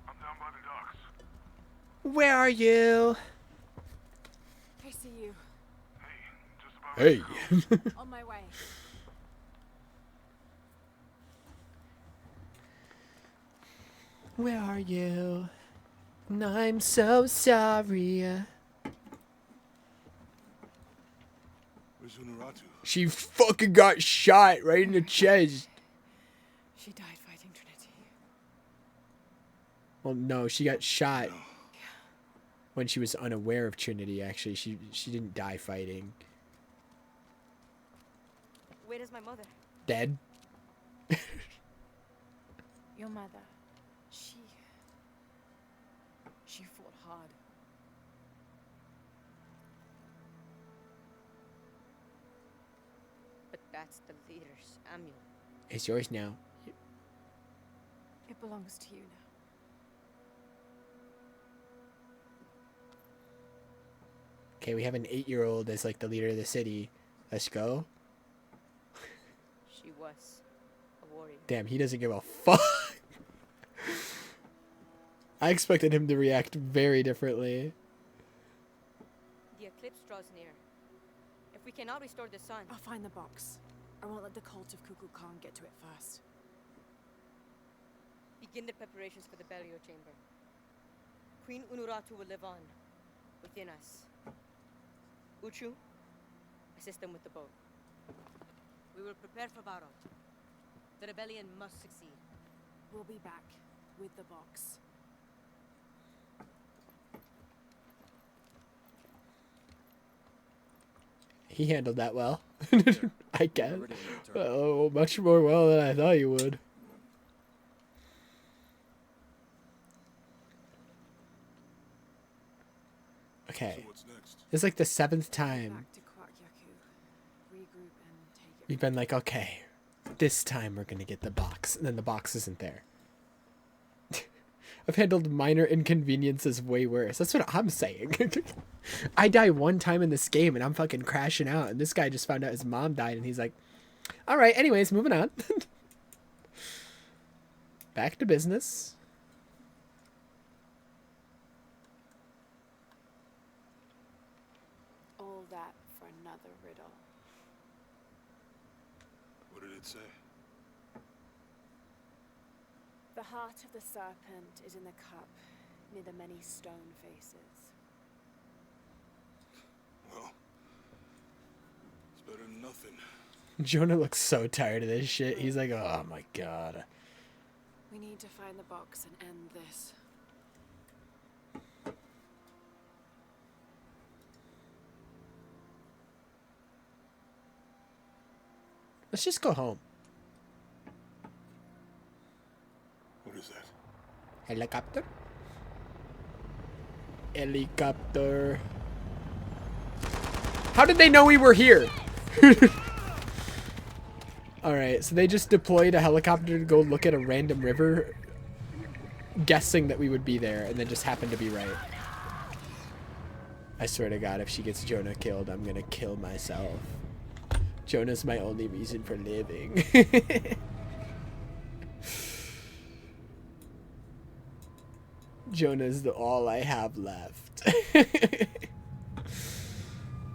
I'm down by the docks. Where are you? I see you. Hey. On my way. Where are you? I'm so sorry. Where's Unuratu? She fucking got shot right in the chest. She died fighting Trinity. Well, no, she got shot when she was unaware of Trinity, actually. She didn't die fighting. Where is my mother? Dead? Your mother. She fought hard. But that's the leader's amulet. It's yours now. It belongs to you now. Okay, we have an 8-year-old as like the leader of the city. Let's go. She was a warrior. Damn, he doesn't give a fuck. I expected him to react very differently. The eclipse draws near. If we cannot restore the sun... I'll find the box. I won't let the cult of Kukulkan Khan get to it first. Begin the preparations for the burial chamber. Queen Unuratu will live on, within us. Uchu, assist them with the boat. We will prepare for battle. The rebellion must succeed. We'll be back with the box. He handled that well. I guess. Oh, much more well than I thought he would. Okay. It's like the 7th time. We've been like, okay, this time we're gonna get the box, and then the box isn't there. I've handled minor inconveniences way worse. That's what I'm saying. I die one time in this game and I'm fucking crashing out, and this guy just found out his mom died and he's like, all right, anyways, moving on. Back to business. All that for another riddle. What did it say? The heart of the serpent is in the cup, near the many stone faces. Well, it's better than nothing. Jonah looks so tired of this shit. He's like, oh my god. We need to find the box and end this. Let's just go home. What is that? Helicopter? Helicopter. How did they know we were here? Alright, so they just deployed a helicopter to go look at a random river, guessing that we would be there, and then just happened to be right. I swear to God, if she gets Jonah killed, I'm gonna kill myself. Jonah's my only reason for living. Jonah's all I have left.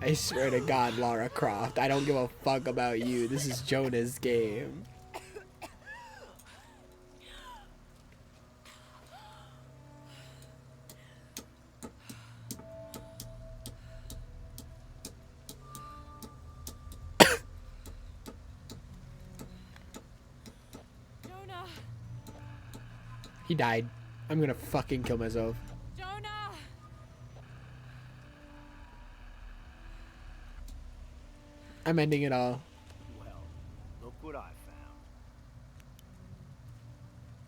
I swear to God, Lara Croft, I don't give a fuck about you. This is Jonah's game. He died. I'm gonna fucking kill myself. Jonah! I'm ending it all. Well, look what I found.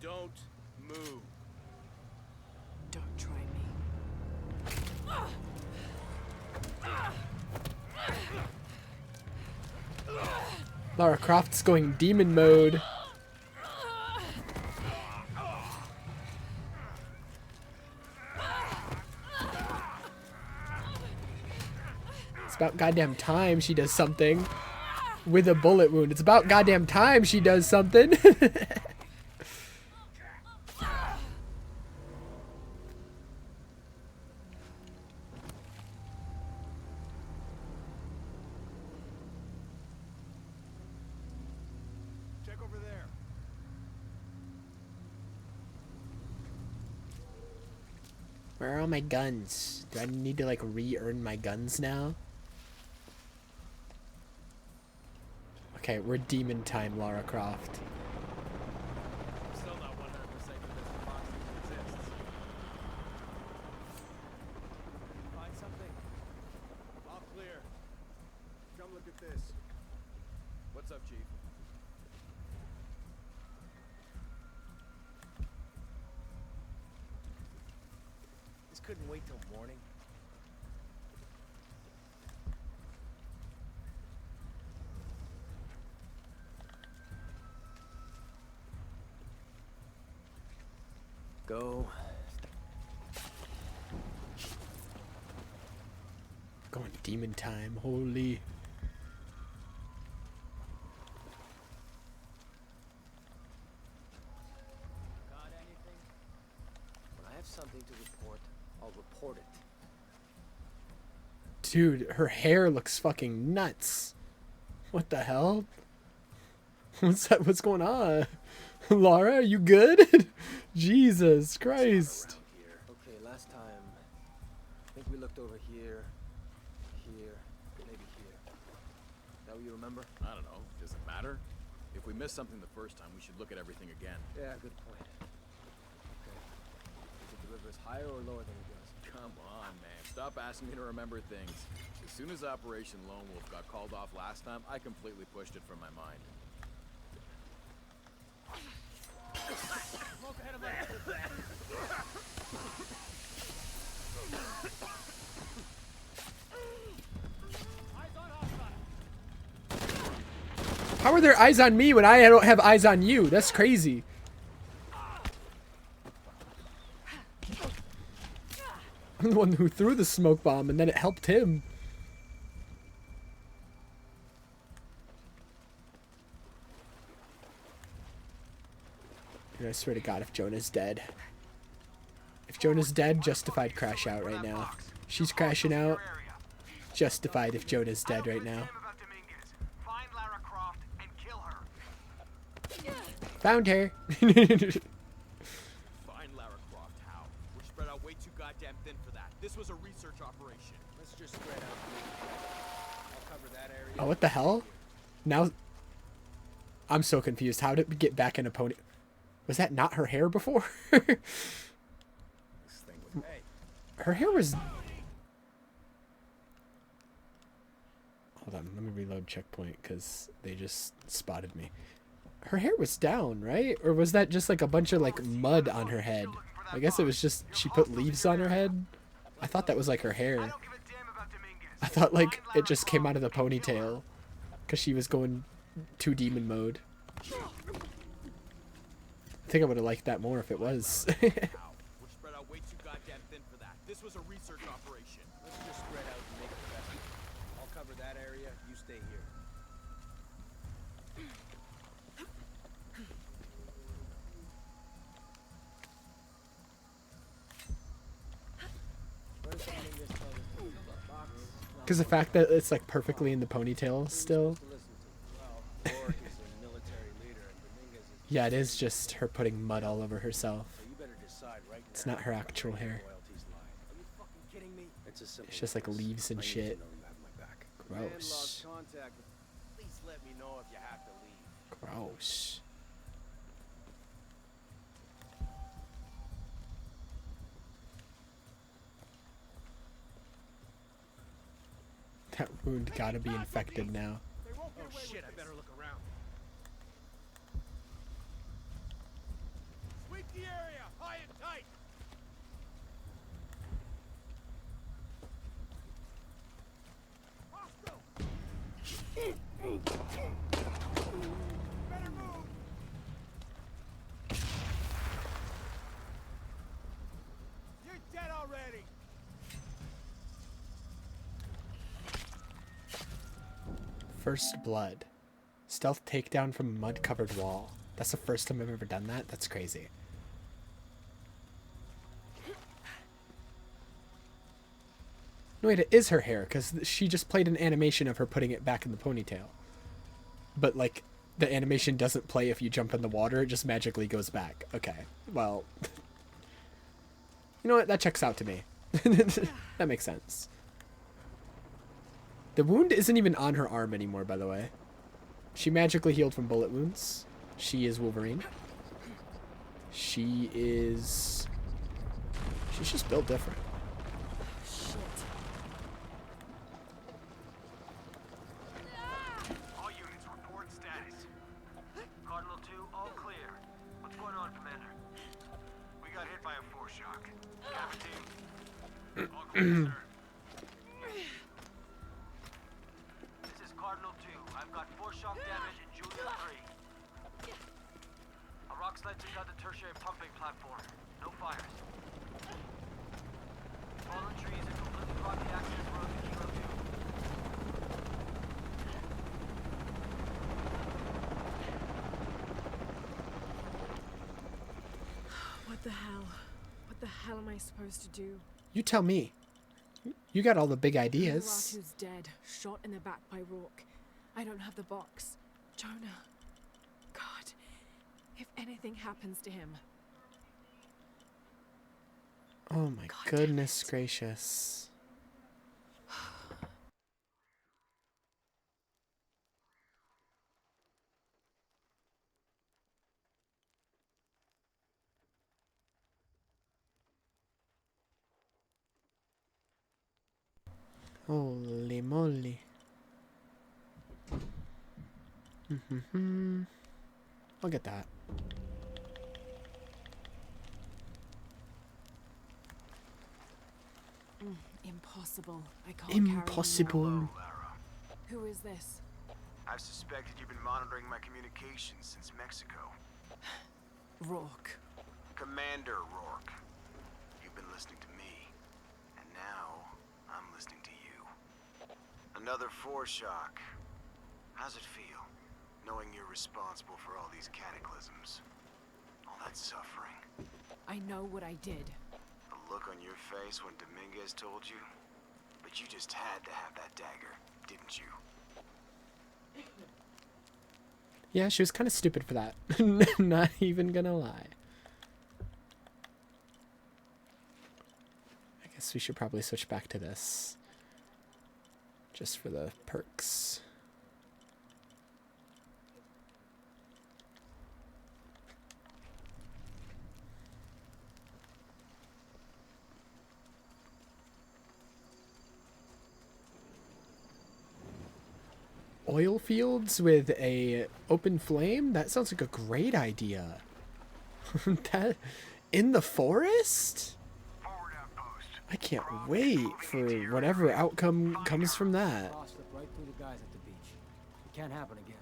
Don't move. Don't try me. Lara Croft's going demon mode. It's about goddamn time she does something with a bullet wound. It's about goddamn time she does something. Check over there. Where are all my guns? Do I need to like re-earn my guns now? Okay, we're demon time, Lara Croft. I'm still not 100% convinced the box exists. Find something. All clear. Come look at this. What's up, Chief? This couldn't wait till morning. Go. Going demon time, holy. Got anything? When I have something to report, I'll report it. Dude, her hair looks fucking nuts. What the hell? What's that? What's going on? Lara, are you good? Jesus Christ. Okay, last time, I think we looked over here, maybe here. Is that what you remember? I don't know. Does it matter? If we missed something the first time, we should look at everything again. Yeah, good point. Okay. You think the river is higher or lower than it was? Come on, man. Stop asking me to remember things. As soon as Operation Lone Wolf got called off last time, I completely pushed it from my mind. Smoke ahead of my How are there eyes on me when I don't have eyes on you? That's crazy. I'm the one who threw the smoke bomb and then it helped him. Dude, I swear to God, if Jonah's dead. If Jonah's dead, justified crash out right now. She's crashing out. Justified if Jonah's dead right now. Find Lara Croft and kill her. Found her. Find Lara Croft, how? We're spread out way too goddamn thin for that. This was a research operation. Let's just spread out. I'll cover that area. Oh, what the hell? Now... I'm so confused. How did we get back in a pony? Was that not her hair before? Her hair was... Hold on, let me reload checkpoint because they just spotted me. Her hair was down, right? Or was that just like a bunch of like mud on her head? I guess it was just she put leaves on her head. I thought that was like her hair. I thought like it just came out of the ponytail because she was going to demon mode. I think I would have liked that more if it was. We're spread out way too goddamn thin for that. This was a research operation. Let's just spread out and make the best of it. I'll cover that area. You stay here. Because the fact that it's like perfectly in the ponytail still. Yeah, it is just her putting mud all over herself. It's not her actual hair. It's just like leaves and shit. Gross. Please let me know if you have to leave. Gross. That wound gotta be infected now. Oh shit, I better look around. Sweep the area, high and tight. Hostile. Better move. You're dead already. First blood. Stealth takedown from a mud-covered wall. That's the first time I've ever done that. That's crazy. No, wait, it is her hair, because she just played an animation of her putting it back in the ponytail. But, like, the animation doesn't play if you jump in the water. It just magically goes back. Okay, well... You know what? That checks out to me. That makes sense. The wound isn't even on her arm anymore, by the way. She magically healed from bullet wounds. She is Wolverine. She's just built different. All units report status. Cardinal 2, all clear. What's going on, Commander? We got hit by a foreshock. Captain, all clear, sir. This is Cardinal 2. I've got foreshock damage in Julia 3. A rock slide took out the tertiary pumping platform. No fires. Fallen trees and completely blocked the access road to Kilo 2. What the hell? What the hell am I supposed to do? You tell me. You got all the big ideas. Uratu's dead, shot in the back by Rourke. I don't have the box. Jonah. God, if anything happens to him. Oh my goodness gracious. Holy moly. I'll get that. Impossible. I can't carry him now. Impossible. Who is this? I've suspected you've been monitoring my communications since Mexico. Rourke. Commander Rourke. You've been listening to me. And now, I'm listening to you. Another foreshock. How's it feel, knowing you're responsible for all these cataclysms? All that suffering. I know what I did. The look on your face when Dominguez told you? But you just had to have that dagger, didn't you? Yeah, she was kind of stupid for that. Not even gonna lie. I guess we should probably switch back to this. Just for the perks. Oil fields with a open flame? That sounds like a great idea. That in the forest? I can't wait for whatever outcome comes from that. Crossed up right through the guys at the beach. It can't happen again.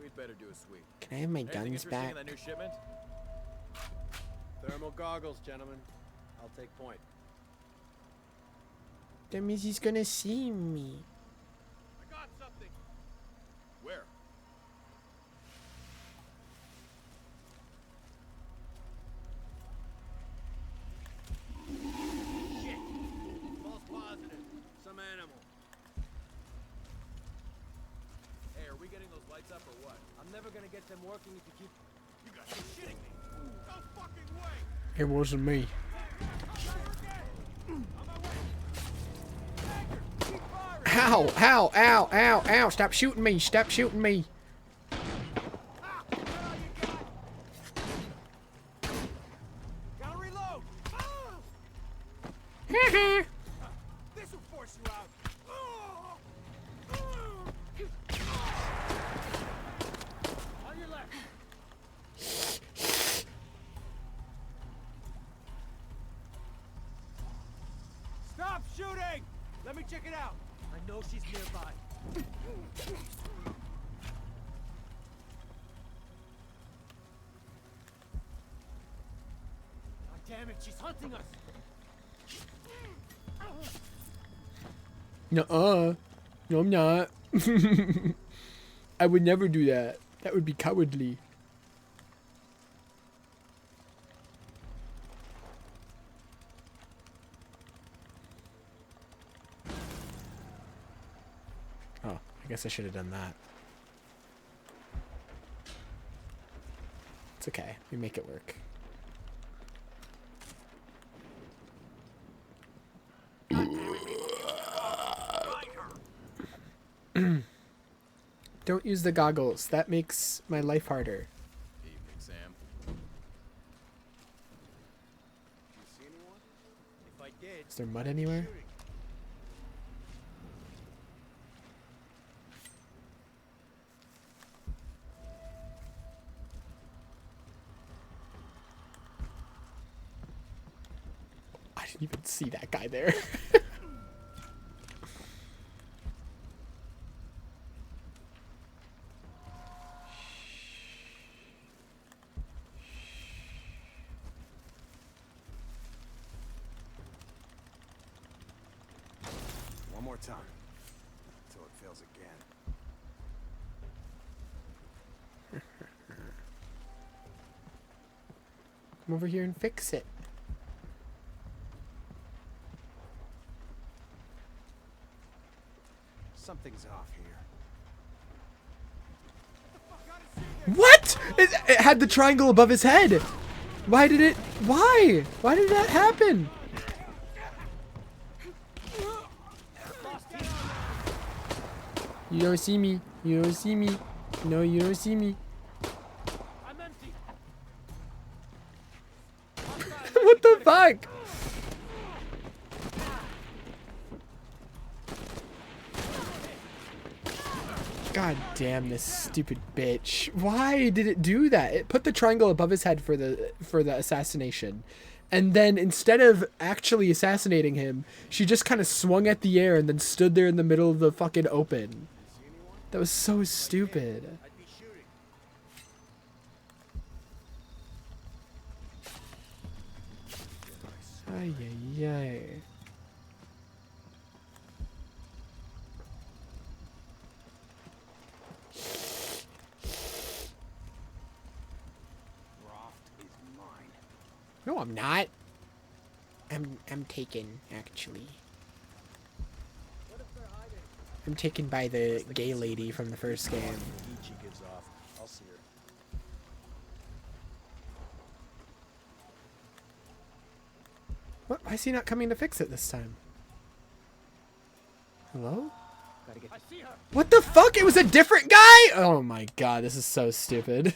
We'd better do a sweep. Can I have my Anything guns interesting back? in that new shipment? Thermal goggles, gentlemen. I'll take point. That means he's gonna see me. I got something. Where? Shit! False positive. Some animal. Hey, are we getting those lights up or what? I'm never gonna get them working if you keep... You got to be shitting me. No fucking way. It wasn't me. Ow, ow, ow, ow, ow. Stop shooting me. Stop shooting me. Gotta reload. This will force you out. out. I know she's nearby. God damn it, she's hunting us. Nuh-uh. No, I'm not. I would never do that. That would be cowardly. Oh, I guess I should have done that. It's okay. We make it work. Don't use the goggles. That makes my life harder. Evening, Sam. You see anyone? If I did, Is there mud anywhere? I didn't even see that guy there. One more time. Until it fails again. Come over here and fix it. Something's off here. What? It had the triangle above his head. Why did it? Why? Why did that happen? You don't see me. You don't see me. No, you don't see me. I'm empty. What the fuck? God damn this stupid bitch. Why did it do that? It put the triangle above his head for the assassination. And then instead of actually assassinating him, she just kind of swung at the air and then stood there in the middle of the fucking open. That was so stupid. Ay, ay, ay. No, I'm not. I'm taken, actually. I'm taken by the gay lady from the first game. She gives off. I'll see her. What? Why is he not coming to fix it this time? Hello? I see her. What the fuck? It was a different guy? Oh my god, this is so stupid.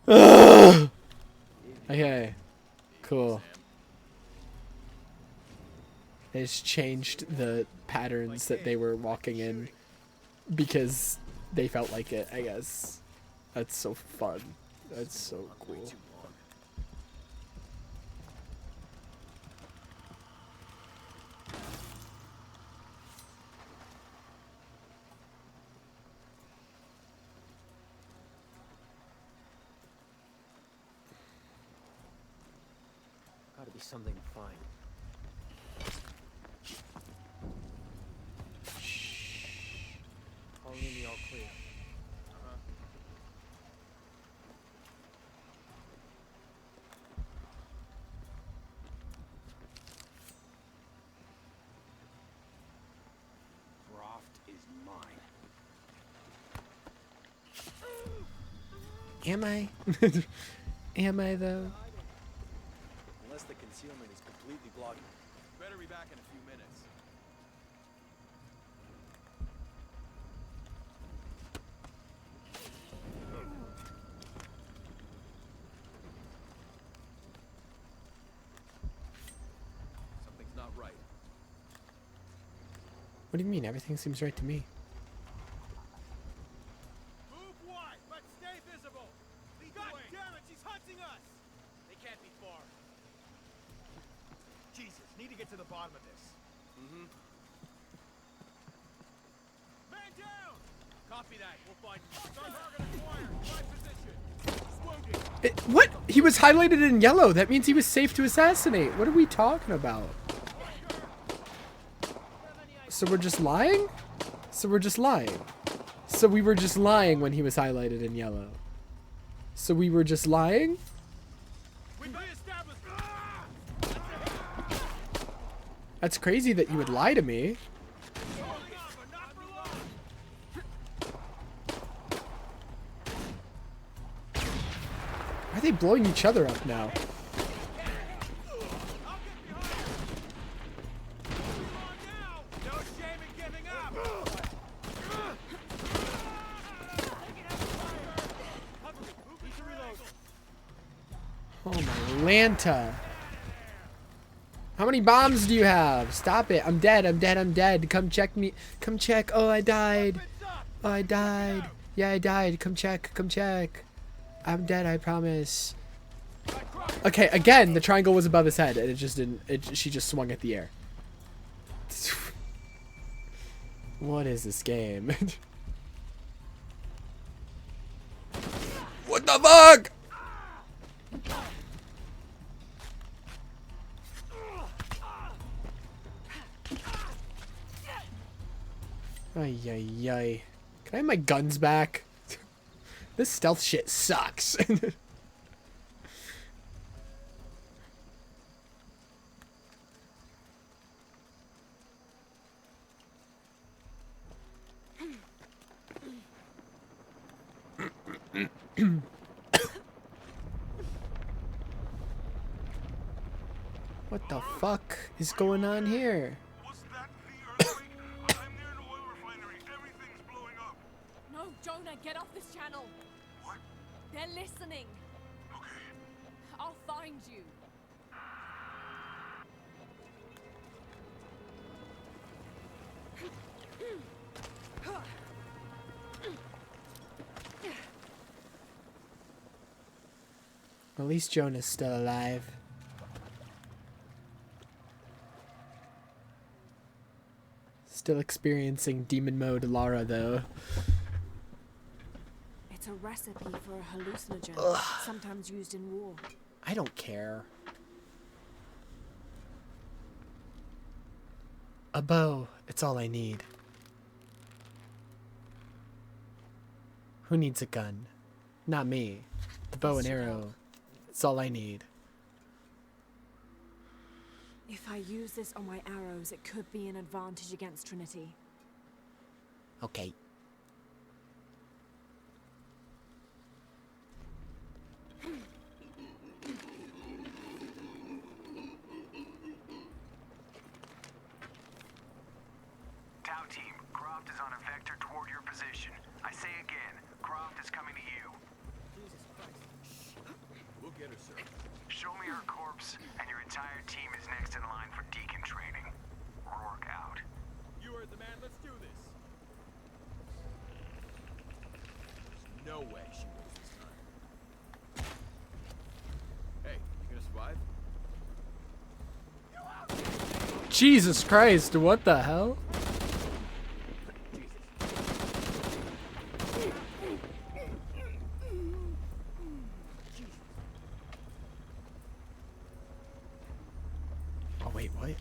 Ugh. Okay. Cool. They just changed the patterns that they were walking in because they felt like it, I guess. That's so fun. That's so cool. Gotta be something to find. Calling in the all clear. Croft is mine. Am I? Am I though? Unless the concealment is completely blocked. Better be back in a few minutes. Something's not right. What do you mean? Everything seems right to me. Move wide, but stay visible. God damn it, she's hunting us. They can't be far. Jesus, need to get to the bottom of this. Copy that. We'll find start target acquired. My position. Wounded. What? He was highlighted in yellow. That means he was safe to assassinate. What are we talking about? So we're just lying? So we're just lying. So we were just lying when he was highlighted in yellow. So we were just lying? That's crazy that you would lie to me. Why are they blowing each other up now? Oh my Lanta. How many bombs do you have? Stop it. I'm dead. I'm dead. I'm dead. Come check me. Come check. Oh, I died. Oh, I died. Yeah, I died. Come check. Come check. I'm dead, I promise. Okay, again, the triangle was above his head and it just didn't. She just swung at the air. What is this game? What the fuck? Ay, ay, ay. Can I have my guns back? This stealth shit sucks. What the fuck is going on here? No, Jonah, get off this channel. What? They're listening. Okay. I'll find you. At least Jonah's still alive. Still experiencing demon mode Lara, though. It's a recipe for a hallucinogen, sometimes used in war. I don't care. A bow. It's all I need. Who needs a gun? Not me. The bow and arrow. It's all I need. If I use this on my arrows, it could be an advantage against Trinity. Okay. Tau team, Croft is on a vector toward your position. I say again, Croft is coming to you. Jesus Christ. We'll get her, sir. Show me her corpse, and your entire team is next in line for deacon training. Rourke out. You heard the man. Let's do this. There's no way she knows this time. Hey, you gonna survive? Jesus Christ, what the hell? Oh, wait, what?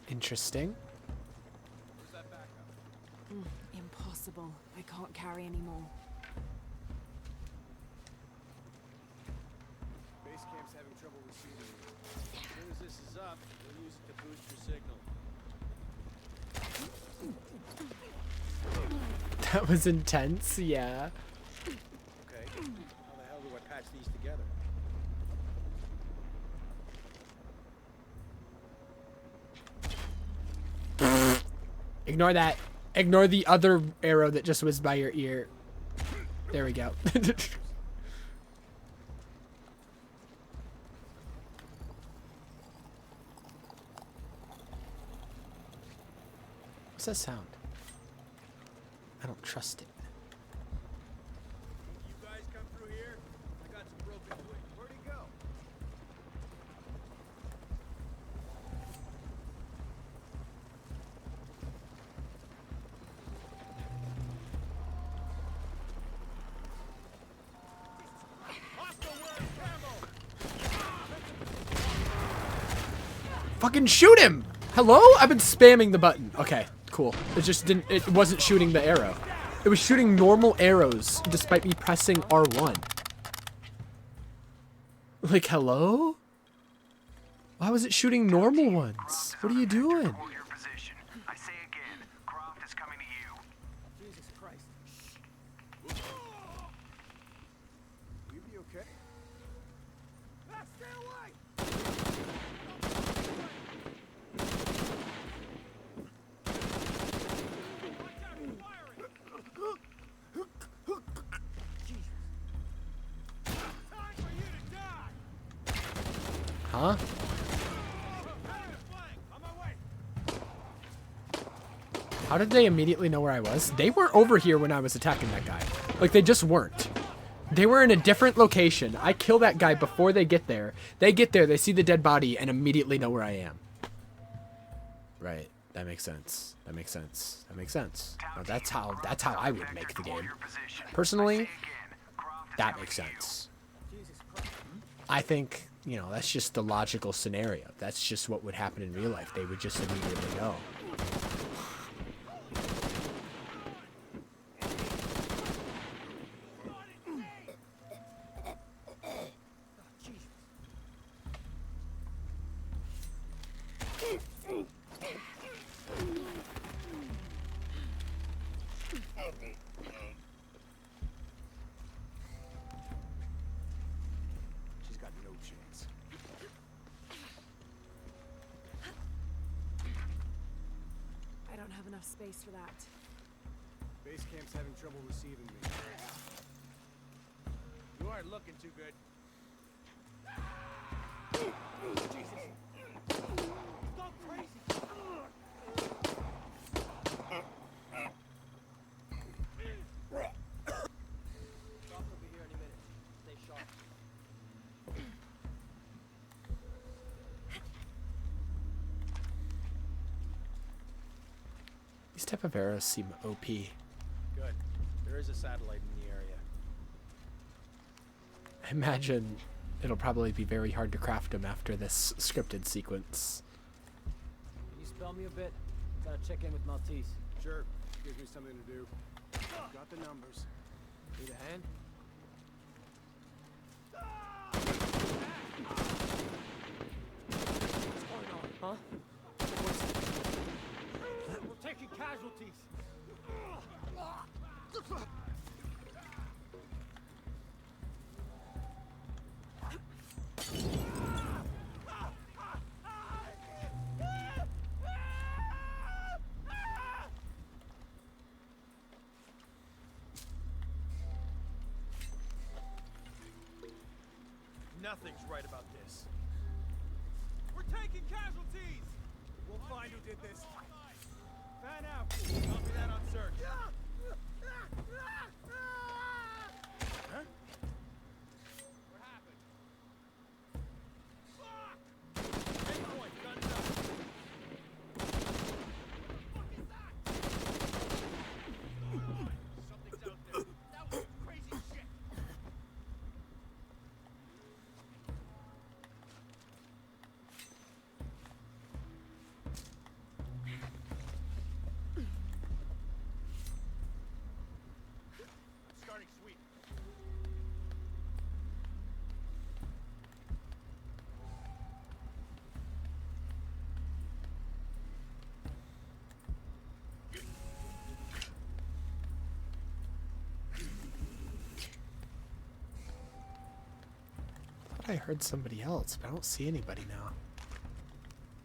Interesting. Impossible. I can't carry anymore. Base camp's having trouble receiving you. As soon as this is up, we'll use it to boost your signal. That was intense, yeah. Okay. How the hell do I patch these together? Ignore that. Ignore the other arrow that just was by your ear. There we go. What's that sound? I don't trust it. You guys come through here? I got some broken twig. Where'd he go? Fucking shoot him! Hello? I've been spamming the button. Okay, cool. It just didn't, it wasn't shooting the arrow. It was shooting normal arrows despite me pressing R1. Like, hello? Why was it shooting normal ones? What are you doing? I say again, Croft is coming to you. Jesus Christ. You be okay? Stay away! Huh? How did they immediately know where I was? They weren't over here when I was attacking that guy. Like, they just weren't. They were in a different location. I kill that guy before they get there. They get there, they see the dead body, and immediately know where I am. Right. That makes sense. That makes sense. That makes sense. Now, that's how I would make the game. Personally, that makes sense. I think, you know, that's just the logical scenario. That's just what would happen in real life. They would just immediately know. She's got no chance. I don't have enough space for that. Base camp's having trouble receiving me. You aren't looking too good. Jesus. Go crazy. Croft will be here any minute. Stay sharp. These type of arrows seem OP. Good. There is a satellite in the area. I imagine it'll probably be very hard to craft them after this scripted sequence. Can you spell me a bit? Gotta check in with Maltese. Sure. Gives me something to do. Got the numbers. Need a hand? What's going on, huh? We're taking casualties. Nothing's right about this. We're taking casualties. We'll find who did this. Fan out. Copy that on search. Huh? What happened? Take point. Guns up. What the fuck is that? Something's out there. That was crazy shit. Starting sweep. I thought I heard somebody else, but I don't see anybody now.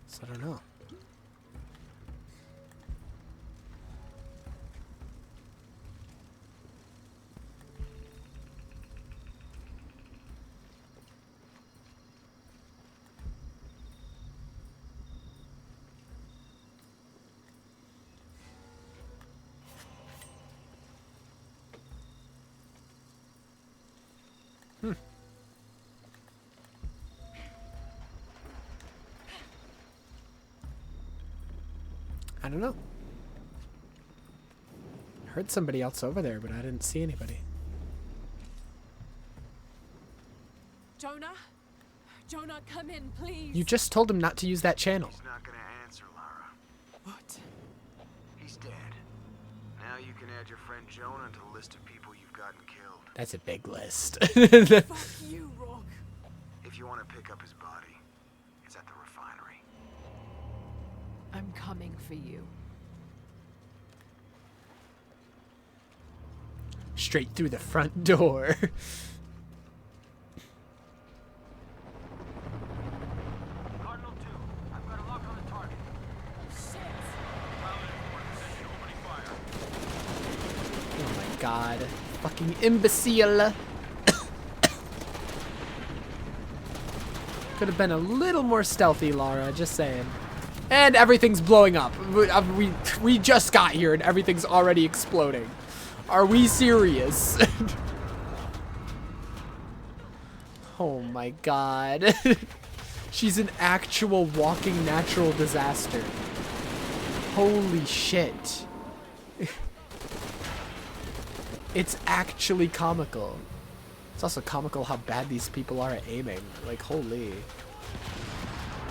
So I don't know. I don't know. I heard somebody else over there, but I didn't see anybody. Jonah? Jonah, come in, please. You just told him not to use that channel. He's not gonna answer, Lara. What? He's dead. Now you can add your friend Jonah to the list of people you've gotten killed. That's a big list. Fuck you, Rourke. If you want to pick up his body, it's at the refinery. I'm coming for you. Straight through the front door. Cardinal 2, I've got a lock on the target. Shit. Oh my god. Fucking imbecile. Could have been a little more stealthy, Lara, just saying. And everything's blowing up. We just got here and everything's already exploding. Are we serious? Oh my god. She's an actual walking natural disaster. Holy shit. It's actually comical. It's also comical how bad these people are at aiming. Like, holy.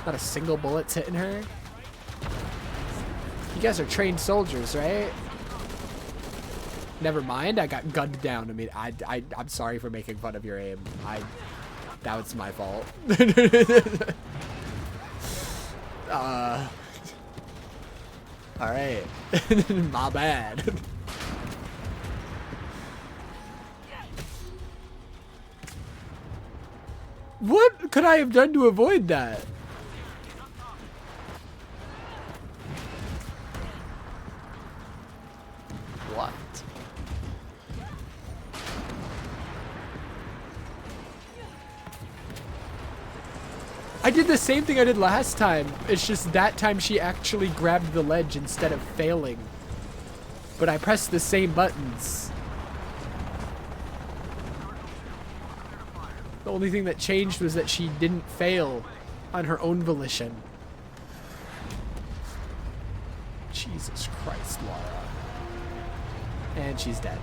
Not a single bullet's hitting her. You guys are trained soldiers, right? Never mind, I got gunned down. I mean, I'm sorry for making fun of your aim. That was my fault. Alright. My bad. What could I have done to avoid that? What? I did the same thing I did last time. It's just that time she actually grabbed the ledge instead of failing. But I pressed the same buttons. The only thing that changed was that she didn't fail on her own volition. Jesus Christ, Lara. And she's dead.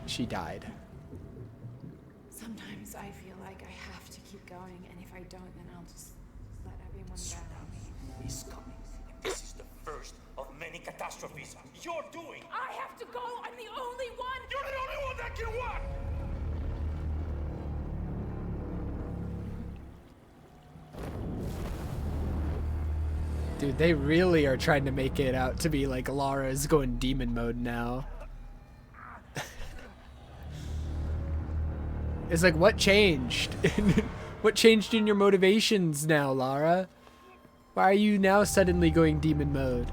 She died. Sometimes I feel like I have to keep going, and if I don't, then I'll just let everyone down. Is coming. This is the first of many catastrophes you're doing. I have to go! I'm the only one! You're the only one that can what? Dude, they really are trying to make it out to be like Lara's going demon mode now. It's like, what changed? What changed in your motivations now, Lara? Why are you now suddenly going demon mode?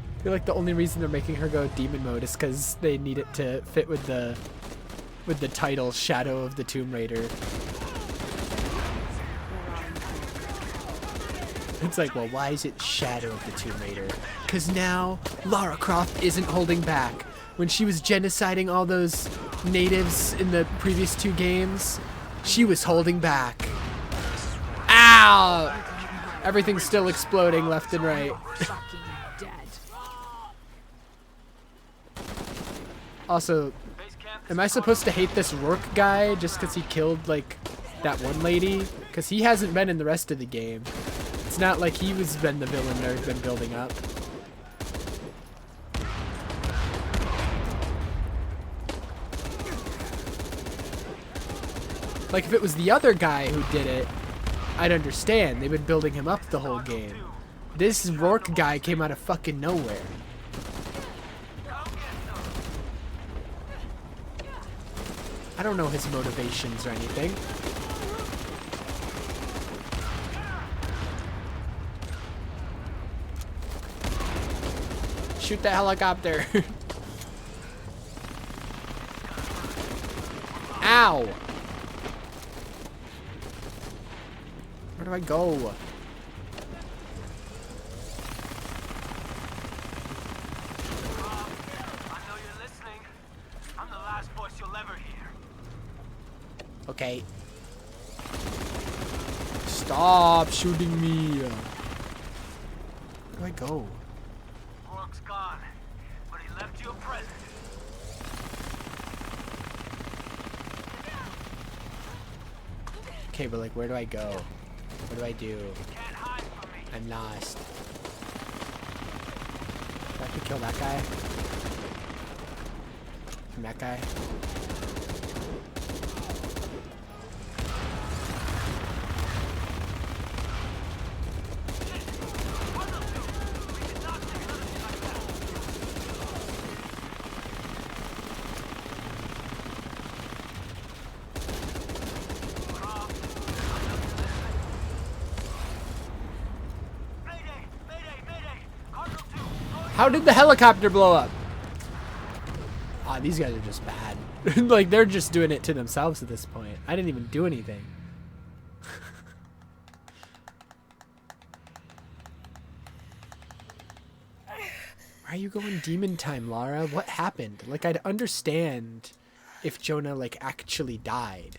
I feel like the only reason they're making her go demon mode is because they need it to fit with the title Shadow of the Tomb Raider. It's like, well, why is it Shadow of the Tomb Raider? Because now Lara Croft isn't holding back. When she was genociding all those natives in the previous 2 games, she was holding back. Ow! Everything's still exploding left and right. Also, am I supposed to hate this Rourke guy just because he killed, like, that one lady? Because he hasn't been in the rest of the game. It's not like he was been the villain they've been building up. Like, if it was the other guy who did it, I'd understand. They've been building him up the whole game. This Rourke guy came out of fucking nowhere. I don't know his motivations or anything. Shoot the helicopter. Ow! Where do I go? I know you're listening. I'm the last voice you'll ever hear. Okay. Stop shooting me. Where do I go? Rourke's gone, but he left you a present. Okay, but like, where do I go? What do I do? I'm lost. Do I have to kill that guy? And that guy? How did the helicopter blow up? Ah, these guys are just bad. Like, they're just doing it to themselves at this point. I didn't even do anything. Why are you going demon time, Lara? What happened? Like, I'd understand if Jonah, like, actually died.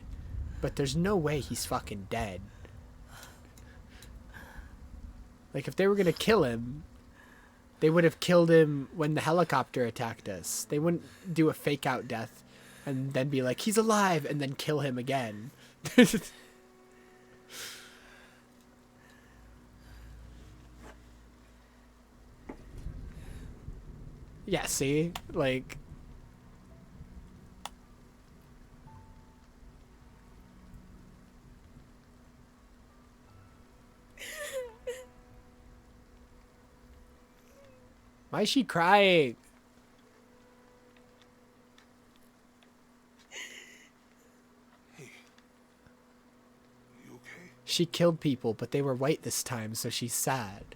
But there's no way he's fucking dead. Like, if they were gonna kill him, they would have killed him when the helicopter attacked us. They wouldn't do a fake out death and then be like, he's alive, and then kill him again. Yeah, see? Like... Why is she crying? Hey. You okay? She killed people, but they were white this time, so she's sad.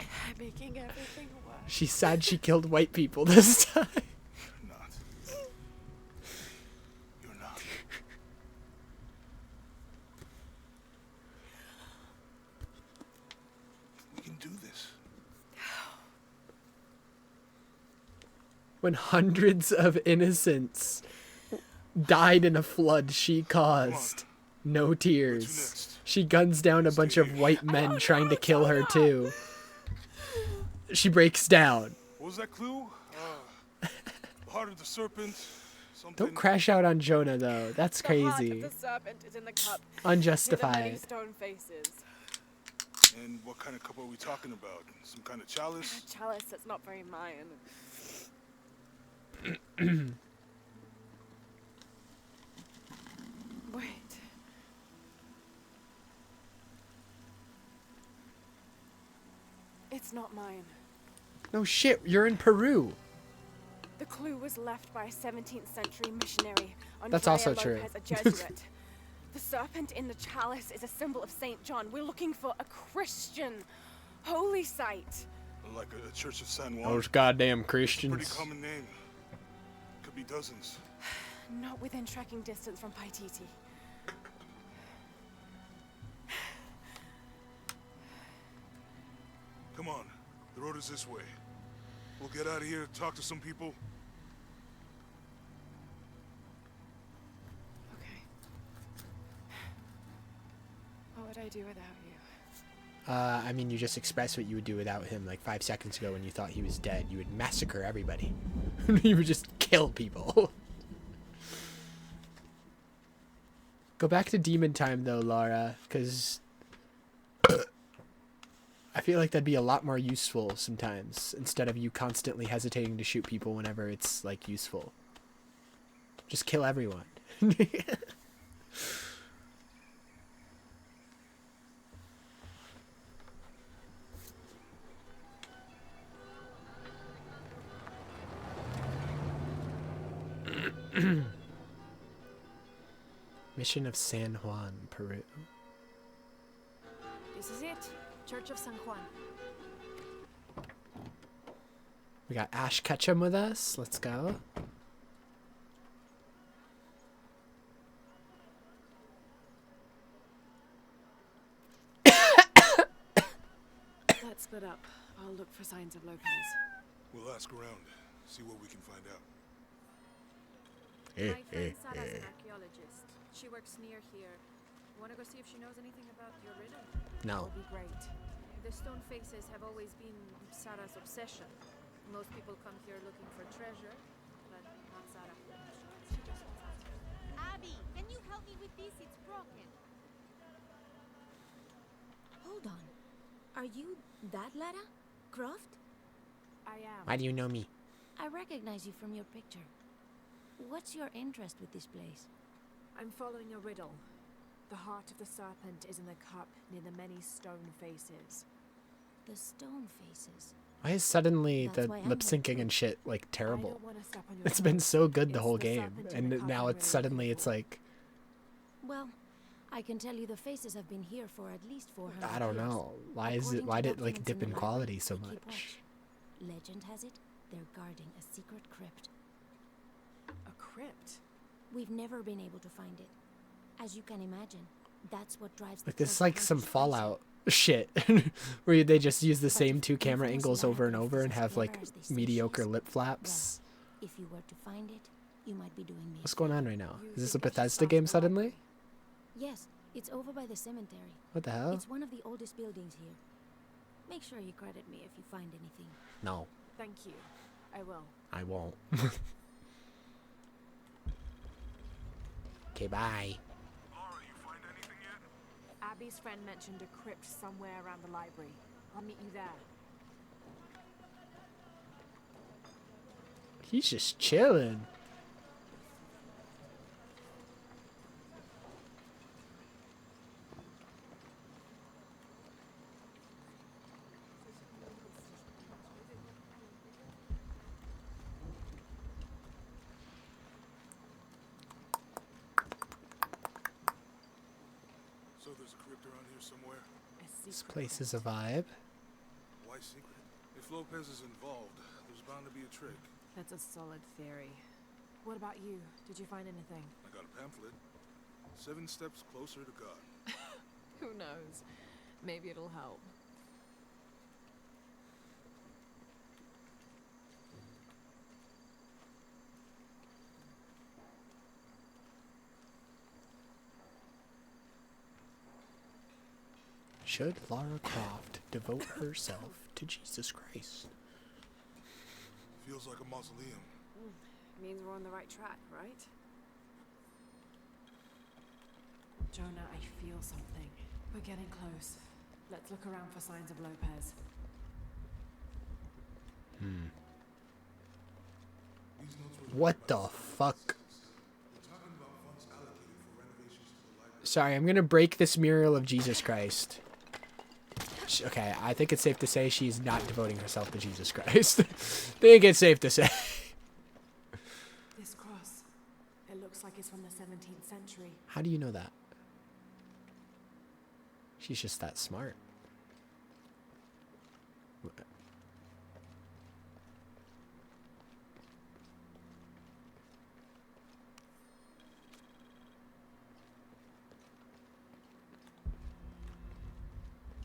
I'm making everything worse. She's sad she killed white people this time. You're not. You're not. We can do this. When hundreds of innocents died in a flood she caused. No tears. She guns down a bunch of white men trying to kill her too. She breaks down. What was that clue? The heart of the serpent. Something. Don't crash out on Jonah though. That's The heart crazy. of the serpent is in the cup. Unjustified. Near the many stone faces. And what kind of cup are we talking about? Some kind of chalice? A chalice that's not very Mayan. Wait. It's not mine. No shit, you're in Peru. The clue was left by a 17th century missionary, That's Andrea also true. Lopez, a Jesuit. The serpent in the chalice is a symbol of St. John. We're looking for a Christian holy site. Like a church of San Juan? Those goddamn Pretty Christians. common name. Could be dozens. Not within trekking distance from Paititi. Come on. The road is this way. We'll get out of here, talk to some people. Okay. What would I do without you? I mean, you just expressed what you would do without him like 5 seconds ago when you thought he was dead. You would massacre everybody. You would just kill people. Go back to demon time though, Lara, because I feel like that'd be a lot more useful sometimes instead of you constantly hesitating to shoot people whenever it's like useful. Just kill everyone. Mission of San Juan, Peru. This is it. Church of San Juan. We got Ash Ketchum with us. Let's go. Let's split up. I'll look for signs of Lopez. We'll ask around, see what we can find out. My friend Sarah's an archaeologist. She works near here. Wanna go see if she knows anything about your riddle? No. That'll be great. The stone faces have always been Sarah's obsession. Most people come here looking for treasure, but not Sarah. She just wants answers. Abby, can you help me with this? It's broken. Hold on. Are you that Lara Croft? I am. Why do you know me? I recognize you from your picture. What's your interest with this place? I'm following a riddle. The heart of the serpent is in the cup near the many stone faces. The stone faces. Why is suddenly That's the why I'm lip syncing here. and shit like terrible? don't wanna step on your It's been toes. so good the It's whole the game, serpent in the and cup now I'm it's really suddenly looking it's for. like Well, I can tell you the faces have been here for at least 400 I don't years. know. Why is According it? to Why did it like documents dip the in library, quality so they keep much? watch. Legend has it, they're guarding a secret crypt. A crypt? We've never been able to find it. As you can imagine, that's what drives the Like this is treasure like some hunters crazy. Fallout shit, where they just use the But same if two camera those angles over and Lara over and Crofts have as like clever as they say mediocre she is, lip flaps. Well, if you were to find it, you might be doing me. What's going on right now? You Is this a think I should Bethesda start game the suddenly? library? Yes, it's over by the cemetery. What the hell? It's one of the oldest buildings here. Make sure you credit me if you find anything. No, Thank you. I will. I won't. Okay, bye. Lara, you find anything yet? Abby's friend mentioned a crypt somewhere around the library. I'll meet you there. He's just chilling. So there's a crypt around here somewhere? This place is a vibe. Why secret? If Lopez is involved, there's bound to be a trick. That's a solid theory. What about you? Did you find anything? I got a pamphlet. 7 steps closer to God. Who knows? Maybe it'll help. Should Lara Croft devote herself to Jesus Christ? Feels like a mausoleum. Means we're on the right track, right? Jonah, I feel something. We're getting close. Let's look around for signs of Lopez. What the fuck? Sorry, I'm gonna break this mural of Jesus Christ. Okay, I think it's safe to say she's not devoting herself to Jesus Christ. Think it's safe to say. This cross, it looks like it's from the 17th century. How do you know that? She's just that smart.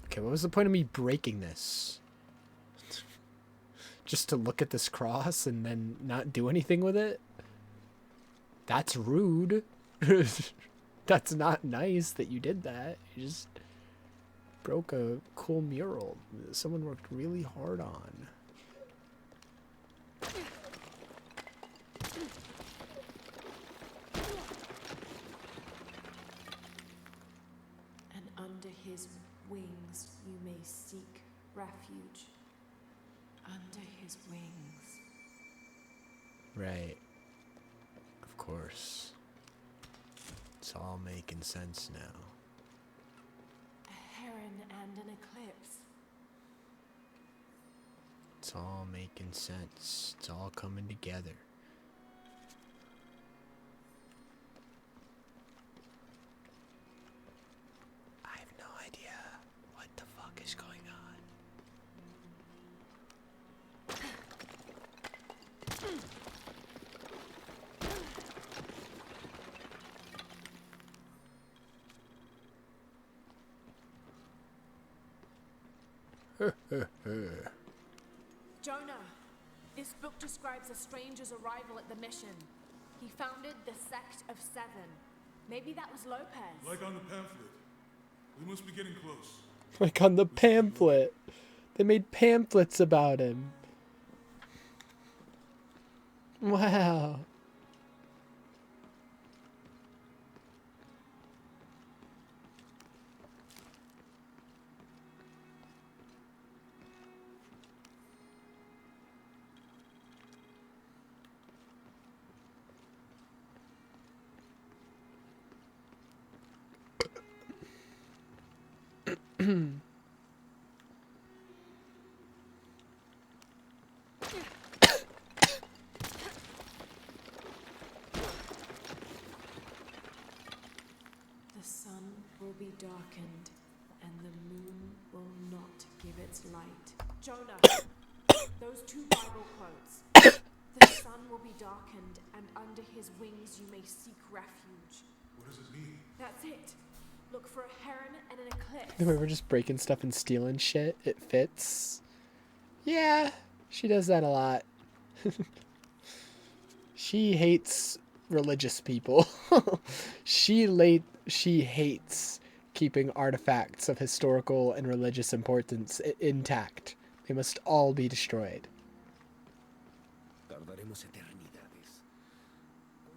Okay, what was the point of me breaking this? Just to look at this cross and then not do anything with it? That's rude. That's not nice that you did that. You just broke a cool mural that someone worked really hard on. And under his wings you may seek refuge. Under his wings. Right. Of course. It's all making sense now. A heron and an eclipse. It's all making sense. It's all coming together. I have no idea what the fuck is going on. Jonah, this book describes a stranger's arrival at the mission. He founded the Sect of Seven. Maybe that was Lopez. Like on the pamphlet. We must be getting close. Like on the pamphlet. They made pamphlets about him. Wow. The sun will be darkened, and the moon will not give its light. Jonah, those two Bible quotes. The sun will be darkened, and under his wings you may seek refuge. What does it mean? That's it. Look for a heron and an eclipse. The way we're just breaking stuff and stealing shit, it fits. Yeah, she does that a lot. She hates religious people. She hates keeping artifacts of historical and religious importance intact. They must all be destroyed.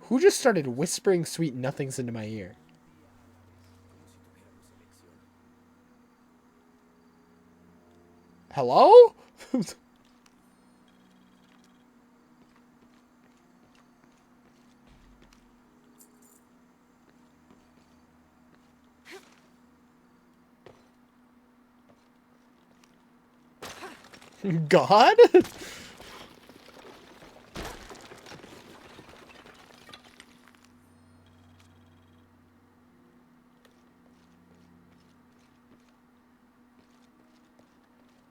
Who just started whispering sweet nothings into my ear? Hello? God?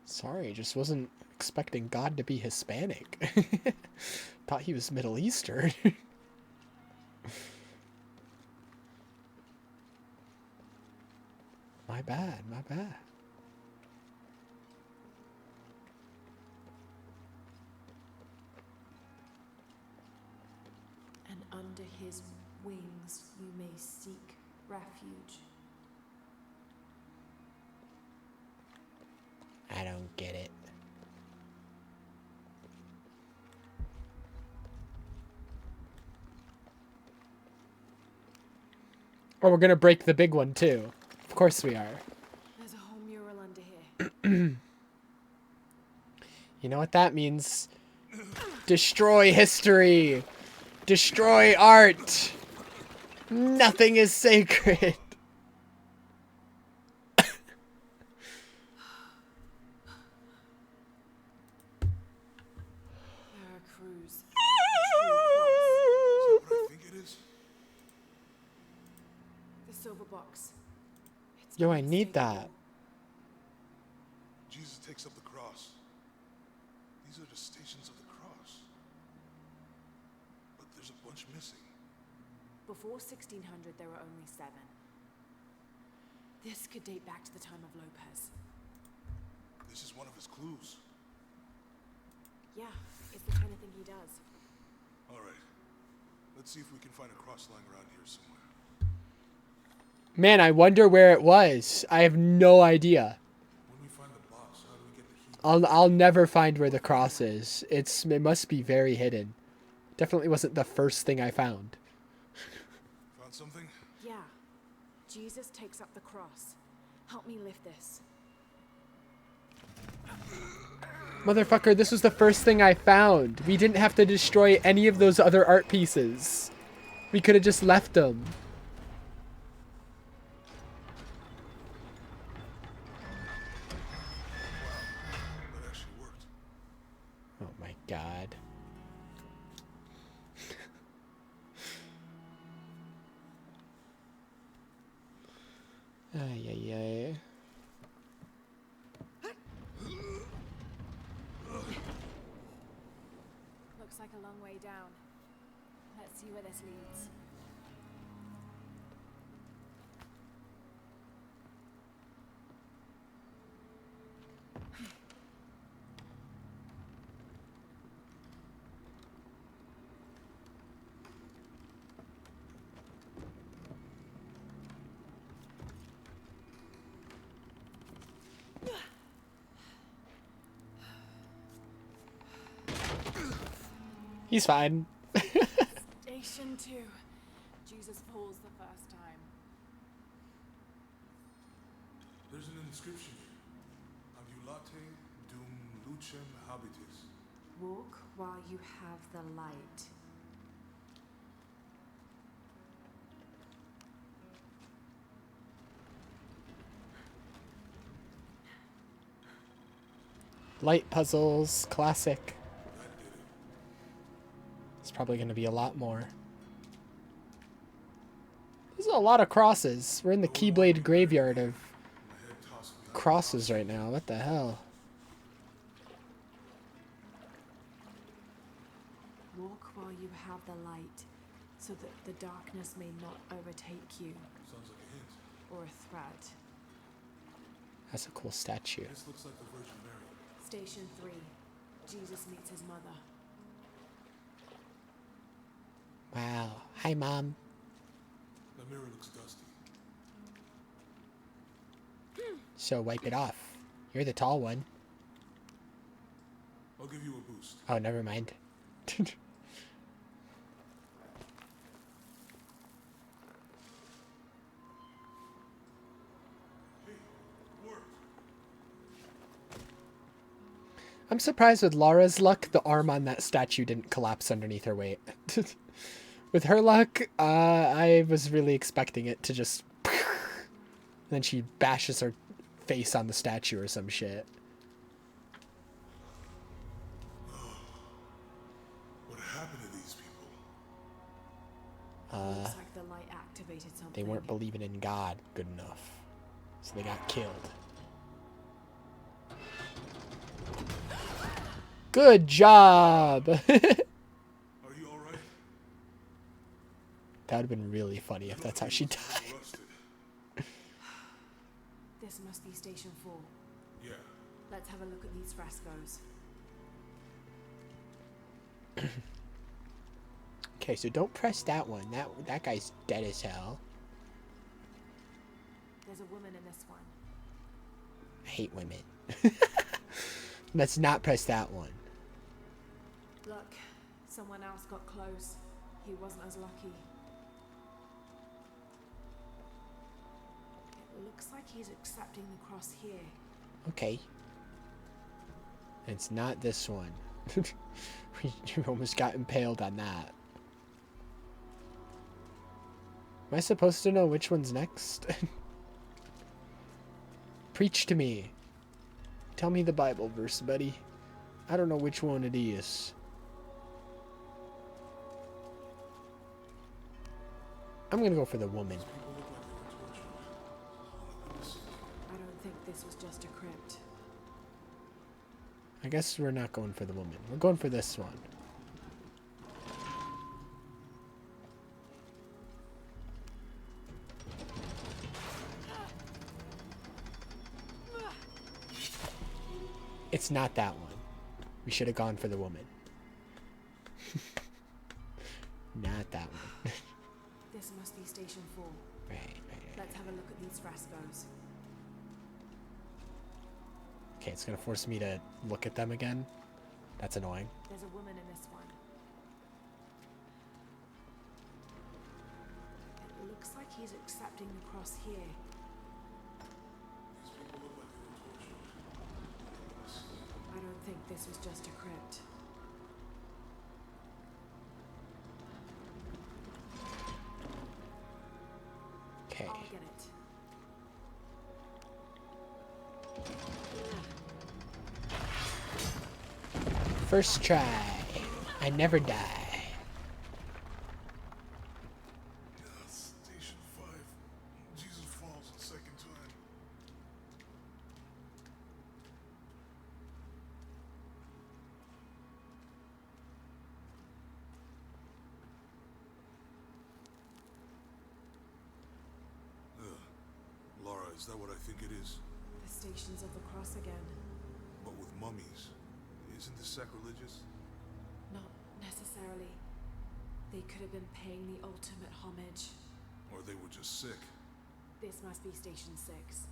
Sorry, just wasn't expecting God to be Hispanic. Thought he was Middle Eastern. My bad, my bad. And under his wings you may seek refuge. I don't get it. Oh, we're gonna break the big one too. Of course we are. There's a whole mural under here. You know what that means? Destroy history! Destroy art! Nothing is sacred! Lara Cruz. Is that what I think it is? The silver box. Yo, I need that. Jesus takes up the cross. These are the stations of the cross. But there's a bunch missing. Before 1600, there were only 7. This could date back to the time of Lopez. This is one of his clues. Yeah, it's the kind of thing he does. All right. Let's see if we can find a cross lying around here somewhere. Man, I wonder where it was. I have no idea. When we find the box, how do we get the heat? I'll never find where the cross is. It must be very hidden. Definitely wasn't the first thing I found. Found something? Yeah. Jesus takes up the cross. Help me lift this. Motherfucker, this was the first thing I found. We didn't have to destroy any of those other art pieces. We could have just left them. That actually worked. Oh my god. Ay, ay, ay. Looks like a long way down. Let's see where this leads. He's fine. Station 2. Jesus falls the first time. There's an inscription here. Ambulate dum lucem habitis. Walk while you have the light. Light puzzles, classic. It's probably going to be a lot more. There's a lot of crosses. We're in the Keyblade graveyard of crosses right now. What the hell? Walk while you have the light, so that the darkness may not overtake you. Sounds like a hint. Or a threat. That's a cool statue. This looks like the Virgin Mary. Station 3. Jesus meets his mother. Wow. Hi, Mom. The mirror looks dusty. So wipe it off. You're the tall one. I'll give you a boost. Oh, never mind. I'm surprised with Lara's luck, the arm on that statue didn't collapse underneath her weight. With her luck, I was really expecting it to just... And then she bashes her face on the statue or some shit. What happened to these people? Looks like the light activated something. They weren't believing in God good enough. So they got killed. Good job! Are you alright? That would have been really funny if that's how she died. This must be Station 4. Yeah. Let's have a look at these frescoes. Okay, so don't press that one. That guy's dead as hell. There's a woman in this one. I hate women. Let's not press that one. Look, someone else got close. He wasn't as lucky. It looks like he's accepting the cross here. Okay. It's not this one. We almost got impaled on that. Am I supposed to know which one's next? Preach to me. Tell me the Bible verse, buddy. I don't know which one it is. I'm gonna go for the woman. I don't think this was just a crypt. I guess we're not going for the woman. We're going for this one. It's not that one. We should have gone for the woman. Not that one. This must be Station 4. Right. Let's have a look at these frescoes. Okay, it's gonna force me to look at them again. That's annoying. There's a woman in this one. It looks like he's accepting the cross here. I don't think this was just a crypt. Okay. I'll get it. First try. I never die. Station 5. Jesus falls a second time. Lara, is that what I think it is? The Stations of the Cross again. But with mummies. Isn't this sacrilegious? Not necessarily. They could have been paying the ultimate homage. Or they were just sick. This must be Station 6.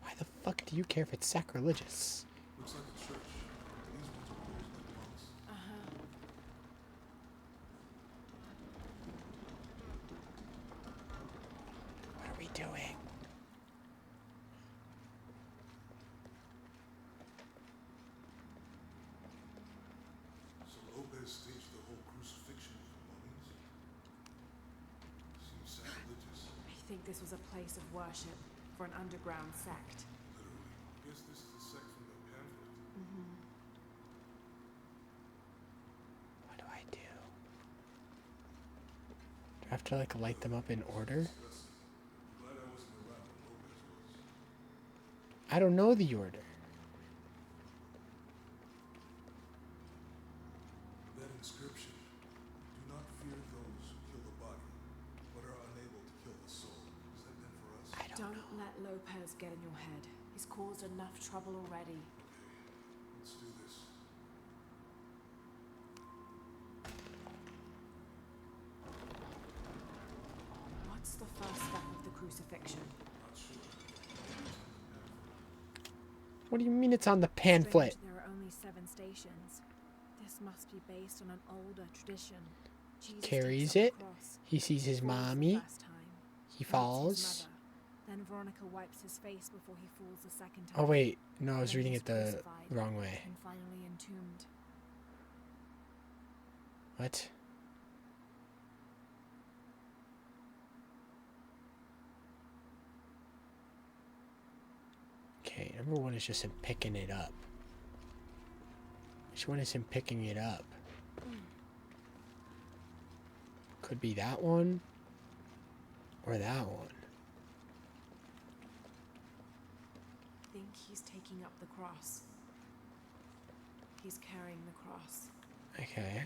Why the fuck do you care if it's sacrilegious? Looks like a church. These think this was a place of worship for an underground sect. Literally. Guess this is a sect from the pamphlet. What do I do? Do I have to like light them up in order? Glad I wasn't around when Lopez was. I don't know the order. That inscription. Do not fear those who kill the body, but are unable to kill the soul. Is that meant for us? Don't let Lopez get in your head. He's caused enough trouble already. Let's do this. What's the first step of the crucifixion? Not sure. What do you mean it's on the pamphlet? Strange there are only 7 stations. This must be based on an older tradition. Jesus Carries takes it. up the cross, He sees his falls the mommy. first time, He meets his falls. mother. Then Veronica wipes his face before he falls the second time. Oh wait, no, I was Then reading he's it the crucified wrong way. And finally entombed. What? Okay, number 1 is just him picking it up. Which one is him picking it up? Could be that one. Or that one. I think he's taking up the cross. He's carrying the cross. Okay.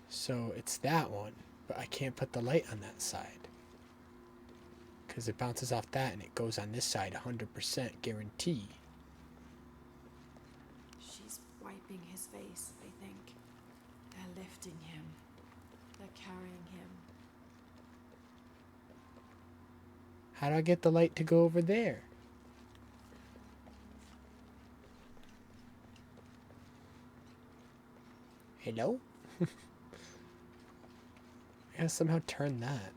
So it's that one, but I can't put the light on that side. Because it bounces off that and it goes on this side 100% guarantee. She's wiping his face, I think. They're lifting him. They're carrying him. How do I get the light to go over there? Hello? I gotta somehow turn that.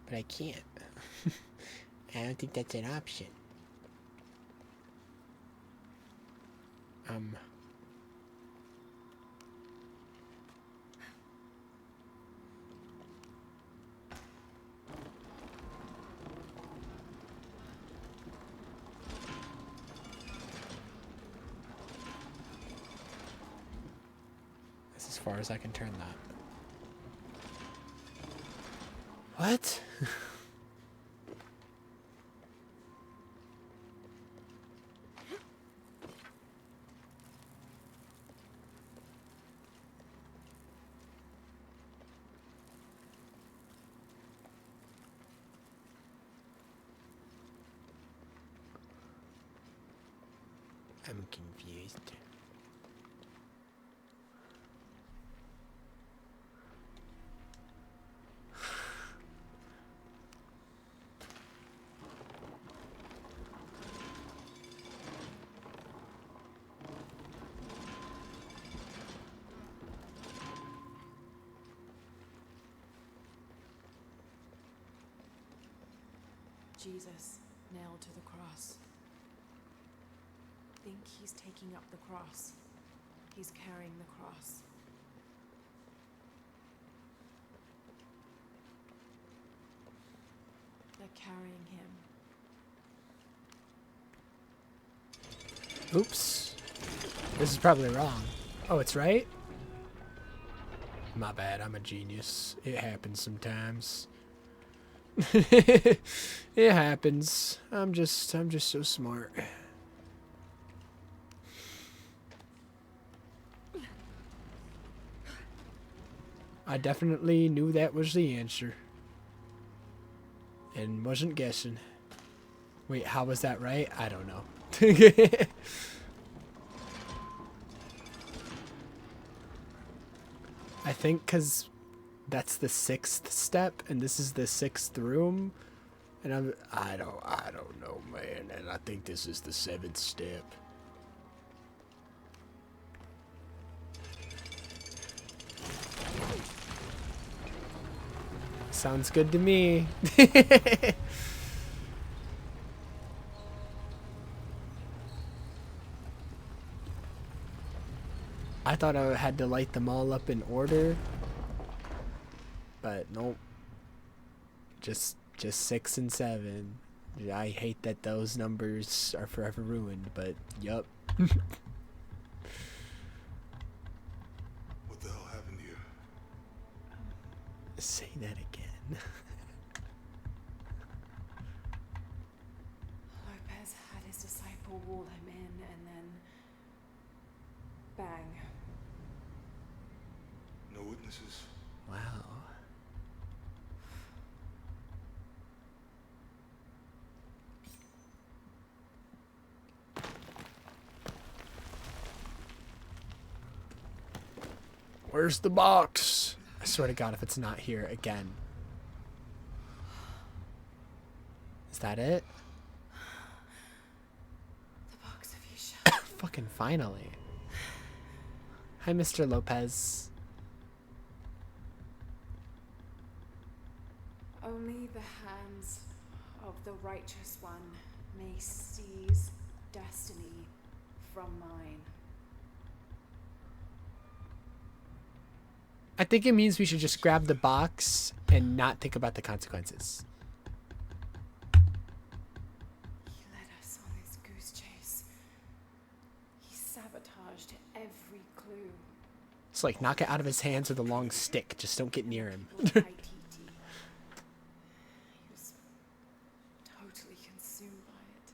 But I can't. I don't think that's an option. That's as far as I can turn that. What? I'm confused. Jesus, nailed to the cross. I think he's taking up the cross. He's carrying the cross. They're carrying him. Oops. This is probably wrong. Oh, it's right? My bad, I'm a genius. It happens sometimes. It happens. I'm just so smart. I definitely knew that was the answer. And wasn't guessing. Wait, how was that right? I don't know. I think because that's the 6th step and this is the 6th room. And I don't know, man. And I think this is the 7th step. Sounds good to me. I thought I had to light them all up in order. But nope. Just 6 and 7. I hate that those numbers are forever ruined, but yup. What the hell happened here? Say that again. Lopez had his disciple wall him in, and then bang. No witnesses. Wow. Where's the box? I swear to God, if it's not here again. Is that it? The box of Isha. Fucking finally. Hi, Mr. Lopez. Only the hands of the righteous one may seize destiny from mine. I think it means we should just grab the box and not think about the consequences. He led us on this goose chase. He sabotaged every clue. It's like knock it out of his hands with a long stick. Just don't get near him. He was totally consumed by it.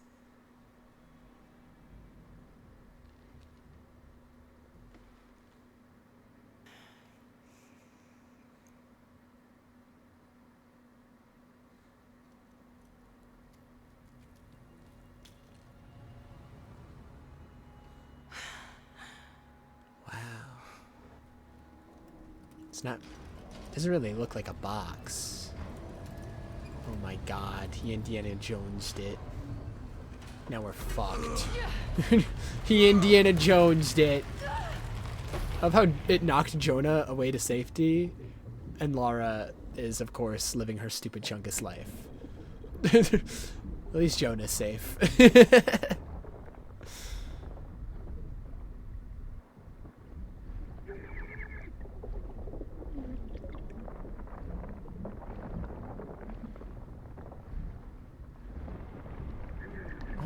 Wow. It's not... doesn't really look like a box. Oh my God. He Indiana Jones'd it. Now we're fucked. He Indiana Jones'd it. I love how it knocked Jonah away to safety. And Lara is, of course, living her stupid chunkus life. At least Jonah's safe.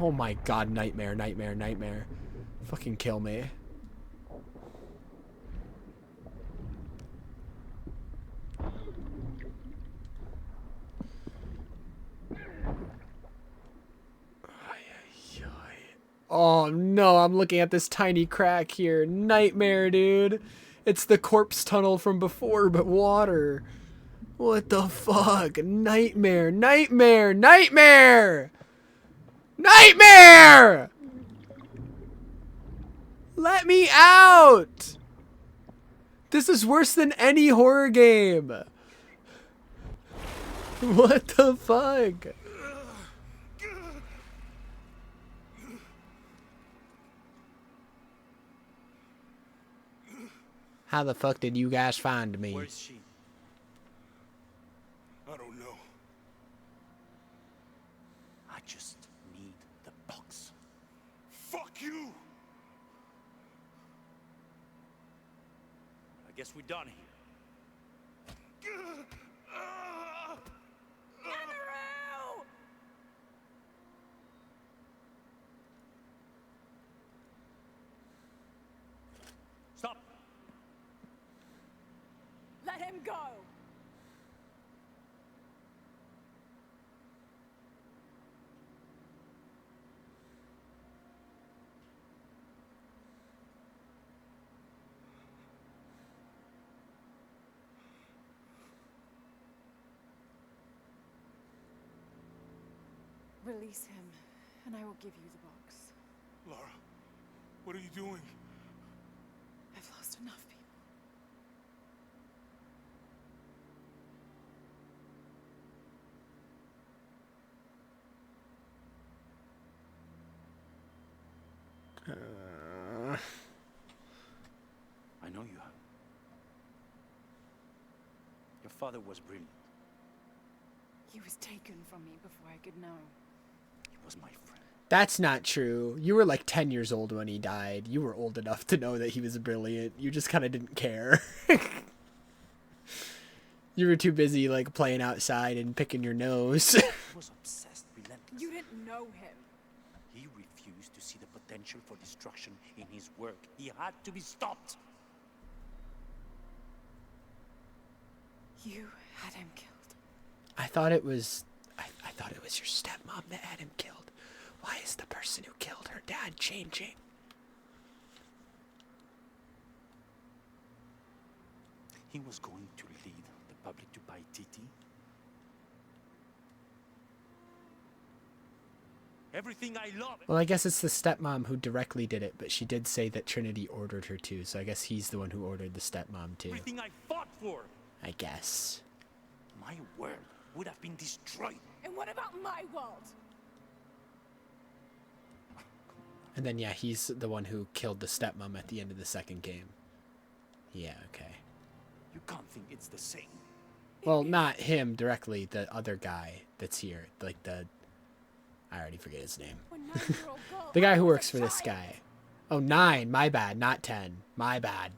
Oh my God, nightmare, nightmare, nightmare. Fucking kill me. Oh no, I'm looking at this tiny crack here. Nightmare, dude. It's the corpse tunnel from before, but water. What the fuck? Nightmare, nightmare, nightmare! Nightmare! Let me out! This is worse than any horror game. What the fuck? How the fuck did you guys find me? Where's she? I don't know. I just need the box. Fuck you! I guess we're done here. Stop! Let him go! Release him, and I will give you the box. Lara, what are you doing? I've lost enough people. I know you have. Your father was brilliant. He was taken from me before I could know. He was my friend. That's not true. You were like 10 years old when he died. You were old enough to know that he was brilliant. You just kind of didn't care. You were too busy like playing outside and picking your nose. He was obsessed, relentless. You didn't know him. He refused to see the potential for destruction in his work. He had to be stopped. You had him killed. I thought it was your stepmom that had him killed. Why is the person who killed her dad changing? He was going to lead the public to buy TT. Everything I love. Well, I guess it's the stepmom who directly did it, but she did say that Trinity ordered her to, so I guess he's the one who ordered the stepmom too. Everything I fought for. I guess. My world would have been destroyed. And what about my world? And then yeah, he's the one who killed the stepmom at the end of the second game. Yeah, okay. You can't think it's the same. Well, not him directly, the other guy that's here. Like I already forget his name. The guy who works for this guy. Oh, 9, my bad, not 10. My bad.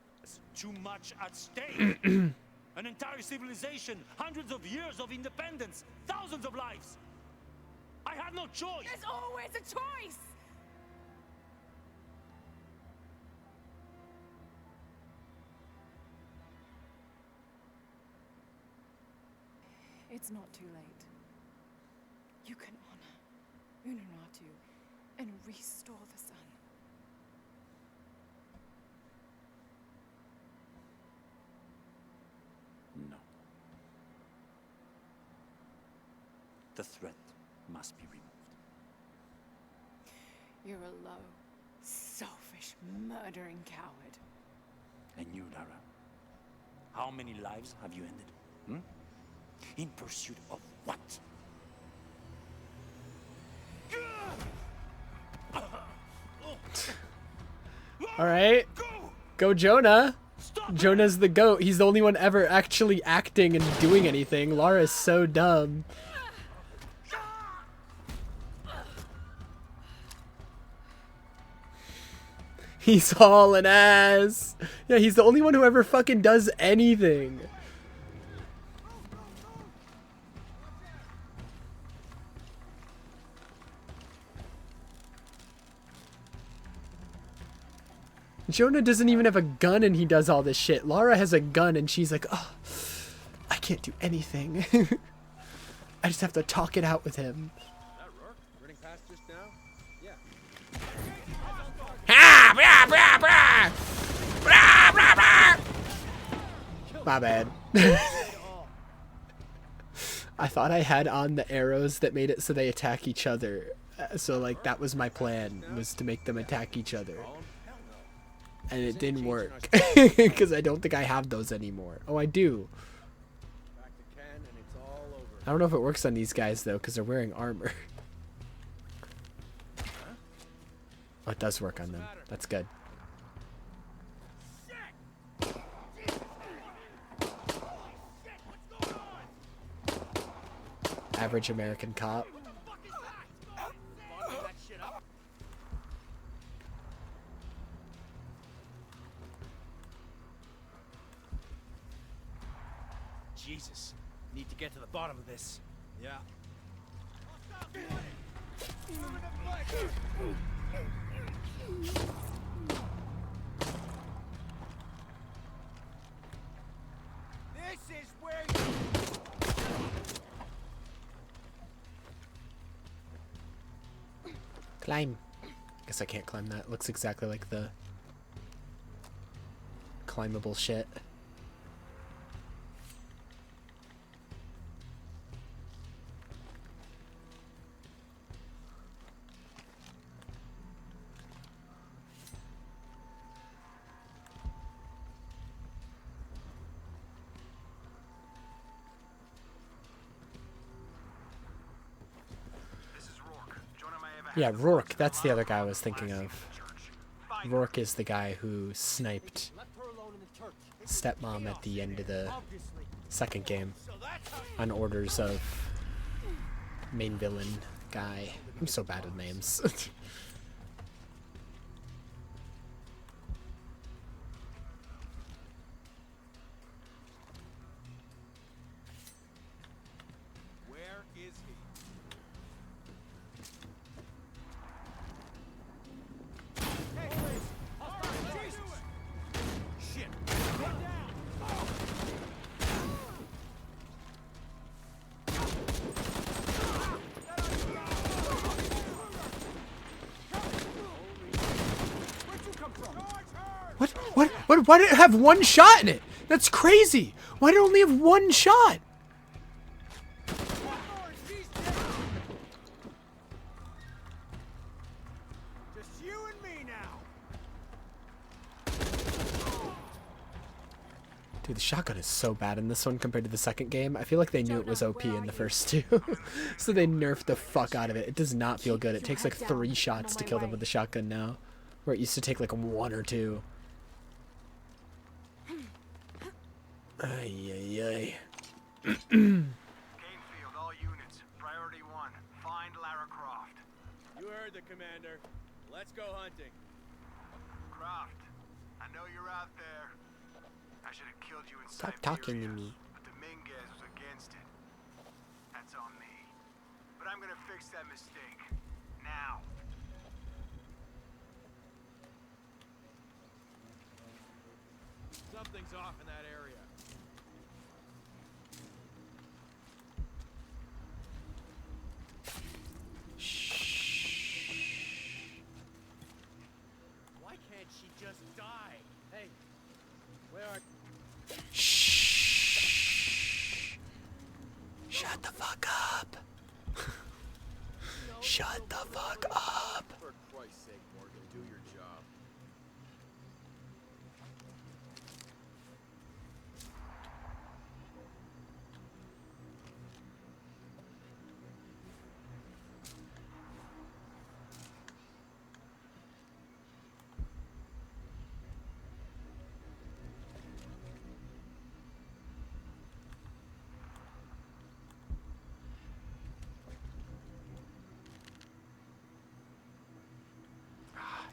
Too much at stake. An entire civilization, hundreds of years of independence, thousands of lives. I had no choice. There's always a choice. It's not too late. You can honor Unuratu and restore the sun. No. The threat must be removed. You're a low, selfish, murdering coward. And you, Lara, how many lives have you ended? In pursuit of what? All right. Go Jonah. Jonah's the goat. He's the only one ever actually acting and doing anything. Lara's so dumb. He's hauling ass. Yeah, he's the only one who ever fucking does anything. Jonah doesn't even have a gun and he does all this shit. Lara has a gun and she's like, oh, I can't do anything. I just have to talk it out with him. Is that Rourke running past just now? Yeah. My bad. I thought I had on the arrows that made it so they attack each other. So like that was my plan, was to make them attack each other. And it didn't work because I don't think I have those anymore. Oh, I do. I don't know if it works on these guys though because they're wearing armor. Oh, it does work on them. That's good. Average American cop. Jesus, need to get to the bottom of this. Yeah. This is where you... Climb. Guess I can't climb that. Looks exactly like the climbable shit. Yeah, Rourke. That's the other guy I was thinking of. Rourke is the guy who sniped stepmom at the end of the second game on orders of main villain guy. I'm so bad with names. Why did it have one shot in it? That's crazy. Why did it only have one shot? Just you and me now. Dude, the shotgun is so bad in this one compared to the second game. I feel like they knew it was OP in the first two. So they nerfed the fuck out of it. It does not feel good. It takes like 3 shots to kill them with the shotgun now. Where it used to take like 1 or 2. Ay, ay, ay. Gainfield, all units. Priority 1. Find Lara Croft. You heard the commander. Let's go hunting. Croft, I know you're out there. I should have killed you in Stop Siberia, talking to me. but Dominguez was against it. That's on me. But I'm gonna fix that mistake. Now. Something's off in that area. Why can't she just die? Hey, where are... Shut the fuck up. Shut the fuck up. For Christ's sake, Morgan, do your job.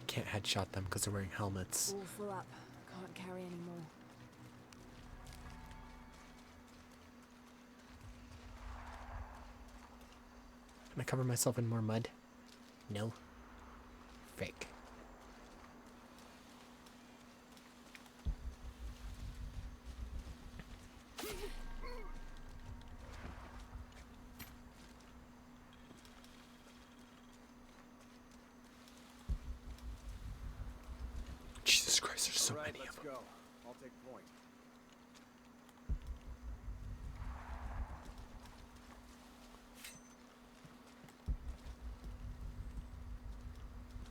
Can't headshot them because they're wearing helmets. All full up. Can't carry any more. Can I cover myself in more mud? No. Fake. Jesus Christ, there's so All right, many of let's them. go. I'll take point.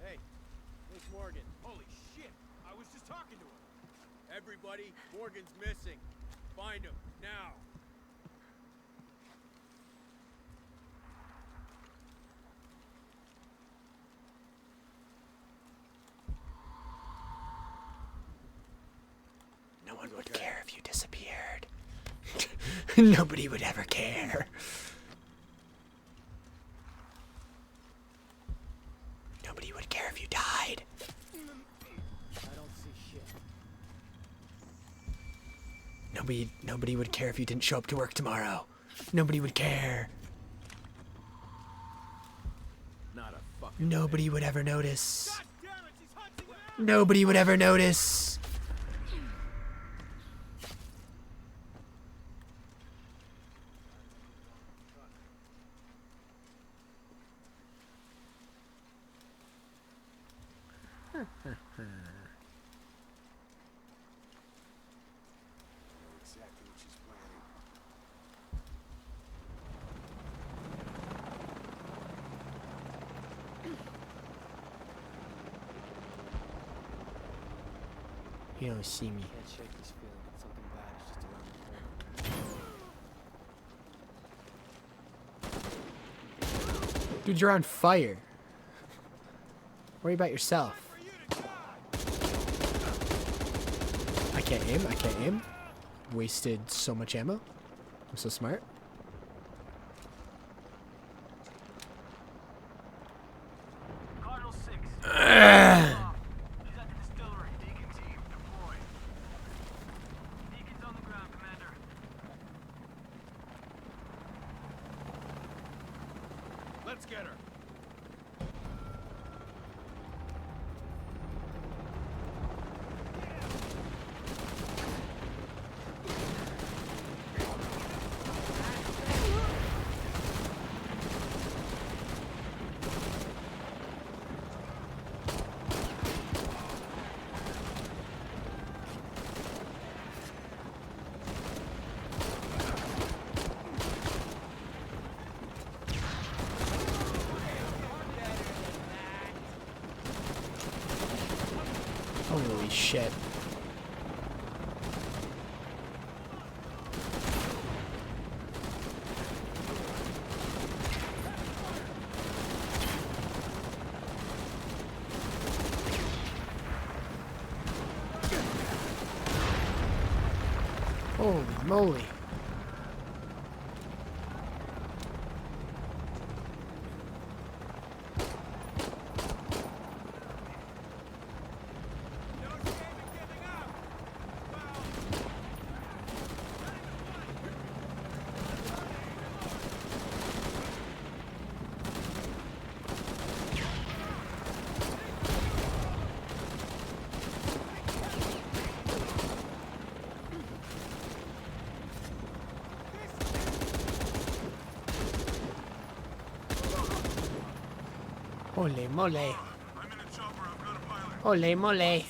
Hey, it's Morgan. Holy shit! I was just talking to him. Everybody, Morgan's missing. Find him, now. No one would care if you disappeared. Nobody would ever care. Nobody would care if you died. I don't see shit. Nobody would care if you didn't show up to work tomorrow. Nobody would care. Not a fucking Nobody would ever notice. Nobody would ever notice. Exactly what she's planning. You don't see me. Can't shake this feeling that something bad is just around the corner. Dude, you're on fire. Worry about yourself. I can't aim. I can't aim. Wasted so much ammo. I'm so smart. Cardinal 6. She's at the distillery. Deacon team, deploy. Deacon's on the ground, Commander. Let's get her. Holy shit. Holy moly. Holy moly. Holy moly.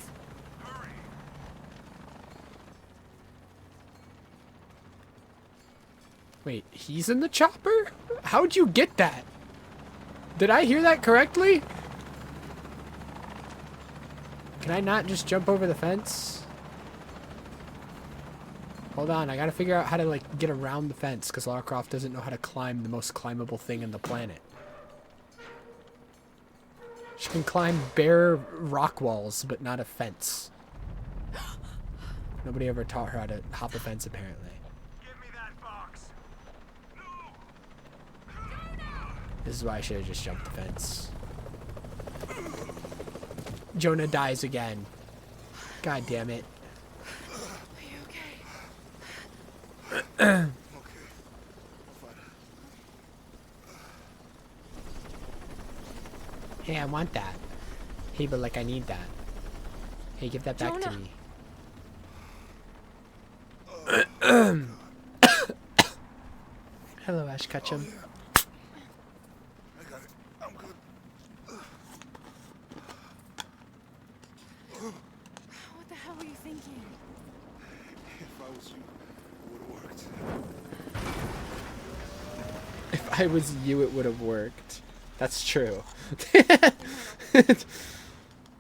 Wait, he's in the chopper? How'd you get that? Did I hear that correctly? Can I not just jump over the fence? Hold on, I gotta figure out how to like get around the fence because Lara Croft doesn't know how to climb the most climbable thing on the planet. She can climb bare rock walls, but not a fence. Nobody ever taught her how to hop a fence, apparently. Give me that box. This is why I should have just jumped the fence. Jonah dies again. God damn it. Okay. Hey, I want that. Hey, but like I need that. Hey, give that back to me. Hello, Ash Ketchum. I got it. I'm good. What the hell were you thinking? If I was you, it would have worked. If I was you, it would have worked. That's true.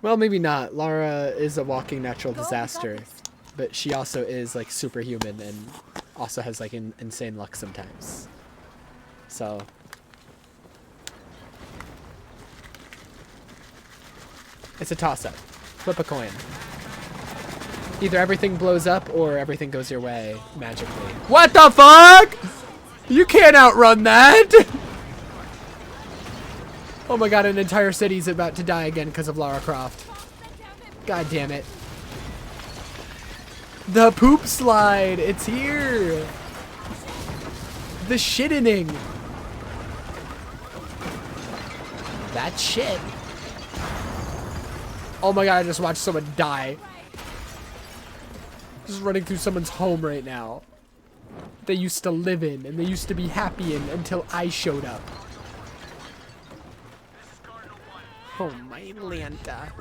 Well, maybe not. Lara is a walking natural disaster, but she also is like superhuman and also has like insane luck sometimes. So it's a toss-up. Flip a coin. Either everything blows up or everything goes your way magically. What the fuck? You can't outrun that! Oh my god, an entire city's about to die again because of Lara Croft. God damn it. The poop slide! It's here! The shittening! That shit. Oh my god, I just watched someone die. Just running through someone's home right now. They used to live in and they used to be happy in until I showed up. Oh my Lanta.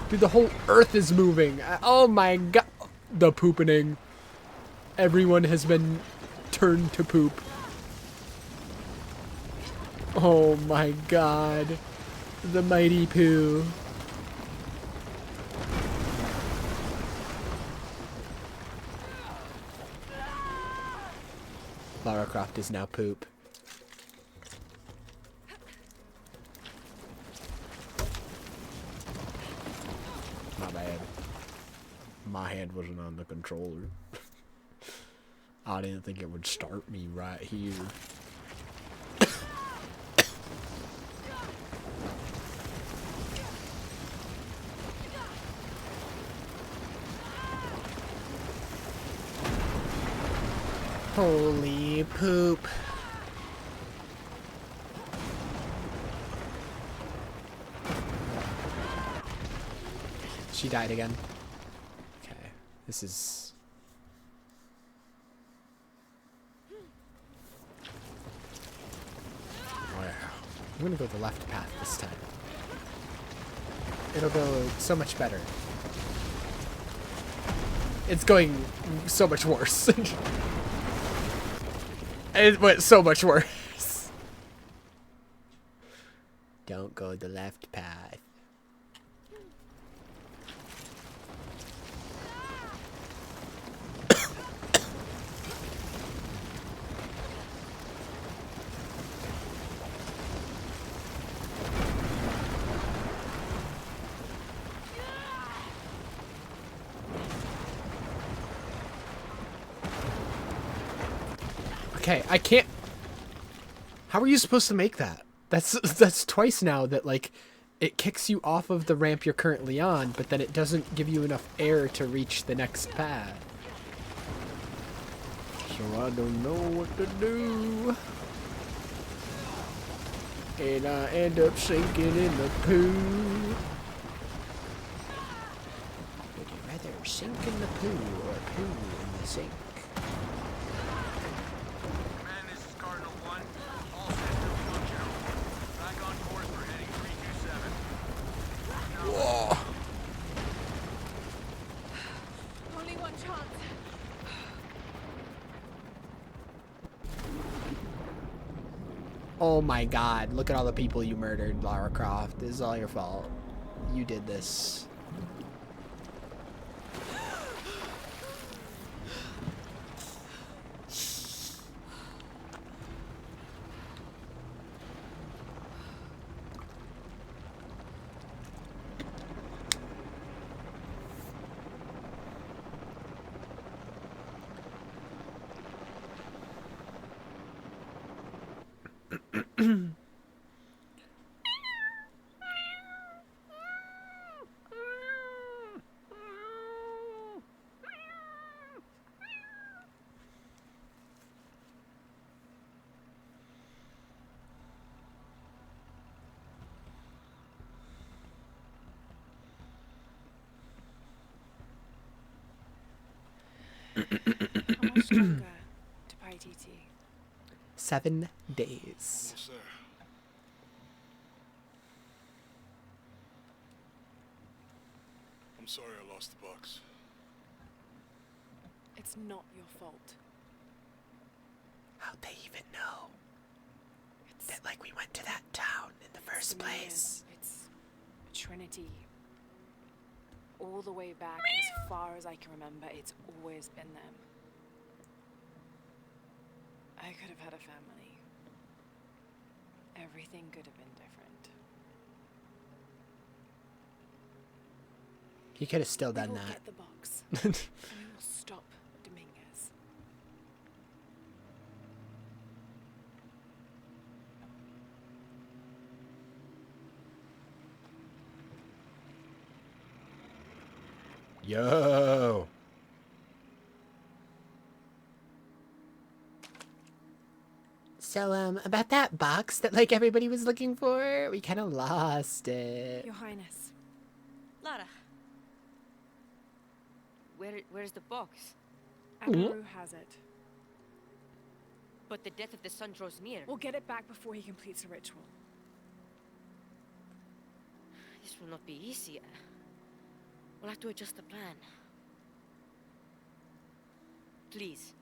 Dude, the whole earth is moving. Oh my god. The poopening. Everyone has been turned to poop. Oh my god. The mighty poo. Lara Croft is now poop. My bad. My hand wasn't on the controller. I didn't think it would start me right here. Holy poop. She died again. Okay, this is... Wow. I'm gonna go the left path this time. It'll go so much better. It's going so much worse. It went so much worse. Don't go the left path. Okay, I can't... How are you supposed to make that? That's twice now that, like, it kicks you off of the ramp you're currently on, but then it doesn't give you enough air to reach the next pad. So I don't know what to do. And I end up sinking in the poo. Would you rather sink in the poo or poo in the sink? Man, this is Cardinal 1. All systems functional. Back on course for heading 327. Whoa. Only one chance. Oh my god, look at all the people you murdered, Lara Croft. This is all your fault. You did this. How much longer to buy DT? 7 days. Yes, sir. I'm sorry I lost the box. It's not your fault. How'd they even know that, like, we went to that town in the first place? It's Trinity. All the way back, as far as I can remember, it's always been them. I could have had a family. Everything could have been different. He could have still done We will that. get the box, and we will stop Dominguez. Yo. So, about that box that, like, everybody was looking for, we kind of lost it. Your Highness. Lara. Where's the box? Amaru has it. But the death of the sun draws near. We'll get it back before he completes the ritual. This will not be easy. We'll have to adjust the plan. Please,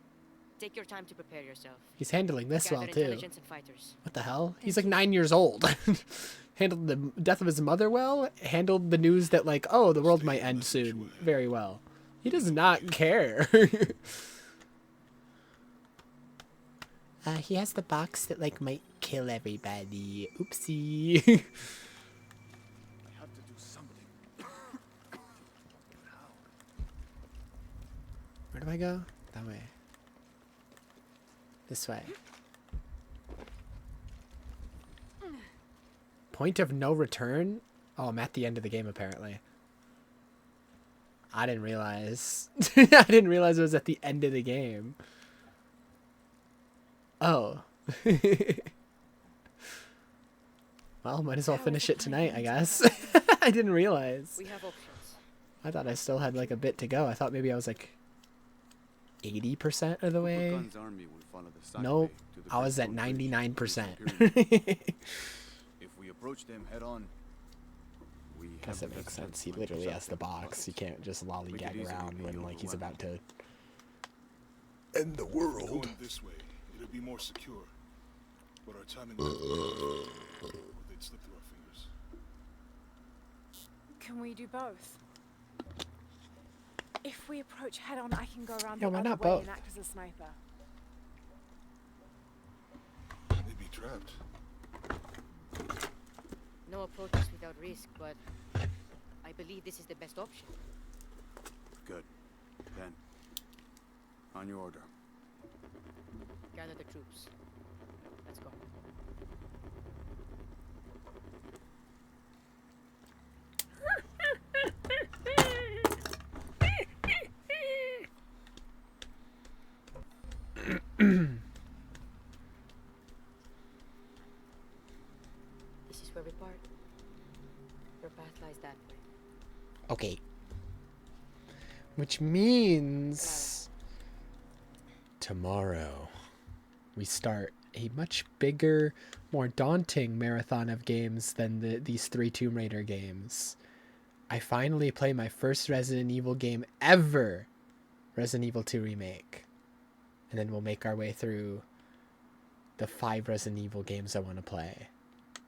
take your time to prepare yourself. He's handling this Gather well, too. intelligence and fighters. What the hell? He's like 9 years old. Handled the death of his mother well. Handled the news that, like, oh, the world might end soon very well. He does not care. He has the box that, like, might kill everybody. Oopsie. I have to do something. Where do I go? That way. This way. Point of no return? Oh, I'm at the end of the game, apparently. I didn't realize. I didn't realize it was at the end of the game. Oh. Well, might as well finish it tonight, I guess. I didn't realize. We have options. I thought I still had, like, a bit to go. I thought maybe I was, like, 80% of the way. Nope. I was at 99%. If we approach them head on, we Guess that makes sense. He literally has the box. You can't just lollygag around when, like, he's about to end the world. Going this way, it'll be more secure. But our timing they'd slip through our fingers. Can we do both? If we approach head on, I can go around Yeah, the why other not way both? and act as a sniper. They'd be trapped. No approaches without risk, but I believe this is the best option. Good. Then, on your order. Gather the troops. Let's go. This is where we part. Your path lies that way. Okay. Which means tomorrow we start a much bigger, more daunting marathon of games than these 3 Tomb Raider games. I finally play my first Resident Evil game ever, Resident Evil 2 Remake. And then we'll make our way through the 5 Resident Evil games I want to play.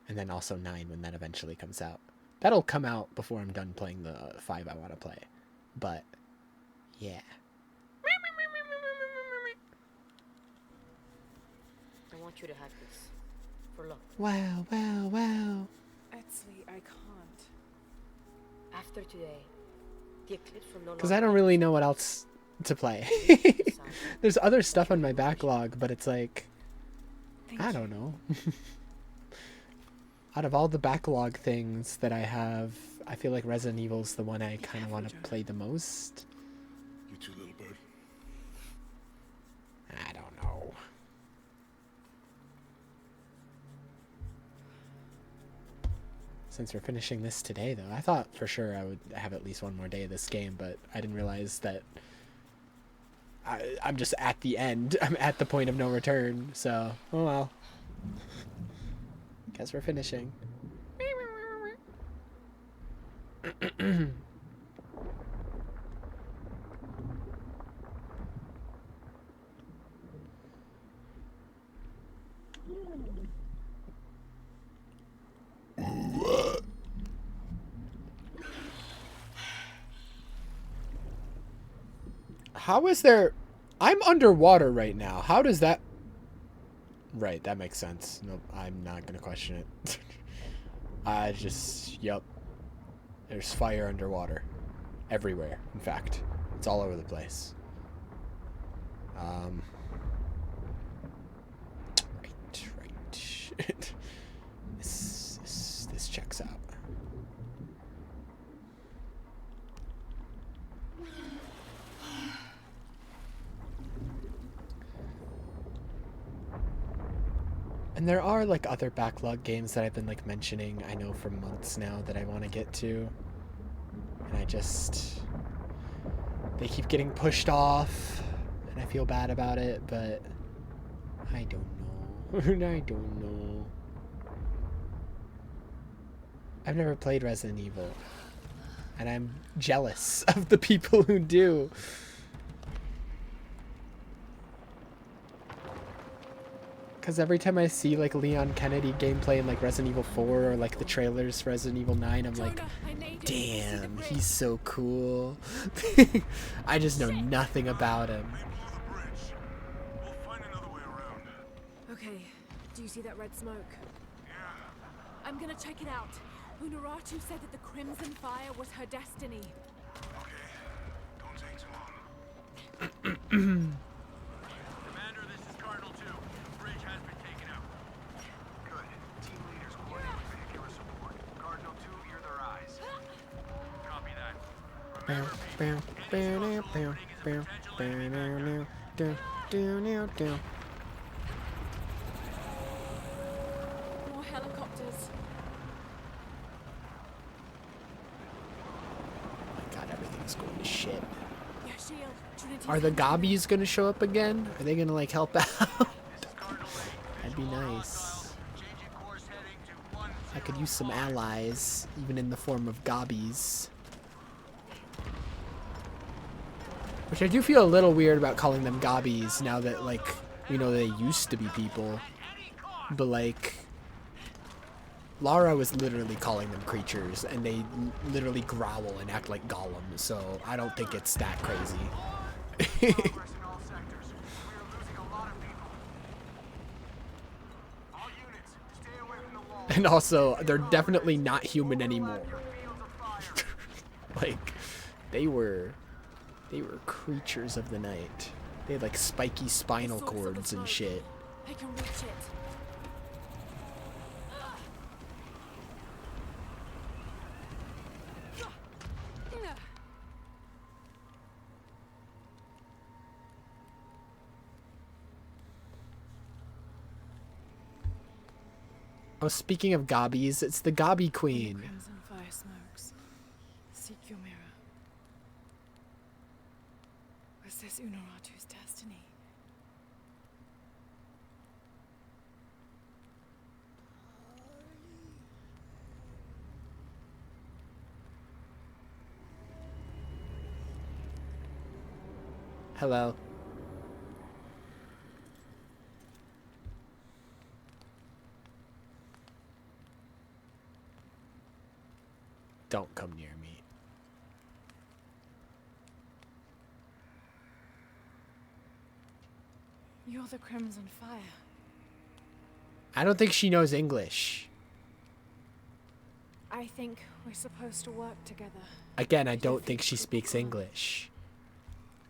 And then also 9 when that eventually comes out. That'll come out before I'm done playing the 5 I want to play. But, yeah. I want you to have this. For luck. Wow, wow, wow. Etzli, I can't. After today, the eclipse from no Because I don't really know what else to play. There's other stuff on my backlog, but it's like, I don't know. Out of all the backlog things that I have, I feel like Resident Evil's the one I kind of want to play the most. You too, little bird. I don't know. Since we're finishing this today, though, I thought for sure I would have at least one more day of this game, but I didn't realize that I'm just at the end. I'm at the point of no return, so, oh well. Guess we're finishing. How is there... I'm underwater right now. How does that... Right, that makes sense. Nope, I'm not gonna question it. I just... Yep. There's fire underwater. Everywhere, in fact. It's all over the place. Right. This checks out. And there are like other backlog games that I've been like mentioning, I know for months now, that I want to get to. And I just... They keep getting pushed off. And I feel bad about it, but... I don't know. I don't know. I've never played Resident Evil. And I'm jealous of the people who do. Because every time I see like Leon Kennedy gameplay in like Resident Evil 4 or like the trailers for Resident Evil 9, I'm like, damn, he's so cool. I just know nothing about him. Okay, do you see that red smoke? Yeah. I'm gonna check it out. Unuratu said that the Crimson Fire was her destiny. Okay, don't take too long. Commander, this is Cardinal 2. The bridge has been taken out. Good. Team leaders coordinate with vehicular support. Cardinal 2, you're their eyes. Copy that. More helicopters. God, everything's going to shit. Yeah, shield. Trinity. Are the Gobbies gonna show up again? Are they gonna like help out? That'd be nice. I could use some allies, even in the form of Gobbies. Which I do feel a little weird about calling them Gobbies now that, like, we know they used to be people. But, like, Lara was literally calling them creatures, and they literally growl and act like Gollum, so I don't think it's that crazy. And also, they're definitely not human anymore. Like, they were creatures of the night. They had like spiky spinal cords and shit. I can reach it. Oh, speaking of gobbies, it's the Gobby Queen. Crimson fire smokes. Seek your mirror. Was this Unuratu's destiny? Hello. Don't come near me. You're the Crimson Fire. I don't think she knows English. I think we're supposed to work together. Again, I don't think she speaks English.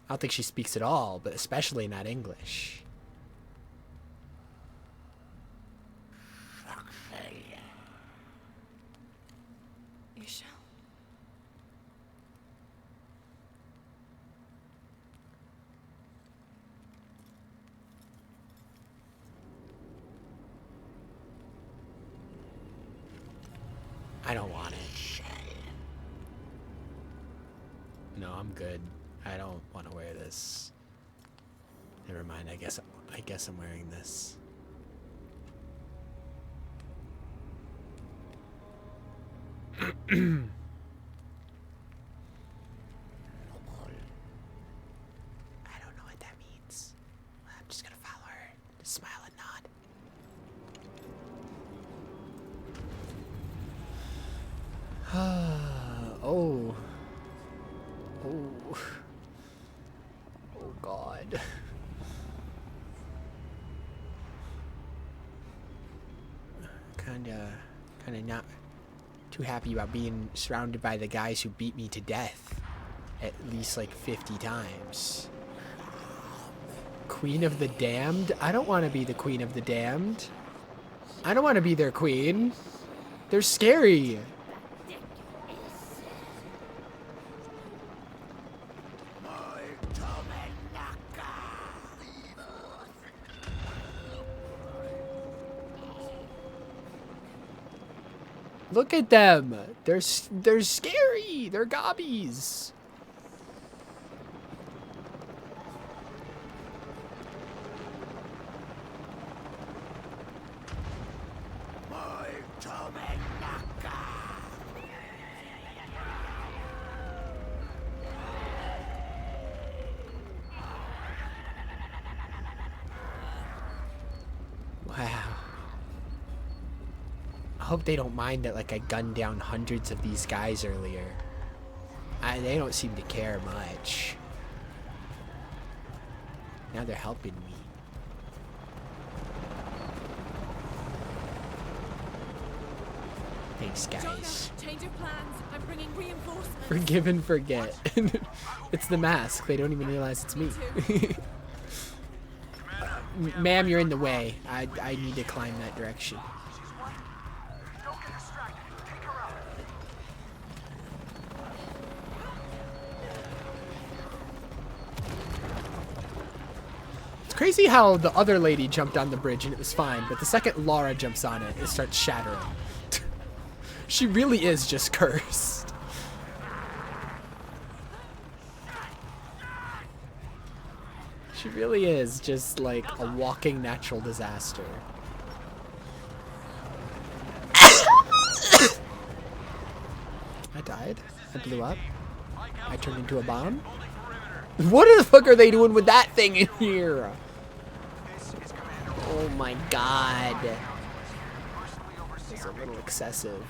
I don't think she speaks at all, but especially not English. Isha? I don't want it. No, I'm good. I don't want to wear this. Never mind. I guess I'm wearing this. I don't know what that means. I'm just gonna follow her. Just smile and nod. Oh. Oh. Oh God. Kinda not too happy about being surrounded by the guys who beat me to death at least like 50 times. Queen of the Damned? I don't want to be the Queen of the Damned. I don't want to be their queen. They're scary. Look at them. They're scary. They're gobbies. Wow. I hope they don't mind that like I gunned down hundreds of these guys earlier. They don't seem to care much. Now they're helping me. Thanks, guys. Change of plans. I'm bringing reinforcements. Forgive and forget. It's the mask. They don't even realize it's me. Ma'am, you're in the way. I need to climb that direction. It's crazy how the other lady jumped on the bridge and it was fine, but the second Lara jumps on it, it starts shattering. She really is just cursed. She really is just like a walking natural disaster. I died. I blew up. I turned into a bomb. What the fuck are they doing with that thing in here? Oh my god. It's a little excessive.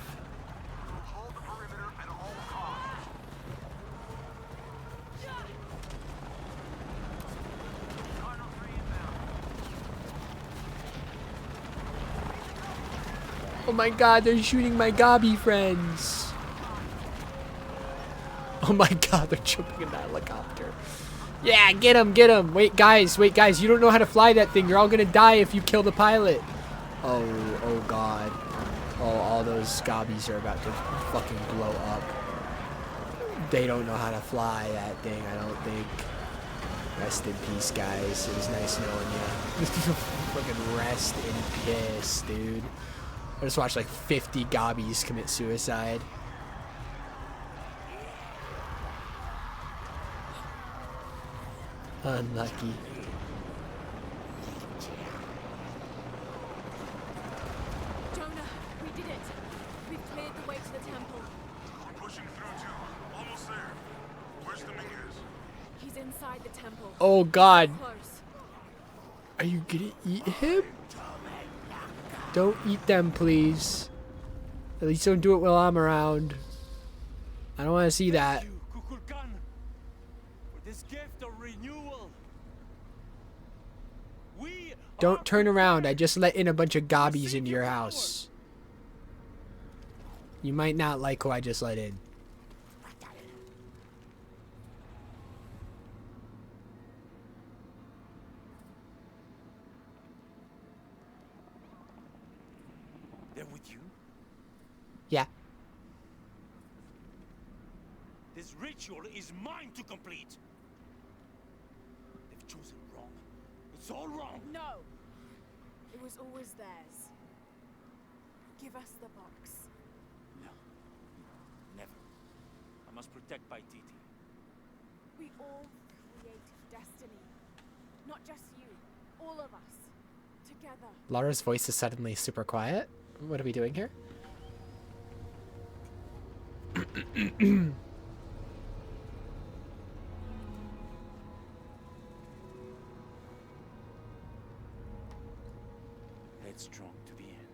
Oh my god, they're shooting my gobby friends. Oh my god, they're jumping in that helicopter. Yeah, get him, get him. Wait, guys, you don't know how to fly that thing. You're all gonna die if you kill the pilot. Oh God. Oh, all those gobbies are about to fucking blow up. They don't know how to fly that thing, I don't think. Rest in peace, guys. It was nice knowing you. Fucking rest in peace, dude. I just watched like 50 gobbies commit suicide. Unlucky. Jonah, we did it. We've cleared the way to the temple. We're pushing through too. Almost there. Where's Dominguez? He's inside the temple. Oh God. Close. Are you gonna eat him? Don't eat them, please. At least don't do it while I'm around. I don't want to see that. Kukulkan, for this gift of renewal. We Don't turn around. I just let in a bunch of gobbies into your house. You might not like who I just let in. They're with you. Yeah. This ritual is mine to complete. They've chosen wrong. It's all wrong. No. It was always theirs. Give us the box. No. Never. I must protect Paititi. We all create destiny. Not just you. All of us. Together. Lara's voice is suddenly super quiet. What are we doing here? Headstrong to the end.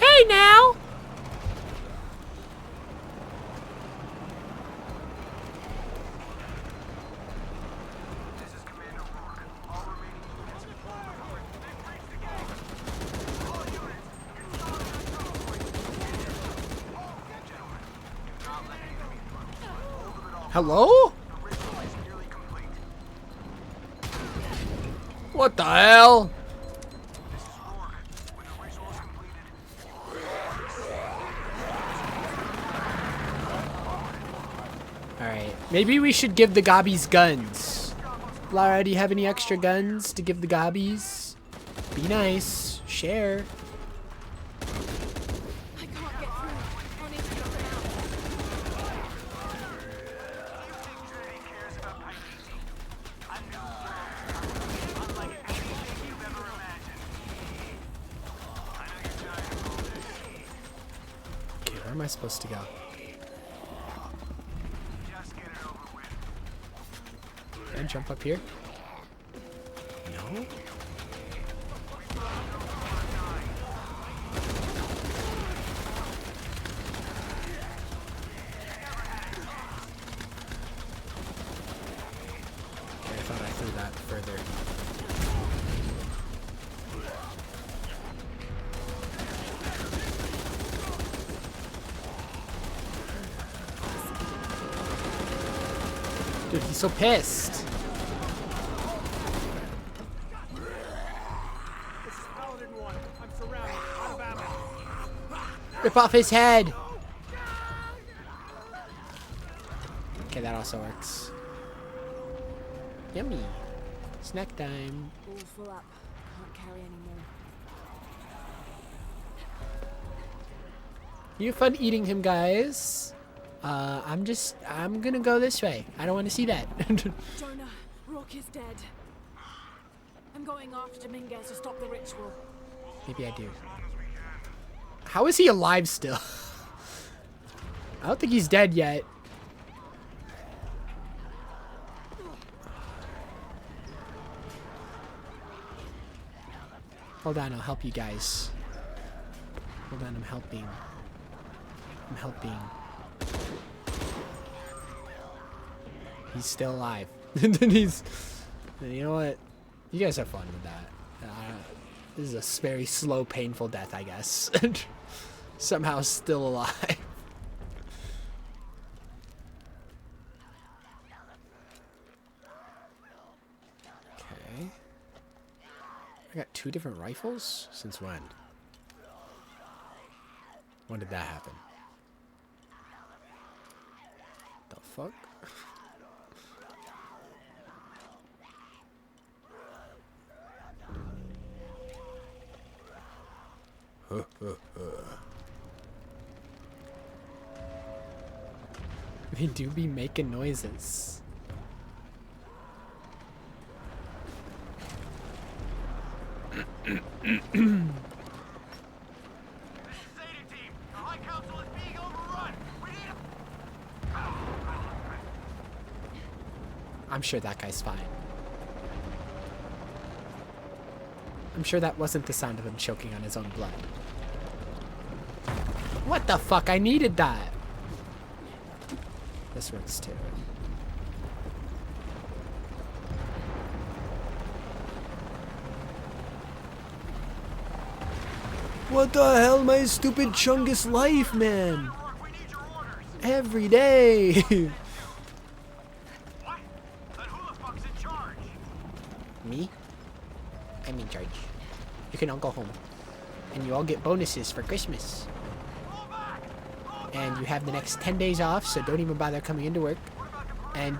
Hey now! Hello? What the hell? Alright, maybe we should give the gobbies guns. Lara, do you have any extra guns to give the gobbies? Be nice. Share. I can't get through. I'll need to get them out. Okay, where am I supposed to go? Can I jump up here? No? Okay, I thought I threw that further. Dude, he's so pissed. This is Paladin 1. I'm surrounded. Out of ammo. Rip off his head! Okay, that also works. Yummy. Snack time. All full up. Can't carry any more. You have fun eating him, guys. I'm gonna go this way. I don't want to see that. Jonah, Rourke is dead. I'm going after Dominguez to stop the ritual. Maybe I do. How is he alive still? I don't think he's dead yet. Hold on, I'll help you guys. Hold on, I'm helping. I'm helping. He's still alive. And then he's... You know what? You guys have fun with that. This is a very slow, painful death, I guess. Somehow still alive. Okay. I got 2 different rifles? Since when? When did that happen? The fuck? They do be making noises. I'm sure that guy's fine. I'm sure that wasn't the sound of him choking on his own blood. What the fuck? I needed that. This works too. What the hell, my stupid Chungus life, man? Every day. Me? I'm in charge. You can all go home. And you all get bonuses for Christmas. And you have the next 10 days off, so don't even bother coming into work. And,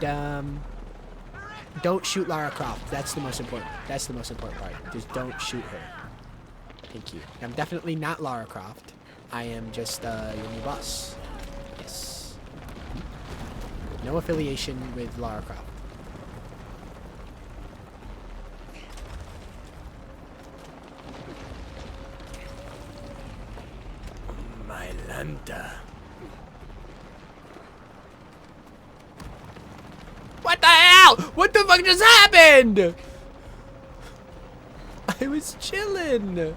don't shoot Lara Croft. That's the most important. That's the most important part. Just don't shoot her. Thank you. I'm definitely not Lara Croft. I am just, your new boss. Yes. No affiliation with Lara Croft. My Lanta. What the hell? What the fuck just happened? I was chilling.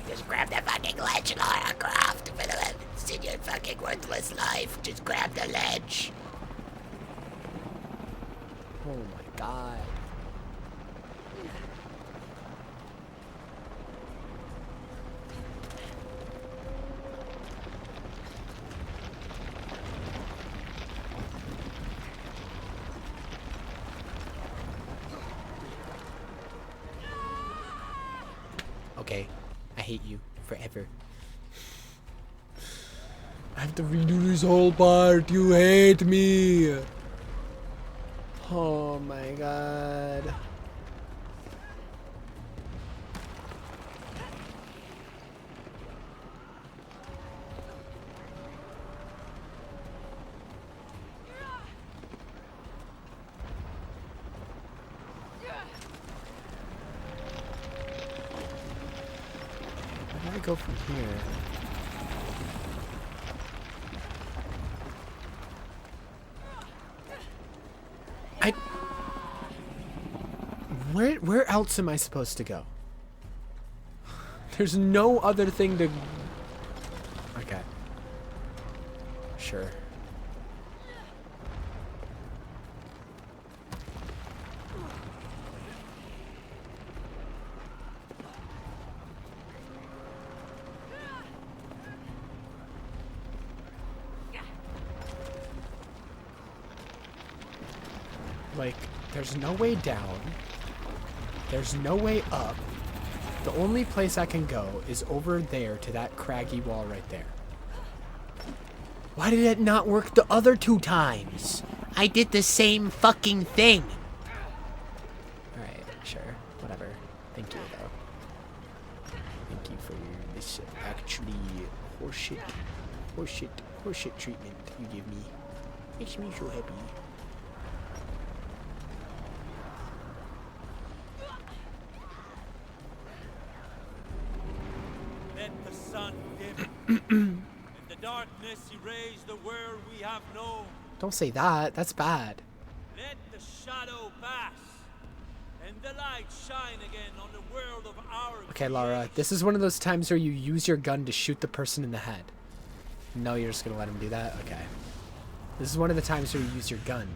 Just grab the fucking ledge, Lara Croft. For the rest of your fucking worthless life, just grab the ledge. Oh my god. Okay, I hate you forever. I have to redo this whole part. You hate me. Oh my god. Where do I go from here? Where else am I supposed to go? There's no other thing to... Okay. Sure. Like, there's no way down. There's no way up. The only place I can go is over there to that craggy wall right there. Why did it not work the other 2 times? I did the same fucking thing. Alright, sure. Whatever. Thank you, though. Thank you for this actually horseshit treatment you give me. Makes me so happy. In the darkness erase the world we have known. Don't say that. That's bad. Let the shadow pass, and the light shine again on the world of our Okay, Lara, this is one of those times where you use your gun to shoot the person in the head. No, you're just gonna let him do that? Okay. This is one of the times where you use your gun.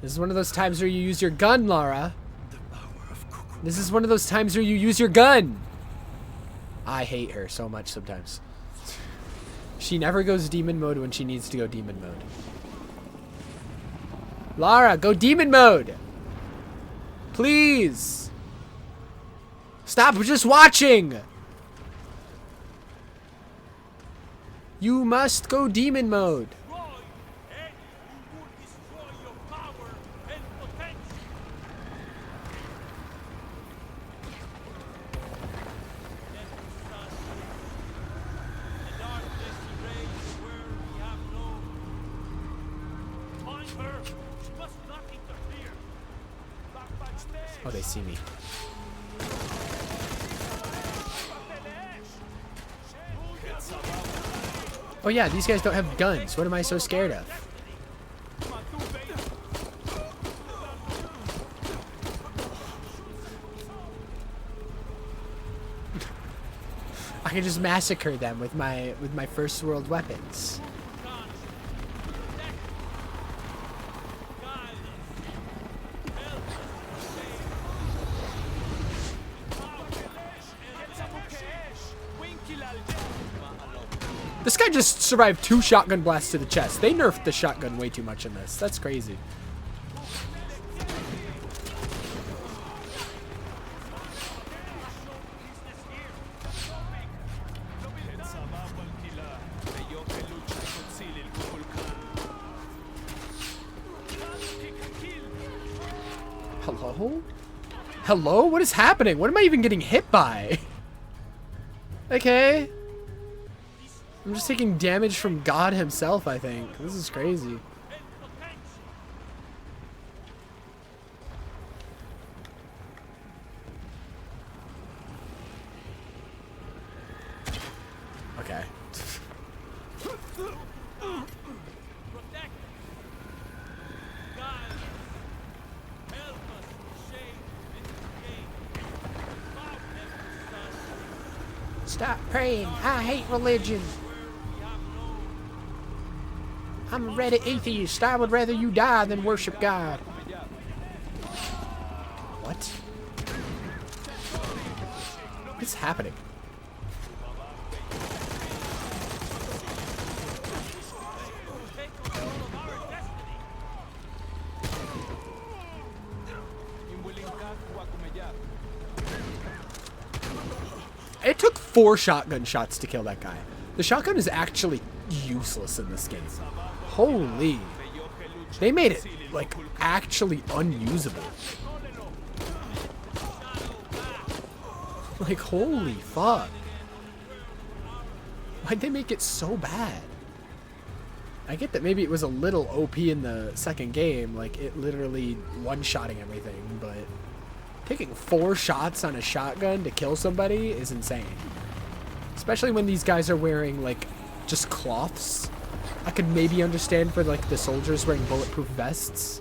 This is one of those times where you use your gun, Lara. This is one of those times where you use your gun. I hate her so much sometimes. She never goes demon mode when she needs to go demon mode. Lara, go demon mode. Please. Stop just watching. You must go demon mode. Oh, they see me. Oh yeah, these guys don't have guns. What am I so scared of? I can just massacre them with my first world weapons. This guy just survived 2 shotgun blasts to the chest. They nerfed the shotgun way too much in this. That's crazy. Hello? Hello? What is happening? What am I even getting hit by? Okay. I'm just taking damage from God himself, I think. This is crazy. Okay. Stop praying. I hate religion. I'm a Reddit atheist. I would rather you die than worship God. What? What's happening? It took 4 shotgun shots to kill that guy. The shotgun is actually useless in this game. Holy. They made it, like, actually unusable. Like, holy fuck. Why'd they make it so bad? I get that maybe it was a little OP in the second game, like, it literally one-shotting everything, but taking 4 shots on a shotgun to kill somebody is insane. Especially when these guys are wearing, like, just cloths. I could maybe understand for, like, the soldiers wearing bulletproof vests.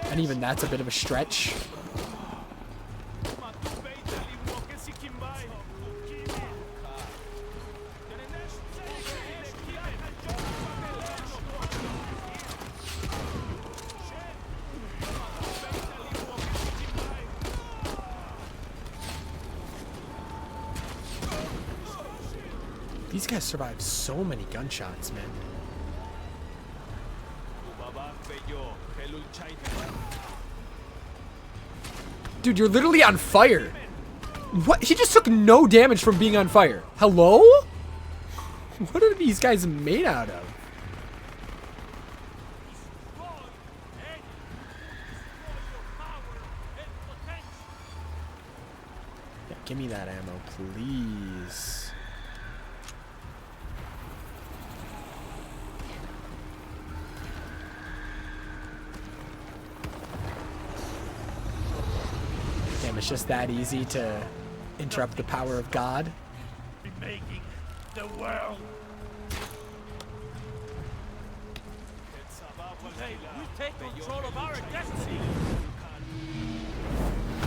And even that's a bit of a stretch. These guys survived so many gunshots, man. Dude, you're literally on fire. What? He just took no damage from being on fire. Hello? What are these guys made out of? Yeah, give me that ammo, please. It's just that easy to interrupt the power of God. Making the world. We take control of our destiny.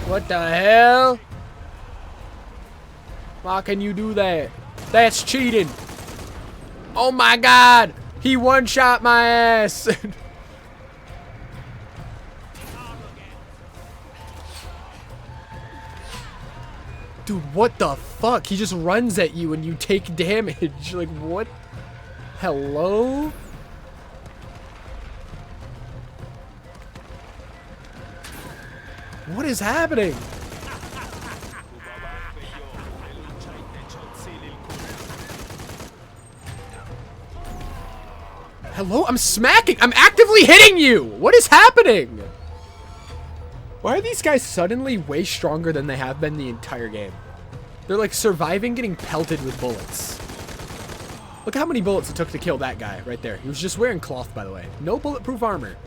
What the hell? Why can you do that? That's cheating. Oh my God! He one-shot my ass. Dude, what the fuck? He just runs at you and you take damage. Like, what? Hello? What is happening? Hello? I'm smacking! I'm actively hitting you! What is happening? Why are these guys suddenly way stronger than they have been the entire game? They're like surviving getting pelted with bullets. Look how many bullets it took to kill that guy right there. He was just wearing cloth, by the way. No bulletproof armor.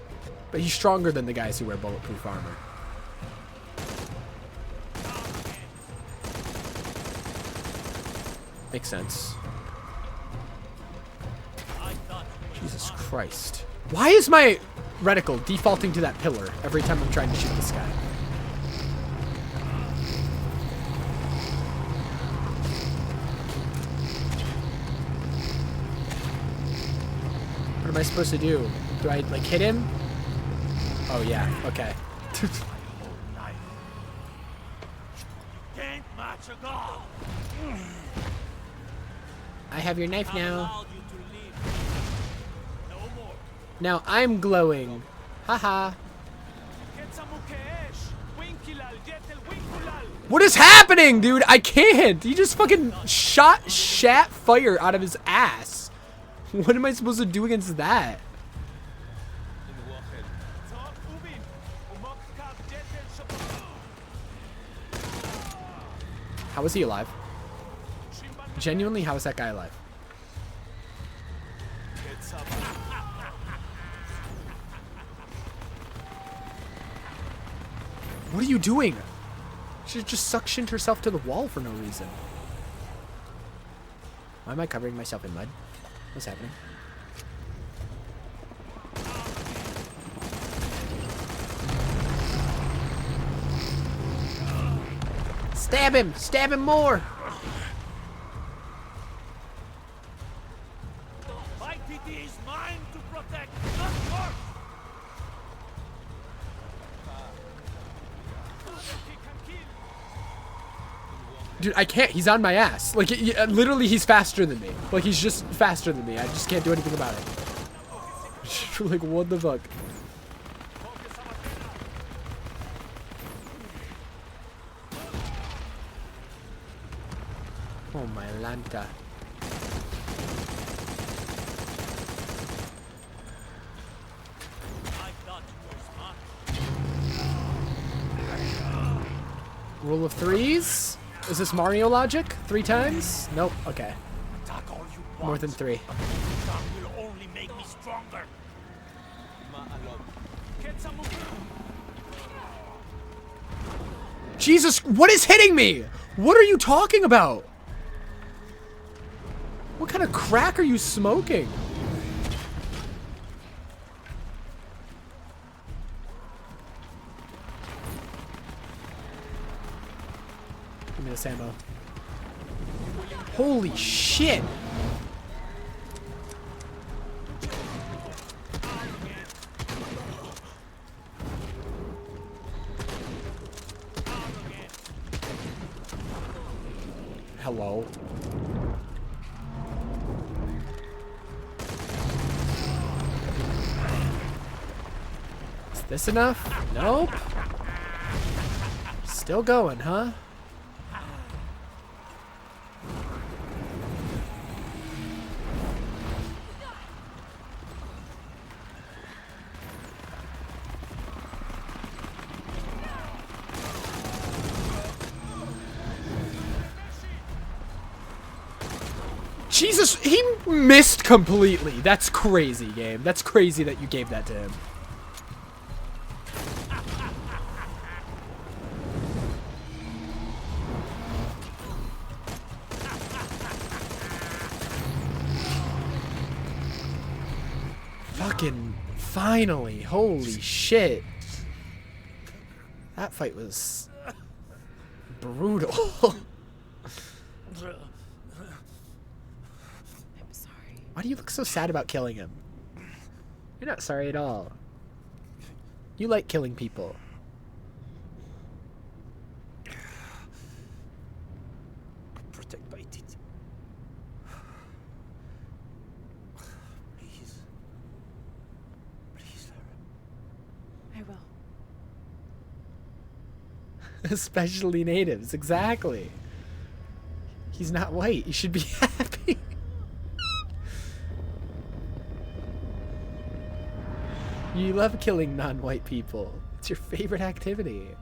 But he's stronger than the guys who wear bulletproof armor. Makes sense. Jesus Christ. Why is my reticle defaulting to that pillar every time I'm trying to shoot this guy? What am I supposed to do? Do I, like, hit him? Oh, yeah. Okay. Can't match a god. I have your knife now. Now I'm glowing. Haha. What is happening, dude? I can't. He just fucking shat fire out of his ass. What am I supposed to do against that? How is he alive? Genuinely, how is that guy alive? What are you doing? She just suctioned herself to the wall for no reason. Why am I covering myself in mud? What's happening? Stab him! Stab him more! My TT is mine to protect, not yours. Dude, I can't. He's on my ass. Like, literally, he's faster than me. Like, he's just faster than me. I just can't do anything about it. Like, what the fuck? Oh, my Lanta. Rule of threes? Is this Mario logic? 3 times? Nope. Okay. More than 3. Will only make me stronger. Jesus, what is hitting me? What are you talking about? What kind of crack are you smoking? Give me this ammo. Holy shit! Hello. Is this enough? Nope. Still going, huh? Jesus, he missed completely. That's crazy, game. That's crazy that you gave that to him. Fucking finally. Holy shit. That fight was brutal. Why do you look so sad about killing him? You're not sorry at all. You like killing people. I will. Especially natives, exactly. He's not white. You should be happy. You love killing non-white people. It's your favorite activity. To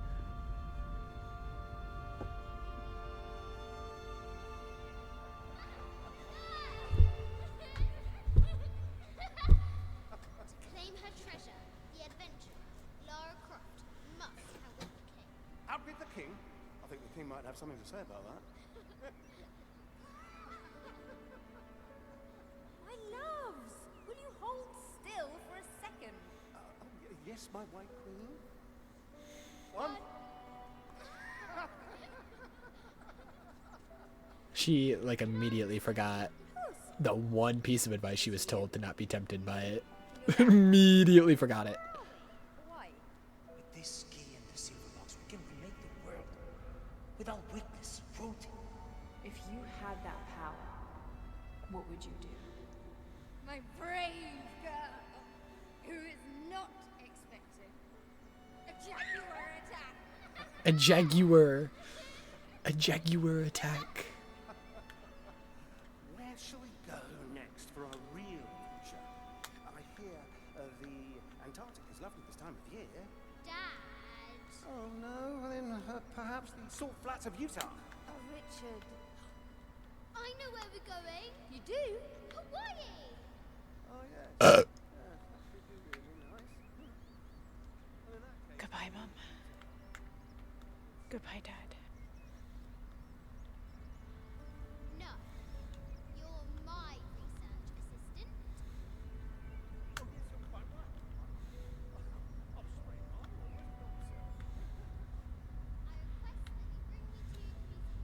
claim her treasure, the adventurer, Lara Croft, must outwit the king. Outwit the king? I think the king might have something to say about that. My loves, will you hold still for a second? Yes, my white queen. One. She, like, immediately forgot the one piece of advice she was told to not be tempted by it. Immediately forgot it. Why? With this key and the silver box, we can remake the world. Without weakness, cruelty. If you had that power, what would you do? My brave girl, who is not expecting a jaguar attack. A jaguar. A jaguar attack. Where shall we go next for our real adventure? I hear the Antarctic is lovely this time of year. Dad. Oh no, then perhaps the salt flats of Utah. Oh, Richard. I know where we're going. You do? Hawaii. Oh yes. Goodbye, Mum. Goodbye, Dad. No. You're my research assistant. Oh yes, you're quite right. I'll strain my always promise it. I request that you bring me to your museum.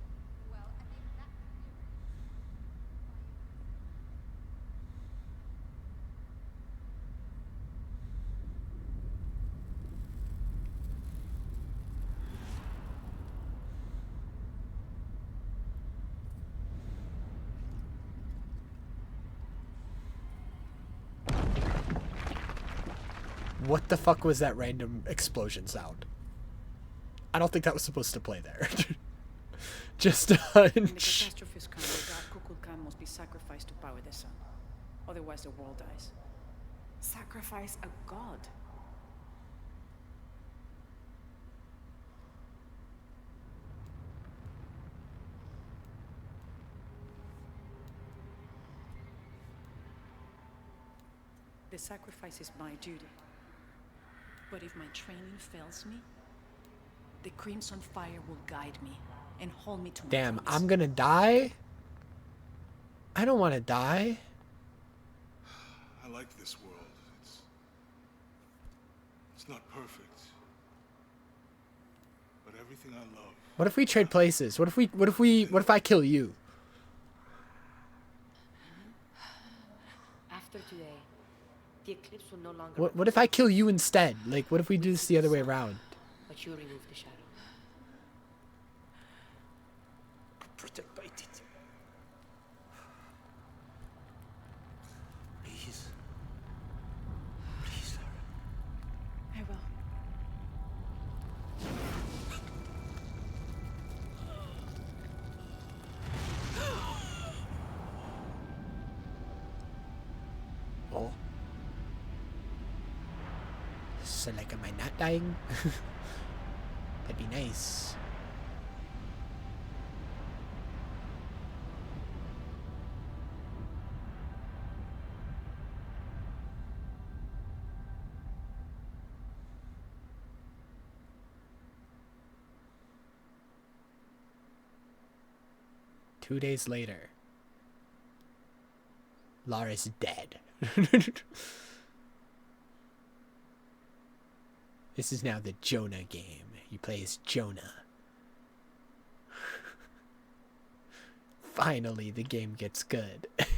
Well, and maybe that could be What the fuck was that random explosion sound? I don't think that was supposed to play there. Just a When the hunch. catastrophes come, the god Kukulkan must be sacrificed to power the sun. Otherwise the world dies. Sacrifice a god? The sacrifice is my duty. But if my training fails me, the Crimson Fire will guide me and hold me to my Damn, promise. I'm gonna die? I don't want to die. I like this world. It's not perfect. But everything I love. What if we trade places? What if I kill you? After today, the eclipse will no longer. What if I kill you instead? Like, what if we do this the other way around? But you remove the shadow. Protect by it. Please. Please, Lara. I will. Oh. So, like, am I not dying? That'd be nice. Two days later, Lara's dead. This is now the Jonah game. You play as Jonah. Finally, the game gets good. Unuratu.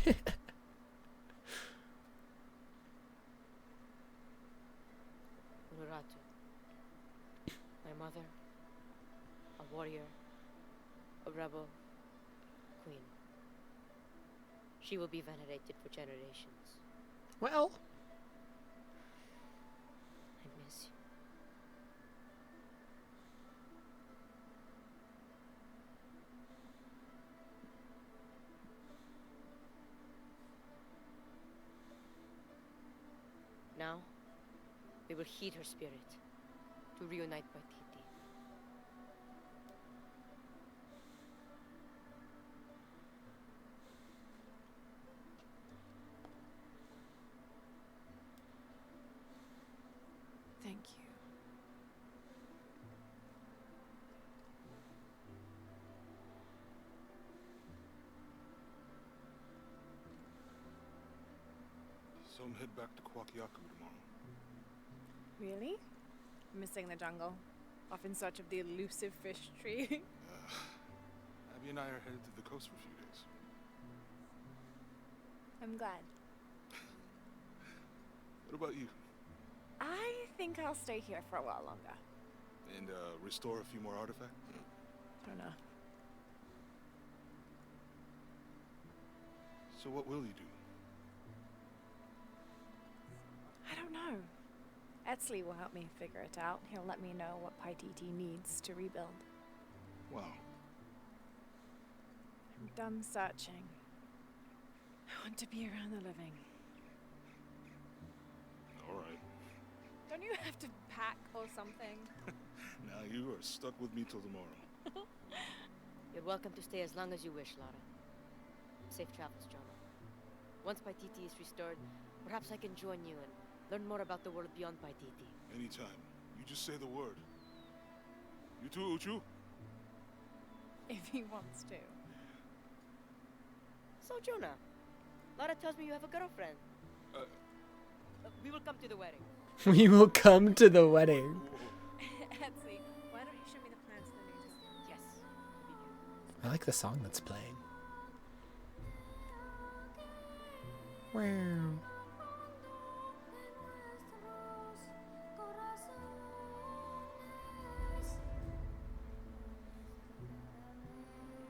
My mother. A warrior. A rebel. Queen. She will be venerated for generations. Well, I miss you. We will heed her spirit to reunite Paititi. Thank you. So I'm head back to Kwakiaku tomorrow. Really? Missing the jungle? Off in search of the elusive fish tree? Abby and I are headed to the coast for a few days. I'm glad. What about you? I think I'll stay here for a while longer. And restore a few more artifacts? I don't know. So what will you do? I don't know. Etzli will help me figure it out. He'll let me know what Paititi needs to rebuild. Wow. I'm done searching. I want to be around the living. All right. Don't you have to pack or something? Now you are stuck with me till tomorrow. You're welcome to stay as long as you wish, Lara. Safe travels, Jonah. Once Paititi is restored, perhaps I can join you and learn more about the world beyond Paititi. Anytime. You just say the word. You too, Uchu? If he wants to. So, Jonah, Lara tells me you have a girlfriend. We will come to the wedding. We will come to the wedding. Etzli, why don't you show me the plans for the new town? Yes. I like the song that's playing. Wow.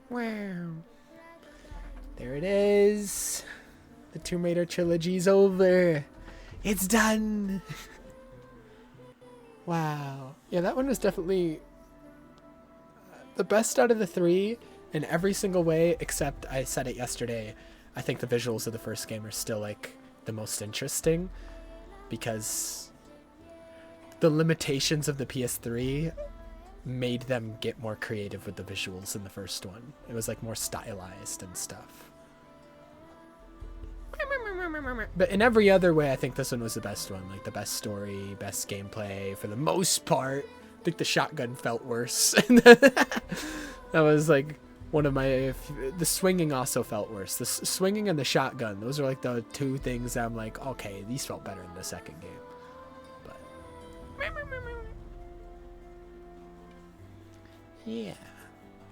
Wow. There it is. The Tomb Raider trilogy's over. It's done. Wow. Yeah, that one was definitely the best out of the three in every single way, except I said it yesterday. I think the visuals of the first game are still like the most interesting because the limitations of the PS3 made them get more creative with the visuals in the first one. It was like more stylized and stuff. But in every other way, I think this one was the best one. Like the best story, best gameplay for the most part. I think the shotgun felt worse. That was like one of my... The swinging also felt worse. The swinging and the shotgun, those are like the two things that I'm like, okay, these felt better in the second game. But... yeah.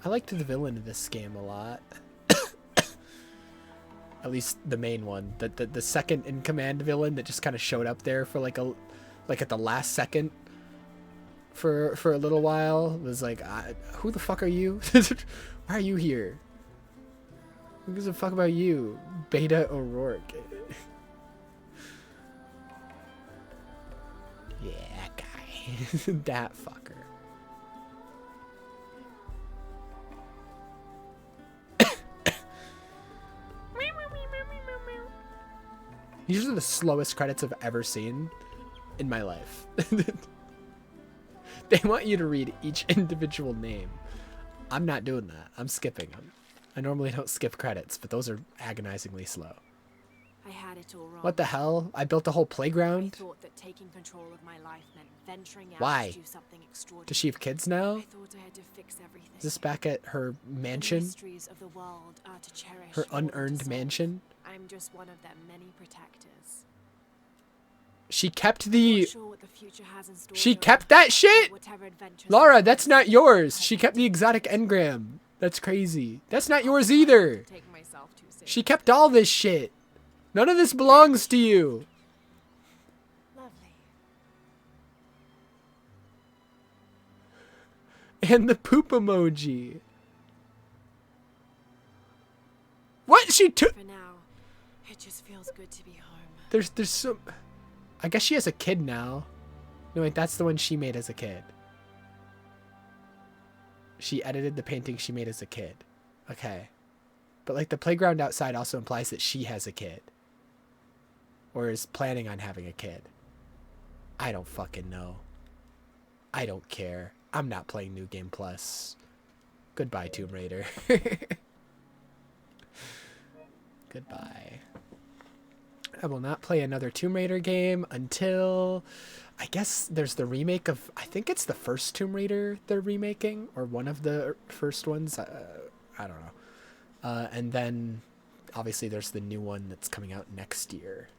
I liked the villain of this game a lot. At least the main one. The second in command villain that just kind of showed up there for like at the last second for a little while. It was like, who the fuck are you? Why are you here? Who gives a fuck about you? Beta O'Rourke. Yeah, that guy. That fucker. These are the slowest credits I've ever seen in my life. They want you to read each individual name. I'm not doing that. I'm skipping them. I normally don't skip credits, but those are agonizingly slow. I had it all wrong. What the hell? I built a whole playground? I thought that taking control of my life meant venturing out Why? to do something extraordinary. Does she have kids now? I thought I had to fix everything. Is this back at her mansion? The mysteries of the world are to cherish Her more than to unearned solve. mansion? I'm just one of their many protectors. She kept the... Not sure what the future has in store, She Joe, kept that shit? whatever adventures Laura, that's not yours. She kept the exotic engram. That's crazy. That's not yours either. take myself too seriously. She kept all this shit. None of this belongs to you. Lovely. And the poop emoji. What? She took... For now, it just feels good to be home. There's some... I guess she has a kid now. No, wait, that's the one she made as a kid. She edited the painting she made as a kid. Okay. But, like, the playground outside also implies that she has a kid. Or is planning on having a kid. I don't fucking know. I don't care. I'm not playing New Game Plus. Goodbye, Tomb Raider. Goodbye. I will not play another Tomb Raider game until... I guess there's the remake of... I think it's the first Tomb Raider they're remaking, or one of the first ones. I don't know. And then, obviously, there's the new one that's coming out next year.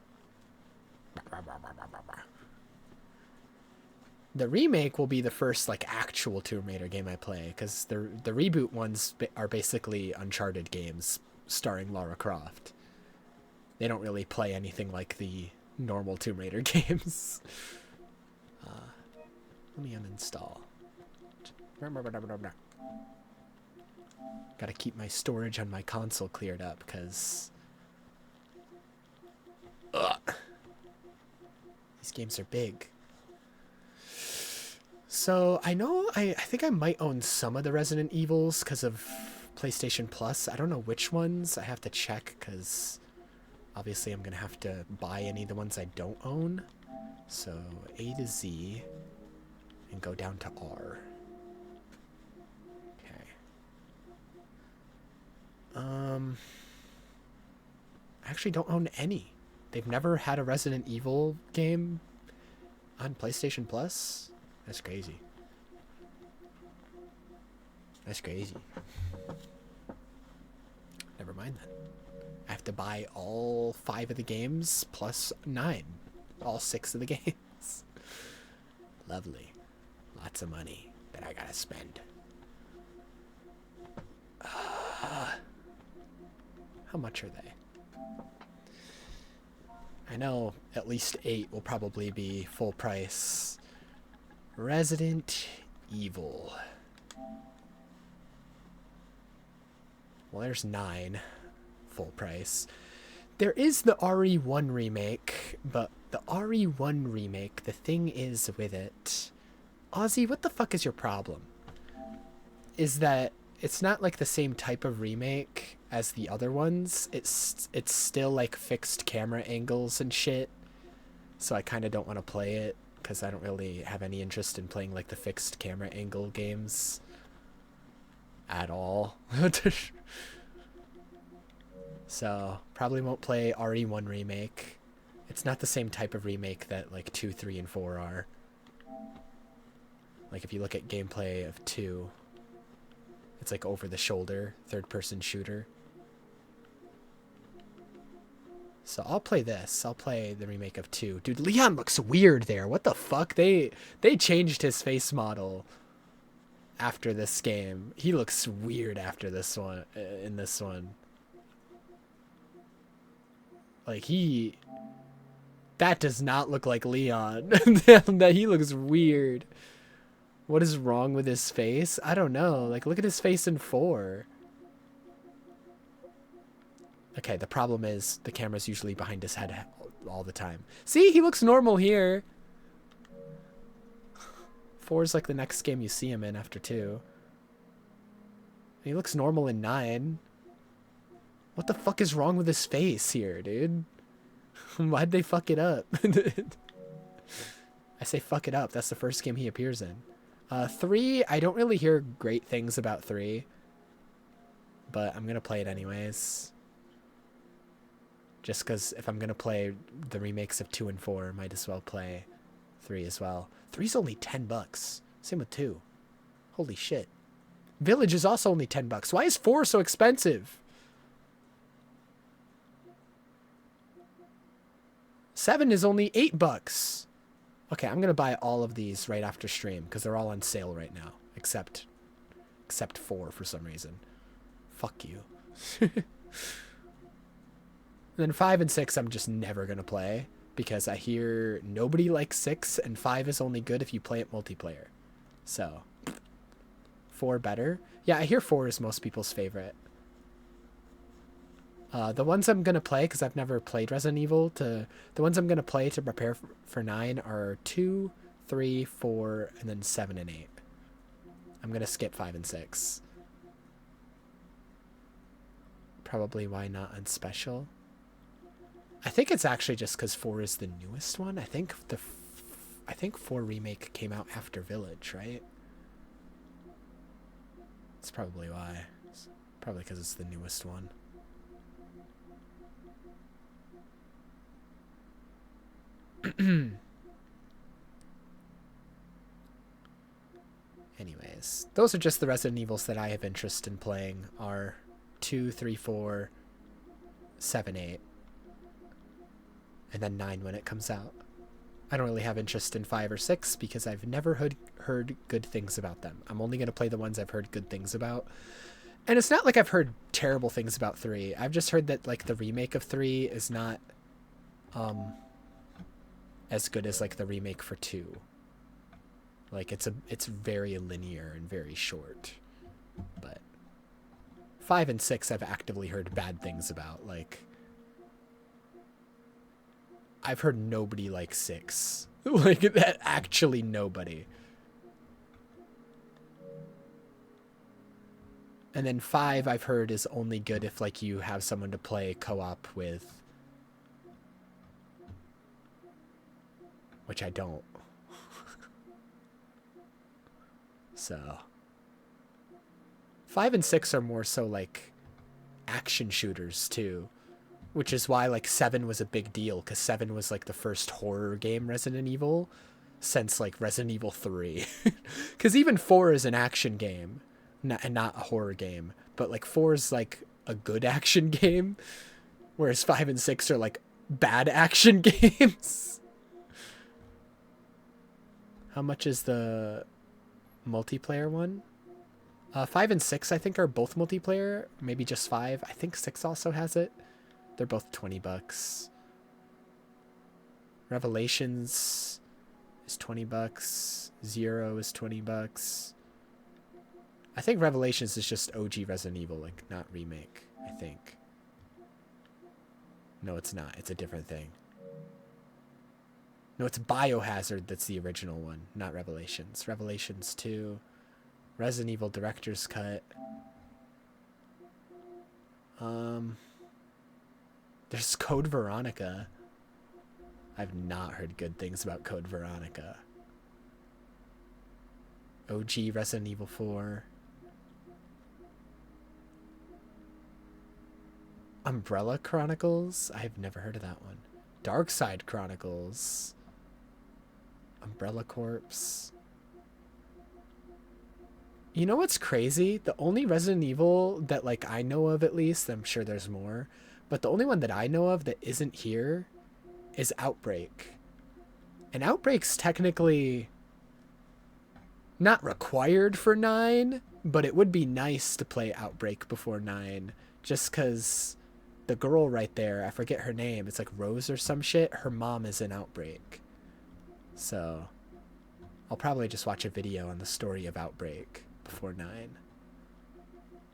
The remake will be the first, like, actual Tomb Raider game I play, because the reboot ones are basically Uncharted games starring Lara Croft. They don't really play anything like the normal Tomb Raider games. Let me uninstall. Gotta keep my storage on my console cleared up, because... these games are big. So, I know, I think I might own some of the Resident Evils because of PlayStation Plus. I don't know which ones. I have to check, because obviously I'm going to have to buy any of the ones I don't own. So, A to Z, and go down to R. Okay. I actually don't own any. They've never had a Resident Evil game on PlayStation Plus? That's crazy. That's crazy. Never mind then. I have to buy all 5 of the games plus 9. All 6 of the games. Lovely. Lots of money that I gotta spend. How much are they? I know at least 8 will probably be full price. Resident Evil. Well, there's 9 full price. There is the RE1 remake, but the RE1 remake, the thing is with it... Ozzy, what the fuck is your problem? Is that it's not like the same type of remake as the other ones. It's still like fixed camera angles and shit. So I kind of don't want to play it, because I don't really have any interest in playing like the fixed camera angle games at all. So probably won't play RE1 remake. It's not the same type of remake that like 2, 3, and 4 are. Like if you look at gameplay of 2, it's like over the shoulder, third-person shooter. So I'll play this. I'll play the remake of 2. Dude, Leon looks weird there. What the fuck? They changed his face model after this game. He looks weird after this one, in this one. Like that does not look like Leon. That he looks weird. What is wrong with his face? I don't know. Like, look at his face in 4. Okay, the problem is the camera's usually behind his head all the time. See, he looks normal here. 4 is like the next game you see him in after 2. He looks normal in 9. What the fuck is wrong with his face here, dude? Why'd they fuck it up? I say fuck it up. That's the first game he appears in. 3, I don't really hear great things about 3. But I'm gonna play it anyways. Just because if I'm gonna play the remakes of 2 and 4, might as well play 3 as well. 3's only $10. Same with 2. Holy shit. Village is also only $10. Why is 4 so expensive? 7 is only $8. Okay, I'm gonna buy all of these right after stream because they're all on sale right now, except 4 for some reason. Fuck you. Then 5 and 6 I'm just never gonna play because I hear nobody likes 6 and 5 is only good if you play it multiplayer. So 4 better. Yeah, I hear 4 is most people's favorite. The ones I'm gonna play, because I've never played Resident Evil, the ones I'm gonna play to prepare for 9 are 2, 3, 4, and then 7 and 8. I'm gonna skip 5 and 6. Probably why not on special. I think it's actually just because 4 is the newest one. I think I think 4 Remake came out after Village, right? That's probably why. It's probably because it's the newest one. Anyways, those are just the Resident Evils that I have interest in playing are 2, 3, 4, 7, 8, and then 9 when it comes out. I don't really have interest in 5 or 6 because I've never heard good things about them. I'm only going to play the ones I've heard good things about. And it's not like I've heard terrible things about 3. I've just heard that like the remake of 3 is not as good as like the remake for 2. Like it's very linear and very short. But 5 and 6 I've actively heard bad things about. Like I've heard nobody like 6. Like that, actually nobody. And then 5 I've heard is only good if like you have someone to play co-op with. Which I don't. So 5 and 6 are more so like action shooters too, which is why like 7 was a big deal, because 7 was like the first horror game Resident Evil since like Resident Evil 3. Because even 4 is an action game and not a horror game, but like 4 is like a good action game, whereas 5 and 6 are like bad action games. How much is the multiplayer one? 5 and 6 I think are both multiplayer, maybe just 5. I think 6 also has it. They're both $20. Revelations is $20. 0 is $20. I think Revelations is just OG Resident Evil, like not remake, I think. No, it's not. It's a different thing. No, it's Biohazard that's the original one, not Revelations. Revelations 2, Resident Evil Director's Cut. There's Code Veronica. I've not heard good things about Code Veronica. OG Resident Evil 4. Umbrella Chronicles? I've never heard of that one. Dark Side Chronicles. Umbrella Corpse. You know what's crazy? The only Resident Evil that like I know of, at least, I'm sure there's more, but the only one that I know of that isn't here is Outbreak. And Outbreak's technically not required for 9, but it would be nice to play Outbreak before 9, just because the girl right there, I forget her name, it's like Rose or some shit, her mom is in Outbreak. So I'll probably just watch a video on the story of Outbreak before 9,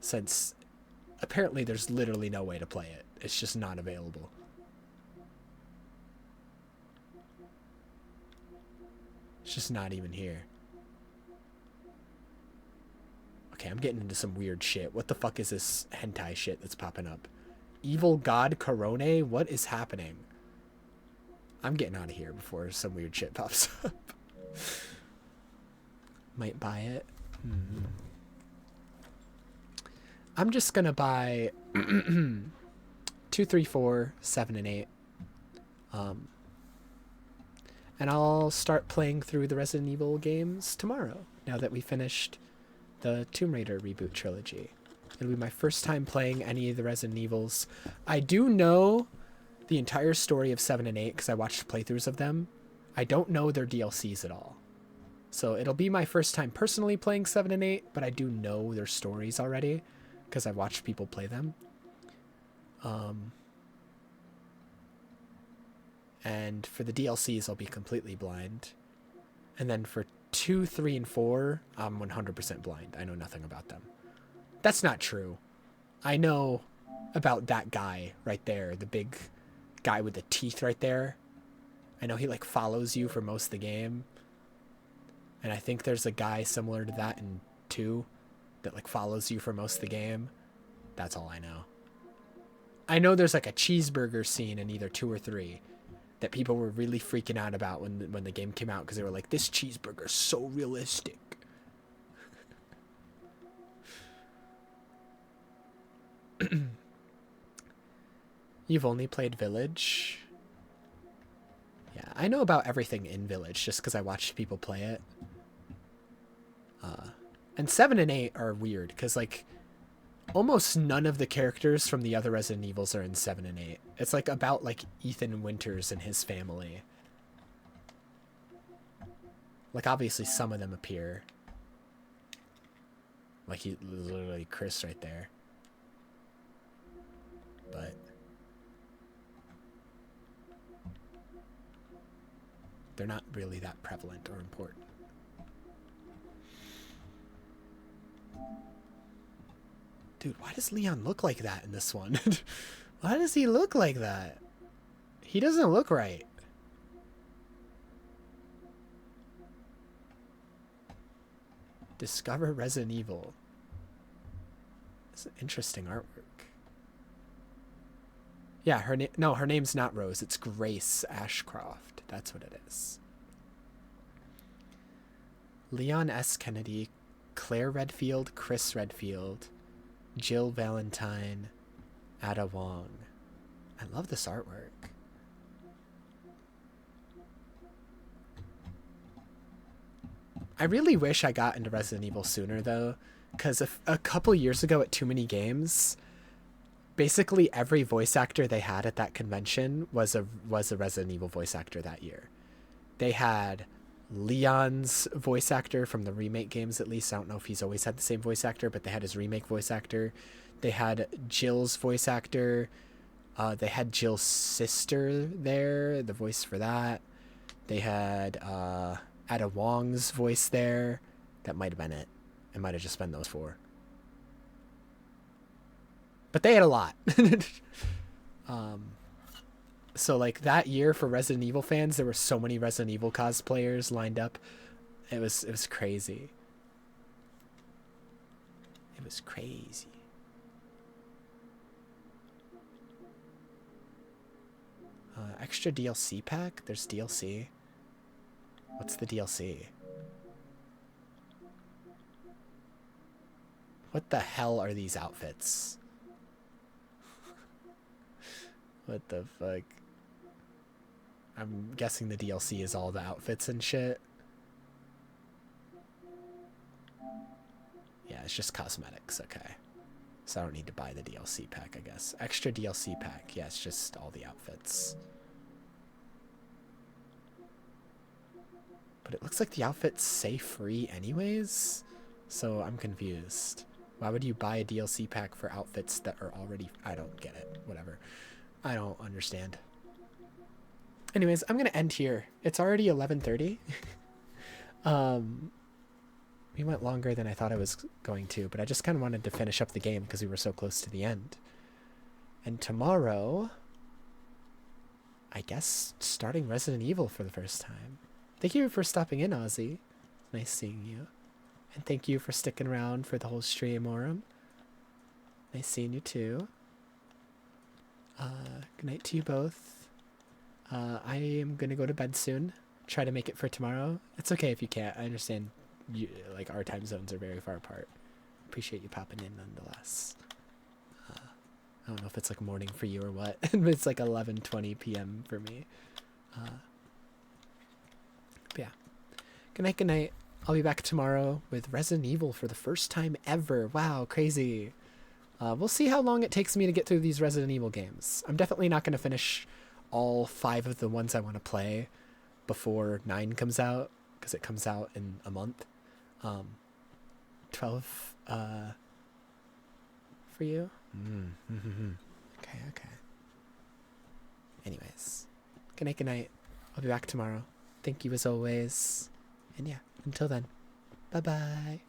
since apparently there's literally no way to play it. It's just not available. It's just not even here. Okay, I'm getting into some weird shit. What the fuck is this hentai shit that's popping up? Evil God Corone? What is happening? I'm getting out of here before some weird shit pops up. Might buy it. I'm just gonna buy 2, 3, 4, 7, and 8. And I'll start playing through the Resident Evil games tomorrow, now that we finished the Tomb Raider reboot trilogy. It'll be my first time playing any of the Resident Evils. I do know the entire story of 7 and 8 because I watched playthroughs of them. I don't know their DLCs at all. So it'll be my first time personally playing 7 and 8, but I do know their stories already because I've watched people play them. And for the DLCs, I'll be completely blind. And then for 2, 3, and 4, I'm 100% blind. I know nothing about them. That's not true. I know about that guy right there, the big guy with the teeth right there. I know he like follows you for most of the game. And I think there's a guy similar to that in 2 that like follows you for most of the game. That's all I know. I know there's like a cheeseburger scene in either 2 or 3. that people were really freaking out about when the game came out because they were like, this cheeseburger is so realistic. You've only played Village? Yeah, I know about everything in Village just because I watched people play it. And 7 and 8 are weird because, like, almost none of the characters from the other Resident Evils are in 7 and 8. It's, like, about, like, Ethan Winters and his family. Like, obviously some of them appear. Like, he literally Chris right there. But they're not really that prevalent or important. Dude, why does Leon look like that in this one? Why does he look like that? He doesn't look right. Discover Resident Evil. It's interesting artwork. Yeah, her name's not Rose, it's Grace Ashcroft. That's what it is. Leon S. Kennedy, Claire Redfield, Chris Redfield, Jill Valentine, Ada Wong. I love this artwork. I really wish I got into Resident Evil sooner, though, because a couple years ago at Too Many Games, basically every voice actor they had at that convention was a Resident Evil voice actor that year. They had Leon's voice actor from the remake games, at least. I don't know if he's always had the same voice actor, but they had his remake voice actor. They had Jill's voice actor. They had Jill's sister there, the voice for that. They had Ada Wong's voice there. That might have been it. It might have just been those four. But they had a lot. So like that year for Resident Evil fans, there were so many Resident Evil cosplayers lined up. It was crazy. It was crazy. Extra DLC pack? There's DLC. What's the DLC? What the hell are these outfits? What the fuck? I'm guessing the DLC is all the outfits and shit. Yeah, it's just cosmetics, okay. So I don't need to buy the DLC pack, I guess. Extra DLC pack. Yeah, it's just all the outfits. But it looks like the outfits say free anyways. So I'm confused. Why would you buy a DLC pack for outfits that are already... I don't get it. Whatever. I don't understand. Anyways, I'm going to end here. It's already 11:30. We went longer than I thought I was going to, but I just kind of wanted to finish up the game because we were so close to the end. And tomorrow, I guess, starting Resident Evil for the first time. Thank you for stopping in, Ozzy. Nice seeing you. And thank you for sticking around for the whole stream, Aurum. Nice seeing you too. Good night to you both. I am gonna go to bed soon. Try to make it for tomorrow. It's okay if you can't. I understand. You, like, our time zones are very far apart. Appreciate you popping in nonetheless. I don't know if it's like morning for you or what. It's like 11:20 p.m. for me. But yeah. Good night, good night. I'll be back tomorrow with Resident Evil for the first time ever. Wow, crazy. We'll see how long it takes me to get through these Resident Evil games. I'm definitely not going to finish all 5 of the ones I want to play before 9 comes out, because it comes out in a month. 12 for you? Okay, okay. Anyways, good night, good night. I'll be back tomorrow. Thank you as always. And yeah, until then, bye-bye.